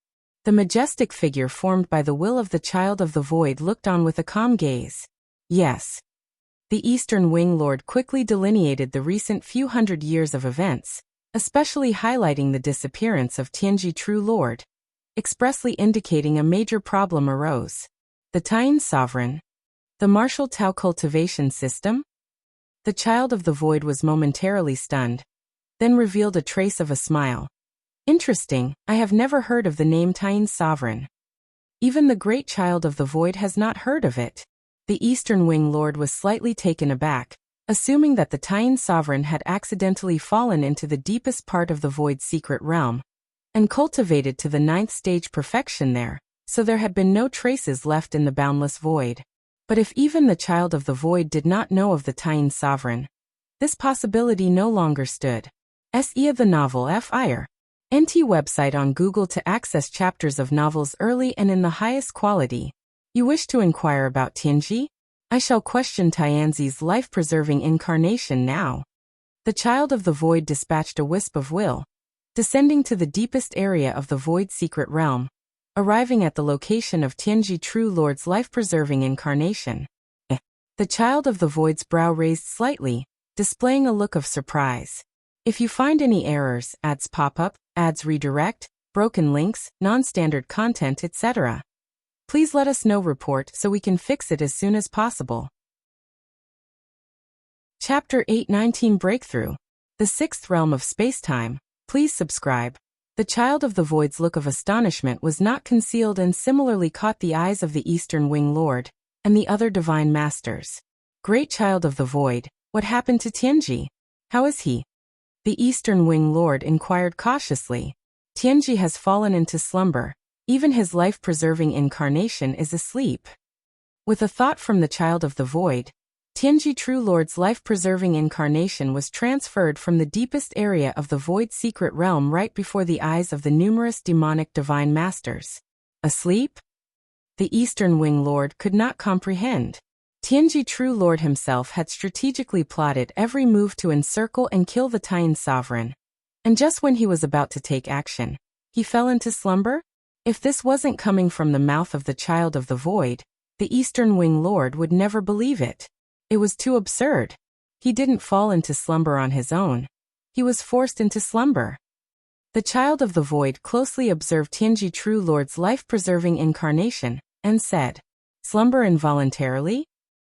The majestic figure formed by the will of the child of the void looked on with a calm gaze. Yes. The Eastern Wing Lord quickly delineated the recent few hundred years of events, especially highlighting the disappearance of Tianji True Lord, expressly indicating a major problem arose. The Tian Sovereign. The Martial Tao cultivation system? The child of the void was momentarily stunned, then revealed a trace of a smile. Interesting, I have never heard of the name Tian Sovereign. Even the great child of the void has not heard of it. The Eastern Wing Lord was slightly taken aback, assuming that the Tian Sovereign had accidentally fallen into the deepest part of the void's secret realm, and cultivated to the 9th stage perfection there, so there had been no traces left in the boundless void. But if even the child of the void did not know of the Tian Sovereign, this possibility no longer stood. Se the novel Fire. NT website on Google to access chapters of novels early and in the highest quality. You wish to inquire about Tianji? I shall question Tianzi's life-preserving incarnation now. The child of the void dispatched a wisp of will, descending to the deepest area of the void's secret realm, arriving at the location of Tianji True Lord's life-preserving incarnation. The child of the void's brow raised slightly, displaying a look of surprise. If you find any errors, ads pop up, ads redirect, broken links, non-standard content, etc., please let us know report so we can fix it as soon as possible. Chapter 819 Breakthrough. The Sixth Realm of Spacetime. Please subscribe. The child of the void's look of astonishment was not concealed and similarly caught the eyes of the Eastern Wing Lord and the other divine masters. Great child of the void, what happened to Tianji? How is he? The Eastern Wing Lord inquired cautiously. Tianji has fallen into slumber. Even his life-preserving incarnation is asleep. With a thought from the child of the void, Tianji True Lord's life-preserving incarnation was transferred from the deepest area of the void's secret realm right before the eyes of the numerous demonic divine masters. Asleep? The Eastern Wing Lord could not comprehend. Tianji True Lord himself had strategically plotted every move to encircle and kill the Tian Sovereign. And just when he was about to take action, he fell into slumber? If this wasn't coming from the mouth of the child of the void, the Eastern Wing Lord would never believe it. It was too absurd. He didn't fall into slumber on his own. He was forced into slumber. The child of the void closely observed Tianji True Lord's life-preserving incarnation, and said, "Slumber involuntarily?"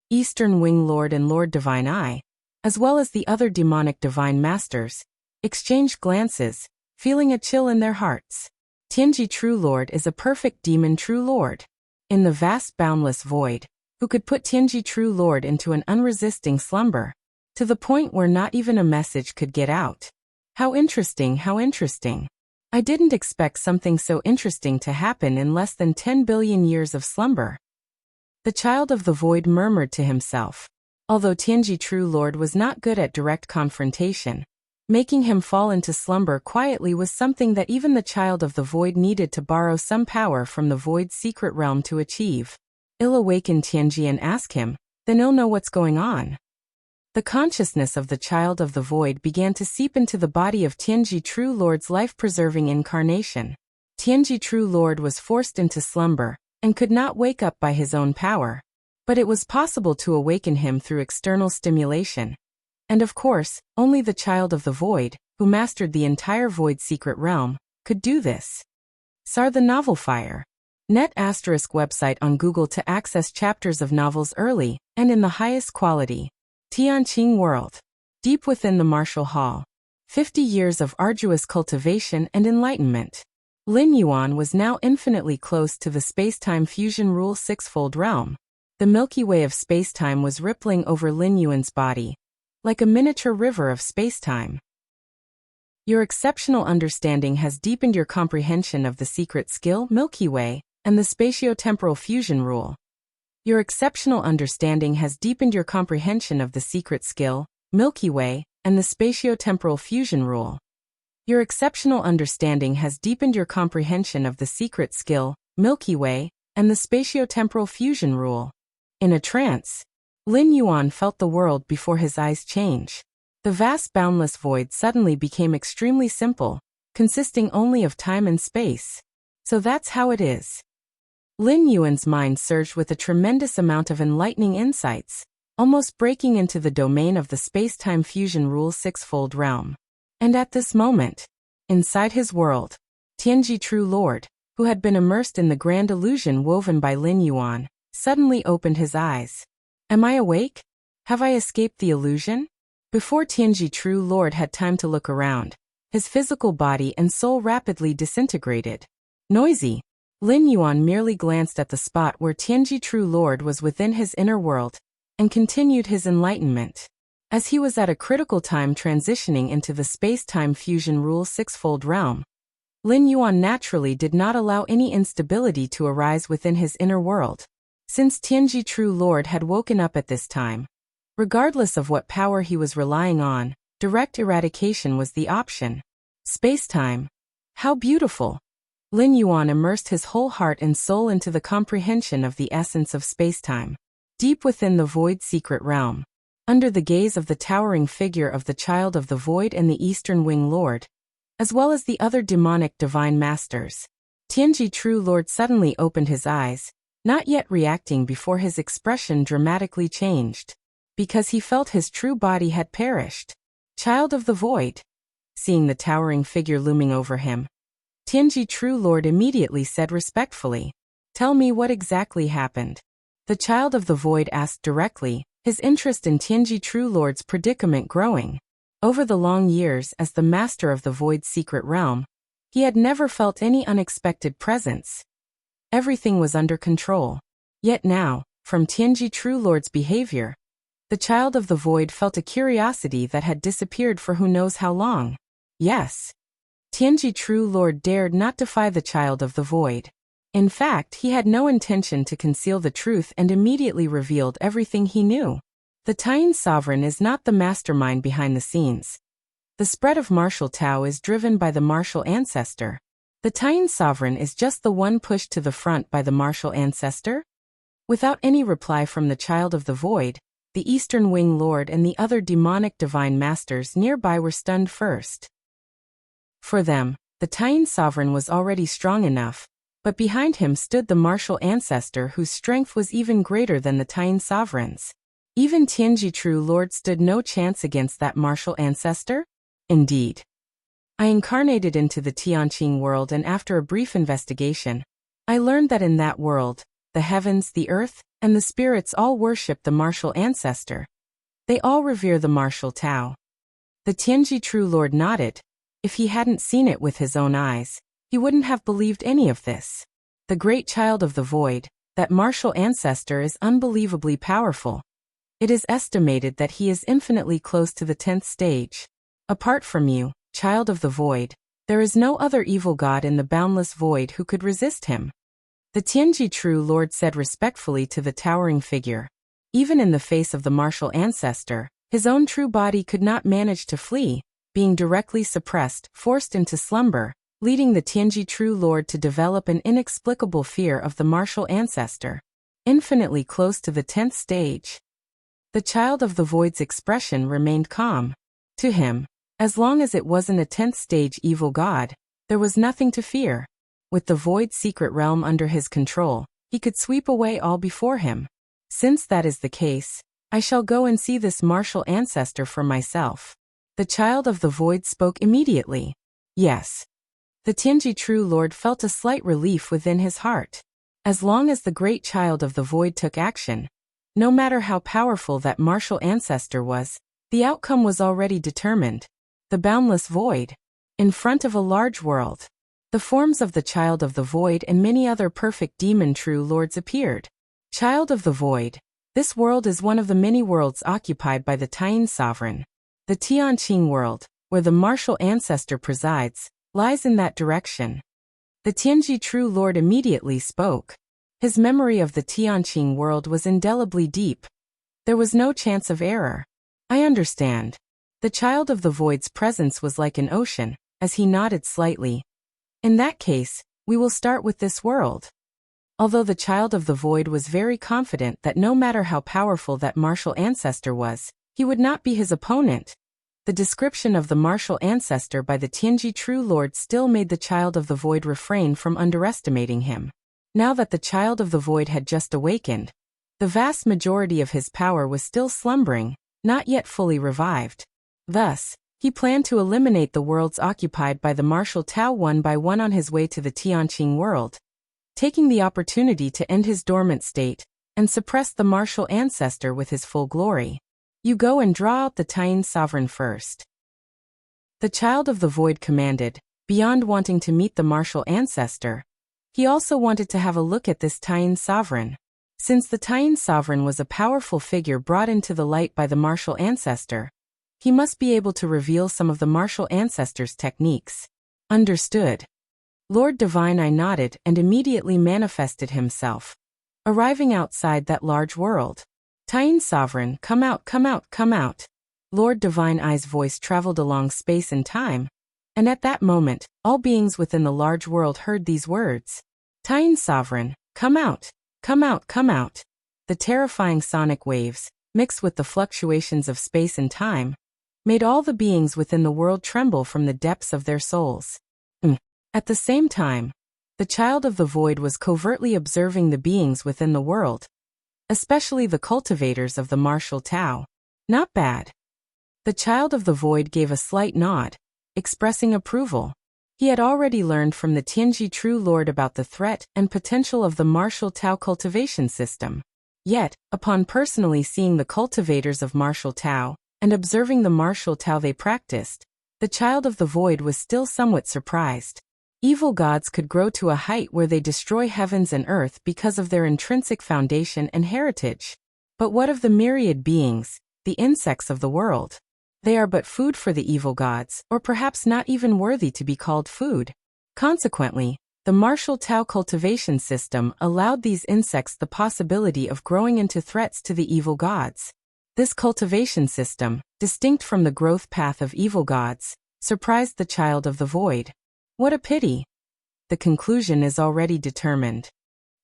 Eastern Wing Lord and Lord Divine Eye, as well as the other demonic divine masters, exchanged glances, feeling a chill in their hearts. Tianji True Lord is a perfect demon true lord. In the vast boundless void, who could put Tianji True Lord into an unresisting slumber, to the point where not even a message could get out. How interesting, how interesting. I didn't expect something so interesting to happen in less than 10 billion years of slumber. The child of the void murmured to himself. Although Tianji True Lord was not good at direct confrontation, making him fall into slumber quietly was something that even the child of the void needed to borrow some power from the void's secret realm to achieve. I'll awaken Tianji and ask him, then he'll know what's going on. The consciousness of the child of the void began to seep into the body of Tianji True Lord's life-preserving incarnation. Tianji True Lord was forced into slumber, and could not wake up by his own power. But it was possible to awaken him through external stimulation. And of course, only the child of the void, who mastered the entire void secret realm, could do this. Sar the Novel Fire. Net ** website on Google to access chapters of novels early and in the highest quality. Tianqing World. Deep within the Martial Hall. 50 years of arduous cultivation and enlightenment. Lin Yuan was now infinitely close to the space-time fusion rule sixfold realm. The Milky Way of space-time was rippling over Lin Yuan's body, like a miniature river of space-time. Your exceptional understanding has deepened your comprehension of the secret skill, Milky Way, and the spatiotemporal fusion rule. Your exceptional understanding has deepened your comprehension of the secret skill, Milky Way, and the spatiotemporal fusion rule. Your exceptional understanding has deepened your comprehension of the secret skill, Milky Way, and the spatiotemporal fusion rule. In a trance, Lin Yuan felt the world before his eyes change. The vast boundless void suddenly became extremely simple, consisting only of time and space. So that's how it is. Lin Yuan's mind surged with a tremendous amount of enlightening insights, almost breaking into the domain of the space-time fusion rule sixfold realm. And at this moment, inside his world, Tianji True Lord, who had been immersed in the grand illusion woven by Lin Yuan, suddenly opened his eyes. Am I awake? Have I escaped the illusion? Before Tianji True Lord had time to look around, his physical body and soul rapidly disintegrated. Noisy. Lin Yuan merely glanced at the spot where Tianji True Lord was within his inner world, and continued his enlightenment. As he was at a critical time transitioning into the space-time fusion rule sixfold realm, Lin Yuan naturally did not allow any instability to arise within his inner world. Since Tianji True Lord had woken up at this time, regardless of what power he was relying on, direct eradication was the option. Space-time. How beautiful! Lin Yuan immersed his whole heart and soul into the comprehension of the essence of space-time. Deep within the void secret realm, under the gaze of the towering figure of the Child of the Void and the Eastern Wing Lord, as well as the other demonic divine masters, Tianji True Lord suddenly opened his eyes, not yet reacting before his expression dramatically changed, because he felt his true body had perished. Child of the Void. Seeing the towering figure looming over him, Tianji True Lord immediately said respectfully, "Tell me what exactly happened." The Child of the Void asked directly, his interest in Tianji True Lord's predicament growing. Over the long years as the master of the Void's secret realm, he had never felt any unexpected presence. Everything was under control. Yet now, from Tianji True Lord's behavior, the Child of the Void felt a curiosity that had disappeared for who knows how long. Yes. Tianji True Lord dared not defy the Child of the Void. In fact, he had no intention to conceal the truth and immediately revealed everything he knew. The Taiyan sovereign is not the mastermind behind the scenes. The spread of martial Tao is driven by the martial ancestor. The Taiyan sovereign is just the one pushed to the front by the martial ancestor? Without any reply from the Child of the Void, the Eastern Wing Lord and the other demonic divine masters nearby were stunned first. For them, the Taiyan sovereign was already strong enough, but behind him stood the martial ancestor whose strength was even greater than the Taiyan sovereign's. Even Tianji True Lord stood no chance against that martial ancestor? Indeed. I incarnated into the Tianqing world, and after a brief investigation, I learned that in that world, the heavens, the earth, and the spirits all worship the martial ancestor. They all revere the martial Tao. The Tianji True Lord nodded. If he hadn't seen it with his own eyes, he wouldn't have believed any of this. The great Child of the Void, that martial ancestor, is unbelievably powerful. It is estimated that he is infinitely close to the 10th stage. Apart from you, Child of the Void, there is no other evil god in the boundless void who could resist him. The Tianji True Lord said respectfully to the towering figure. Even in the face of the martial ancestor, his own true body could not manage to flee, being directly suppressed, forced into slumber, leading the Tianji True Lord to develop an inexplicable fear of the martial ancestor. Infinitely close to the 10th stage. The Child of the Void's expression remained calm. To him, as long as it wasn't a 10th stage evil god, there was nothing to fear. With the Void secret realm under his control, He could sweep away all before him. Since that is the case, I shall go and see this martial ancestor for myself. The child of the void spoke immediately. Yes. The Tianji True Lord felt a slight relief within his heart. As long as the great child of the void took action, no matter how powerful that martial ancestor was, the outcome was already determined. The boundless void. In front of a large world, the forms of the child of the void and many other perfect demon true lords appeared. Child of the void. This world is one of the many worlds occupied by the Taiyin sovereign. The Tianqing world, where the martial ancestor presides, lies in that direction. The Tianji True Lord immediately spoke. His memory of the Tianqing world was indelibly deep. There was no chance of error. I understand. The child of the void's presence was like an ocean, as he nodded slightly. In that case, we will start with this world. Although the child of the void was very confident that no matter how powerful that martial ancestor was, he would not be his opponent, the description of the martial ancestor by the Tianji True Lord still made the child of the void refrain from underestimating him. Now that the child of the void had just awakened, the vast majority of his power was still slumbering, not yet fully revived. Thus, he planned to eliminate the worlds occupied by the martial Tao one by one on his way to the Tianqing world, taking the opportunity to end his dormant state and suppress the martial ancestor with his full glory. You go and draw out the Taiyin sovereign first. The child of the void commanded. Beyond wanting to meet the martial ancestor, he also wanted to have a look at this Taiyin sovereign. Since the Taiyin sovereign was a powerful figure brought into the light by the martial ancestor, he must be able to reveal some of the martial ancestor's techniques. Understood. Lord Divine I nodded and immediately manifested himself, arriving outside that large world. Taiyin sovereign, come out, come out, come out. Lord Divine Eye's voice traveled along space and time, and at that moment, all beings within the large world heard these words. Taiyin sovereign, come out, come out, come out. The terrifying sonic waves, mixed with the fluctuations of space and time, made all the beings within the world tremble from the depths of their souls. At the same time, the child of the void was covertly observing the beings within the world, especially the cultivators of the martial Tao. Not bad. The child of the void gave a slight nod, expressing approval. He had already learned from the Tianji True Lord about the threat and potential of the martial Tao cultivation system. Yet, upon personally seeing the cultivators of martial Tao and observing the martial Tao they practiced, the child of the void was still somewhat surprised. Evil gods could grow to a height where they destroy heavens and earth because of their intrinsic foundation and heritage. But what of the myriad beings, the insects of the world? They are but food for the evil gods, or perhaps not even worthy to be called food. Consequently, the martial Tao cultivation system allowed these insects the possibility of growing into threats to the evil gods. This cultivation system, distinct from the growth path of evil gods, surprised the child of the void. What a pity. The conclusion is already determined.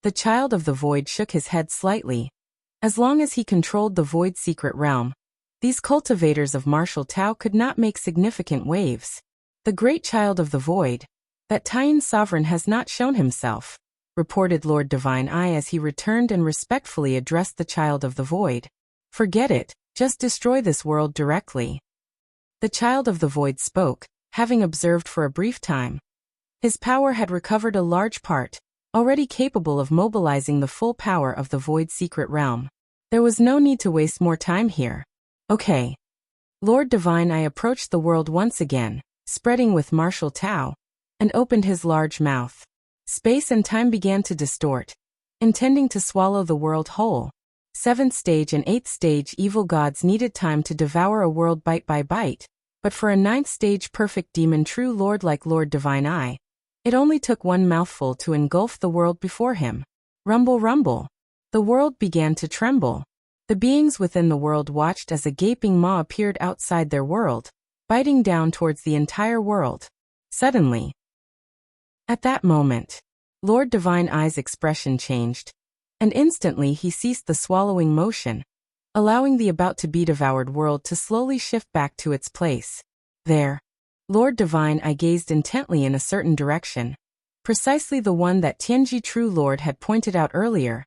The child of the void shook his head slightly. As long as he controlled the void's secret realm, these cultivators of martial Tao could not make significant waves. The great child of the void, that Taiyin sovereign has not shown himself, reported Lord Divine Eye as he returned and respectfully addressed the child of the void. Forget it, just destroy this world directly. The child of the void spoke, having observed for a brief time. His power had recovered a large part, already capable of mobilizing the full power of the void's secret realm. There was no need to waste more time here. Okay. Lord Divine Eye approached the world once again, spreading with martial Tao, and opened his large mouth. Space and time began to distort, intending to swallow the world whole. 7th stage and 8th stage evil gods needed time to devour a world bite by bite, but for a 9th stage perfect demon true lord like Lord Divine Eye, it only took one mouthful to engulf the world before him. Rumble, rumble. The world began to tremble. The beings within the world watched as a gaping maw appeared outside their world, biting down towards the entire world. Suddenly, at that moment, Lord Divine Eye's expression changed, and instantly he ceased the swallowing motion, allowing the about-to-be devoured world to slowly shift back to its place. There, Lord Divine Eye gazed intently in a certain direction, precisely the one that Tianji True Lord had pointed out earlier,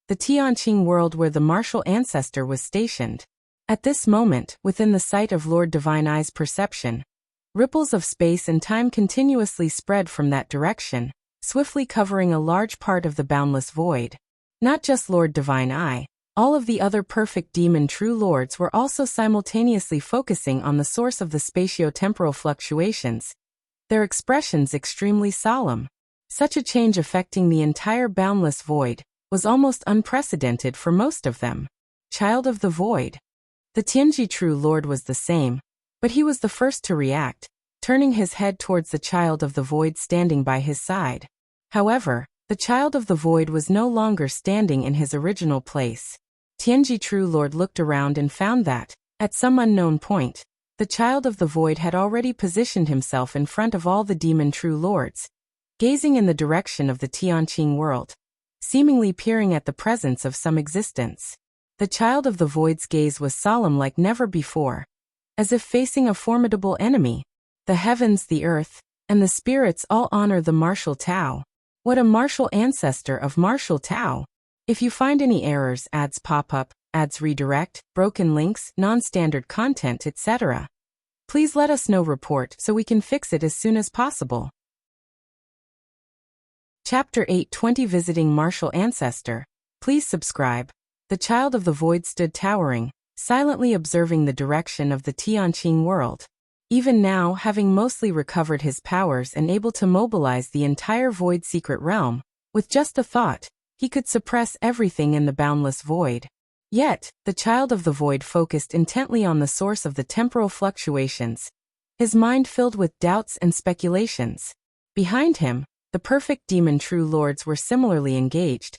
the Tianqing world where the martial ancestor was stationed. At this moment, within the sight of Lord Divine Eye's perception, ripples of space and time continuously spread from that direction, swiftly covering a large part of the boundless void. Not just Lord Divine Eye, all of the other perfect demon true lords were also simultaneously focusing on the source of the spatio-temporal fluctuations, their expressions extremely solemn. Such a change affecting the entire boundless void was almost unprecedented for most of them. Child of the Void. The Tianji True Lord was the same, but he was the first to react, turning his head towards the Child of the Void standing by his side. However, the Child of the Void was no longer standing in his original place. Tianji True Lord looked around and found that, at some unknown point, the Child of the Void had already positioned himself in front of all the demon true lords, gazing in the direction of the Tianqing world, seemingly peering at the presence of some existence. The Child of the Void's gaze was solemn like never before, as if facing a formidable enemy. The heavens, the earth, and the spirits all honor the martial Tao. What a martial ancestor of martial Tao! If you find any errors, ads pop up, ads redirect, broken links, non-standard content, etc., please let us know. Report so we can fix it as soon as possible. Chapter 820 Visiting Martial Ancestor. Please subscribe. The Child of the Void stood towering, silently observing the direction of the Tianqing world. Even now, having mostly recovered his powers and able to mobilize the entire Void secret realm, with just a thought, he could suppress everything in the boundless void. Yet, the Child of the Void focused intently on the source of the temporal fluctuations, his mind filled with doubts and speculations. Behind him, the perfect demon true lords were similarly engaged,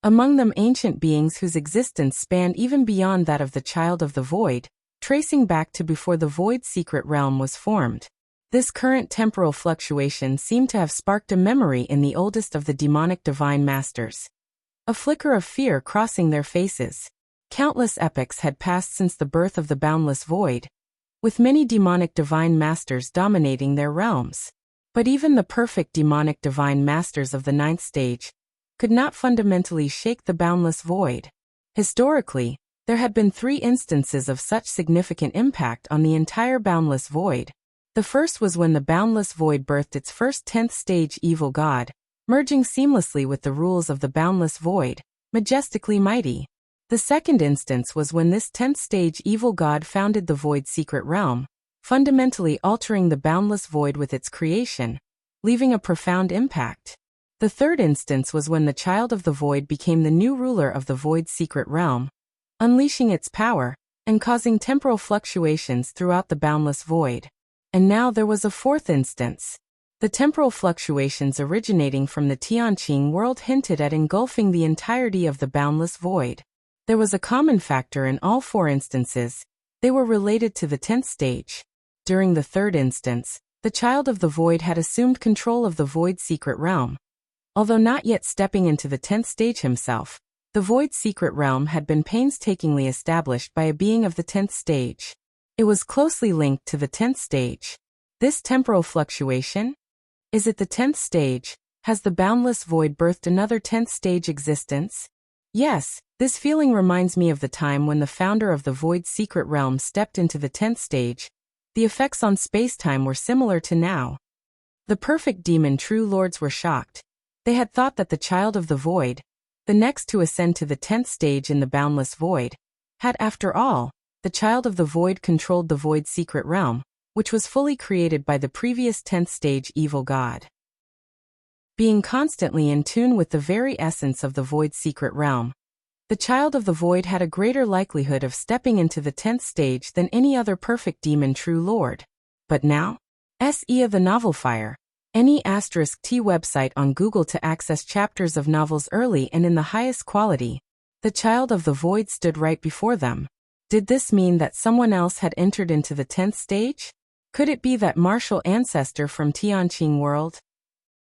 among them ancient beings whose existence spanned even beyond that of the Child of the Void, tracing back to before the Void secret realm was formed. This current temporal fluctuation seemed to have sparked a memory in the oldest of the demonic divine masters. A flicker of fear crossing their faces. Countless epochs had passed since the birth of the boundless void, with many demonic divine masters dominating their realms. But even the perfect demonic divine masters of the ninth stage could not fundamentally shake the boundless void. Historically, there had been 3 instances of such significant impact on the entire boundless void. The first was when the boundless void birthed its first 10th stage evil god, merging seamlessly with the rules of the boundless void, majestically mighty. The second instance was when this 10th stage evil god founded the void secret realm, fundamentally altering the boundless void with its creation, leaving a profound impact. The third instance was when the Child of the Void became the new ruler of the void secret realm, unleashing its power, and causing temporal fluctuations throughout the boundless void. And now there was a fourth instance. The temporal fluctuations originating from the Tianqing world hinted at engulfing the entirety of the boundless void. There was a common factor in all 4 instances. They were related to the 10th stage. During the third instance, the Child of the Void had assumed control of the void secret realm. Although not yet stepping into the 10th stage himself, the void secret realm had been painstakingly established by a being of the 10th stage. It was closely linked to the 10th stage. This temporal fluctuation? Is it the 10th stage? Has the boundless void birthed another 10th stage existence? Yes, this feeling reminds me of the time when the founder of the void secret realm stepped into the 10th stage. The effects on space-time were similar to now. The perfect demon true lords were shocked. They had thought that the Child of the Void, the next to ascend to the 10th stage in the boundless void, had after all, the Child of the Void controlled the void secret realm, which was fully created by the previous 10th stage evil god. Being constantly in tune with the very essence of the void secret realm, the Child of the Void had a greater likelihood of stepping into the 10th stage than any other perfect demon true lord. But now? S.E. of the Novel Fire. Any *T website on Google to access chapters of novels early and in the highest quality. The Child of the Void stood right before them. Did this mean that someone else had entered into the 10th stage? Could it be that martial ancestor from Tianqing world?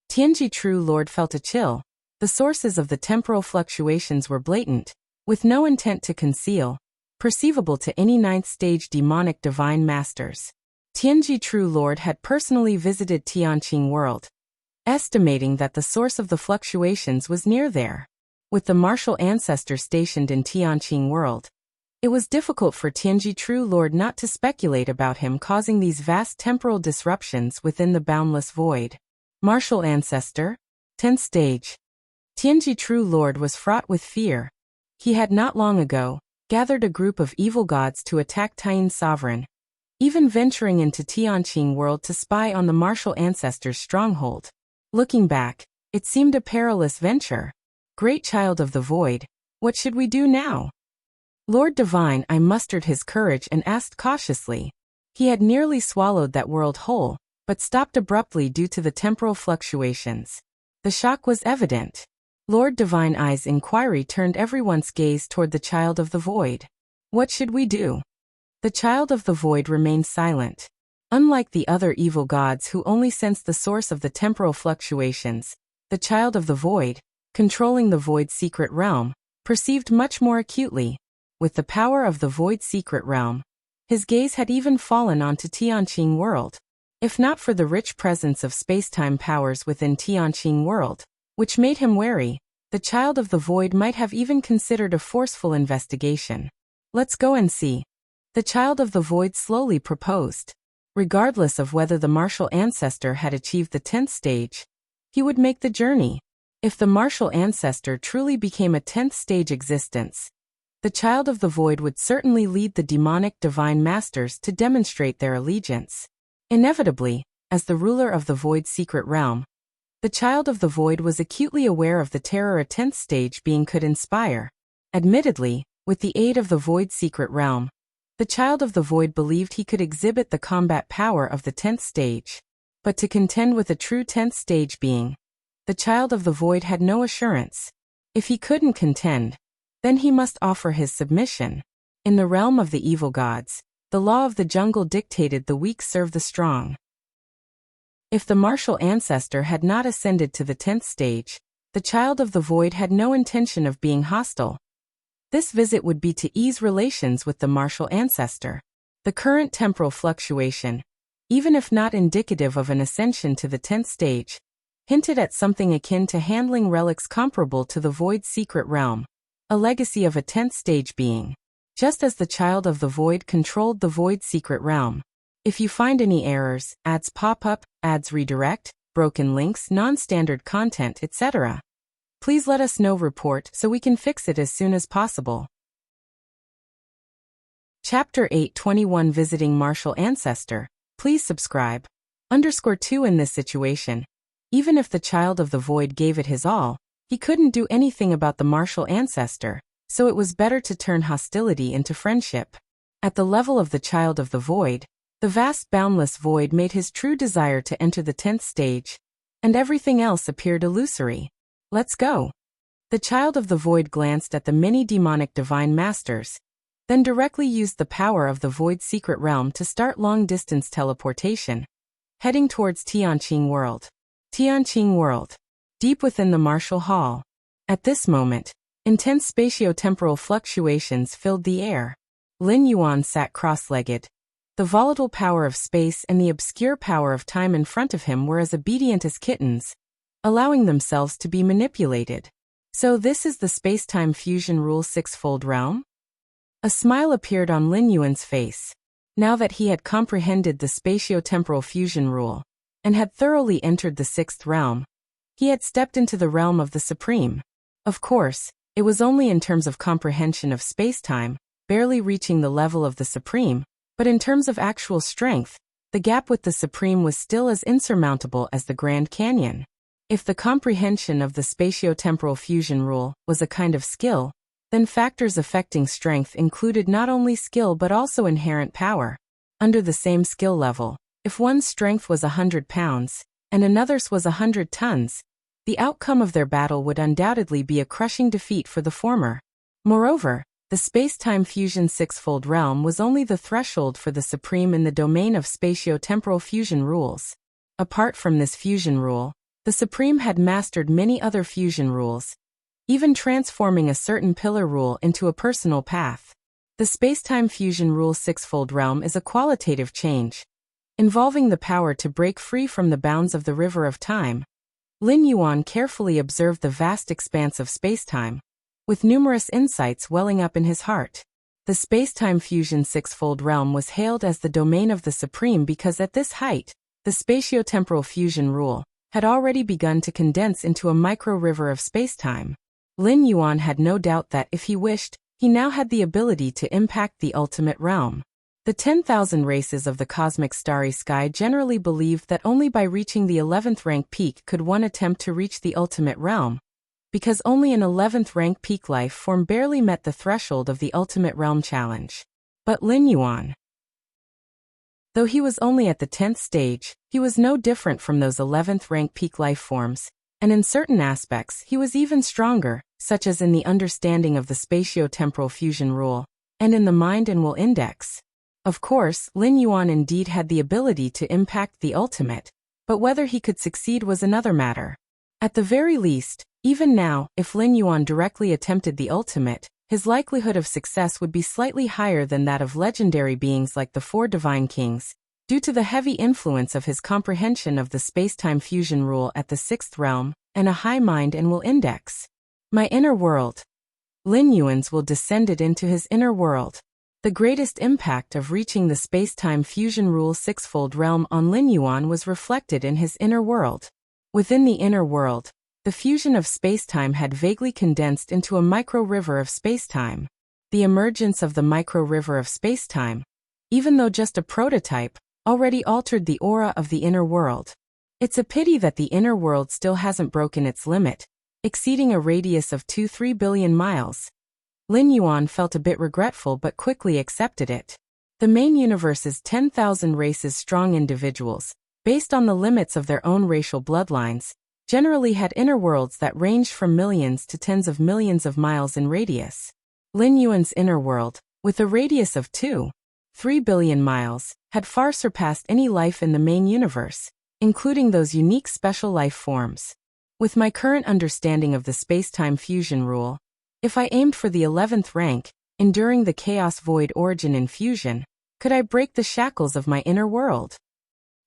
Tianji True Lord felt a chill. The sources of the temporal fluctuations were blatant, with no intent to conceal, perceivable to any 9th stage demonic divine masters. Tianji True Lord had personally visited Tianqing world. estimating that the source of the fluctuations was near there. With the martial ancestor stationed in Tianqing world, it was difficult for Tianji True Lord not to speculate about him causing these vast temporal disruptions within the boundless void. Martial ancestor? 10th stage. Tianji True Lord was fraught with fear. He had not long ago gathered a group of evil gods to attack Tian's sovereign, even venturing into Tianqing world to spy on the martial ancestor's stronghold. Looking back, it seemed a perilous venture. Great child of the void, what should we do now? Lord Divine, I mustered his courage and asked cautiously. He had nearly swallowed that world whole, but stopped abruptly due to the temporal fluctuations. The shock was evident. Lord Divine Eye's inquiry turned everyone's gaze toward the child of the void. What should we do? The child of the void remained silent. Unlike the other evil gods who only sensed the source of the temporal fluctuations, the child of the void, controlling the void's secret realm, perceived much more acutely. With the power of the void's secret realm, his gaze had even fallen onto Tianqing world. If not for the rich presence of space-time powers within Tianqing world, which made him wary, the child of the void might have even considered a forceful investigation. Let's go and see. The child of the void slowly proposed. Regardless of whether the martial ancestor had achieved the 10th stage, he would make the journey. If the martial ancestor truly became a 10th stage existence, the child of the void would certainly lead the demonic divine masters to demonstrate their allegiance. Inevitably, as the ruler of the void's secret realm, the child of the void was acutely aware of the terror a 10th stage being could inspire. Admittedly, with the aid of the void's secret realm, the child of the void believed he could exhibit the combat power of the 10th stage. But to contend with a true 10th stage being, the child of the void had no assurance. If he couldn't contend, then he must offer his submission. In the realm of the evil gods, the law of the jungle dictated the weak serve the strong. If the martial ancestor had not ascended to the 10th stage, the child of the void had no intention of being hostile. This visit would be to ease relations with the martial ancestor. The current temporal fluctuation, even if not indicative of an ascension to the 10th stage, hinted at something akin to handling relics comparable to the void's secret realm, a legacy of a 10th stage being. Just as the child of the void controlled the void's secret realm. If you find any errors, ads pop up, ads redirect, broken links, non-standard content, etc., please let us know report so we can fix it as soon as possible. Chapter 821 Visiting Martial Ancestor. Please subscribe. _2 In this situation, even if the child of the void gave it his all, he couldn't do anything about the martial ancestor, so it was better to turn hostility into friendship. At the level of the child of the void, the vast boundless void made his true desire to enter the 10th stage, and everything else appeared illusory. Let's go. The child of the void glanced at the many demonic divine masters, then directly used the power of the void's secret realm to start long-distance teleportation, heading towards Tianqing world. Tianqing world. Deep within the martial hall. At this moment, intense spatio-temporal fluctuations filled the air. Lin Yuan sat cross-legged. The volatile power of space and the obscure power of time in front of him were as obedient as kittens, allowing themselves to be manipulated. So this is the space-time fusion rule sixfold realm? A smile appeared on Lin Yuan's face. Now that he had comprehended the spatio-temporal fusion rule, and had thoroughly entered the sixth realm, he had stepped into the realm of the Supreme. Of course, it was only in terms of comprehension of space-time, barely reaching the level of the Supreme, but in terms of actual strength, the gap with the Supreme was still as insurmountable as the Grand Canyon. If the comprehension of the spatio-temporal fusion rule was a kind of skill, then factors affecting strength included not only skill but also inherent power. Under the same skill level, if one's strength was 100 pounds, and another's was 100 tons, the outcome of their battle would undoubtedly be a crushing defeat for the former. Moreover, the space-time fusion sixfold realm was only the threshold for the Supreme in the domain of spatio-temporal fusion rules. Apart from this fusion rule, the Supreme had mastered many other fusion rules, even transforming a certain pillar rule into a personal path. The space-time fusion rule sixfold realm is a qualitative change, involving the power to break free from the bounds of the river of time, Lin Yuan carefully observed the vast expanse of spacetime, with numerous insights welling up in his heart. The spacetime fusion sixfold realm was hailed as the domain of the Supreme because at this height, the spatiotemporal fusion rule had already begun to condense into a micro-river of spacetime. Lin Yuan had no doubt that, if he wished, he now had the ability to impact the ultimate realm. The 10,000 races of the cosmic starry sky generally believed that only by reaching the 11th rank peak could one attempt to reach the ultimate realm, because only an 11th rank peak life form barely met the threshold of the ultimate realm challenge. But Lin Yuan, though he was only at the 10th stage, he was no different from those 11th rank peak life forms, and in certain aspects he was even stronger, such as in the understanding of the spatio-temporal fusion rule, and in the mind and will index. Of course, Lin Yuan indeed had the ability to impact the ultimate, but whether he could succeed was another matter. At the very least, even now, if Lin Yuan directly attempted the ultimate, his likelihood of success would be slightly higher than that of legendary beings like the four divine kings, due to the heavy influence of his comprehension of the spacetime fusion rule at the 6th realm, and a high mind and will index. My inner world. Lin Yuan's will descended into his inner world. The greatest impact of reaching the spacetime fusion rule sixfold realm on Lin Yuan was reflected in his inner world. Within the inner world, the fusion of spacetime had vaguely condensed into a micro-river of spacetime. The emergence of the micro-river of spacetime, even though just a prototype, already altered the aura of the inner world. It's a pity that the inner world still hasn't broken its limit, exceeding a radius of 3 billion miles. Lin Yuan felt a bit regretful but quickly accepted it. The main universe's 10,000 races strong individuals, based on the limits of their own racial bloodlines, generally had inner worlds that ranged from millions to tens of millions of miles in radius. Lin Yuan's inner world, with a radius of 3 billion miles, had far surpassed any life in the main universe, including those unique special life forms. With my current understanding of the spacetime fusion rule, if I aimed for the 11th rank, enduring the chaos void origin in fusion, could I break the shackles of my inner world?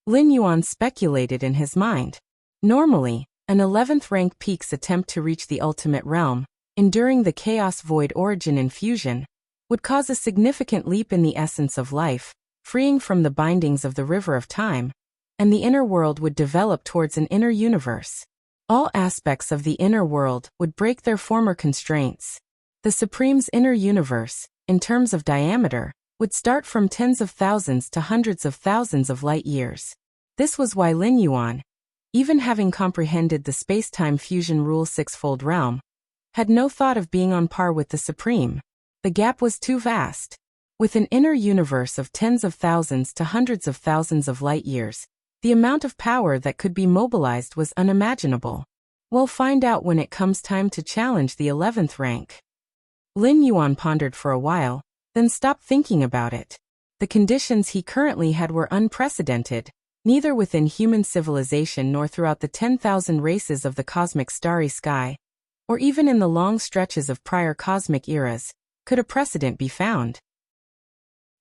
Lin Yuan speculated in his mind. Normally, an 11th rank peak's attempt to reach the ultimate realm, enduring the chaos void origin in fusion, would cause a significant leap in the essence of life, freeing from the bindings of the river of time, and the inner world would develop towards an inner universe. All aspects of the inner world would break their former constraints. The Supreme's inner universe, in terms of diameter, would start from tens of thousands to hundreds of thousands of light years. This was why Lin Yuan, even having comprehended the spacetime fusion rule sixfold realm, had no thought of being on par with the Supreme. The gap was too vast. With an inner universe of tens of thousands to hundreds of thousands of light years, the amount of power that could be mobilized was unimaginable. We'll find out when it comes time to challenge the 11th rank. Lin Yuan pondered for a while, then stopped thinking about it. The conditions he currently had were unprecedented, neither within human civilization nor throughout the 10,000 races of the cosmic starry sky, or even in the long stretches of prior cosmic eras, could a precedent be found.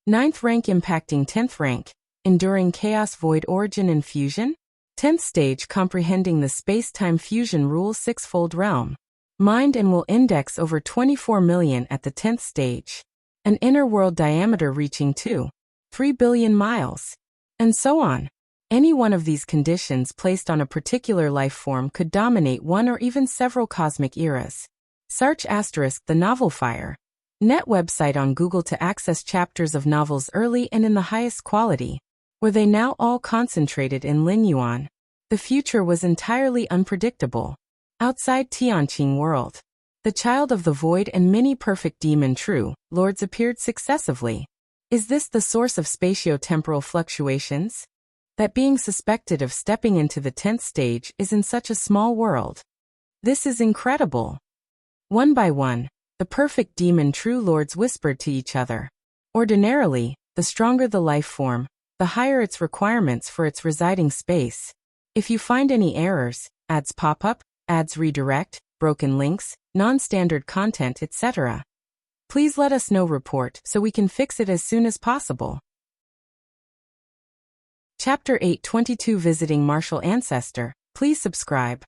9th rank impacting 10th rank, enduring chaos void origin and fusion? 10th stage comprehending the space-time fusion rule sixfold realm. Mind and will index over 24 million at the 10th stage. An inner world diameter reaching 3 billion miles. And so on. Any one of these conditions placed on a particular life form could dominate one or even several cosmic eras. Search * the novel Fire. Net website on Google to access chapters of novels early and in the highest quality. Were they now all concentrated in Lin Yuan? The future was entirely unpredictable. Outside Tianqing world, the child of the void and many perfect demon true lords appeared successively. Is this the source of spatio-temporal fluctuations? That being suspected of stepping into the 10th stage is in such a small world. This is incredible. One by one, the perfect demon true lords whispered to each other. Ordinarily, the stronger the life form, the higher its requirements for its residing space. If you find any errors, ads pop up, ads redirect, broken links, non-standard content, etc., please let us know. Report so we can fix it as soon as possible. Chapter 8:22 Visiting Martial Ancestor. Please subscribe.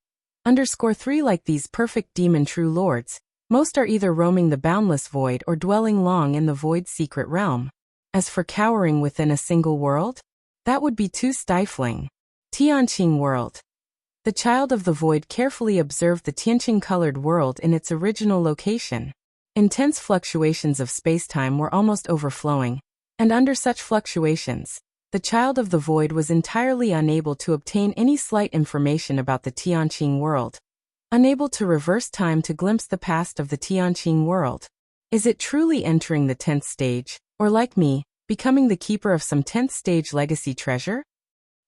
_3 Like these perfect demon true lords, most are either roaming the boundless void or dwelling long in the void's secret realm. As for cowering within a single world, that would be too stifling. Tianqing world. The child of the void carefully observed the Tianqing-colored world in its original location. Intense fluctuations of spacetime were almost overflowing, and under such fluctuations, the child of the void was entirely unable to obtain any slight information about the Tianqing world. Unable to reverse time to glimpse the past of the Tianqing world. Is it truly entering the 10th stage, or like me, becoming the keeper of some 10th stage legacy treasure?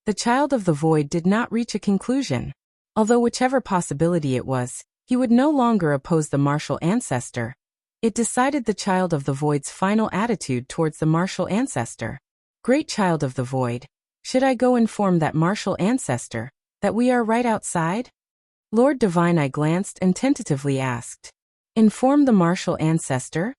The child of the void did not reach a conclusion. Although whichever possibility it was, he would no longer oppose the martial ancestor. It decided the child of the void's final attitude towards the martial ancestor. Great child of the void, should I go inform that martial ancestor that we are right outside? Lord Divine I glanced and tentatively asked. Inform the martial ancestor?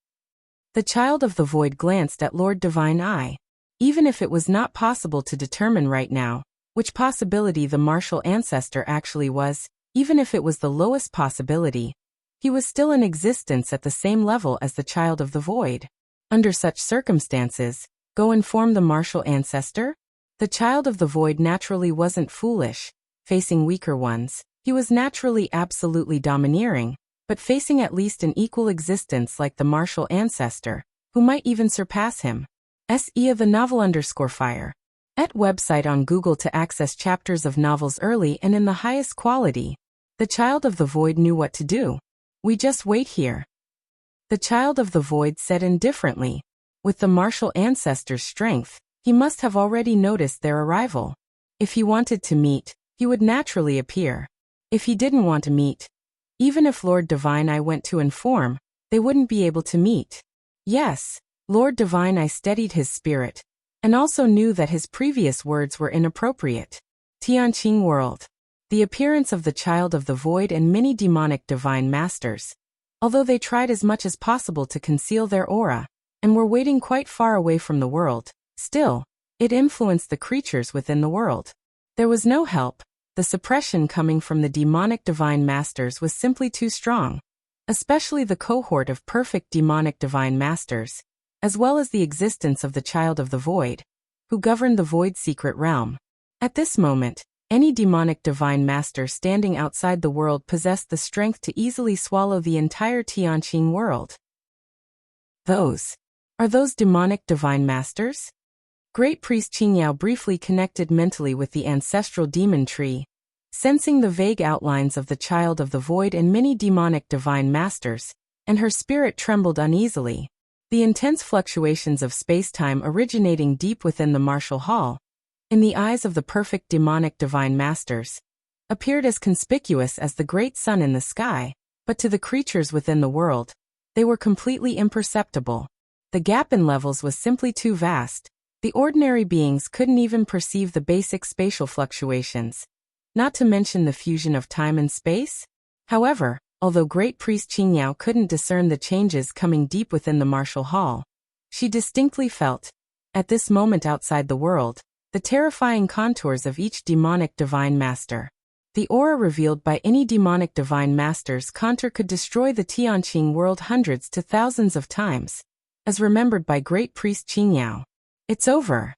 The child of the void glanced at Lord Divine I. Even if it was not possible to determine right now which possibility the martial ancestor actually was, even if it was the lowest possibility, he was still in existence at the same level as the child of the void. Under such circumstances, go inform the martial ancestor? The child of the void naturally wasn't foolish. Facing weaker ones, he was naturally absolutely domineering, but facing at least an equal existence like the martial ancestor, who might even surpass him. SE the novel _fire. @ website on Google to access chapters of novels early and in the highest quality. The child of the void knew what to do. We just wait here. The child of the void said indifferently. With the martial ancestor's strength, he must have already noticed their arrival. If he wanted to meet, he would naturally appear. If he didn't want to meet, even if Lord Divine I went to inform, they wouldn't be able to meet. Yes, Lord Divine I steadied his spirit, and also knew that his previous words were inappropriate. Tianqing world. The appearance of the child of the void and many demonic divine masters. Although they tried as much as possible to conceal their aura, and were waiting quite far away from the world, still, it influenced the creatures within the world. There was no help. The suppression coming from the demonic divine masters was simply too strong. Especially the cohort of perfect demonic divine masters, as well as the existence of the child of the void, who governed the void secret realm. At this moment, any demonic divine master standing outside the world possessed the strength to easily swallow the entire Tianqing world. Are those demonic divine masters? Great Priest Qingyao briefly connected mentally with the ancestral demon tree, sensing the vague outlines of the child of the void and many demonic divine masters, and her spirit trembled uneasily. The intense fluctuations of space-time originating deep within the martial hall, in the eyes of the perfect demonic divine masters, appeared as conspicuous as the great sun in the sky, but to the creatures within the world, they were completely imperceptible. The gap in levels was simply too vast. The ordinary beings couldn't even perceive the basic spatial fluctuations, not to mention the fusion of time and space. However, although Great Priest Qingyao couldn't discern the changes coming deep within the martial hall, she distinctly felt, at this moment outside the world, the terrifying contours of each demonic divine master. The aura revealed by any demonic divine master's contour could destroy the Tianqing world hundreds to thousands of times, as remembered by Great Priest Qingyao. It's over.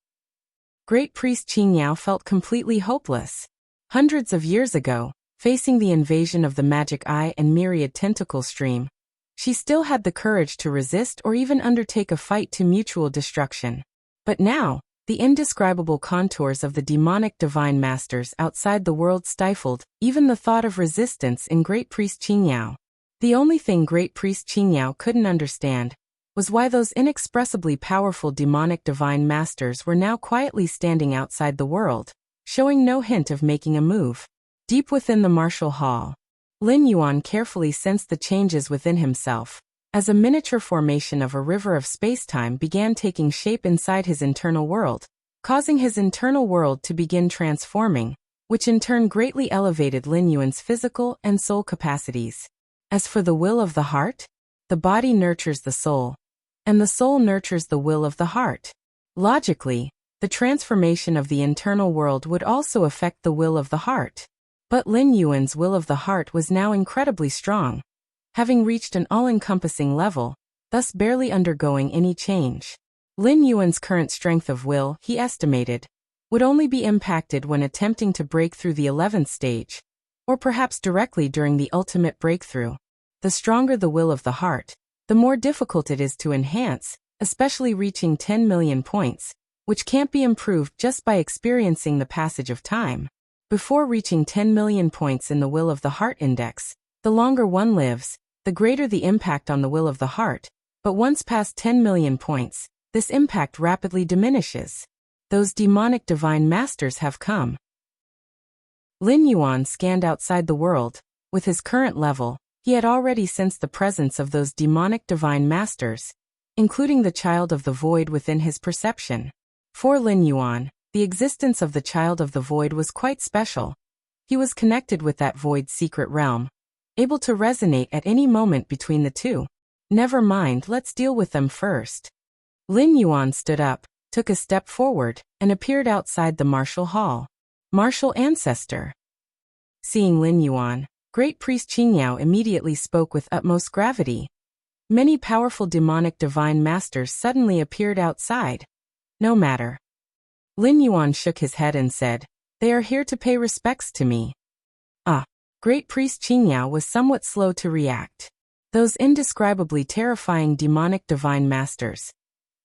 Great Priest Qingyao felt completely hopeless. Hundreds of years ago, facing the invasion of the magic eye and myriad tentacle stream, she still had the courage to resist or even undertake a fight to mutual destruction. But now, the indescribable contours of the demonic divine masters outside the world stifled even the thought of resistance in Great Priest Qingyao. The only thing Great Priest Qingyao couldn't understand was why those inexpressibly powerful demonic divine masters were now quietly standing outside the world, showing no hint of making a move. Deep within the martial hall, Lin Yuan carefully sensed the changes within himself, as a miniature formation of a river of spacetime began taking shape inside his internal world, causing his internal world to begin transforming, which in turn greatly elevated Lin Yuan's physical and soul capacities. As for the will of the heart, the body nurtures the soul, and the soul nurtures the will of the heart. Logically, the transformation of the internal world would also affect the will of the heart. But Lin Yuan's will of the heart was now incredibly strong, having reached an all-encompassing level, thus barely undergoing any change. Lin Yuan's current strength of will, he estimated, would only be impacted when attempting to break through the 11th stage, or perhaps directly during the ultimate breakthrough. The stronger the will of the heart, the more difficult it is to enhance, especially reaching 10 million points, which can't be improved just by experiencing the passage of time. Before reaching 10 million points in the will of the heart index, the longer one lives, the greater the impact on the will of the heart, but once past 10 million points, this impact rapidly diminishes. Those demonic divine masters have come. Lin Yuan scanned outside the world. With his current level, he had already sensed the presence of those demonic divine masters, including the child of the void within his perception. For Lin Yuan, the existence of the child of the void was quite special. He was connected with that void secret realm, able to resonate at any moment between the two. Never mind, let's deal with them first. Lin Yuan stood up, took a step forward, and appeared outside the martial hall. Martial ancestor. Seeing Lin Yuan, Great Priest Qingyao immediately spoke with utmost gravity. Many powerful demonic divine masters suddenly appeared outside. No matter. Lin Yuan shook his head and said, "They are here to pay respects to me." Great Priest Qingyao was somewhat slow to react. Those indescribably terrifying demonic divine masters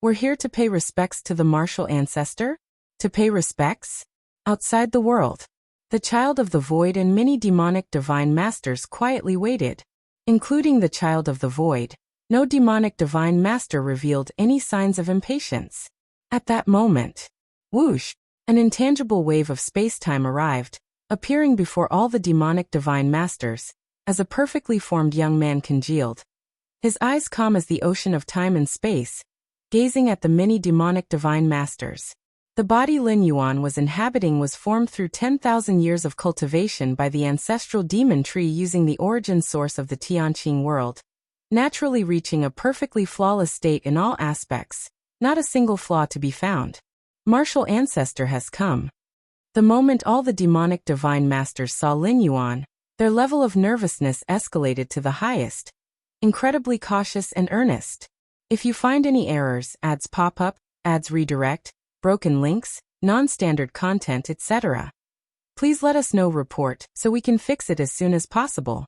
were here to pay respects to the martial ancestor? To pay respects? Outside the world, the child of the void and many demonic divine masters quietly waited. Including the child of the void, no demonic divine master revealed any signs of impatience. At that moment, whoosh, an intangible wave of space-time arrived, appearing before all the demonic divine masters, as a perfectly formed young man congealed. His eyes calm as the ocean of time and space, gazing at the many demonic divine masters. The body Lin Yuan was inhabiting was formed through 10,000 years of cultivation by the ancestral demon tree using the origin source of the Tianqing world, naturally reaching a perfectly flawless state in all aspects, not a single flaw to be found. Martial ancestor has come. The moment all the demonic divine masters saw Lin Yuan, their level of nervousness escalated to the highest, incredibly cautious and earnest. If you find any errors, ads pop up, ads redirect, broken links, non-standard content, etc., please let us know. Report so we can fix it as soon as possible.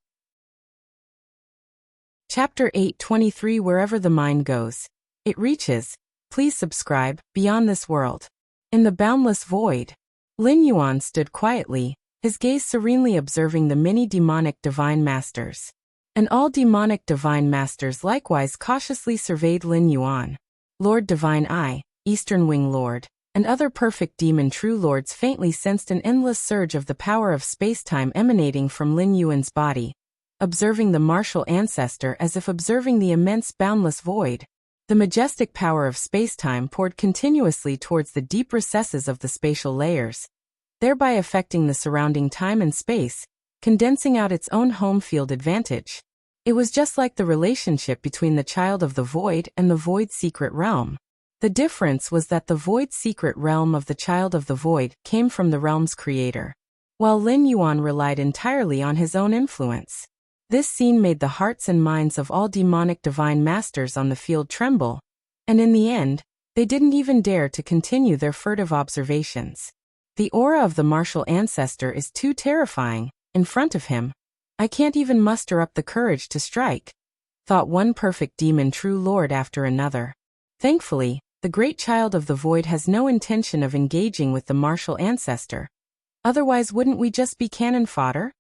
Chapter 823 Wherever the mind goes, it reaches. Please subscribe. Beyond this world. In the boundless void, Lin Yuan stood quietly, his gaze serenely observing the many demonic divine masters. And all demonic divine masters likewise cautiously surveyed Lin Yuan. Lord Divine Eye, Eastern Wing Lord, and other perfect demon true lords faintly sensed an endless surge of the power of space-time emanating from Lin Yuan's body, observing the martial ancestor as if observing the immense boundless void. The majestic power of space-time poured continuously towards the deep recesses of the spatial layers, thereby affecting the surrounding time and space, condensing out its own home field advantage. It was just like the relationship between the child of the void and the void secret realm. The difference was that the void secret realm of the child of the void came from the realm's creator, while Lin Yuan relied entirely on his own influence. This scene made the hearts and minds of all demonic divine masters on the field tremble, and in the end, they didn't even dare to continue their furtive observations. The aura of the martial ancestor is too terrifying. In front of him, I can't even muster up the courage to strike, thought one perfect demon true lord after another. Thankfully, the great child of the void has no intention of engaging with the martial ancestor. Otherwise, wouldn't we just be cannon fodder?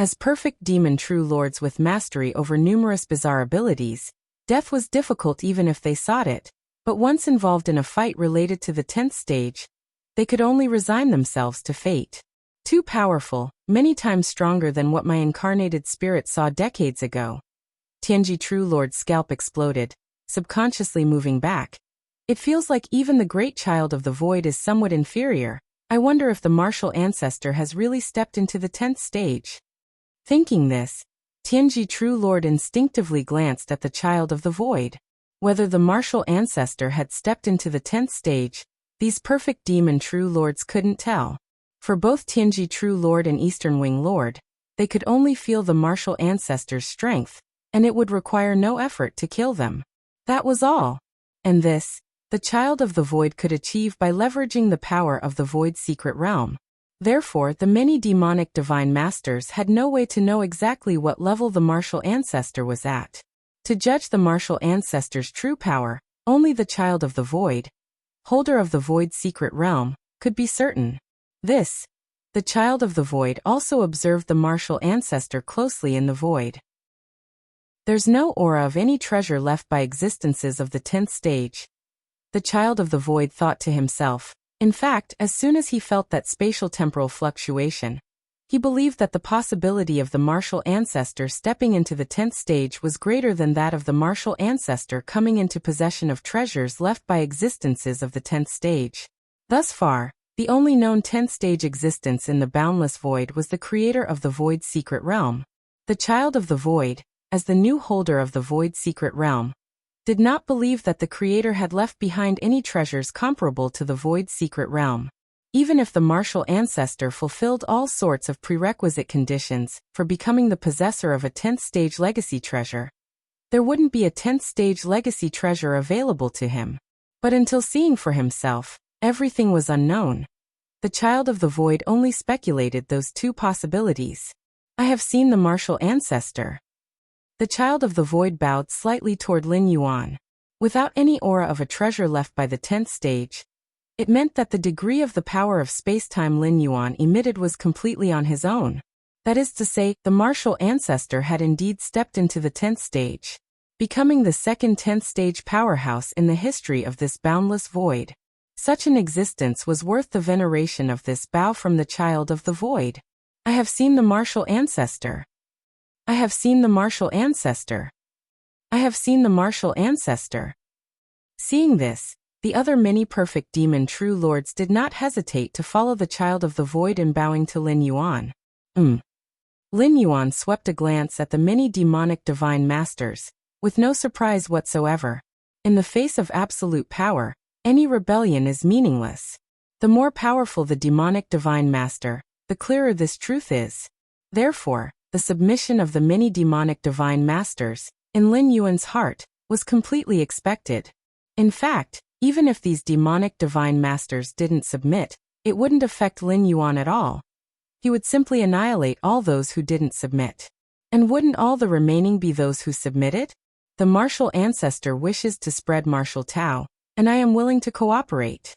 As perfect demon true lords with mastery over numerous bizarre abilities, death was difficult even if they sought it, but once involved in a fight related to the 10th stage, they could only resign themselves to fate. Too powerful, many times stronger than what my incarnated spirit saw decades ago. Tianji True Lord's scalp exploded, subconsciously moving back. It feels like even the great child of the void is somewhat inferior. I wonder if the martial ancestor has really stepped into the 10th stage. Thinking this, Tianji True Lord instinctively glanced at the child of the void. Whether the martial ancestor had stepped into the 10th stage, these perfect demon true lords couldn't tell. For both Tianji True Lord and Eastern Wing Lord, they could only feel the martial ancestors' strength, and it would require no effort to kill them. That was all. And this, the Child of the Void could achieve by leveraging the power of the Void's secret realm. Therefore, the many demonic divine masters had no way to know exactly what level the martial ancestor was at. To judge the martial ancestor's true power, only the Child of the Void, holder of the Void's secret realm, could be certain. This, the Child of the Void also observed the martial ancestor closely in the void. There's no aura of any treasure left by existences of the 10th stage, the Child of the Void thought to himself. In fact, as soon as he felt that spatial temporal fluctuation, he believed that the possibility of the martial ancestor stepping into the 10th stage was greater than that of the martial ancestor coming into possession of treasures left by existences of the 10th stage. Thus far, the only known 10th stage existence in the boundless void was the creator of the Void's secret realm. The Child of the Void, as the new holder of the Void's secret realm, did not believe that the creator had left behind any treasures comparable to the Void's secret realm. Even if the martial ancestor fulfilled all sorts of prerequisite conditions for becoming the possessor of a 10th stage legacy treasure, there wouldn't be a 10th stage legacy treasure available to him. But until seeing for himself, everything was unknown. The Child of the Void only speculated those two possibilities. I have seen the martial ancestor. The Child of the Void bowed slightly toward Lin Yuan. Without any aura of a treasure left by the 10th stage, it meant that the degree of the power of space-time Lin Yuan emitted was completely on his own. That is to say, the martial ancestor had indeed stepped into the 10th stage, becoming the second 10th stage powerhouse in the history of this boundless void. Such an existence was worth the veneration of this bow from the Child of the Void. I have seen the martial ancestor. I have seen the martial ancestor. I have seen the martial ancestor. Seeing this, the other many perfect demon true lords did not hesitate to follow the Child of the Void in bowing to Lin Yuan. Lin Yuan swept a glance at the many demonic divine masters, with no surprise whatsoever. In the face of absolute power, any rebellion is meaningless. The more powerful the demonic divine master, the clearer this truth is. Therefore, the submission of the many demonic divine masters, in Lin Yuan's heart, was completely expected. In fact, even if these demonic divine masters didn't submit, it wouldn't affect Lin Yuan at all. He would simply annihilate all those who didn't submit. And wouldn't all the remaining be those who submitted? The martial ancestor wishes to spread martial Tao, and I am willing to cooperate.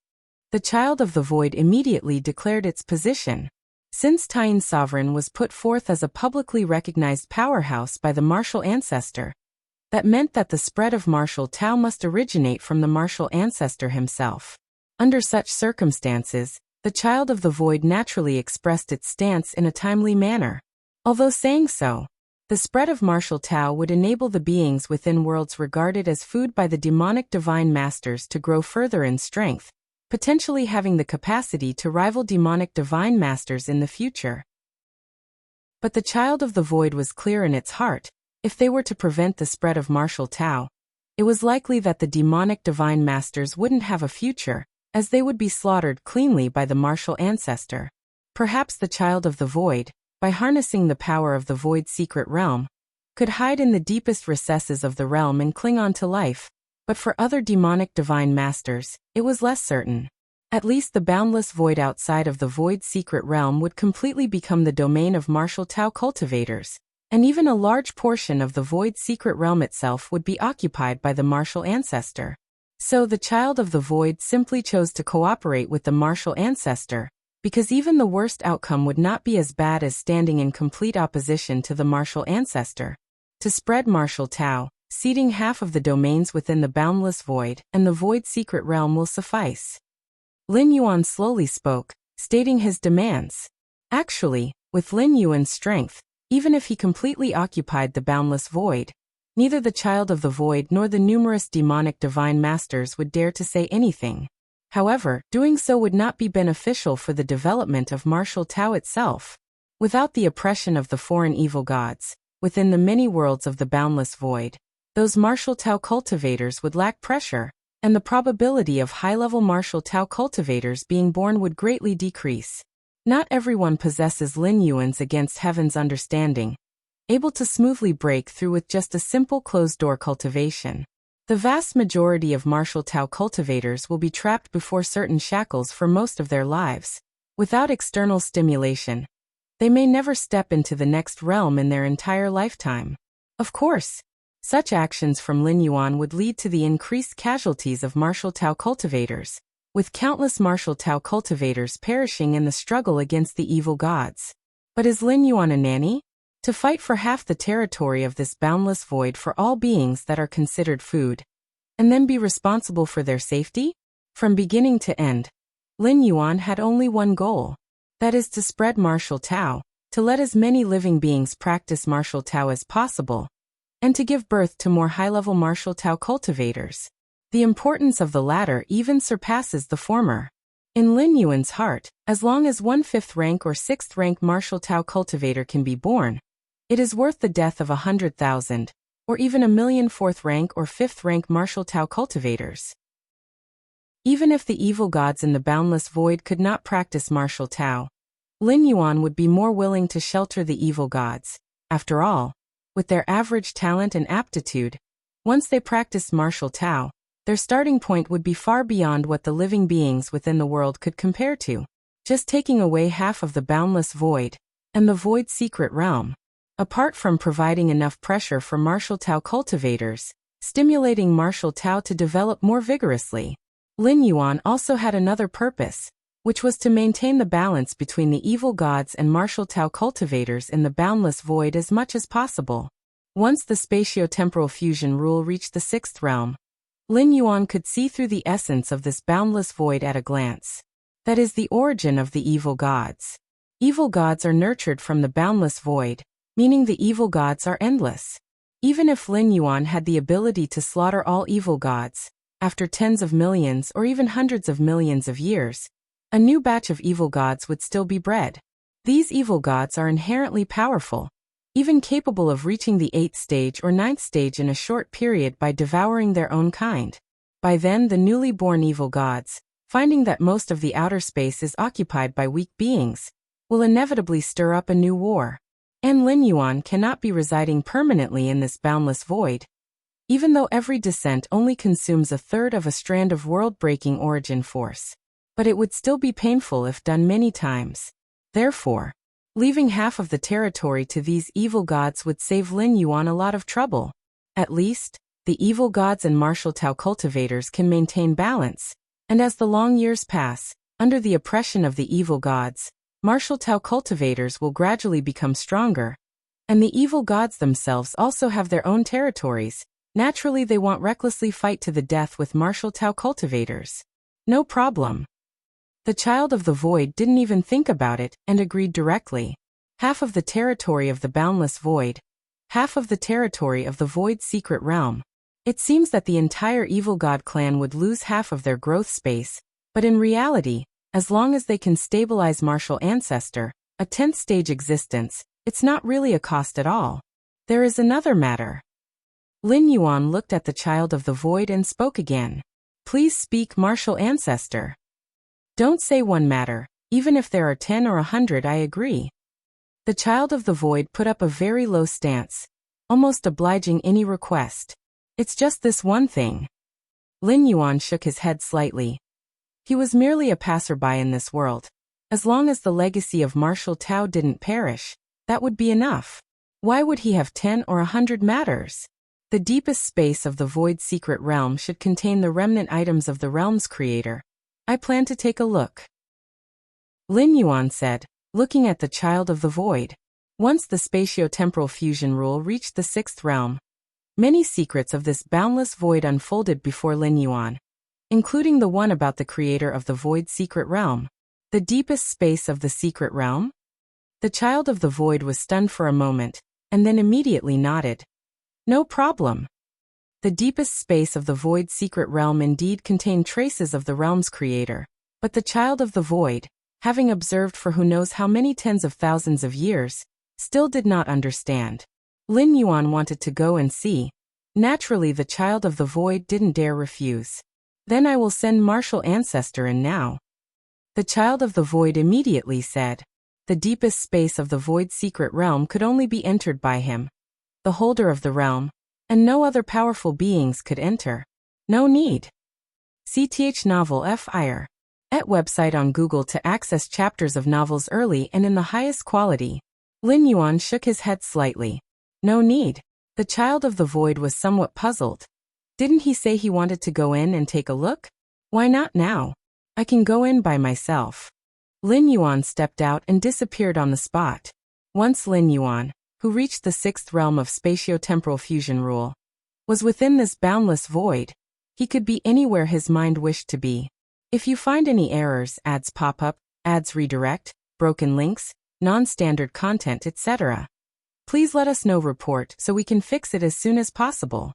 The Child of the Void immediately declared its position. Since Tian's sovereign was put forth as a publicly recognized powerhouse by the martial ancestor, that meant that the spread of martial Tao must originate from the martial ancestor himself. Under such circumstances, the Child of the Void naturally expressed its stance in a timely manner. Although saying so, the spread of martial Tao would enable the beings within worlds regarded as food by the demonic divine masters to grow further in strength, potentially having the capacity to rival demonic divine masters in the future. But the Child of the Void was clear in its heart. If they were to prevent the spread of martial Tao, it was likely that the demonic divine masters wouldn't have a future, as they would be slaughtered cleanly by the martial ancestor. Perhaps the Child of the Void, by harnessing the power of the Void's secret realm, could hide in the deepest recesses of the realm and cling on to life, but for other demonic divine masters, it was less certain. At least the boundless void outside of the Void's secret realm would completely become the domain of martial Tao cultivators, and even a large portion of the Void's secret realm itself would be occupied by the martial ancestor. So the Child of the Void simply chose to cooperate with the martial ancestor, because even the worst outcome would not be as bad as standing in complete opposition to the martial ancestor. To spread martial Tao, ceding half of the domains within the boundless void and the Void's secret realm will suffice. Lin Yuan slowly spoke, stating his demands. Actually, with Lin Yuan's strength, even if he completely occupied the boundless void, neither the Child of the Void nor the numerous demonic divine masters would dare to say anything. However, doing so would not be beneficial for the development of martial Tao itself. Without the oppression of the foreign evil gods, within the many worlds of the boundless void, those martial Tao cultivators would lack pressure, and the probability of high-level martial Tao cultivators being born would greatly decrease. Not everyone possesses Lin Yuan's against heaven's understanding, able to smoothly break through with just a simple closed-door cultivation. The vast majority of martial Tao cultivators will be trapped before certain shackles for most of their lives. Without external stimulation, they may never step into the next realm in their entire lifetime. Of course, such actions from Lin Yuan would lead to the increased casualties of martial Tao cultivators, with countless martial Tao cultivators perishing in the struggle against the evil gods. But is Lin Yuan a nanny? To fight for half the territory of this boundless void for all beings that are considered food, and then be responsible for their safety? From beginning to end, Lin Yuan had only one goal. That is to spread martial Tao, to let as many living beings practice martial Tao as possible, and to give birth to more high-level martial Tao cultivators. The importance of the latter even surpasses the former. In Lin Yuan's heart, as long as one 5th rank or 6th rank martial Tao cultivator can be born, it is worth the death of 100,000, or even 1,000,000 4th rank or 5th rank martial Tao cultivators. Even if the evil gods in the boundless void could not practice martial Tao, Lin Yuan would be more willing to shelter the evil gods. After all, with their average talent and aptitude, once they practiced martial Tao, their starting point would be far beyond what the living beings within the world could compare to. Just taking away half of the boundless void, and the void's secret realm, apart from providing enough pressure for martial Tao cultivators, stimulating martial Tao to develop more vigorously, Lin Yuan also had another purpose, which was to maintain the balance between the evil gods and martial Tao cultivators in the boundless void as much as possible. Once the spatio-temporal fusion rule reached the 6th realm, Lin Yuan could see through the essence of this boundless void at a glance. That is the origin of the evil gods. Evil gods are nurtured from the boundless void, meaning the evil gods are endless. Even if Lin Yuan had the ability to slaughter all evil gods, after tens of millions or even hundreds of millions of years, a new batch of evil gods would still be bred. These evil gods are inherently powerful, even capable of reaching the 8th stage or 9th stage in a short period by devouring their own kind. By then the newly born evil gods, finding that most of the outer space is occupied by weak beings, will inevitably stir up a new war. And Lin Yuan cannot be residing permanently in this boundless void. Even though every descent only consumes a third of a strand of world-breaking origin force. But it would still be painful if done many times. Therefore, leaving half of the territory to these evil gods would save Lin Yuan a lot of trouble. At least, the evil gods and martial Tao cultivators can maintain balance, and as the long years pass, under the oppression of the evil gods, martial Tao cultivators will gradually become stronger. And the evil gods themselves also have their own territories. Naturally they won't recklessly fight to the death with martial Tao cultivators. No problem. The child of the void didn't even think about it and agreed directly. Half of the territory of the boundless void, half of the territory of the void's secret realm. It seems that the entire evil god clan would lose half of their growth space, but in reality, as long as they can stabilize martial ancestor, a 10th stage existence, it's not really a cost at all. There is another matter. Lin Yuan looked at the child of the void and spoke again. Please speak, martial ancestor. Don't say one matter, even if there are 10 or 100, I agree. The child of the void put up a very low stance, almost obliging any request. It's just this one thing. Lin Yuan shook his head slightly. He was merely a passerby in this world. As long as the legacy of martial Tao didn't perish, that would be enough. Why would he have 10 or 100 matters? The deepest space of the void's secret realm should contain the remnant items of the realm's creator. I plan to take a look. Lin Yuan said, looking at the child of the void. Once the spatio-temporal fusion rule reached the 6th realm, many secrets of this boundless void unfolded before Lin Yuan, including the one about the creator of the void's secret realm. The deepest space of the secret realm? The child of the void was stunned for a moment, and then immediately nodded. No problem. The deepest space of the void's secret realm indeed contained traces of the realm's creator, but the child of the void, having observed for who knows how many tens of thousands of years, still did not understand. Lin Yuan wanted to go and see. Naturally the child of the void didn't dare refuse. Then I will send martial ancestor in now. The child of the void immediately said. The deepest space of the void secret realm could only be entered by him, the holder of the realm, and no other powerful beings could enter. No need. CTH novel FIR. At website on Google to access chapters of novels early and in the highest quality. Lin Yuan shook his head slightly. No need. The child of the void was somewhat puzzled. Didn't he say he wanted to go in and take a look? Why not now? I can go in by myself. Lin Yuan stepped out and disappeared on the spot. Once Lin Yuan, who reached the sixth realm of spatio-temporal fusion rule, was within this boundless void, he could be anywhere his mind wished to be. If you find any errors, ads pop up, ads redirect, broken links, non-standard content, etc., please let us know. Report so we can fix it as soon as possible.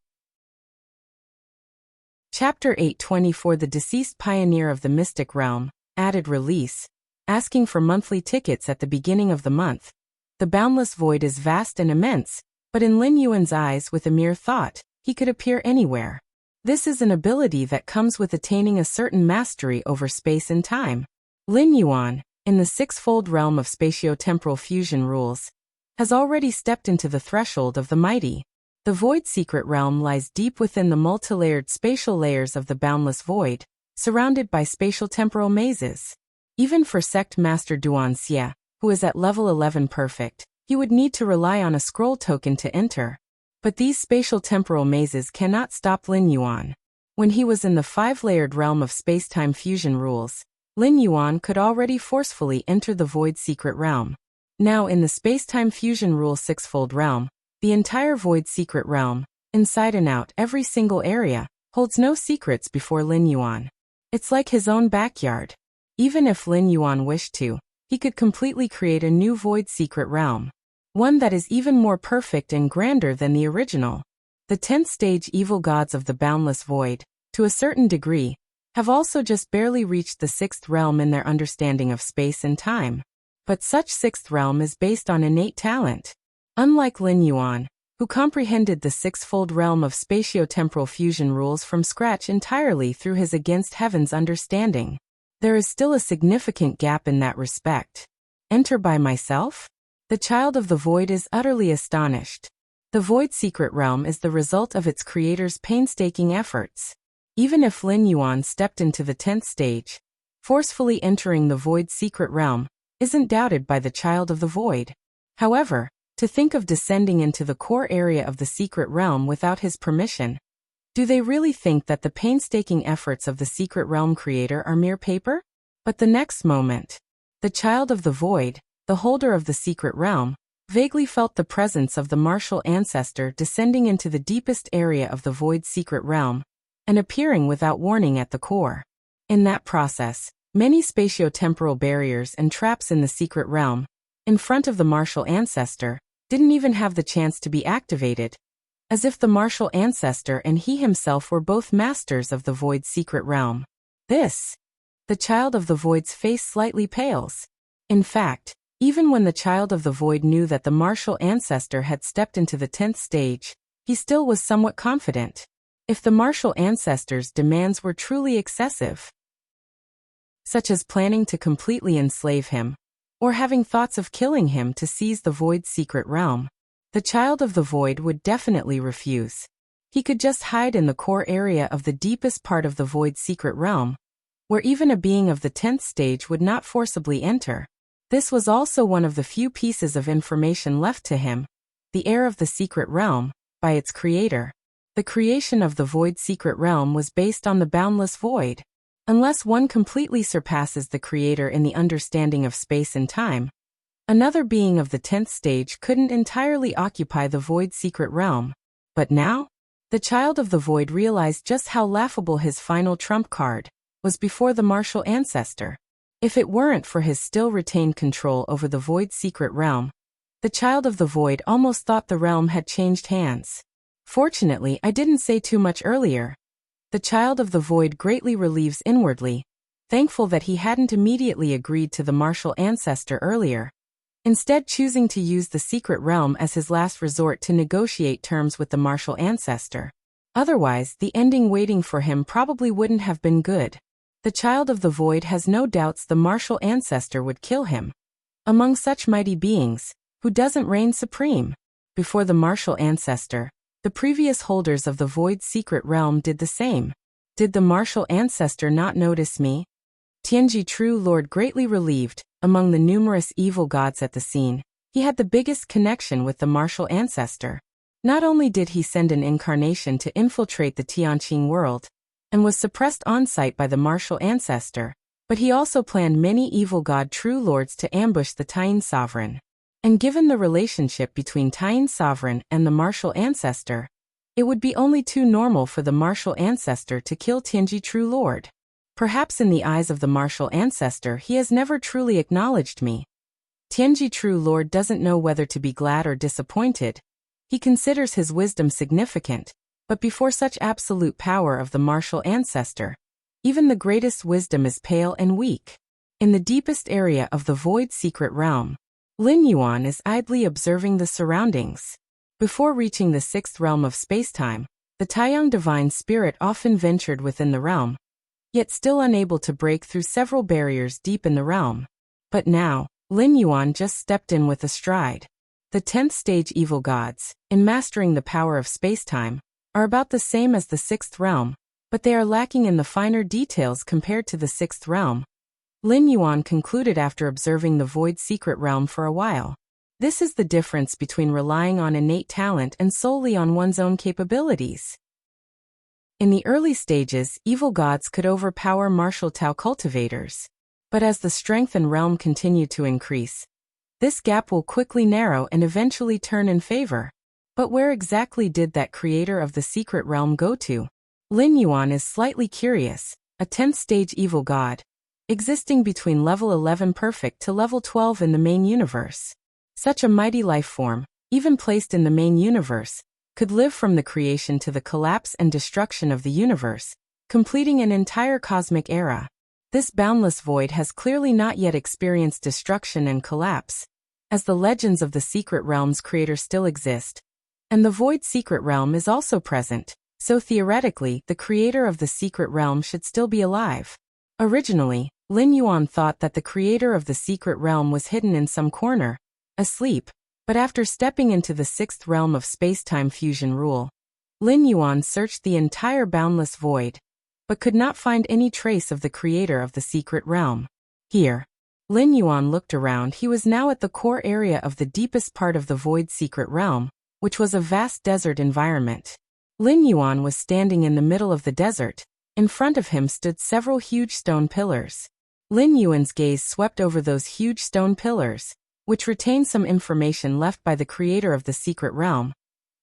Chapter 824 The Deceased Pioneer of the Mystic Realm, added release, asking for monthly tickets at the beginning of the month. The boundless void is vast and immense, but in Lin Yuan's eyes, with a mere thought, he could appear anywhere. This is an ability that comes with attaining a certain mastery over space and time. Lin Yuan, in the sixfold realm of spatio-temporal fusion rules, has already stepped into the threshold of the mighty. The void secret realm lies deep within the multi-layered spatial layers of the boundless void, surrounded by spatial-temporal mazes. Even for sect master Duan Xie, who is at level 11 perfect, he would need to rely on a scroll token to enter. But these spatial-temporal mazes cannot stop Lin Yuan. When he was in the five-layered realm of space-time fusion rules, Lin Yuan could already forcefully enter the void secret realm. Now in the space-time fusion rule sixfold realm, the entire void secret realm, inside and out every single area, holds no secrets before Lin Yuan. It's like his own backyard. Even if Lin Yuan wished to, he could completely create a new void secret realm. One that is even more perfect and grander than the original. The 10th stage evil gods of the boundless void, to a certain degree, have also just barely reached the sixth realm in their understanding of space and time. But such sixth realm is based on innate talent. Unlike Lin Yuan, who comprehended the sixfold realm of spatio-temporal fusion rules from scratch entirely through his against heaven's understanding, there is still a significant gap in that respect. Enter by myself? The child of the void is utterly astonished. The void secret realm is the result of its creator's painstaking efforts. Even if Lin Yuan stepped into the 10th stage, forcefully entering the void secret realm isn't doubted by the child of the void. However, to think of descending into the core area of the secret realm without his permission, do they really think that the painstaking efforts of the secret realm creator are mere paper? But the next moment, the child of the void, the holder of the secret realm, vaguely felt the presence of the martial ancestor descending into the deepest area of the void secret realm, and appearing without warning at the core. In that process, many spatio-temporal barriers and traps in the secret realm, in front of the martial ancestor, didn't even have the chance to be activated, as if the martial ancestor and he himself were both masters of the void secret realm. The child of the void's face slightly pales. In fact, even when the child of the void knew that the martial ancestor had stepped into the 10th stage, he still was somewhat confident. If the martial ancestor's demands were truly excessive, such as planning to completely enslave him, or having thoughts of killing him to seize the void secret realm, the child of the void would definitely refuse. He could just hide in the core area of the deepest part of the void secret realm, where even a being of the 10th stage would not forcibly enter. This was also one of the few pieces of information left to him. The heir of the secret realm, by its creator. The creation of the void secret realm was based on the boundless void. Unless one completely surpasses the creator in the understanding of space and time, another being of the 10th stage couldn't entirely occupy the void secret realm. But now, the child of the void realized just how laughable his final trump card was before the martial ancestor. If it weren't for his still retained control over the void secret realm, the child of the void almost thought the realm had changed hands. Fortunately, I didn't say too much earlier. The child of the void greatly relieves inwardly, thankful that he hadn't immediately agreed to the martial ancestor earlier, instead choosing to use the secret realm as his last resort to negotiate terms with the martial ancestor. Otherwise, the ending waiting for him probably wouldn't have been good. The child of the void has no doubts the martial ancestor would kill him. Among such mighty beings, who doesn't reign supreme? Before the martial ancestor, the previous holders of the void secret realm did the same. Did the martial ancestor not notice me? Tianji True Lord greatly relieved. Among the numerous evil gods at the scene, he had the biggest connection with the martial ancestor. Not only did he send an incarnation to infiltrate the Tianqing world, and was suppressed on-site by the martial ancestor, but he also planned many evil god true lords to ambush the Taiyin sovereign. And given the relationship between Taiyin sovereign and the martial ancestor, it would be only too normal for the martial ancestor to kill Tianji True Lord. Perhaps in the eyes of the martial ancestor he has never truly acknowledged me. Tianji True Lord doesn't know whether to be glad or disappointed. He considers his wisdom significant, but before such absolute power of the martial ancestor, even the greatest wisdom is pale and weak. In the deepest area of the void secret realm, Lin Yuan is idly observing the surroundings. Before reaching the sixth realm of spacetime, the Taiyang divine spirit often ventured within the realm, yet still unable to break through several barriers deep in the realm. But now, Lin Yuan just stepped in with a stride. The 10th stage evil gods, in mastering the power of spacetime, are about the same as the sixth realm, but they are lacking in the finer details compared to the sixth realm. Lin Yuan concluded after observing the void secret realm for a while. This is the difference between relying on innate talent and solely on one's own capabilities. In the early stages, evil gods could overpower martial Tao cultivators. But as the strength and realm continue to increase, this gap will quickly narrow and eventually turn in favor. But where exactly did that creator of the secret realm go to? Lin Yuan is slightly curious. A 10th stage evil god, existing between level 11 perfect to level 12 in the main universe. Such a mighty life form, even placed in the main universe, could live from the creation to the collapse and destruction of the universe, completing an entire cosmic era. This boundless void has clearly not yet experienced destruction and collapse, as the legends of the secret realm's creator still exist. And the void secret realm is also present, so theoretically, the creator of the secret realm should still be alive. Originally, Lin Yuan thought that the creator of the secret realm was hidden in some corner, asleep, but after stepping into the sixth realm of space-time fusion rule, Lin Yuan searched the entire boundless void, but could not find any trace of the creator of the secret realm. Here, Lin Yuan looked around. He was now at the core area of the deepest part of the void secret realm, which was a vast desert environment. Lin Yuan was standing in the middle of the desert. In front of him stood several huge stone pillars. Lin Yuan's gaze swept over those huge stone pillars, which retained some information left by the creator of the secret realm,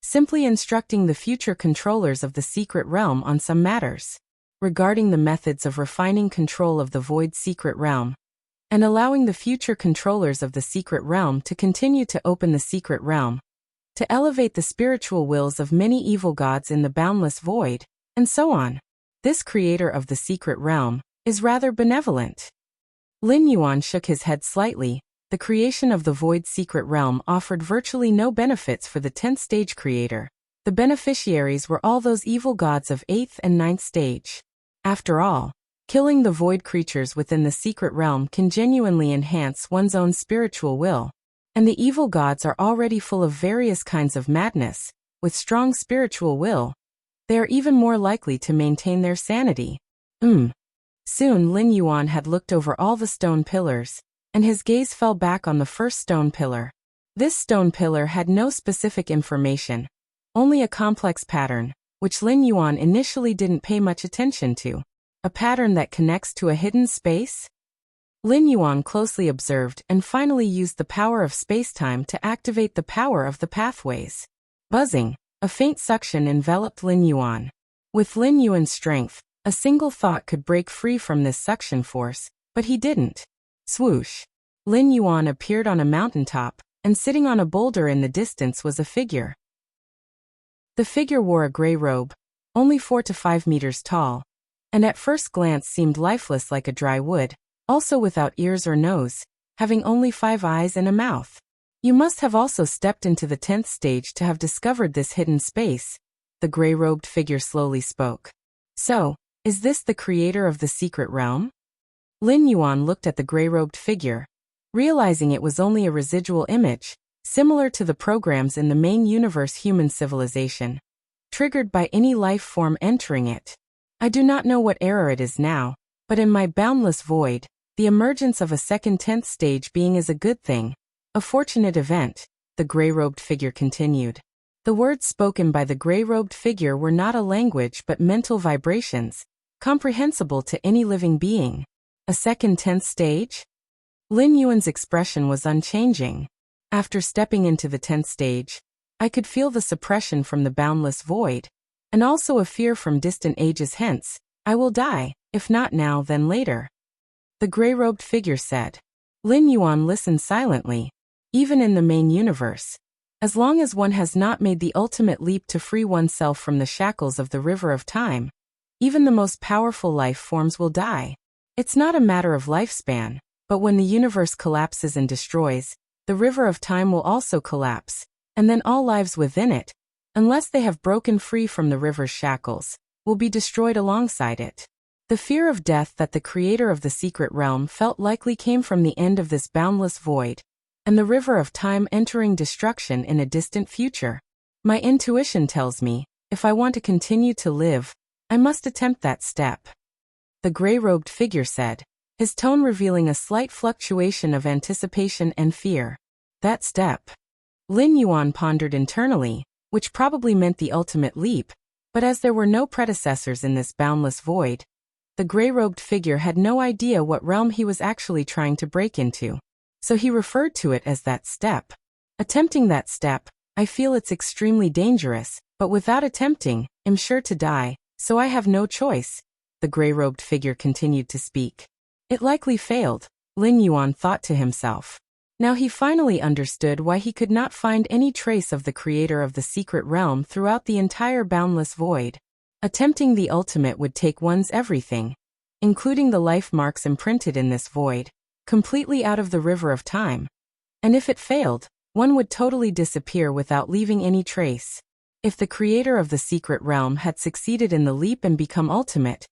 simply instructing the future controllers of the secret realm on some matters regarding the methods of refining control of the void secret realm, and allowing the future controllers of the secret realm to continue to open the secret realm, to elevate the spiritual wills of many evil gods in the boundless void, and so on. This creator of the secret realm is rather benevolent. Lin Yuan shook his head slightly. The creation of the void secret realm offered virtually no benefits for the 10th stage creator. The beneficiaries were all those evil gods of 8th and 9th stage. After all, killing the void creatures within the secret realm can genuinely enhance one's own spiritual will. And the evil gods are already full of various kinds of madness. With strong spiritual will, they are even more likely to maintain their sanity. Soon Lin Yuan had looked over all the stone pillars, and his gaze fell back on the first stone pillar. This stone pillar had no specific information, only a complex pattern, which Lin Yuan initially didn't pay much attention to. A pattern that connects to a hidden space? Lin Yuan closely observed and finally used the power of spacetime to activate the power of the pathways. Buzzing, a faint suction enveloped Lin Yuan. With Lin Yuan's strength, a single thought could break free from this suction force, but he didn't. Swoosh! Lin Yuan appeared on a mountaintop, and sitting on a boulder in the distance was a figure. The figure wore a gray robe, only 4 to 5 meters tall, and at first glance seemed lifeless like a dry wood, also without ears or nose, having only 5 eyes and a mouth. You must have also stepped into the 10th stage to have discovered this hidden space, the gray-robed figure slowly spoke. So, Is this the creator of the secret realm? Lin Yuan looked at the gray-robed figure, realizing it was only a residual image, similar to the programs in the main universe human civilization, triggered by any life form entering it. I do not know what era it is now, but in my boundless void, the emergence of a second 10th stage being is a good thing, a fortunate event, the gray-robed figure continued. The words spoken by the gray-robed figure were not a language but mental vibrations, comprehensible to any living being. A second 10th stage? Lin Yuan's expression was unchanging. After stepping into the 10th stage, I could feel the suppression from the boundless void, and also a fear from distant ages hence. I will die, if not now then later. The gray-robed figure said. Lin Yuan listened silently. Even in the main universe, as long as one has not made the ultimate leap to free oneself from the shackles of the river of time, even the most powerful life forms will die. It's not a matter of lifespan, but when the universe collapses and destroys, the river of time will also collapse, and then all lives within it, unless they have broken free from the river's shackles, will be destroyed alongside it. The fear of death that the creator of the secret realm felt likely came from the end of this boundless void, and the river of time entering destruction in a distant future. My intuition tells me, if I want to continue to live, I must attempt that step. The gray-robed figure said, his tone revealing a slight fluctuation of anticipation and fear. That step. Lin Yuan pondered internally, which probably meant the ultimate leap, but as there were no predecessors in this boundless void, the gray-robed figure had no idea what realm he was actually trying to break into, so he referred to it as that step. Attempting that step, I feel it's extremely dangerous, but without attempting, I'm sure to die, so I have no choice. The gray-robed figure continued to speak. It likely failed, Lin Yuan thought to himself. Now he finally understood why he could not find any trace of the creator of the secret realm throughout the entire boundless void. Attempting the ultimate would take one's everything, including the life marks imprinted in this void, completely out of the river of time. And if it failed, one would totally disappear without leaving any trace. If the creator of the secret realm had succeeded in the leap and become ultimate,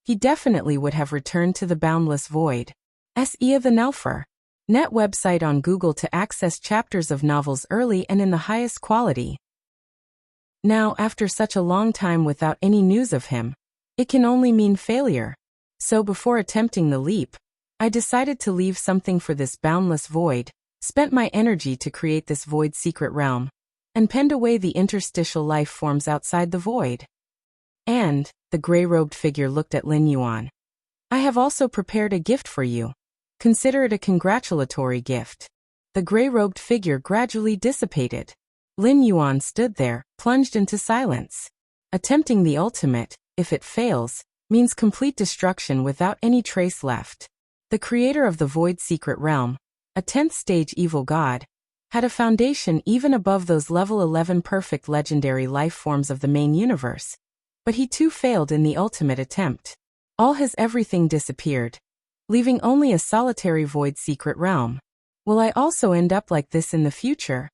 he definitely would have returned to the boundless void. S.E. the Nelfer. Net website on Google to access chapters of novels early and in the highest quality. Now, after such a long time without any news of him, it can only mean failure. So before attempting the leap, I decided to leave something for this boundless void, spent my energy to create this void secret realm, and penned away the interstitial life forms outside the void. And, the gray-robed figure looked at Lin Yuan. I have also prepared a gift for you. Consider it a congratulatory gift. The gray-robed figure gradually dissipated. Lin Yuan stood there, plunged into silence. Attempting the ultimate, if it fails, means complete destruction without any trace left. The creator of the void secret realm, a 10th stage evil god, had a foundation even above those level 11 perfect legendary life forms of the main universe. But he too failed in the ultimate attempt. All his everything disappeared, leaving only a solitary void secret realm. Will I also end up like this in the future?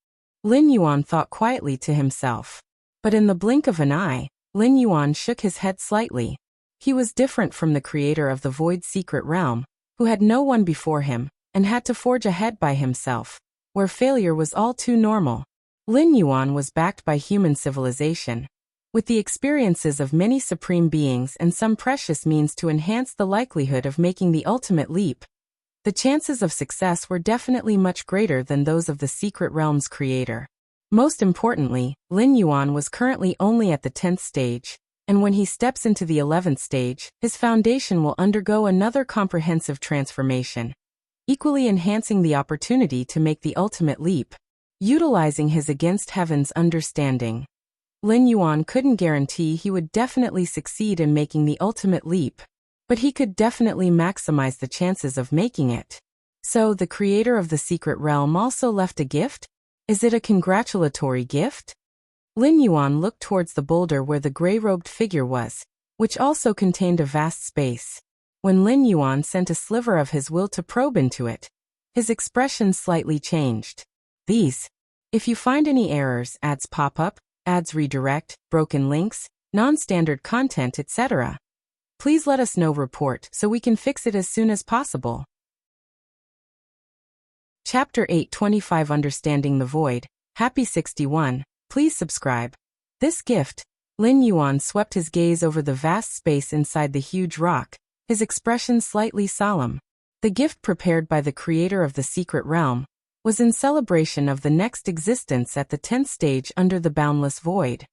Lin Yuan thought quietly to himself. But in the blink of an eye, Lin Yuan shook his head slightly. He was different from the creator of the void secret realm, who had no one before him, and had to forge ahead by himself, where failure was all too normal. Lin Yuan was backed by human civilization, with the experiences of many supreme beings and some precious means to enhance the likelihood of making the ultimate leap. The chances of success were definitely much greater than those of the secret realm's creator. Most importantly, Lin Yuan was currently only at the 10th stage, and when he steps into the 11th stage, his foundation will undergo another comprehensive transformation, equally enhancing the opportunity to make the ultimate leap. Utilizing his against heaven's understanding, Lin Yuan couldn't guarantee he would definitely succeed in making the ultimate leap, but he could definitely maximize the chances of making it. So, the creator of the secret realm also left a gift? Is it a congratulatory gift? Lin Yuan looked towards the boulder where the gray-robed figure was, which also contained a vast space. When Lin Yuan sent a sliver of his will to probe into it, his expression slightly changed. If you find any errors, ads pop up, ads redirect, broken links, non-standard content, etc., Please let us know report so we can fix it as soon as possible. Chapter 825 Understanding the Void. Happy 61. Please subscribe. This gift. Lin Yuan swept his gaze over the vast space inside the huge rock, his expression slightly solemn. The gift prepared by the creator of the secret realm was in celebration of the next existence at the 10th stage under the boundless void.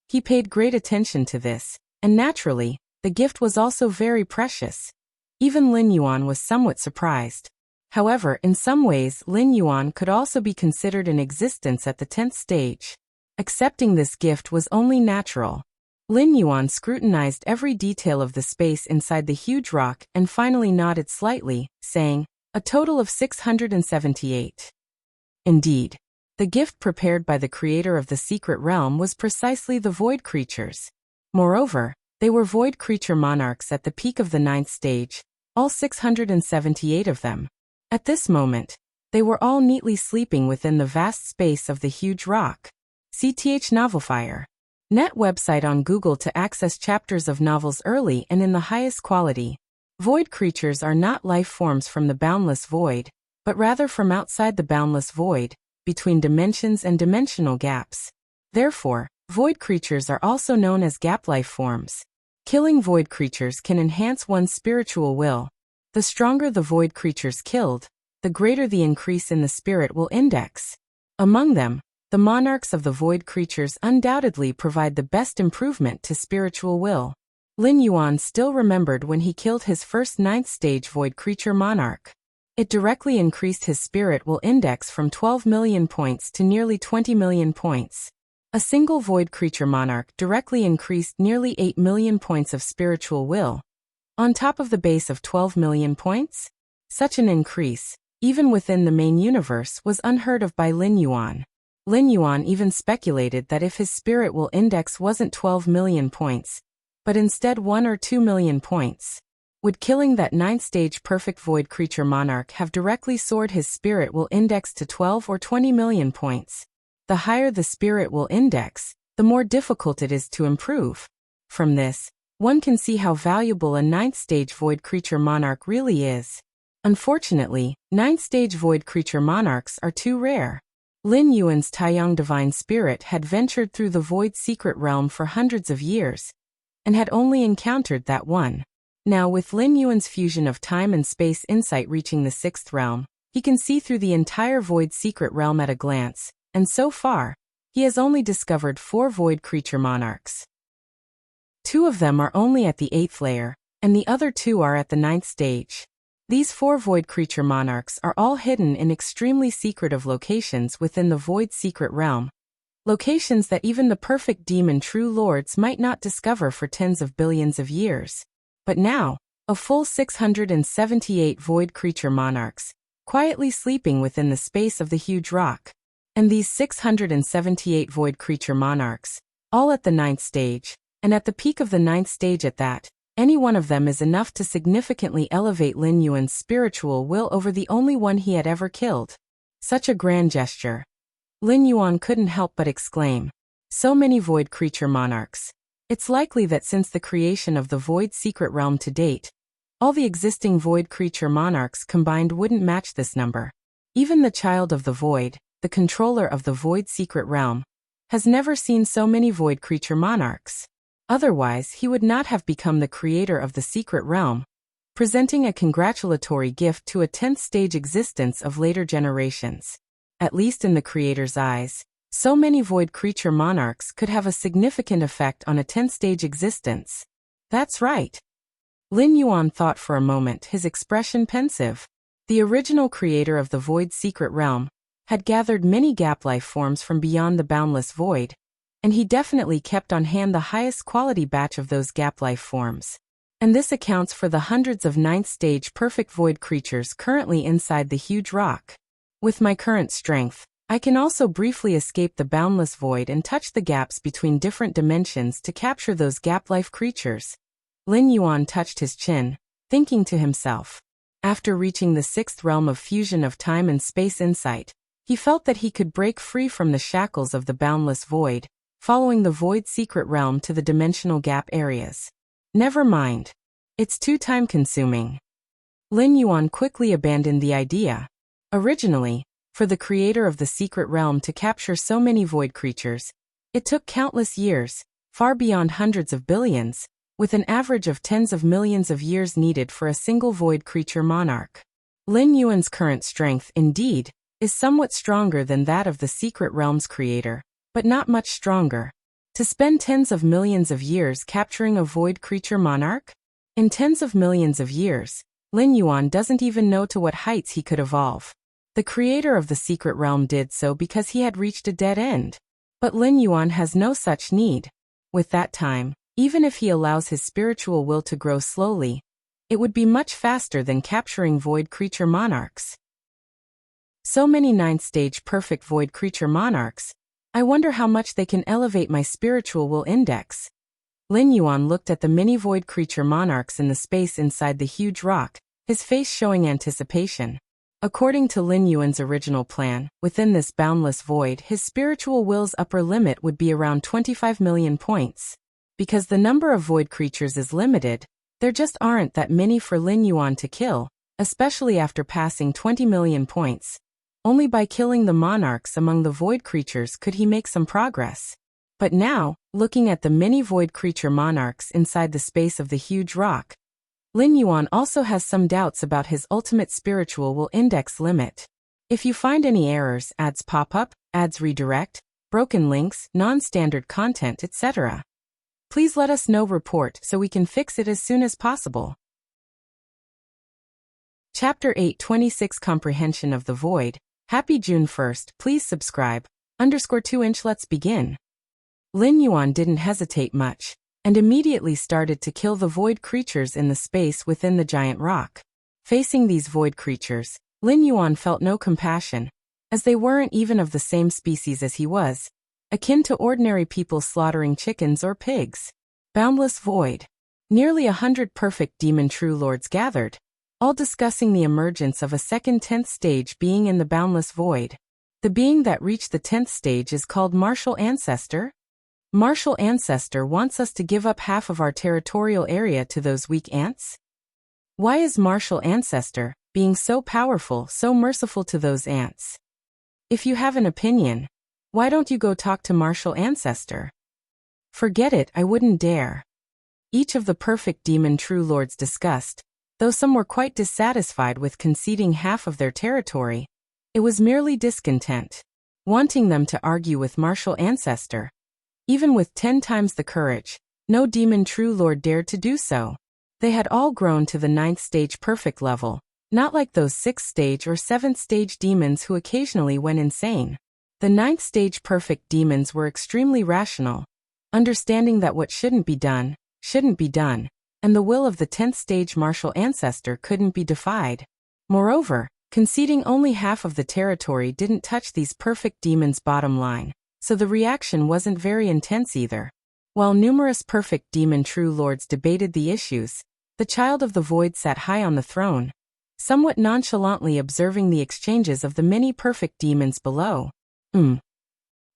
He paid great attention to this, and naturally, the gift was also very precious. Even Lin Yuan was somewhat surprised. However, in some ways, Lin Yuan could also be considered in existence at the 10th stage. Accepting this gift was only natural. Lin Yuan scrutinized every detail of the space inside the huge rock and finally nodded slightly, saying, a total of 678. Indeed. The gift prepared by the creator of the secret realm was precisely the void creatures. Moreover, they were void creature monarchs at the peak of the 9th stage, all 678 of them. At this moment, they were all neatly sleeping within the vast space of the huge rock. CTH Novelfire. Net website on Google to access chapters of novels early and in the highest quality. Void creatures are not life forms from the boundless void, but rather from outside the boundless void, between dimensions and dimensional gaps. Therefore, void creatures are also known as gap life forms. Killing void creatures can enhance one's spiritual will. The stronger the void creatures killed, the greater the increase in the spirit will index. Among them, the monarchs of the void creatures undoubtedly provide the best improvement to spiritual will. Lin Yuan still remembered when he killed his first 9th stage void creature monarch. It directly increased his spirit will index from 12 million points to nearly 20 million points. A single void creature monarch directly increased nearly 8 million points of spiritual will. On top of the base of 12 million points? Such an increase, even within the main universe, was unheard of by Lin Yuan. Lin Yuan even speculated that if his spirit will index wasn't 12 million points, but instead 1 or 2 million points, would killing that 9th stage perfect void creature monarch have directly soared his spirit will index to 12 or 20 million points. The higher the spirit will index, the more difficult it is to improve. From this, one can see how valuable a 9th stage void creature monarch really is. Unfortunately, 9th stage void creature monarchs are too rare. Lin Yuan's Taiyang divine spirit had ventured through the void secret realm for hundreds of years, and had only encountered that one. Now with Lin Yuan's fusion of time and space insight reaching the 6th realm, he can see through the entire void secret realm at a glance, and so far, he has only discovered 4 void creature monarchs. 2 of them are only at the 8th layer, and the other 2 are at the 9th stage. These 4 void creature monarchs are all hidden in extremely secretive locations within the void secret realm. Locations that even the perfect demon true lords might not discover for tens of billions of years. But now, a full 678 void creature monarchs, quietly sleeping within the space of the huge rock. And these 678 void creature monarchs, all at the 9th stage, and at the peak of the 9th stage at that, any one of them is enough to significantly elevate Lin Yuan's spiritual will over the only one he had ever killed. Such a grand gesture. Lin Yuan couldn't help but exclaim. So many void creature monarchs. It's likely that since the creation of the void secret realm to date, all the existing void creature monarchs combined wouldn't match this number. Even the child of the void, the controller of the void secret realm, has never seen so many void creature monarchs. Otherwise, he would not have become the creator of the secret realm, presenting a congratulatory gift to a 10th stage existence of later generations. At least in the creator's eyes, so many void creature monarchs could have a significant effect on a 10th stage existence. That's right. Lin Yuan thought for a moment, his expression pensive. The original creator of the void secret realm had gathered many gap life forms from beyond the boundless void, and he definitely kept on hand the highest quality batch of those gap life forms. And this accounts for the hundreds of 9th stage perfect void creatures currently inside the huge rock. With my current strength, I can also briefly escape the boundless void and touch the gaps between different dimensions to capture those gap life creatures. Lin Yuan touched his chin, thinking to himself. After reaching the 6th realm of fusion of time and space insight, he felt that he could break free from the shackles of the boundless void, following the void secret realm to the dimensional gap areas. Never mind. It's too time-consuming. Lin Yuan quickly abandoned the idea. Originally, for the creator of the secret realm to capture so many void creatures, it took countless years, far beyond hundreds of billions, with an average of tens of millions of years needed for a single void creature monarch. Lin Yuan's current strength, indeed, is somewhat stronger than that of the secret realm's creator, but not much stronger. To spend tens of millions of years capturing a void creature monarch? In tens of millions of years, Lin Yuan doesn't even know to what heights he could evolve. The creator of the secret realm did so because he had reached a dead end. But Lin Yuan has no such need. With that time, even if he allows his spiritual will to grow slowly, it would be much faster than capturing void creature monarchs. So many 9th stage perfect void creature monarchs. I wonder how much they can elevate my spiritual will index. Lin Yuan looked at the many void creature monarchs in the space inside the huge rock, his face showing anticipation. According to Lin Yuan's original plan, within this boundless void, his spiritual will's upper limit would be around 25 million points. Because the number of void creatures is limited, there just aren't that many for Lin Yuan to kill, especially after passing 20 million points. Only by killing the monarchs among the void creatures could he make some progress. But now, looking at the many void creature monarchs inside the space of the huge rock, Lin Yuan also has some doubts about his ultimate spiritual will index limit. If you find any errors, ads pop up, ads redirect, broken links, non-standard content, etc., please let us know. Report so we can fix it as soon as possible. Chapter 826 Comprehension of the Void. Happy June 1st. Please subscribe. _2 Let's begin. Lin Yuan didn't hesitate much, and immediately started to kill the void creatures in the space within the giant rock. Facing these void creatures, Lin Yuan felt no compassion, as they weren't even of the same species as he was, akin to ordinary people slaughtering chickens or pigs. Boundless void. Nearly 100 perfect demon true lords gathered, all discussing the emergence of a second 10th stage being in the boundless void. The being that reached the 10th stage is called Martial Ancestor. Martial Ancestor wants us to give up half of our territorial area to those weak ants? Why is Martial Ancestor, being so powerful, so merciful to those ants? If you have an opinion, why don't you go talk to Martial Ancestor? Forget it, I wouldn't dare. Each of the perfect demon true lords discussed, though some were quite dissatisfied with conceding half of their territory. It was merely discontent, wanting them to argue with Martial Ancestor. Even with 10 times the courage, no demon true lord dared to do so. They had all grown to the 9th stage perfect level, not like those 6th stage or 7th stage demons who occasionally went insane. The 9th stage perfect demons were extremely rational, understanding that what shouldn't be done, and the will of the 10th stage Martial Ancestor couldn't be defied. Moreover, conceding only half of the territory didn't touch these perfect demons' bottom line, so the reaction wasn't very intense either. While numerous perfect demon true lords debated the issues, the Child of the Void sat high on the throne, somewhat nonchalantly observing the exchanges of the many perfect demons below.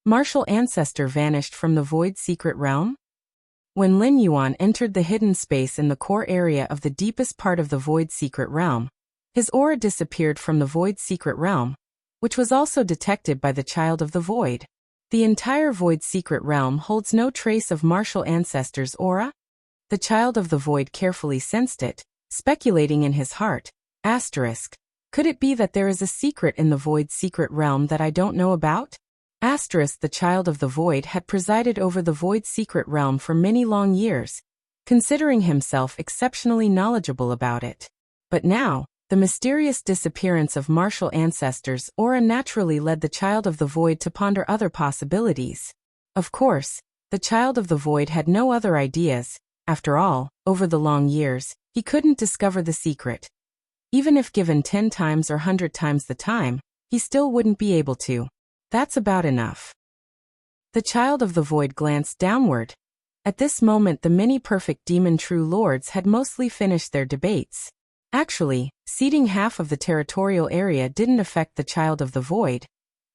Martial Ancestor vanished from the Void secret realm? When Lin Yuan entered the hidden space in the core area of the deepest part of the Void secret realm, his aura disappeared from the Void secret realm, which was also detected by the Child of the Void. The entire Void secret realm holds no trace of Martial Ancestor's aura? The Child of the Void carefully sensed it, speculating in his heart, could it be that there is a secret in the Void secret realm that I don't know about? The Child of the Void had presided over the Void secret realm for many long years, considering himself exceptionally knowledgeable about it. But now, the mysterious disappearance of Martial Ancestor's aura naturally led the Child of the Void to ponder other possibilities. Of course, the Child of the Void had no other ideas. After all, over the long years, he couldn't discover the secret. Even if given 10 times or 100 times the time, he still wouldn't be able to. That's about enough. The Child of the Void glanced downward. At this moment the many perfect demon true lords had mostly finished their debates. Actually, ceding half of the territorial area didn't affect the Child of the Void.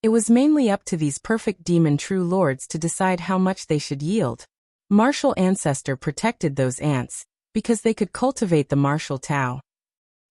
It was mainly up to these perfect demon true lords to decide how much they should yield. Martial Ancestor protected those ants, because they could cultivate the martial Tao.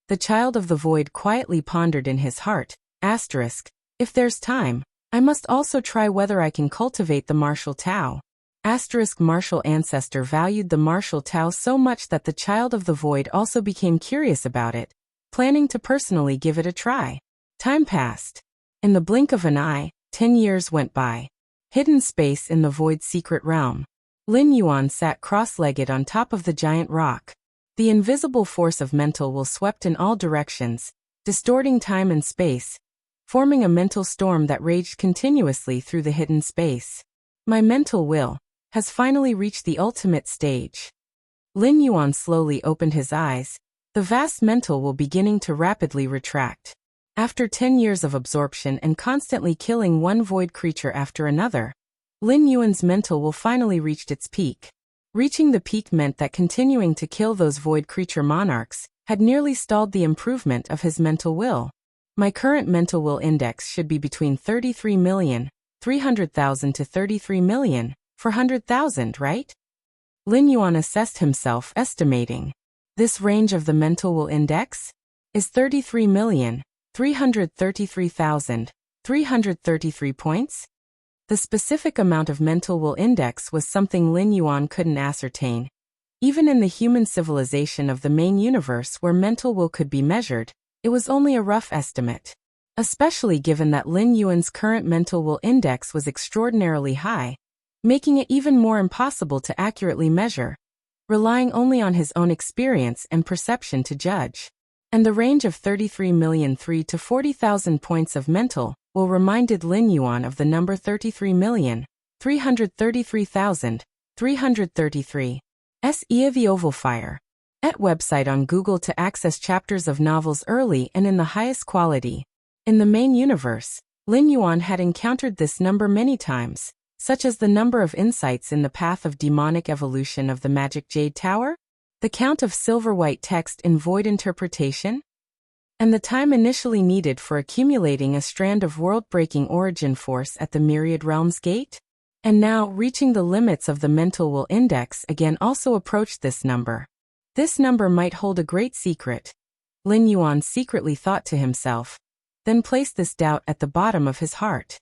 The child of the void quietly pondered in his heart, asterisk, if there's time, I must also try whether I can cultivate the martial Tao. Asterisk martial ancestor valued the martial Tao so much that the child of the void also became curious about it, planning to personally give it a try. Time passed. In the blink of an eye, 10 years went by. Hidden space in the void's secret realm. Lin Yuan sat cross-legged on top of the giant rock. The invisible force of mental will swept in all directions, distorting time and space, forming a mental storm that raged continuously through the hidden space. My mental will has finally reached the ultimate stage. Lin Yuan slowly opened his eyes, the vast mental will beginning to rapidly retract. After 10 years of absorption and constantly killing one void creature after another, Lin Yuan's mental will finally reached its peak. Reaching the peak meant that continuing to kill those void creature monarchs had nearly stalled the improvement of his mental will. My current mental will index should be between 33,300,000 to 33,400,000, right? Lin Yuan assessed himself, estimating. This range of the mental will index is 33,333,333 points. The specific amount of mental will index was something Lin Yuan couldn't ascertain. Even in the human civilization of the main universe where mental will could be measured, it was only a rough estimate. Especially given that Lin Yuan's current mental will index was extraordinarily high, making it even more impossible to accurately measure, relying only on his own experience and perception to judge. And the range of 33,003,000 to 40,000 points of mental will reminded Lin Yuan of the number 33,333,333. S.E. the Oval Fire. Et website on Google to access chapters of novels early and in the highest quality. In the main universe, Lin Yuan had encountered this number many times, such as the number of insights in the path of demonic evolution of the Magic Jade Tower, the count of silver-white text in void interpretation, and the time initially needed for accumulating a strand of world-breaking origin force at the Myriad Realms Gate. And now, reaching the limits of the mental will index again also approached this number. This number might hold a great secret, Lin Yuan secretly thought to himself, then placed this doubt at the bottom of his heart.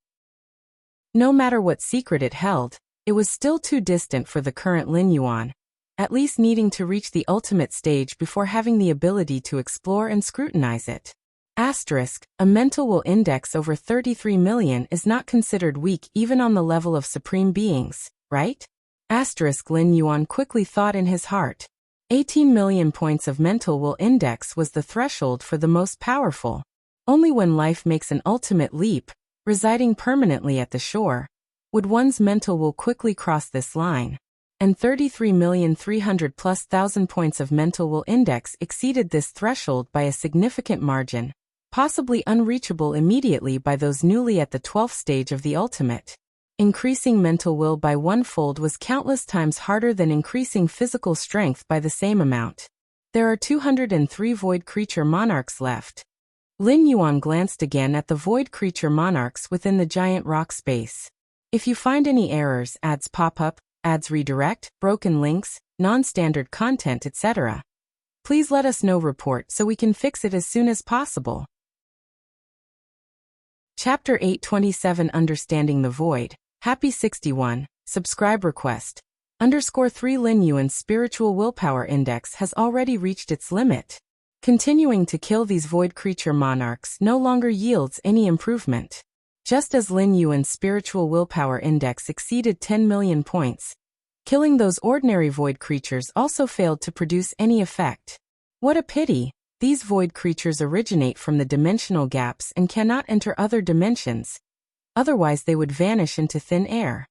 No matter what secret it held, it was still too distant for the current Lin Yuan, at least needing to reach the ultimate stage before having the ability to explore and scrutinize it. Asterisk, a mental will index over 33 million is not considered weak even on the level of supreme beings, right? Asterisk, Lin Yuan quickly thought in his heart. 18 million points of mental will index was the threshold for the most powerful. Only when life makes an ultimate leap, residing permanently at the shore, would one's mental will quickly cross this line. And 33,300,000+ points of mental will index exceeded this threshold by a significant margin, possibly unreachable immediately by those newly at the 12th stage of the ultimate. Increasing mental will by one-fold was countless times harder than increasing physical strength by the same amount. There are 203 void creature monarchs left. Lin Yuan glanced again at the void creature monarchs within the giant rock space. If you find any errors, ads pop up, ads redirect, broken links, non-standard content, etc., please let us know. Report so we can fix it as soon as possible. Chapter 827 Understanding the Void. Happy 61. Subscribe request. _3 Lin Yuan's spiritual willpower index has already reached its limit. Continuing to kill these void creature monarchs no longer yields any improvement. Just as Lin Yuan's spiritual willpower index exceeded 10 million points, killing those ordinary void creatures also failed to produce any effect. What a pity! These void creatures originate from the dimensional gaps and cannot enter other dimensions. Otherwise they would vanish into thin air.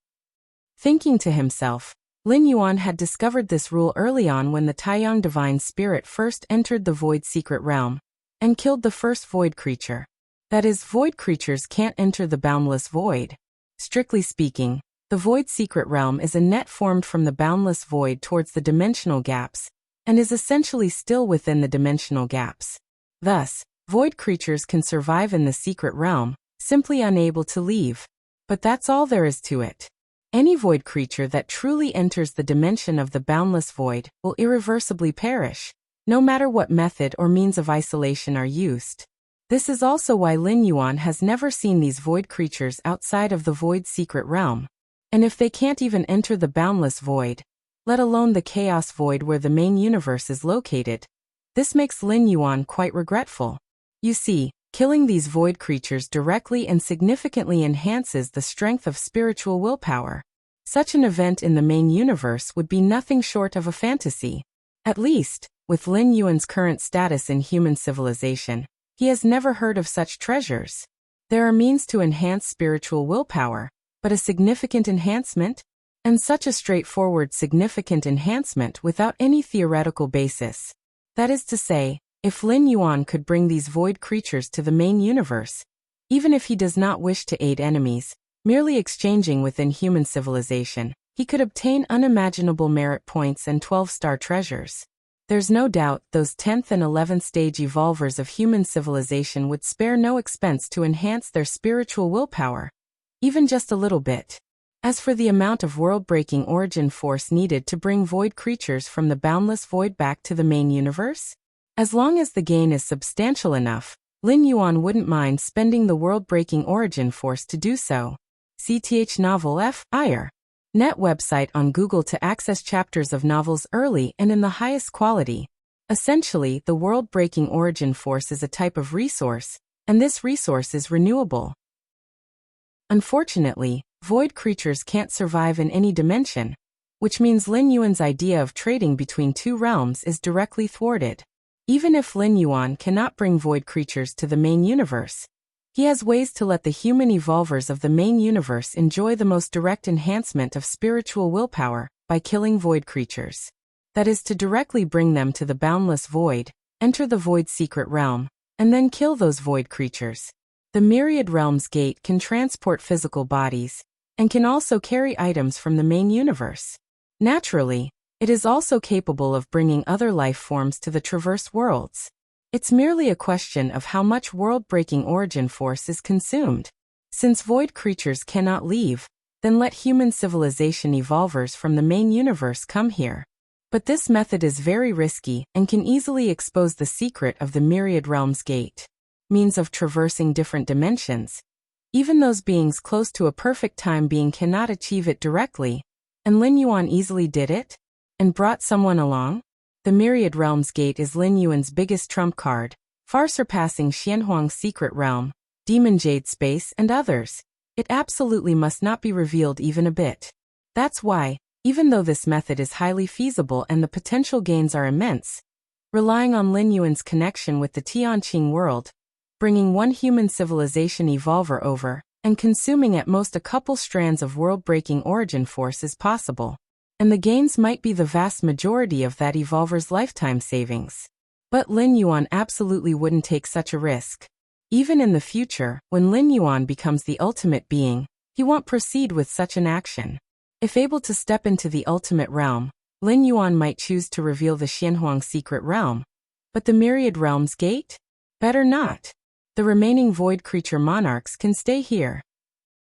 Thinking to himself, Lin Yuan had discovered this rule early on when the Taiyang divine spirit first entered the void secret realm and killed the first void creature. That is, void creatures can't enter the boundless void. Strictly speaking, the void secret realm is a net formed from the boundless void towards the dimensional gaps, and is essentially still within the dimensional gaps. Thus, void creatures can survive in the secret realm, simply unable to leave. But that's all there is to it. Any void creature that truly enters the dimension of the boundless void will irreversibly perish, no matter what method or means of isolation are used. This is also why Lin Yuan has never seen these void creatures outside of the void's secret realm. And if they can't even enter the boundless void, let alone the chaos void where the main universe is located, this makes Lin Yuan quite regretful. You see, killing these void creatures directly and significantly enhances the strength of spiritual willpower. Such an event in the main universe would be nothing short of a fantasy. At least, with Lin Yuan's current status in human civilization, he has never heard of such treasures. There are means to enhance spiritual willpower, but a significant enhancement? And such a straightforward significant enhancement without any theoretical basis. That is to say, if Lin Yuan could bring these void creatures to the main universe, even if he does not wish to aid enemies, merely exchanging within human civilization, he could obtain unimaginable merit points and 12-star treasures. There's no doubt those 10th and 11th stage evolvers of human civilization would spare no expense to enhance their spiritual willpower, even just a little bit. As for the amount of world-breaking origin force needed to bring void creatures from the boundless void back to the main universe, as long as the gain is substantial enough, Lin Yuan wouldn't mind spending the world-breaking origin force to do so. CTH Novel F.ir. Net website on Google to access chapters of novels early and in the highest quality. Essentially, the world-breaking origin force is a type of resource, and this resource is renewable. Unfortunately, void creatures can't survive in any dimension, which means Lin Yuan's idea of trading between two realms is directly thwarted. Even if Lin Yuan cannot bring void creatures to the main universe, he has ways to let the human evolvers of the main universe enjoy the most direct enhancement of spiritual willpower by killing void creatures. That is to directly bring them to the boundless void, enter the void's secret realm, and then kill those void creatures. The Myriad Realms Gate can transport physical bodies, and can also carry items from the main universe. Naturally, it is also capable of bringing other life forms to the traversed worlds. It's merely a question of how much world-breaking origin force is consumed. Since void creatures cannot leave, then let human civilization evolvers from the main universe come here. But this method is very risky and can easily expose the secret of the Myriad Realms Gate. Means of traversing different dimensions. Even those beings close to a perfect time being cannot achieve it directly, and Lin Yuan easily did it, and brought someone along. The Myriad Realms Gate is Lin Yuan's biggest trump card, far surpassing Xianhuang's Secret Realm, Demon Jade Space, and others. It absolutely must not be revealed even a bit. That's why, even though this method is highly feasible and the potential gains are immense, relying on Lin Yuan's connection with the Tianqing world, bringing one human civilization evolver over, and consuming at most a couple strands of world-breaking origin force is possible. And the gains might be the vast majority of that evolver's lifetime savings. But Lin Yuan absolutely wouldn't take such a risk. Even in the future, when Lin Yuan becomes the ultimate being, he won't proceed with such an action. If able to step into the ultimate realm, Lin Yuan might choose to reveal the Xianhuang Secret Realm. But the Myriad Realms Gate? Better not. The remaining void creature monarchs can stay here.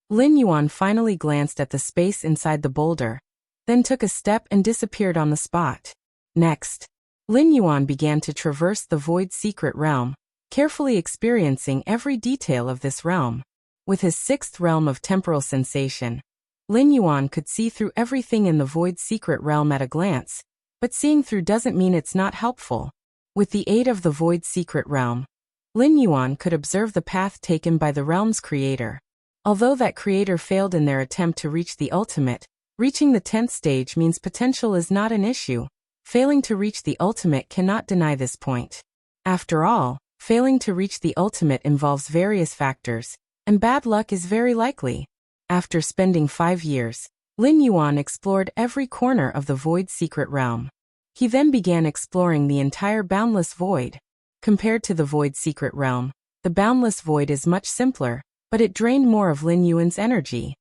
Lin Yuan finally glanced at the space inside the boulder, then took a step and disappeared on the spot. Next, Lin Yuan began to traverse the void's secret realm, carefully experiencing every detail of this realm. With his sixth realm of temporal sensation, Lin Yuan could see through everything in the void's secret realm at a glance, but seeing through doesn't mean it's not helpful. With the aid of the void's secret realm, Lin Yuan could observe the path taken by the realm's creator. Although that creator failed in their attempt to reach the ultimate, reaching the 10th stage means potential is not an issue. Failing to reach the ultimate cannot deny this point. After all, failing to reach the ultimate involves various factors, and bad luck is very likely. After spending 5 years, Lin Yuan explored every corner of the void's secret realm. He then began exploring the entire boundless void. Compared to the void's secret realm, the boundless void is much simpler, but it drained more of Lin Yuan's energy.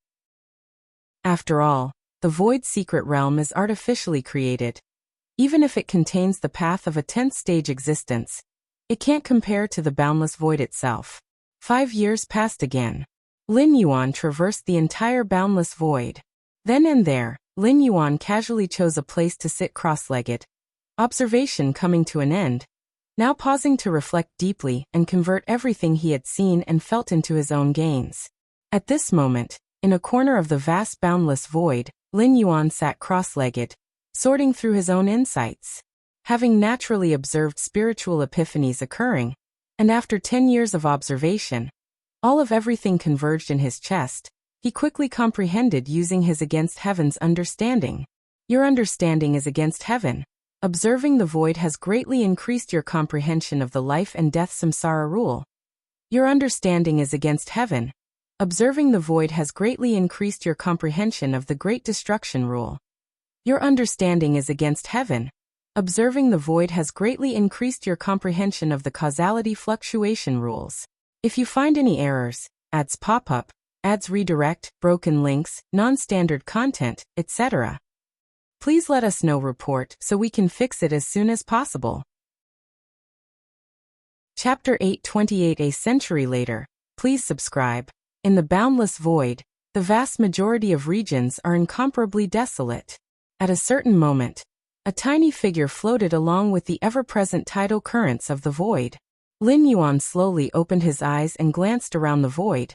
After all, the void's secret realm is artificially created. Even if it contains the path of a 10th stage existence, it can't compare to the boundless void itself. 5 years passed again. Lin Yuan traversed the entire boundless void. Then and there, Lin Yuan casually chose a place to sit cross-legged, observation coming to an end, now pausing to reflect deeply and convert everything he had seen and felt into his own gains. At this moment, in a corner of the vast boundless void, Lin Yuan sat cross-legged, sorting through his own insights. Having naturally observed spiritual epiphanies occurring, and after 10 years of observation, all of everything converged in his chest, he quickly comprehended using his against heaven's understanding. Your understanding is against heaven. Observing the void has greatly increased your comprehension of the life and death samsara rule. Your understanding is against heaven. Observing the void has greatly increased your comprehension of the great destruction rule. Your understanding is against heaven. Observing the void has greatly increased your comprehension of the causality fluctuation rules. If you find any errors, ads pop up, ads redirect, broken links, non-standard content, etc., please let us know. Report so we can fix it as soon as possible. Chapter 828. A century later. Please subscribe. In the boundless void, the vast majority of regions are incomparably desolate. At a certain moment, a tiny figure floated along with the ever-present tidal currents of the void. Lin Yuan slowly opened his eyes and glanced around the void,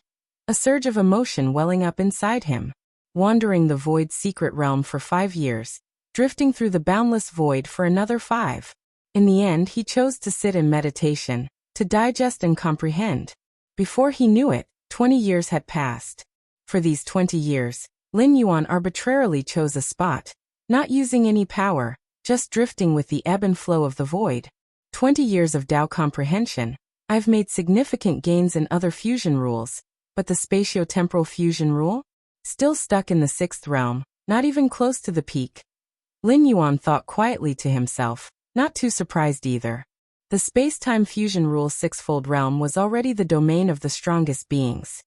a surge of emotion welling up inside him. Wandering the void's secret realm for 5 years, drifting through the boundless void for another 5. In the end, he chose to sit in meditation, to digest and comprehend. Before he knew it, 20 years had passed. For these 20 years, Lin Yuan arbitrarily chose a spot, not using any power, just drifting with the ebb and flow of the void. 20 years of Tao comprehension. I've made significant gains in other fusion rules, but the spatio-temporal fusion rule? Still stuck in the 6th realm, not even close to the peak. Lin Yuan thought quietly to himself, not too surprised either. The space-time fusion rule's 6th-fold realm was already the domain of the strongest beings.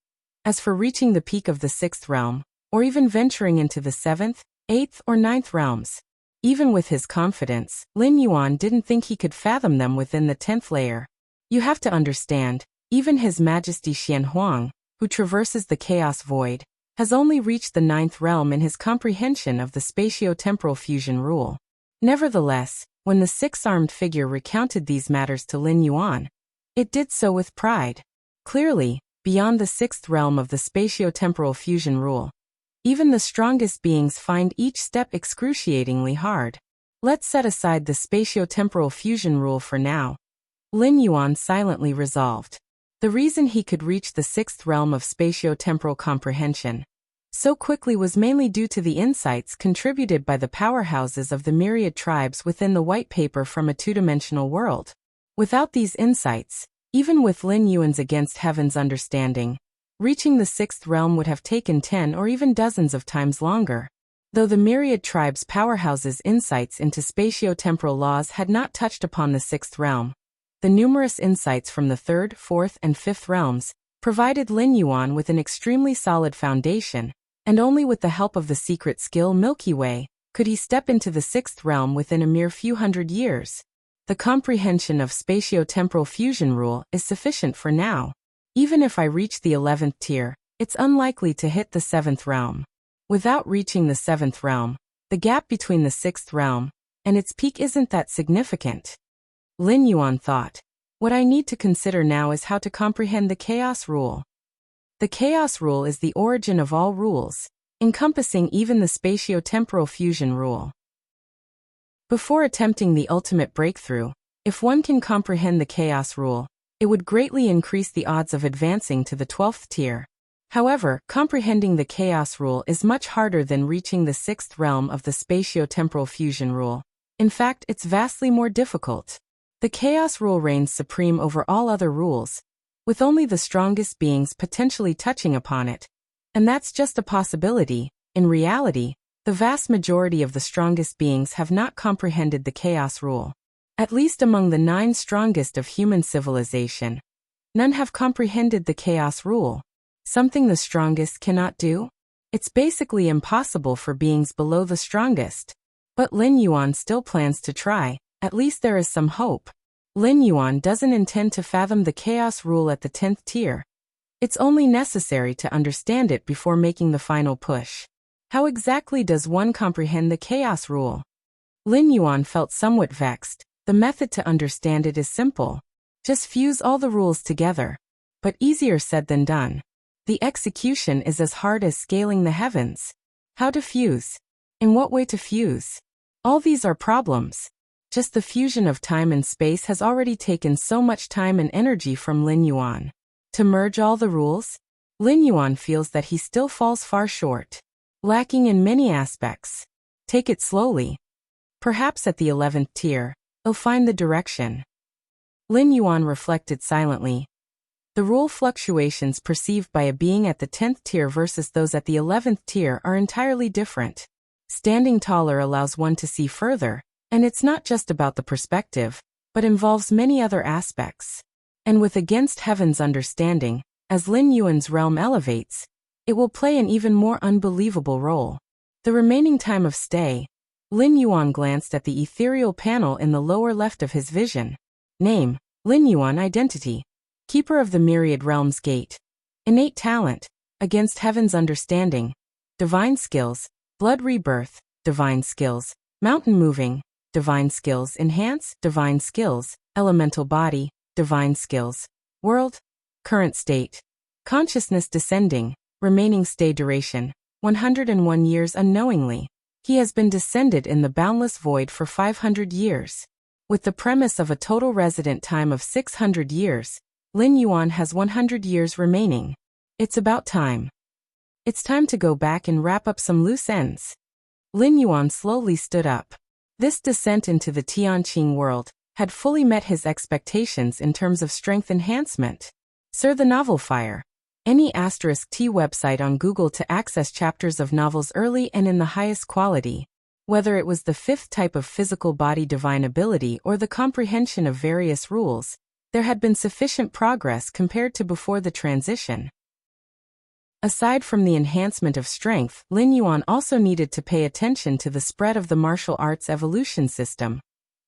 As for reaching the peak of the 6th realm, or even venturing into the 7th, 8th, or 9th realms, even with his confidence, Lin Yuan didn't think he could fathom them within the 10th layer. You have to understand, even His Majesty Xian Huang, who traverses the chaos void, has only reached the 9th realm in his comprehension of the spatio-temporal fusion rule. Nevertheless, when the 6-armed figure recounted these matters to Lin Yuan, it did so with pride. Clearly, beyond the 6th realm of the spatio-temporal fusion rule, even the strongest beings find each step excruciatingly hard. Let's set aside the spatio-temporal fusion rule for now. Lin Yuan silently resolved. The reason he could reach the 6th realm of spatio-temporal comprehension so quickly was mainly due to the insights contributed by the powerhouses of the myriad tribes within the white paper from a two-dimensional world. Without these insights, even with Lin Yuan's against heaven's understanding, reaching the 6th realm would have taken 10 or even dozens of times longer. Though the myriad tribes' powerhouses' insights into spatio-temporal laws had not touched upon the 6th realm, the numerous insights from the 3rd, 4th, and 5th realms provided Lin Yuan with an extremely solid foundation, and only with the help of the secret skill Milky Way could he step into the 6th realm within a mere few hundred years. The comprehension of spatio-temporal fusion rule is sufficient for now. Even if I reach the 11th tier, it's unlikely to hit the 7th realm. Without reaching the 7th realm, the gap between the 6th realm and its peak isn't that significant. Lin Yuan thought, what I need to consider now is how to comprehend the chaos rule. The chaos rule is the origin of all rules, encompassing even the spatio-temporal fusion rule. Before attempting the ultimate breakthrough, if one can comprehend the chaos rule, it would greatly increase the odds of advancing to the 12th tier. However, comprehending the chaos rule is much harder than reaching the 6th realm of the spatio-temporal fusion rule. In fact, it's vastly more difficult. The chaos rule reigns supreme over all other rules, with only the strongest beings potentially touching upon it. And that's just a possibility. In reality, the vast majority of the strongest beings have not comprehended the chaos rule. At least among the 9 strongest of human civilization, none have comprehended the chaos rule. Something the strongest cannot do? It's basically impossible for beings below the strongest. But Lin Yuan still plans to try. At least there is some hope. Lin Yuan doesn't intend to fathom the chaos rule at the 10th tier. It's only necessary to understand it before making the final push. How exactly does one comprehend the chaos rule? Lin Yuan felt somewhat vexed. The method to understand it is simple. Just fuse all the rules together. But easier said than done. The execution is as hard as scaling the heavens. How to fuse? In what way to fuse? All these are problems. Just the fusion of time and space has already taken so much time and energy from Lin Yuan. To merge all the rules? Lin Yuan feels that he still falls far short. Lacking in many aspects. Take it slowly. Perhaps at the 11th tier, he'll find the direction. Lin Yuan reflected silently. The rule fluctuations perceived by a being at the 10th tier versus those at the 11th tier are entirely different. Standing taller allows one to see further, and it's not just about the perspective, but involves many other aspects. And with against heaven's understanding, as Lin Yuan's realm elevates, it will play an even more unbelievable role. The remaining time of stay, Lin Yuan glanced at the ethereal panel in the lower left of his vision. Name, Lin Yuan. Identity, Keeper of the Myriad Realms Gate. Innate talent, against heaven's understanding. Divine skills, blood rebirth, divine skills, mountain moving, divine skills enhance, divine skills, elemental body, divine skills, world, current state, consciousness descending, remaining stay duration, 101 years unknowingly. He has been descended in the boundless void for 500 years. With the premise of a total resident time of 600 years, Lin Yuan has 100 years remaining. It's about time. It's time to go back and wrap up some loose ends. Lin Yuan slowly stood up. This descent into the Tianqing world had fully met his expectations in terms of strength enhancement. Sir the Novel Fire. Any *T website on Google to access chapters of novels early and in the highest quality. Whether it was the 5th type of physical body divine ability or the comprehension of various rules, there had been sufficient progress compared to before the transition. Aside from the enhancement of strength, Lin Yuan also needed to pay attention to the spread of the martial arts evolution system,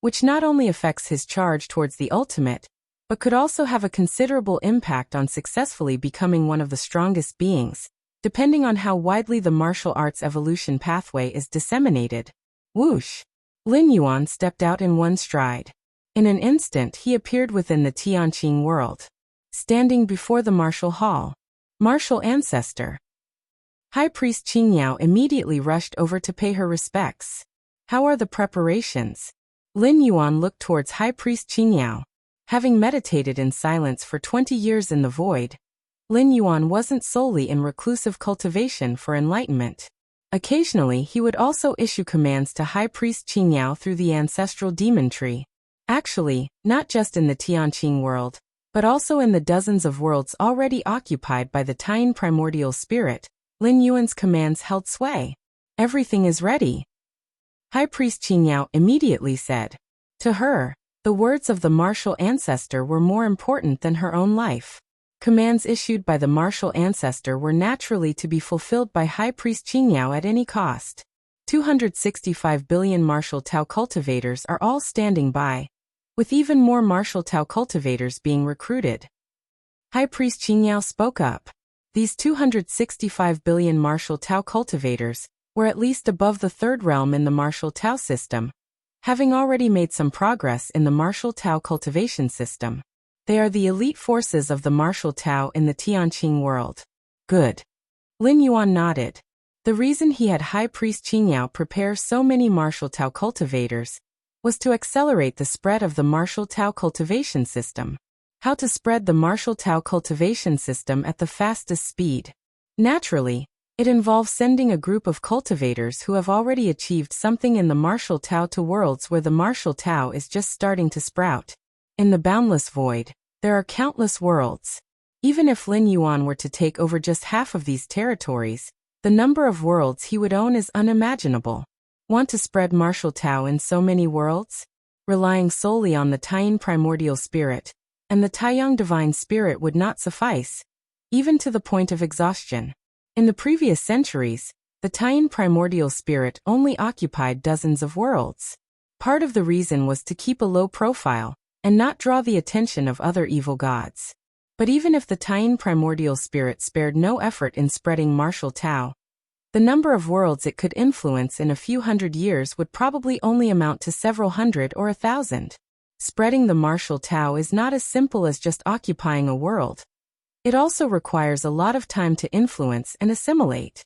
which not only affects his charge towards the ultimate, but could also have a considerable impact on successfully becoming one of the strongest beings, depending on how widely the martial arts evolution pathway is disseminated. Whoosh! Lin Yuan stepped out in one stride. In an instant he appeared within the Tianqing world. Standing before the martial hall. Martial ancestor. High Priest Qingyao immediately rushed over to pay her respects. How are the preparations? Lin Yuan looked towards High Priest Qingyao. Having meditated in silence for 20 years in the void, Lin Yuan wasn't solely in reclusive cultivation for enlightenment. Occasionally he would also issue commands to High Priest Qingyao through the ancestral demon tree. Actually, not just in the Tianqing world, but also in the dozens of worlds already occupied by the Taiyin primordial spirit, Lin Yuan's commands held sway. Everything is ready. High Priest Qingyao immediately said. To her, the words of the martial ancestor were more important than her own life. Commands issued by the martial ancestor were naturally to be fulfilled by High Priest Qingyao at any cost. 265 billion martial Tao cultivators are all standing by, with even more martial Tao cultivators being recruited. High Priest Qingyao spoke up. These 265 billion martial Tao cultivators were at least above the 3rd realm in the martial Tao system, having already made some progress in the martial Tao cultivation system. They are the elite forces of the martial Tao in the Tianqing world. Good. Lin Yuan nodded. The reason he had High Priest Qingyao prepare so many martial Tao cultivators was to accelerate the spread of the martial Tao cultivation system. How to spread the martial Tao cultivation system at the fastest speed? Naturally, it involves sending a group of cultivators who have already achieved something in the martial Tao to worlds where the martial Tao is just starting to sprout. In the boundless void, there are countless worlds. Even if Lin Yuan were to take over just half of these territories, the number of worlds he would own is unimaginable. Want to spread martial Tao in so many worlds? Relying solely on the Taiyin primordial spirit and the Taiyang divine spirit would not suffice, even to the point of exhaustion. In the previous centuries, the Taiyin primordial spirit only occupied dozens of worlds. Part of the reason was to keep a low profile and not draw the attention of other evil gods. But even if the Taiyin primordial spirit spared no effort in spreading martial Tao, The number of worlds it could influence in a few hundred years would probably only amount to several hundred or 1,000. Spreading the martial Tao is not as simple as just occupying a world. It also requires a lot of time to influence and assimilate.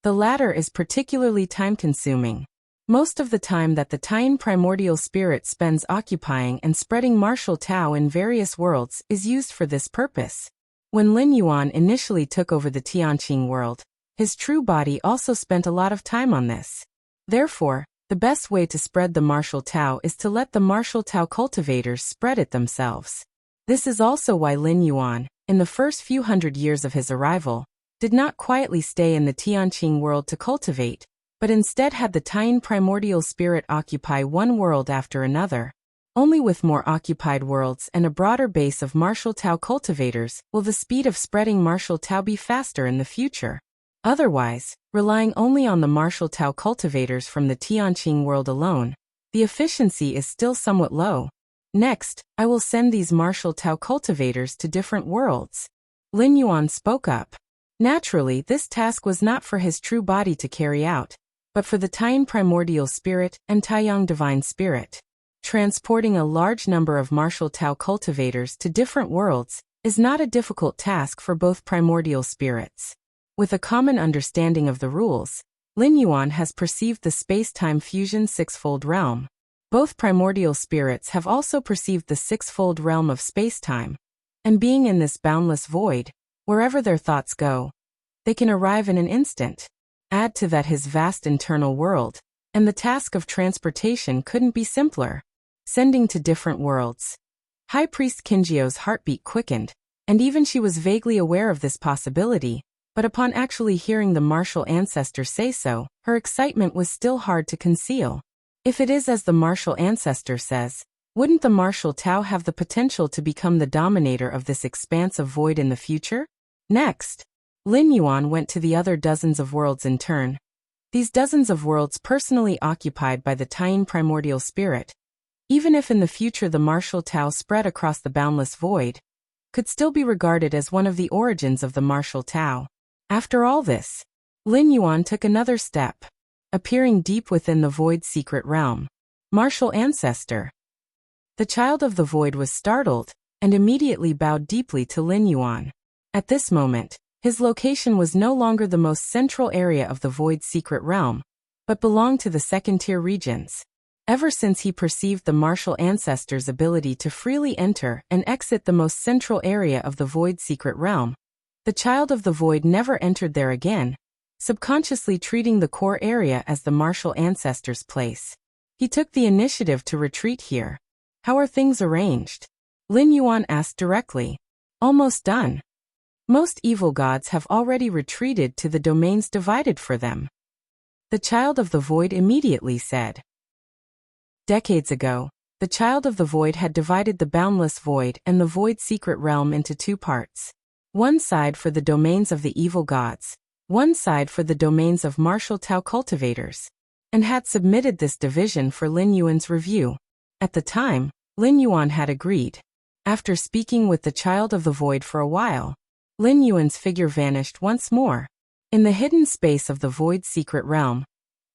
The latter is particularly time-consuming. Most of the time that the Tian primordial spirit spends occupying and spreading martial Tao in various worlds is used for this purpose. When Lin Yuan initially took over the Tianqing world, his true body also spent a lot of time on this. Therefore, the best way to spread the martial Tao is to let the martial Tao cultivators spread it themselves. This is also why Lin Yuan, in the first few hundred years of his arrival, did not quietly stay in the Tianqing world to cultivate, but instead had the Tian primordial spirit occupy one world after another. Only with more occupied worlds and a broader base of martial Tao cultivators will the speed of spreading martial Tao be faster in the future. Otherwise, relying only on the martial Tao cultivators from the Tianqing world alone, the efficiency is still somewhat low. Next, I will send these martial Tao cultivators to different worlds. Lin Yuan spoke up. Naturally, this task was not for his true body to carry out, but for the Tian primordial spirit and Taiyang divine spirit. Transporting a large number of martial Tao cultivators to different worlds is not a difficult task for both primordial spirits. With a common understanding of the rules, Lin Yuan has perceived the space-time fusion sixfold realm. Both primordial spirits have also perceived the sixfold realm of space-time, and being in this boundless void, wherever their thoughts go, they can arrive in an instant. Add to that his vast internal world, and the task of transportation couldn't be simpler. Sending to different worlds. High Priest Kinjio's heartbeat quickened, and even she was vaguely aware of this possibility, but upon actually hearing the martial ancestor say so, her excitement was still hard to conceal. If it is as the martial ancestor says, wouldn't the martial Tao have the potential to become the dominator of this expanse of void in the future? Next, Lin Yuan went to the other dozens of worlds in turn. These dozens of worlds personally occupied by the Tian primordial spirit, even if in the future the martial Tao spread across the boundless void, could still be regarded as one of the origins of the martial Tao. After all this, Lin Yuan took another step, appearing deep within the void's secret realm. Martial ancestor. The child of the void was startled, and immediately bowed deeply to Lin Yuan. At this moment, his location was no longer the most central area of the void's secret realm, but belonged to the second-tier regions. Ever since he perceived the martial ancestor's ability to freely enter and exit the most central area of the void's secret realm, the child of the void never entered there again, subconsciously treating the core area as the martial ancestor's place. He took the initiative to retreat here. How are things arranged? Lin Yuan asked directly. Almost done. Most evil gods have already retreated to the domains divided for them. The child of the void immediately said. Decades ago, the child of the void had divided the boundless void and the void's secret realm into two parts. One side for the domains of the evil gods, one side for the domains of martial Tao cultivators, and had submitted this division for Lin Yuan's review. At the time, Lin Yuan had agreed. After speaking with the child of the void for a while, Lin Yuan's figure vanished once more. In the hidden space of the void's secret realm,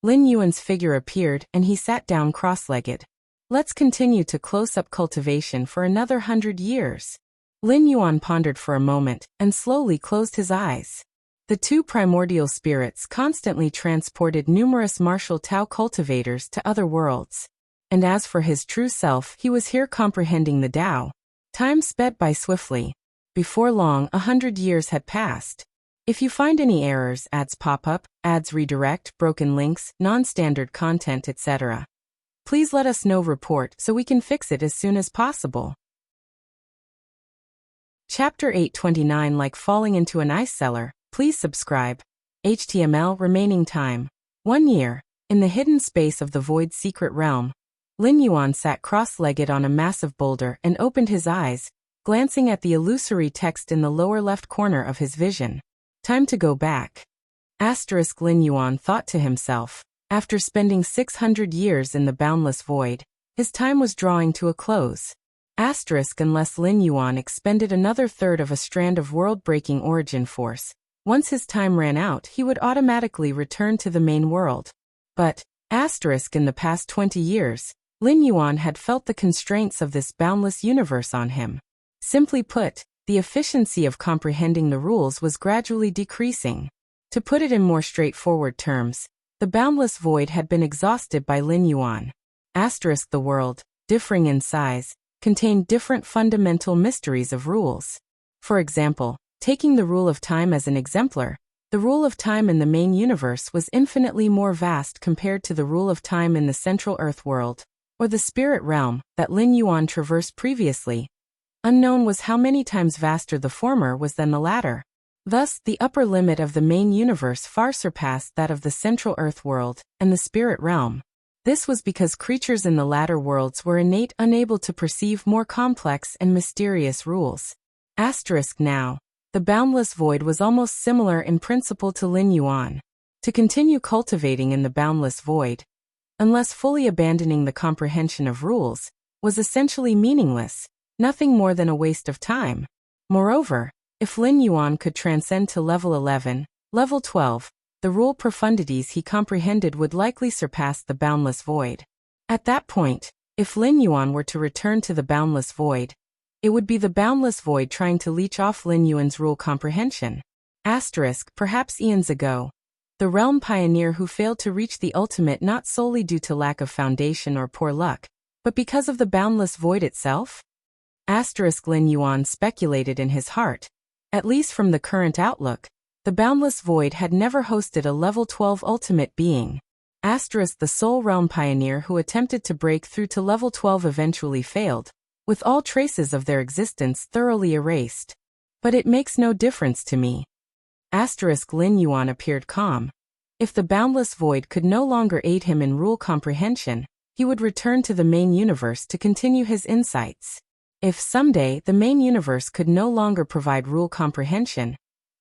Lin Yuan's figure appeared and he sat down cross-legged. Let's continue to close-up cultivation for another 100 years. Lin Yuan pondered for a moment and slowly closed his eyes. The two primordial spirits constantly transported numerous martial Tao cultivators to other worlds. And as for his true self, he was here comprehending the Tao. Time sped by swiftly. Before long, 100 years had passed. If you find any errors, ads pop up, ads redirect, broken links, non-standard content, etc., please let us know. Report so we can fix it as soon as possible. Chapter 829 Like falling into an ice cellar. Please subscribe. HTML remaining time. 1 year. In the hidden space of the void's secret realm, Lin Yuan sat cross-legged on a massive boulder and opened his eyes, glancing at the illusory text in the lower left corner of his vision. Time to go back. Asterisk Lin Yuan thought to himself. After spending 600 years in the boundless void, his time was drawing to a close. Asterisk unless Lin Yuan expended another third of a strand of world-breaking origin force, Once his time ran out, he would automatically return to the main world. But, in the past 20 years, Lin Yuan had felt the constraints of this boundless universe on him. Simply put, the efficiency of comprehending the rules was gradually decreasing. To put it in more straightforward terms, the boundless void had been exhausted by Lin Yuan. The world, differing in size, contained different fundamental mysteries of rules. For example, taking the rule of time as an exemplar, the rule of time in the main universe was infinitely more vast compared to the rule of time in the central Earth world, or the spirit realm, that Lin Yuan traversed previously. Unknown was how many times vaster the former was than the latter. Thus, the upper limit of the main universe far surpassed that of the central Earth world and the spirit realm. This was because creatures in the latter worlds were unable to perceive more complex and mysterious rules. Now, the boundless void was almost similar in principle to Lin Yuan. To continue cultivating in the boundless void, unless fully abandoning the comprehension of rules, was essentially meaningless, nothing more than a waste of time. Moreover, if Lin Yuan could transcend to level 11, level 12, the rule profundities he comprehended would likely surpass the boundless void. At that point, if Lin Yuan were to return to the boundless void, it would be the boundless void trying to leech off Lin Yuan's rule comprehension. Perhaps eons ago, the realm pioneer who failed to reach the ultimate not solely due to lack of foundation or poor luck, but because of the boundless void itself? Lin Yuan speculated in his heart. At least from the current outlook, the boundless void had never hosted a level 12 ultimate being. The sole realm pioneer who attempted to break through to level 12 eventually failed, with all traces of their existence thoroughly erased. But it makes no difference to me. Lin Yuan appeared calm. If the boundless void could no longer aid him in rule comprehension, he would return to the main universe to continue his insights. If someday the main universe could no longer provide rule comprehension,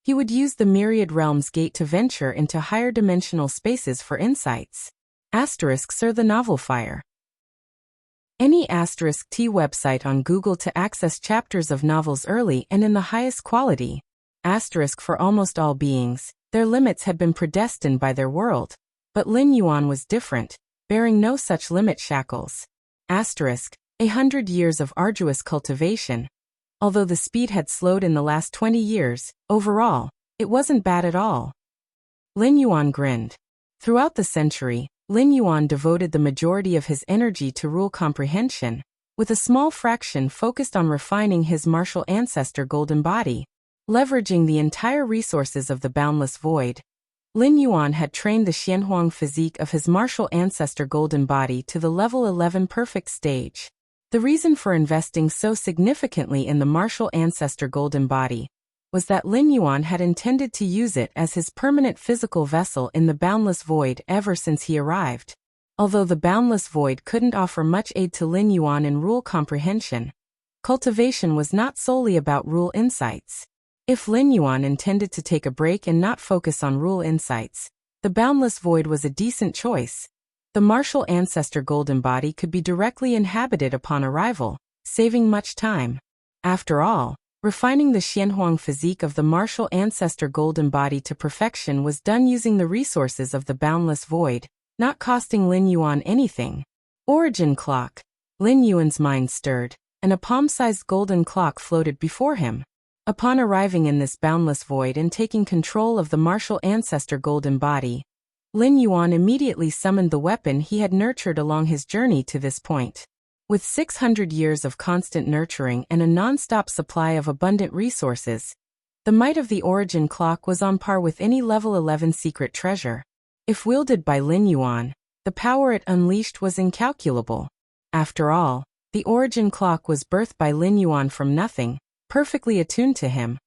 he would use the myriad realms gate to venture into higher dimensional spaces for insights. Sir the novel fire. Any *T website on Google to access chapters of novels early and in the highest quality. For almost all beings, their limits had been predestined by their world, but Lin Yuan was different, bearing no such limit shackles. 100 years of arduous cultivation. Although the speed had slowed in the last 20 years, overall, it wasn't bad at all. Lin Yuan grinned. Throughout the century, Lin Yuan devoted the majority of his energy to rule comprehension, with a small fraction focused on refining his martial ancestor golden body. Leveraging the entire resources of the boundless void, Lin Yuan had trained the Xianhuang physique of his martial ancestor golden body to the level 11 perfect stage. The reason for investing so significantly in the martial ancestor golden body was that Lin Yuan had intended to use it as his permanent physical vessel in the boundless void ever since he arrived. Although the boundless void couldn't offer much aid to Lin Yuan in rule comprehension, cultivation was not solely about rule insights. If Lin Yuan intended to take a break and not focus on rule insights, the boundless void was a decent choice. The martial ancestor golden body could be directly inhabited upon arrival, saving much time. After all, refining the Xianhuang physique of the martial ancestor golden body to perfection was done using the resources of the boundless void, not costing Lin Yuan anything. Origin clock. Lin Yuan's mind stirred, and a palm-sized golden clock floated before him. Upon arriving in this boundless void and taking control of the martial ancestor golden body, Lin Yuan immediately summoned the weapon he had nurtured along his journey to this point. With 600 years of constant nurturing and a non-stop supply of abundant resources, the might of the origin clock was on par with any level 11 secret treasure. If wielded by Lin Yuan, the power it unleashed was incalculable. After all, the origin clock was birthed by Lin Yuan from nothing, perfectly attuned to him,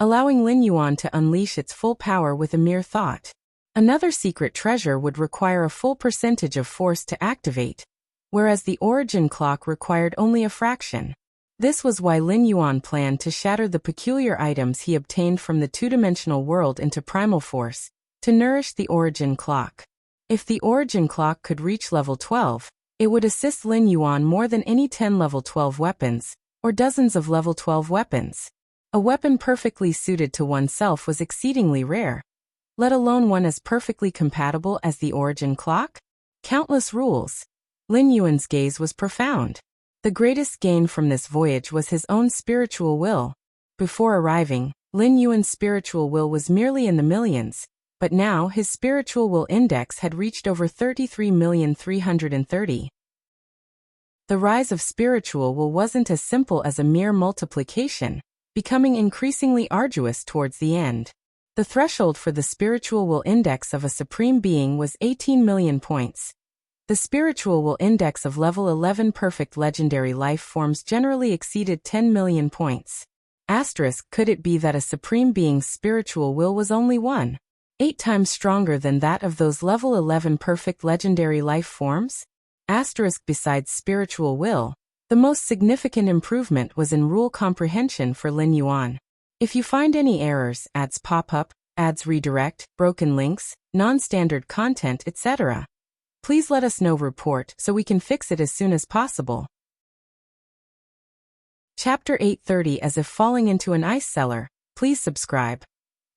allowing Lin Yuan to unleash its full power with a mere thought. Another secret treasure would require a full percentage of force to activate, whereas the origin clock required only a fraction. This was why Lin Yuan planned to shatter the peculiar items he obtained from the two-dimensional world into primal force, to nourish the origin clock. If the origin clock could reach level 12, it would assist Lin Yuan more than any 10 level 12 weapons, or dozens of level 12 weapons. A weapon perfectly suited to oneself was exceedingly rare, let alone one as perfectly compatible as the origin clock? Countless rules. Lin Yuan's gaze was profound. The greatest gain from this voyage was his own spiritual will. Before arriving, Lin Yuan's spiritual will was merely in the millions, but now his spiritual will index had reached over 33,330,000. The rise of spiritual will wasn't as simple as a mere multiplication, becoming increasingly arduous towards the end. The threshold for the spiritual will index of a supreme being was 18 million points. The spiritual will index of level 11 perfect legendary life forms generally exceeded 10 million points. Asterisk, could it be that a supreme being's spiritual will was only 1.8 times stronger than that of those level 11 perfect legendary life forms? Asterisk, besides spiritual will, the most significant improvement was in rule comprehension for Lin Yuan. If you find any errors, ads pop up, ads redirect, broken links, non-standard content, etc., please let us know. Report so we can fix it as soon as possible. Chapter 830. As if falling into an ice cellar. Please subscribe.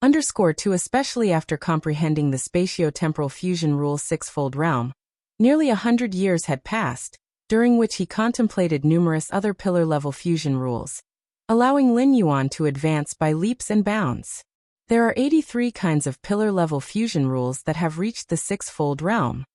_2. Especially after comprehending the spatio-temporal fusion rule sixfold realm, nearly 100 years had passed, during which he contemplated numerous other pillar-level fusion rules, allowing Lin Yuan to advance by leaps and bounds. There are 83 kinds of pillar-level fusion rules that have reached the sixfold realm.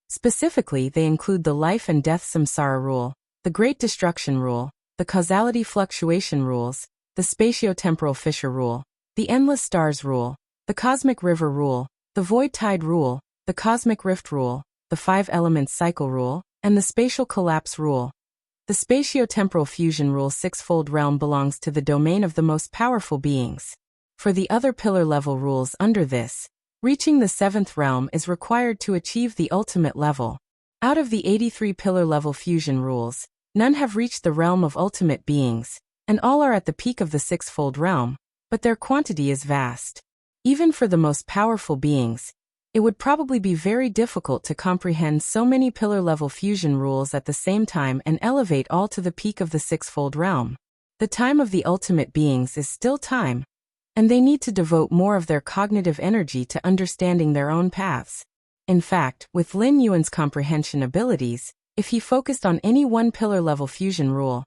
Specifically, they include the life and death samsara rule, the great destruction rule, the causality fluctuation rules, the spatio-temporal fissure rule, the endless stars rule, the cosmic river rule, the void tide rule, the cosmic rift rule, the 5 elements cycle rule, and the spatial collapse rule. The spatio-temporal fusion rule sixfold realm belongs to the domain of the most powerful beings. For the other pillar-level rules under this, reaching the 7th realm is required to achieve the ultimate level. Out of the 83 pillar-level fusion rules, none have reached the realm of ultimate beings, and all are at the peak of the sixfold realm, but their quantity is vast. Even for the most powerful beings, it would probably be very difficult to comprehend so many pillar-level fusion rules at the same time and elevate all to the peak of the sixfold realm. The time of the ultimate beings is still time, and they need to devote more of their cognitive energy to understanding their own paths. In fact, with Lin Yuan's comprehension abilities, if he focused on any one pillar-level fusion rule,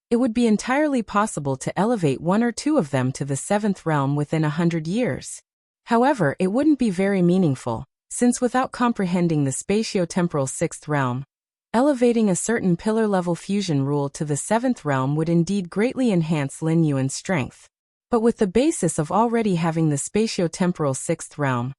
it would be entirely possible to elevate one or two of them to the 7th realm within 100 years. However, it wouldn't be very meaningful, since without comprehending the spatio-temporal 6th realm, elevating a certain pillar-level fusion rule to the 7th realm would indeed greatly enhance Lin Yuan's strength. But with the basis of already having the spatio-temporal 6th realm,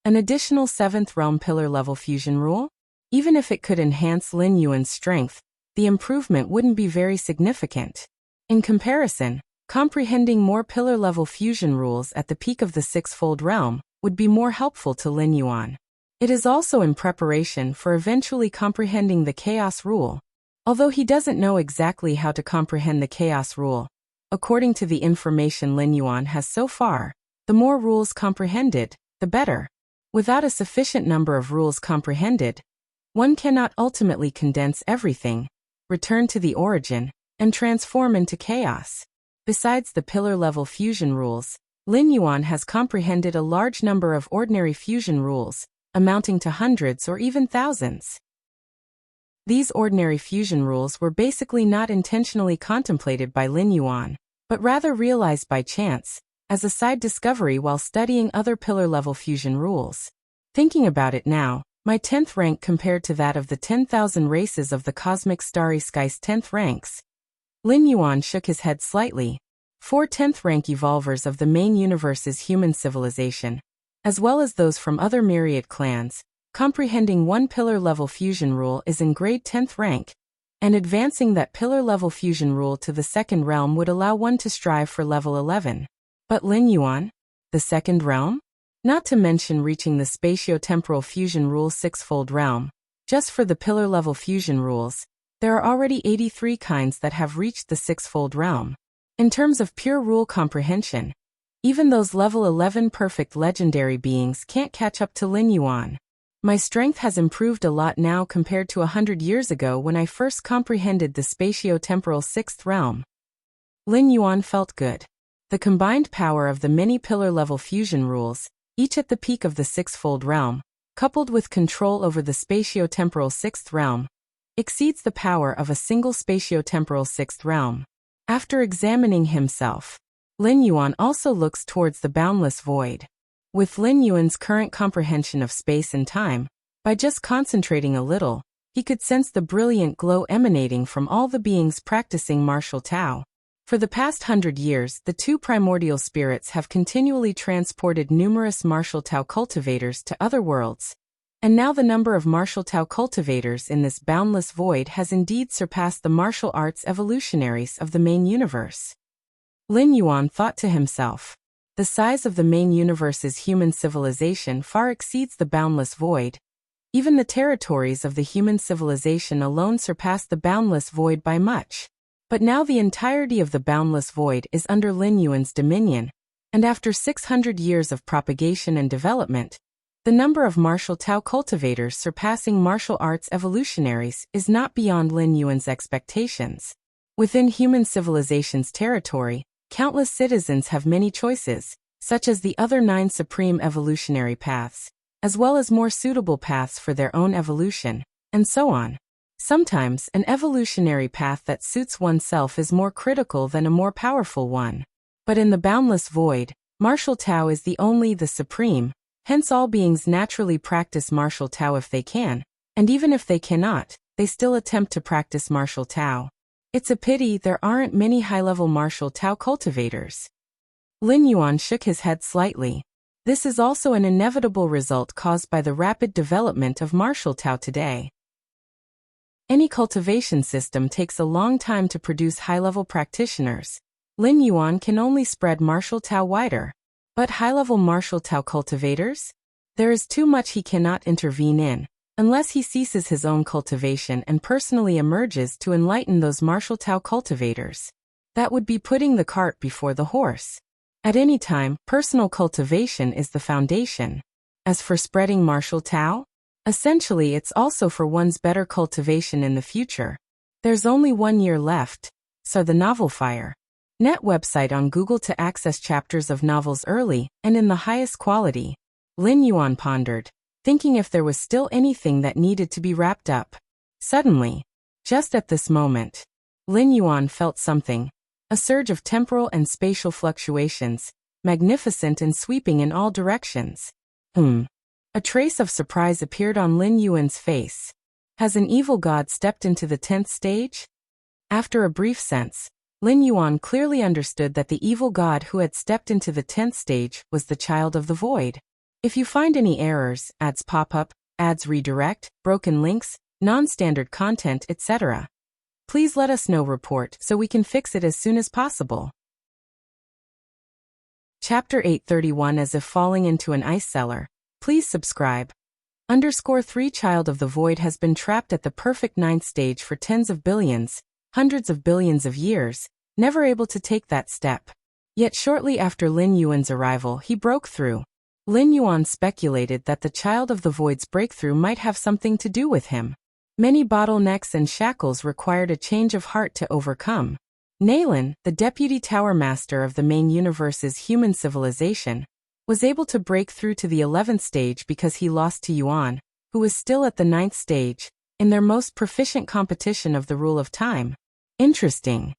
an additional 7th realm pillar-level fusion rule? Even if it could enhance Lin Yuan's strength, the improvement wouldn't be very significant. In comparison, comprehending more pillar-level fusion rules at the peak of the sixfold realm would be more helpful to Lin Yuan. It is also in preparation for eventually comprehending the chaos rule. Although he doesn't know exactly how to comprehend the chaos rule, according to the information Lin Yuan has so far, the more rules comprehended, the better. Without a sufficient number of rules comprehended, one cannot ultimately condense everything, return to the origin, and transform into chaos. Besides the pillar-level fusion rules, Lin Yuan has comprehended a large number of ordinary fusion rules, amounting to hundreds or even thousands. These ordinary fusion rules were basically not intentionally contemplated by Lin Yuan, but rather realized by chance, as a side discovery while studying other pillar-level fusion rules. Thinking about it now, my 10th rank compared to that of the 10,000 races of the cosmic starry sky's 10th ranks. Lin Yuan shook his head slightly. 4 10th rank evolvers of the main universe's human civilization, as well as those from other myriad clans, comprehending one pillar-level fusion rule is in grade 10th rank, and advancing that pillar-level fusion rule to the 2nd realm would allow one to strive for level 11. But Lin Yuan? The 2nd realm? Not to mention reaching the spatio-temporal fusion rule sixfold realm. Just for the pillar-level fusion rules, there are already 83 kinds that have reached the sixfold realm. In terms of pure rule comprehension, even those level 11 perfect legendary beings can't catch up to Lin Yuan. My strength has improved a lot now compared to 100 years ago when I first comprehended the spatio-temporal 6th realm. Lin Yuan felt good. The combined power of the many pillar-level fusion rules, each at the peak of the sixfold realm, coupled with control over the spatio-temporal sixth realm, exceeds the power of a single spatio-temporal sixth realm. After examining himself, Lin Yuan also looks towards the boundless void. With Lin Yuan's current comprehension of space and time, by just concentrating a little, he could sense the brilliant glow emanating from all the beings practicing martial Tao. For the past 100 years, the two primordial spirits have continually transported numerous martial Tao cultivators to other worlds, and now the number of martial Tao cultivators in this boundless void has indeed surpassed the martial arts evolutionaries of the main universe. Lin Yuan thought to himself, the size of the main universe's human civilization far exceeds the boundless void. Even the territories of the human civilization alone surpass the boundless void by much. But now the entirety of the boundless void is under Lin Yuan's dominion, and after 600 years of propagation and development, the number of martial Tao cultivators surpassing martial arts evolutionaries is not beyond Lin Yuan's expectations. Within human civilization's territory, countless citizens have many choices, such as the other 9 supreme evolutionary paths, as well as more suitable paths for their own evolution, and so on. Sometimes, an evolutionary path that suits oneself is more critical than a more powerful one. But in the boundless void, martial Tao is the supreme, hence all beings naturally practice martial Tao if they can, and even if they cannot, they still attempt to practice martial Tao. It's a pity there aren't many high-level martial Tao cultivators. Lin Yuan shook his head slightly. This is also an inevitable result caused by the rapid development of martial Tao today. Any cultivation system takes a long time to produce high-level practitioners. Lin Yuan can only spread martial Tao wider. But high-level martial Tao cultivators? There is too much he cannot intervene in, unless he ceases his own cultivation and personally emerges to enlighten those martial Tao cultivators. That would be putting the cart before the horse. At any time, personal cultivation is the foundation. As for spreading martial Tao, essentially it's also for one's better cultivation in the future. There's only 1 year left, so the novel Fire Net website on Google to access chapters of novels early and in the highest quality. Lin Yuan pondered, thinking if there was still anything that needed to be wrapped up. Suddenly, just at this moment, Lin Yuan felt something, a surge of temporal and spatial fluctuations, magnificent and sweeping in all directions. A trace of surprise appeared on Lin Yuan's face. Has an evil god stepped into the 10th stage? After a brief sense, Lin Yuan clearly understood that the evil god who had stepped into the 10th stage was the child of the void. If you find any errors, ads pop up, ads redirect, broken links, non-standard content, etc., please let us know. Report so we can fix it as soon as possible. Chapter 831 As if falling into an ice cellar. Please subscribe. _3 Child of the Void has been trapped at the perfect 9th stage for tens of billions, hundreds of billions of years, never able to take that step. Yet shortly after Lin Yuan's arrival he broke through. Lin Yuan speculated that the Child of the Void's breakthrough might have something to do with him. Many bottlenecks and shackles required a change of heart to overcome. Naylan, the deputy tower master of the main universe's human civilization, was able to break through to the 11th stage because he lost to Yuan, who was still at the 9th stage, in their most proficient competition of the rule of time. Interesting.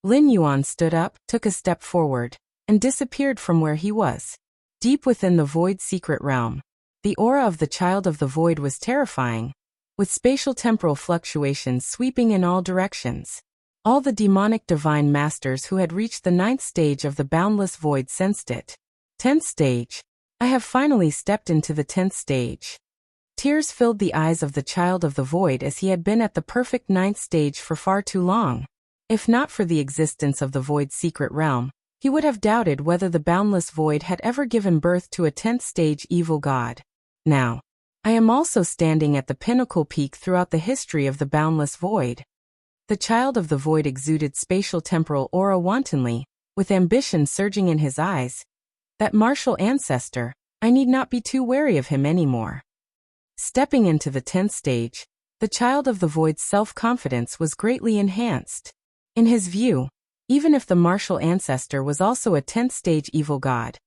Lin Yuan stood up, took a step forward, and disappeared from where he was. Deep within the Void's secret realm, the aura of the Child of the Void was terrifying, with spatial temporal fluctuations sweeping in all directions. All the demonic divine masters who had reached the 9th stage of the boundless void sensed it. 10th stage. I have finally stepped into the 10th stage. Tears filled the eyes of the Child of the Void as he had been at the perfect 9th stage for far too long. If not for the existence of the Void's secret realm, he would have doubted whether the boundless void had ever given birth to a 10th stage evil god. Now, I am also standing at the pinnacle peak throughout the history of the boundless void. The Child of the Void exuded spatial temporal aura wantonly, with ambition surging in his eyes. That martial ancestor, I need not be too wary of him anymore. Stepping into the 10th stage, the Child of the Void's self-confidence was greatly enhanced. In his view, even if the martial ancestor was also a 10th stage evil god,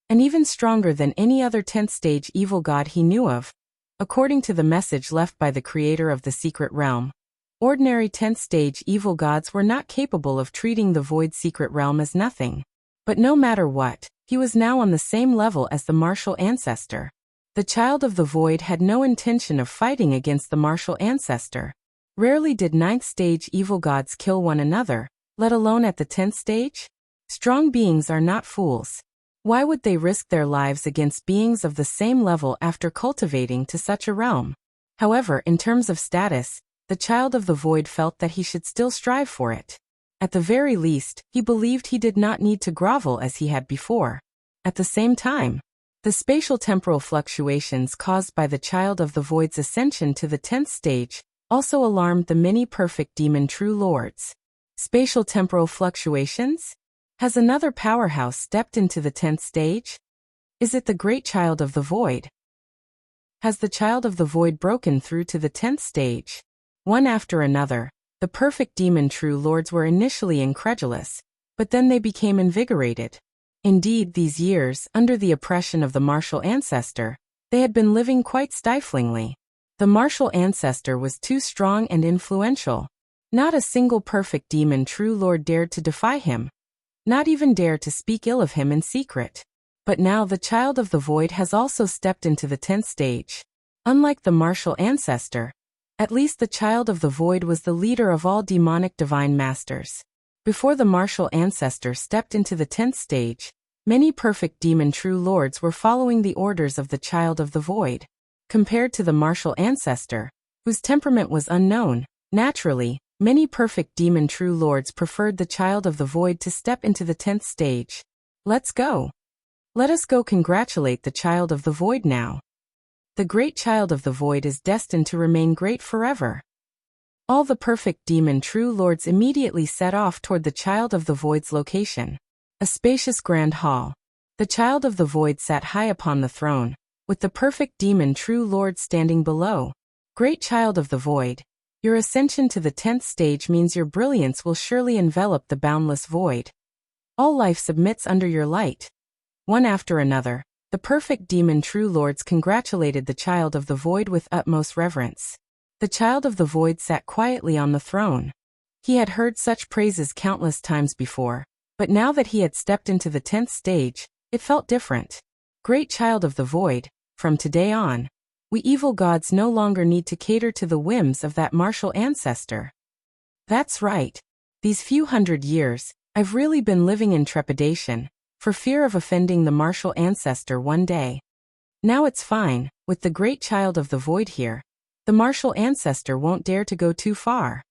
and even stronger than any other 10th stage evil god he knew of. According to the message left by the creator of the secret realm, ordinary 10th stage evil gods were not capable of treating the void secret realm as nothing. But no matter what, he was now on the same level as the martial ancestor. The child of the void had no intention of fighting against the martial ancestor. Rarely did 9th stage evil gods kill one another, let alone at the 10th stage. Strong beings are not fools. Why would they risk their lives against beings of the same level after cultivating to such a realm? However, in terms of status, the child of the void felt that he should still strive for it. At the very least, he believed he did not need to grovel as he had before. At the same time, the spatial-temporal fluctuations caused by the child of the void's ascension to the 10th stage also alarmed the many perfect demon true lords. Spatial-temporal fluctuations? Has another powerhouse stepped into the 10th stage? Is it the great child of the void? Has the child of the void broken through to the 10th stage? One after another, the perfect demon true lords were initially incredulous, but then they became invigorated. Indeed, these years, under the oppression of the martial ancestor, they had been living quite stiflingly. The martial ancestor was too strong and influential. Not a single perfect demon true lord dared to defy him. Not even dare to speak ill of him in secret. But now the child of the void has also stepped into the 10th stage. Unlike the martial ancestor, at least the child of the void was the leader of all demonic divine masters. Before the martial ancestor stepped into the 10th stage, many perfect demon true lords were following the orders of the child of the void. Compared to the martial ancestor, whose temperament was unknown, naturally, many perfect demon true lords preferred the child of the void to step into the 10th stage. Let's go. Let us go congratulate the child of the void now. The great child of the void is destined to remain great forever. All the perfect demon true lords immediately set off toward the child of the void's location. A spacious grand hall. The child of the void sat high upon the throne, with the perfect demon true lord standing below. Great child of the void, your ascension to the 10th stage means your brilliance will surely envelop the boundless void. All life submits under your light. One after another, the perfect demon true lords congratulated the child of the void with utmost reverence. The child of the void sat quietly on the throne. He had heard such praises countless times before, but now that he had stepped into the 10th stage, it felt different. Great child of the void, from today on, we evil gods no longer need to cater to the whims of that martial ancestor. That's right. These few hundred years, I've really been living in trepidation, for fear of offending the martial ancestor one day. Now it's fine, with the great child of the void here. The martial ancestor won't dare to go too far.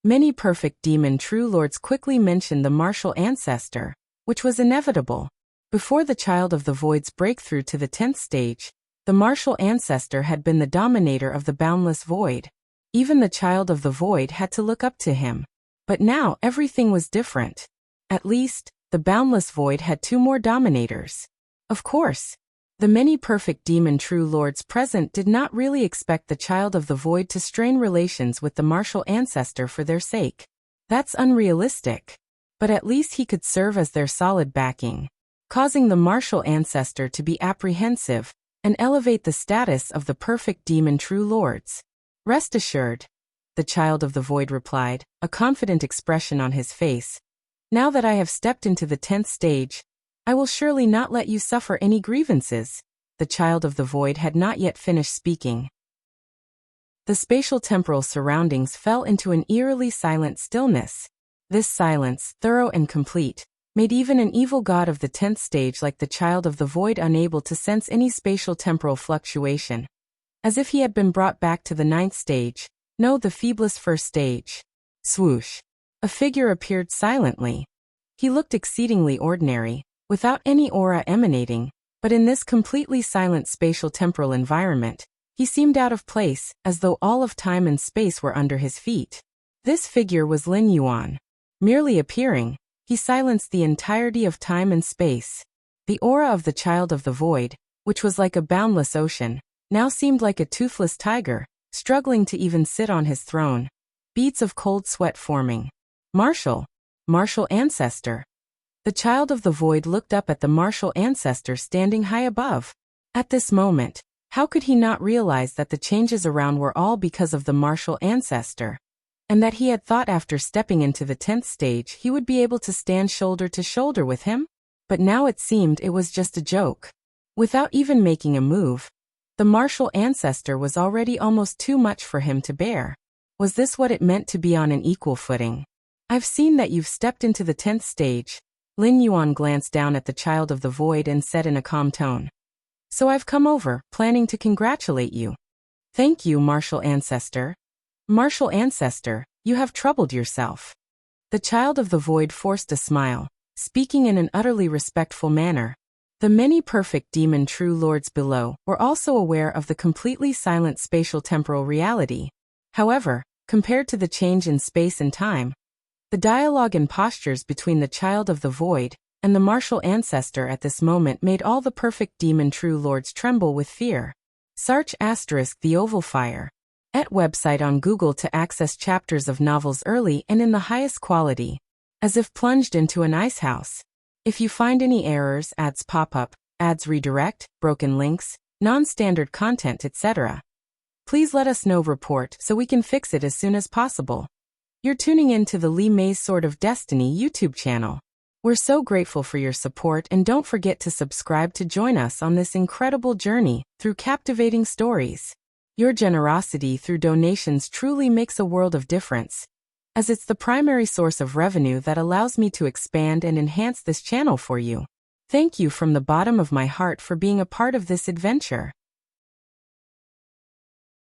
Many perfect demon true lords quickly mentioned the martial ancestor, which was inevitable. Before the child of the void's breakthrough to the 10th stage, the martial ancestor had been the dominator of the boundless void. Even the child of the void had to look up to him. But now everything was different. At least, the boundless void had two more dominators. Of course, the many perfect demon true lords present did not really expect the child of the void to strain relations with the martial ancestor for their sake. That's unrealistic. But at least he could serve as their solid backing, causing the martial ancestor to be apprehensive and elevate the status of the perfect demon true lords. Rest assured, the child of the void replied, a confident expression on his face. Now that I have stepped into the 10th stage, I will surely not let you suffer any grievances. The child of the void had not yet finished speaking. The spatial temporal surroundings fell into an eerily silent stillness. This silence, thorough and complete, made even an evil god of the 10th stage like the child of the void unable to sense any spatial temporal fluctuation. As if he had been brought back to the 9th stage, no, the feeblest first stage. Swoosh. A figure appeared silently. He looked exceedingly ordinary, without any aura emanating, but in this completely silent spatial temporal environment, he seemed out of place, as though all of time and space were under his feet. This figure was Lin Yuan. Merely appearing, he silenced the entirety of time and space. The aura of the child of the void, which was like a boundless ocean, now seemed like a toothless tiger, struggling to even sit on his throne. Beads of cold sweat forming. Martial. Martial Ancestor. The child of the void looked up at the martial ancestor standing high above. At this moment, how could he not realize that the changes around were all because of the martial ancestor? And that he had thought after stepping into the 10th stage he would be able to stand shoulder to shoulder with him? But now it seemed it was just a joke. Without even making a move, the martial ancestor was already almost too much for him to bear. Was this what it meant to be on an equal footing? I've seen that you've stepped into the 10th stage. Lin Yuan glanced down at the child of the void and said in a calm tone. So I've come over, planning to congratulate you. Thank you, Martial Ancestor. Martial Ancestor, you have troubled yourself. The child of the void forced a smile, speaking in an utterly respectful manner. The many perfect demon true lords below were also aware of the completely silent spatial temporal reality. However, compared to the change in space and time, the dialogue and postures between the child of the void and the martial ancestor at this moment made all the perfect demon true lords tremble with fear. Search * The Oval Fire. @ website on Google to access chapters of novels early and in the highest quality. As if plunged into an ice house. If you find any errors, ads pop up, ads redirect, broken links, non-standard content, etc., please let us know. Report so we can fix it as soon as possible. You're tuning in to the Lee May's Sword of Destiny YouTube channel. We're so grateful for your support, and don't forget to subscribe to join us on this incredible journey through captivating stories. Your generosity through donations truly makes a world of difference, as it's the primary source of revenue that allows me to expand and enhance this channel for you. Thank you from the bottom of my heart for being a part of this adventure.